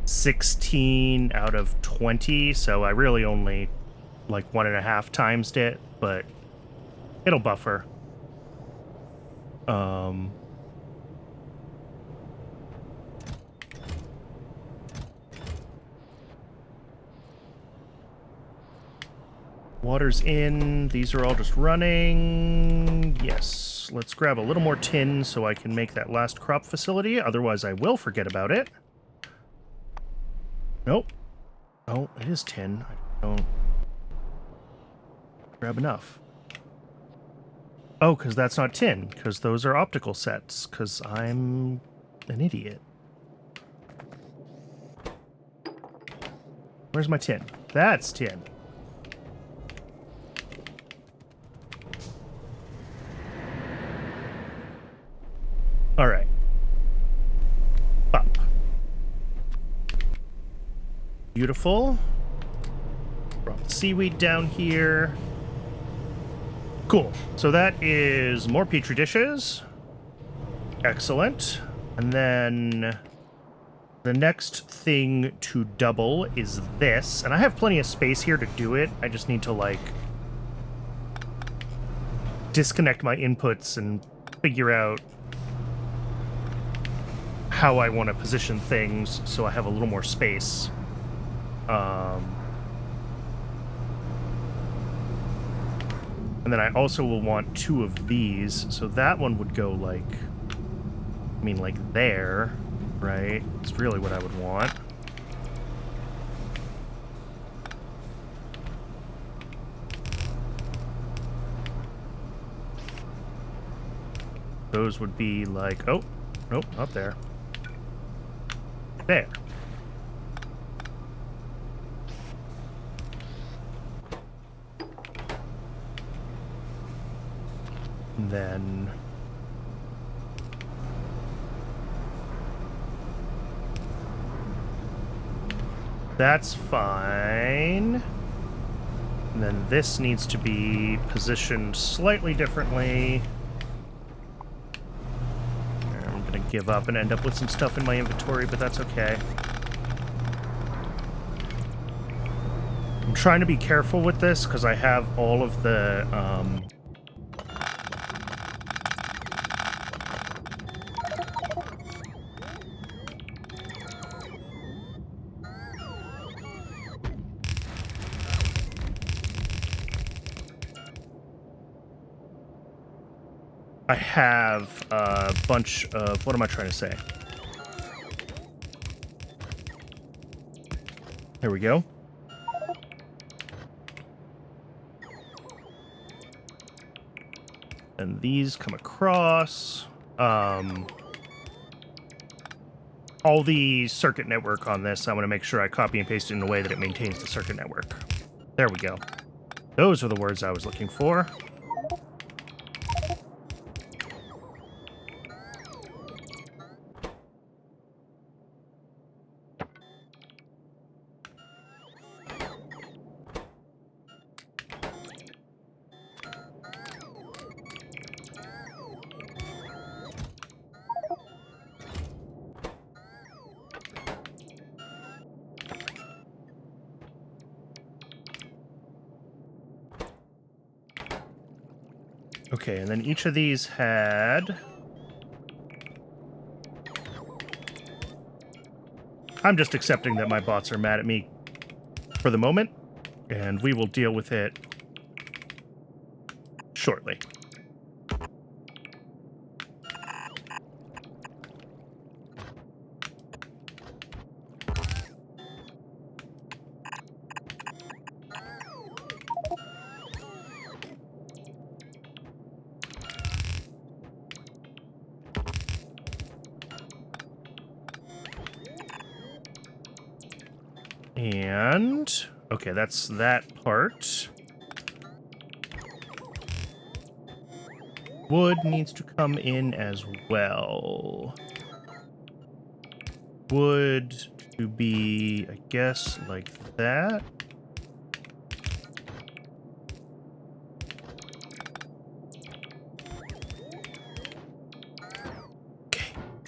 16 out of 20, so I really only like 1.5 times it, but it'll buffer. Water's in. These are all just running. Yes. Let's grab a little more tin so I can make that last crop facility. Otherwise, I will forget about it. Nope. Oh, it is tin. I don't grab enough. Oh, because that's not tin. Because those are optical sets. Because I'm an idiot. Where's my tin? That's tin. All right. Up. Beautiful. Drop the seaweed down here. Cool. So that is more Petri dishes. Excellent. And then the next thing to double is this. And I have plenty of space here to do it. I just need to, like, disconnect my inputs and figure out how I want to position things so I have a little more space. And then I also will want 2 of these, so that one would go like, I mean, like there, right? It's really what I would want. Those would be like, oh, nope, not there. There. And then that's fine. And then this needs to be positioned slightly differently. I'm gonna give up and end up with some stuff in my inventory, but that's okay. I'm trying to be careful with this because I have all of the I have a bunch of, what am I trying to say? There we go. And these come across. All the circuit network on this, I want to make sure I copy and paste it in a way that it maintains the circuit network. There we go. Those are the words I was looking for. Okay, and then each of these had... I'm just accepting that my bots are mad at me for the moment, and we will deal with it shortly. And, okay, that's that part. Wood needs to come in as well. Wood to be, I guess, like that.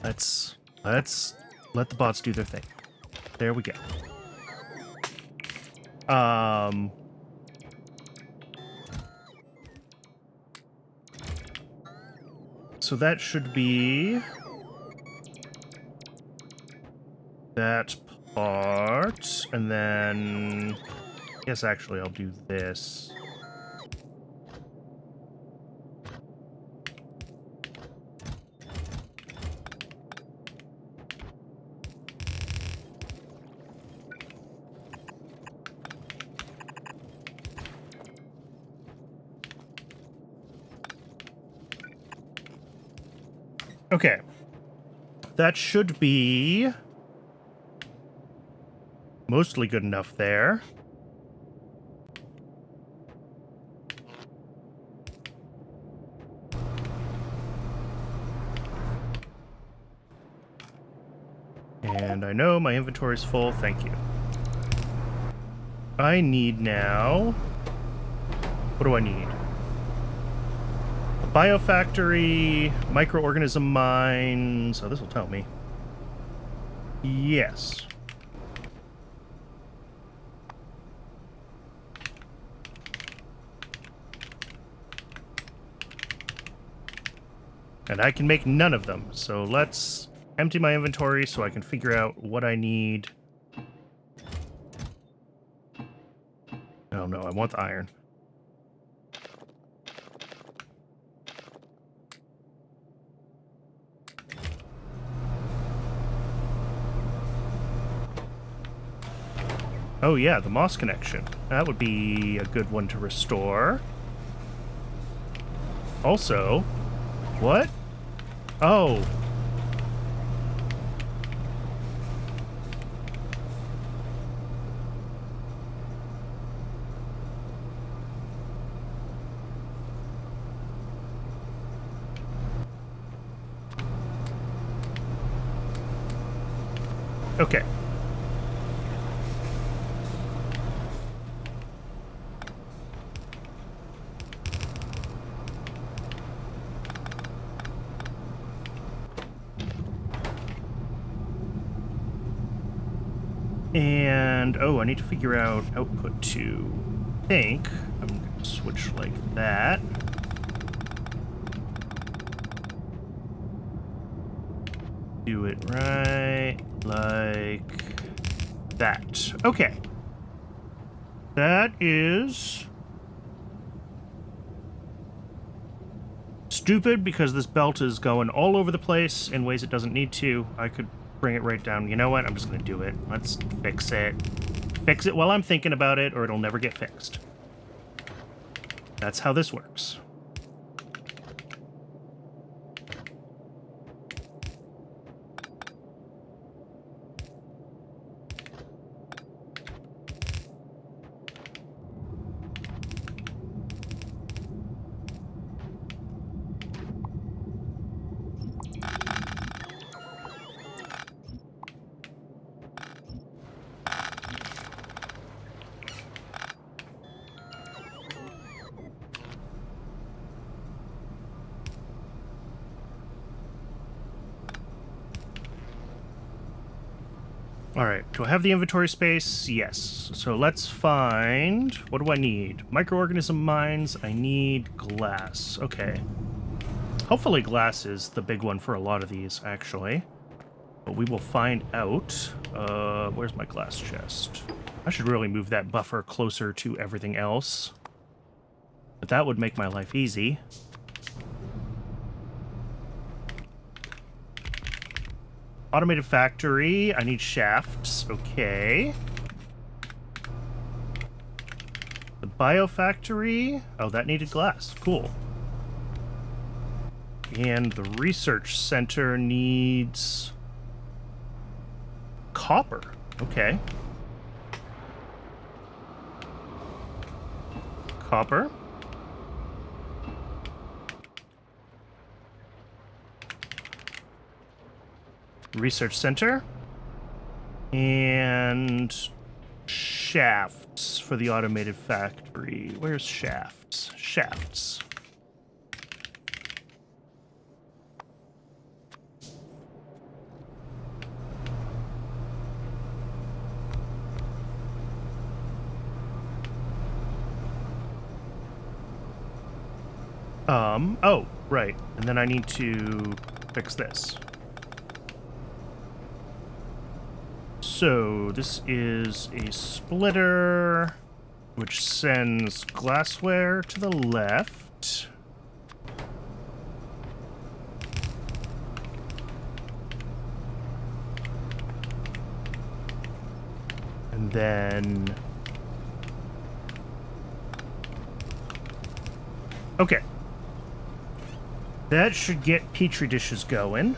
Let's let the bots do their thing. There we go. So that should be that part, and then I guess actually I'll do this. Okay. That should be mostly good enough there. And I know my inventory's full, thank you. I need now... What do I need? A biofactory, microorganism mines... Oh, this will tell me. Yes. And I can make none of them, so let's empty my inventory so I can figure out what I need. Oh no, I want the iron. Oh yeah, the moss connection. That would be a good one to restore. Also, what? Oh. Okay. And, oh, I need to figure out output to think. I'm going to switch like that. Do it right like that. Okay. That is stupid because this belt is going all over the place in ways it doesn't need to. I could bring it right down. You know what? I'm just going to do it. Let's fix it. Fix it while I'm thinking about it, or it'll never get fixed. That's how this works. All right, do I have the inventory space? Yes. So let's find... What do I need? Microorganism mines. I need glass. Okay. Hopefully glass is the big one for a lot of these, actually. But we will find out. Where's my glass chest? I should really move that buffer closer to everything else. But that would make my life easy. Automated factory. I need shafts. Okay. The biofactory. Oh, that needed glass. Cool. And the research center needs copper. Okay. Copper. Research center. And shafts for the automated factory. Where's shafts? Shafts. Oh, right. And then I need to fix this. So this is a splitter, which sends glassware to the left. And then... Okay. That should get Petri dishes going.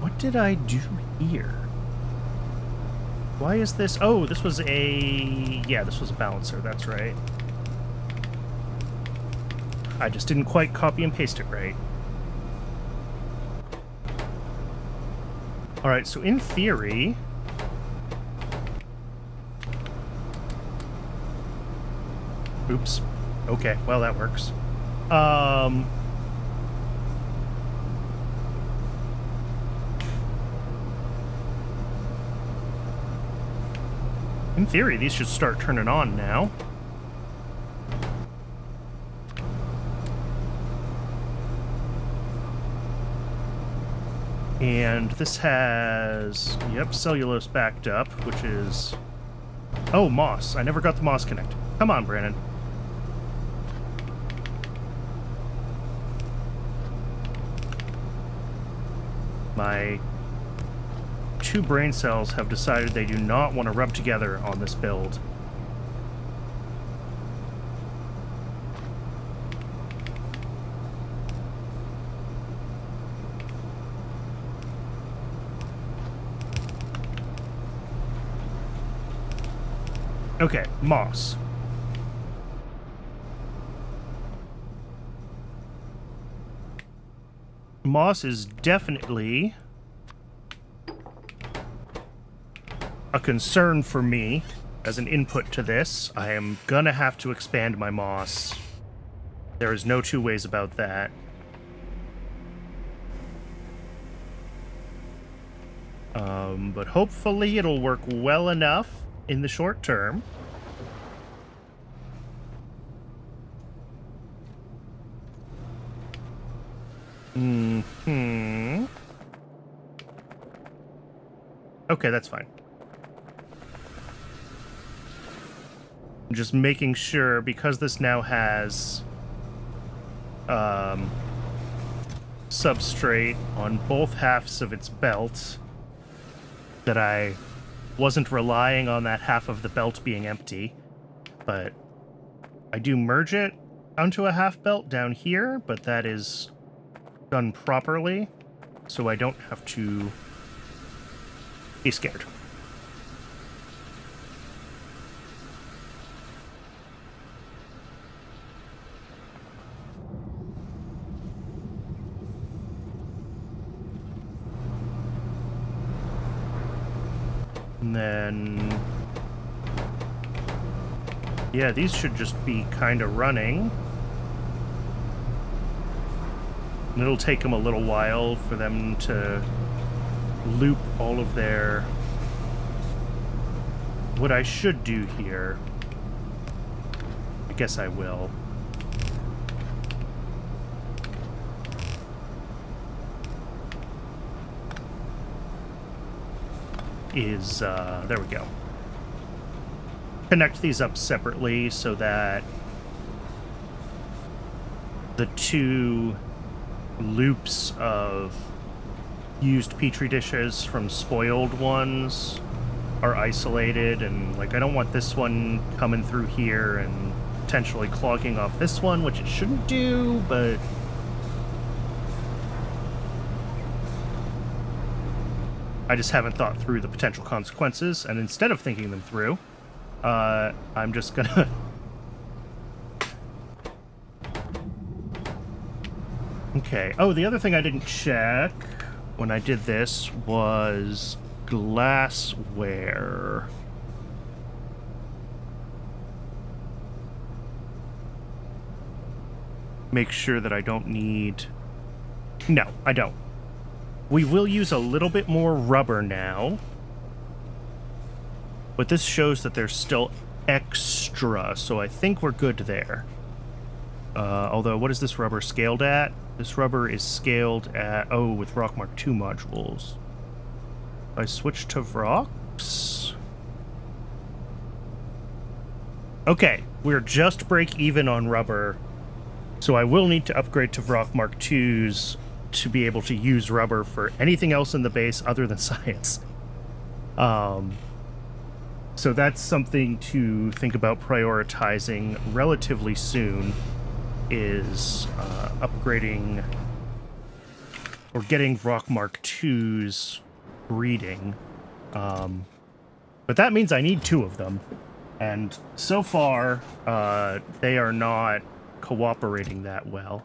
What did I do here? Why is this? Oh, this was a... Yeah, this was a balancer. That's right. I just didn't quite copy and paste it right. Alright, so in theory... Oops. Okay, well, that works. In theory, these should start turning on now. And this has, yep, cellulose backed up, which is... Oh, moss. I never got the moss connected. Come on, Brandon. My two brain cells have decided they do not want to rub together on this build. Okay, moss. Moss is definitely a concern for me as an input to this. I am gonna have to expand my moss. There is no two ways about that. But hopefully it'll work well enough in the short term. Okay, that's fine. Just making sure, because this now has substrate on both halves of its belt, that I wasn't relying on that half of the belt being empty. But I do merge it onto a half belt down here, but that is done properly, so I don't have to be scared. And then... yeah, these should just be kind of running. And it'll take them a little while for them to loop all of their... What I should do here... I guess I will. Is, there we go. Connect these up separately so that the two loops of used Petri dishes from spoiled ones are isolated, and like I don't want this one coming through here and potentially clogging off this one, which it shouldn't do, but I just haven't thought through the potential consequences, and instead of thinking them through, I'm just gonna... Okay. Oh, the other thing I didn't check when I did this was glassware. Make sure that I don't need... No, I don't. We will use a little bit more rubber now. But this shows that there's still extra, so I think we're good there. Although, what is this rubber scaled at? This rubber is scaled at... Oh, with Rock Mark II modules. I switch to Vrox? Okay, we're just break even on rubber, so I will need to upgrade to Rock Mark IIs to be able to use rubber for anything else in the base other than science. So that's something to think about prioritizing relatively soon, is upgrading or getting Rock Mark IIs breeding. But that means I need 2 of them. And so far, they are not cooperating that well.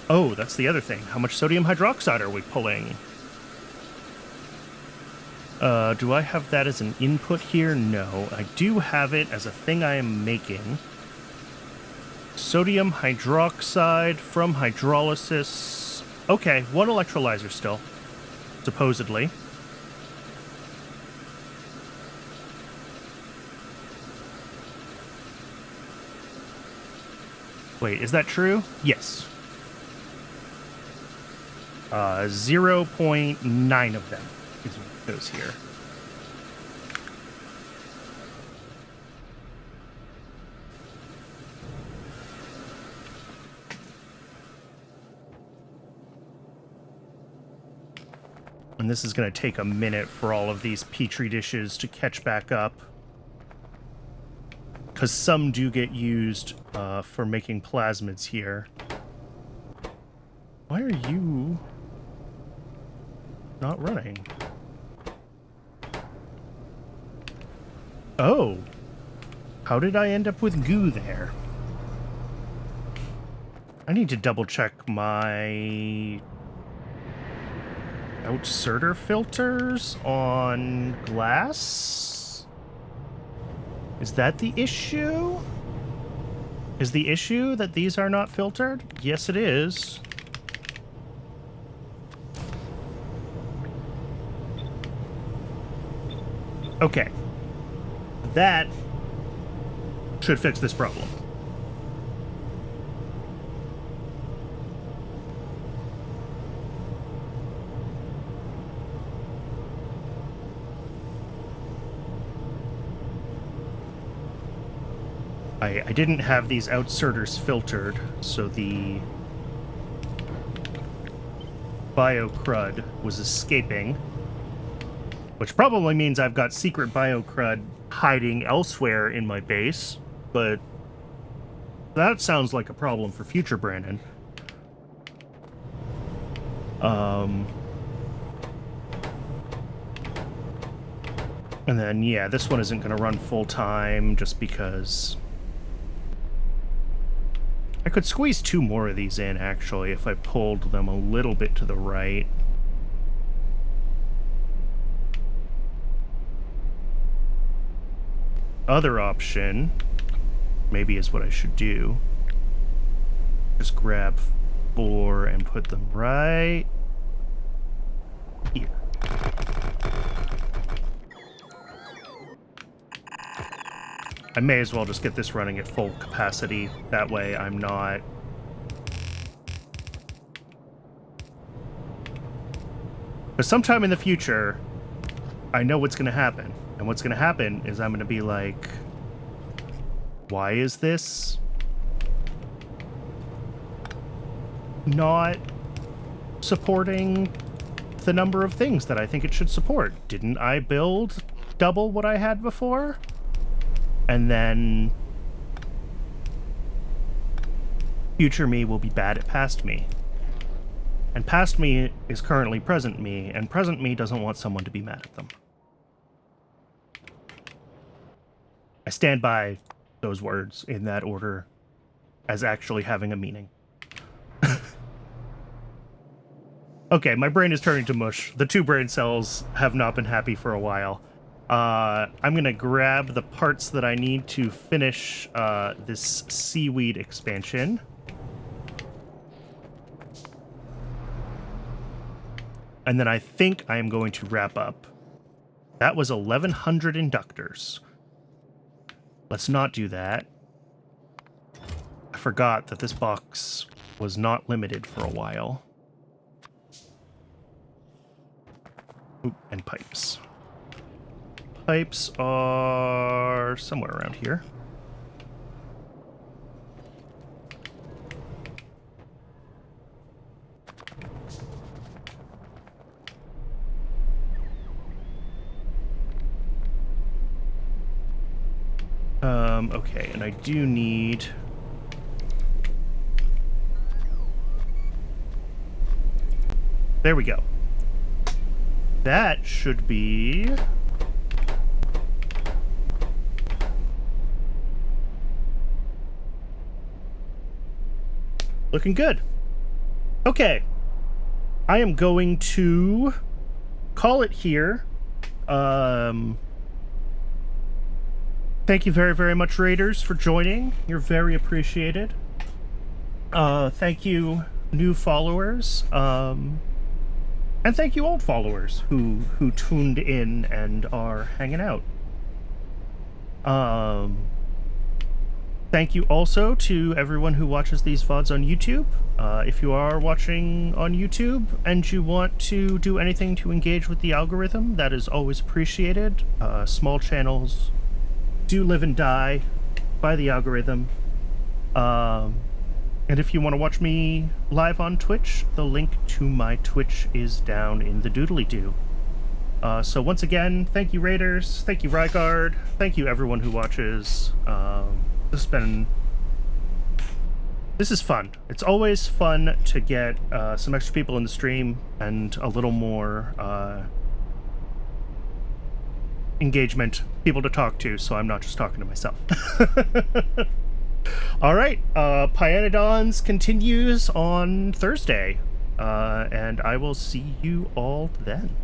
Oh, that's the other thing. How much sodium hydroxide are we pulling? Do I have that as an input here? No. I do have it as a thing I am making. Sodium hydroxide from hydrolysis. Okay, 1 electrolyzer still, supposedly. Wait, is that true? Yes. 0.9 of them is what goes here. And this is going to take a minute for all of these Petri dishes to catch back up. Because some do get used for making plasmids here. Why are you not running? Oh. How did I end up with goo there? I need to double check my outserter filters on glass? Is that the issue? Is the issue that these are not filtered? Yes, it is. Okay. That should fix this problem. I didn't have these outserters filtered, so the bio-crud was escaping, which probably means I've got secret bio-crud hiding elsewhere in my base, but that sounds like a problem for future Brandon. And then, yeah, this one isn't going to run full-time just because... I could squeeze 2 more of these in, actually, if I pulled them a little bit to the right. Other option, maybe is what I should do. Just grab 4 and put them right here. I may as well just get this running at full capacity. That way I'm not... But sometime in the future, I know what's going to happen. And what's going to happen is I'm going to be like, why is this not supporting the number of things that I think it should support? Didn't I build double what I had before? And then future me will be bad at past me. And past me is currently present me, and present me doesn't want someone to be mad at them. I stand by those words in that order as actually having a meaning. Okay, my brain is turning to mush. The 2 brain cells have not been happy for a while. I'm gonna grab the parts that I need to finish this seaweed expansion. And then I think I am going to wrap up. That was 1,100 inductors. Let's not do that. I forgot that this box was not limited for a while. Oop, and pipes. Pipes are somewhere around here. Okay, and I do need... There we go. That should be... looking good. Okay. I am going to call it here. Thank you very, very much, Raiders, for joining. You're very appreciated. Thank you, new followers. And thank you, old followers who tuned in and are hanging out. Thank you also to everyone who watches these VODs on YouTube. If you are watching on YouTube and you want to do anything to engage with the algorithm, that is always appreciated. Small channels do live and die by the algorithm. And if you want to watch me live on Twitch, the link to my Twitch is down in the doodly-doo. So once again, thank you, Raiders. Thank you, Rygard. Thank you, everyone who watches. This is fun. It's always fun to get some extra people in the stream and a little more engagement, people to talk to, so I'm not just talking to myself. All right, Pyanodons continues on Thursday, and I will see you all then.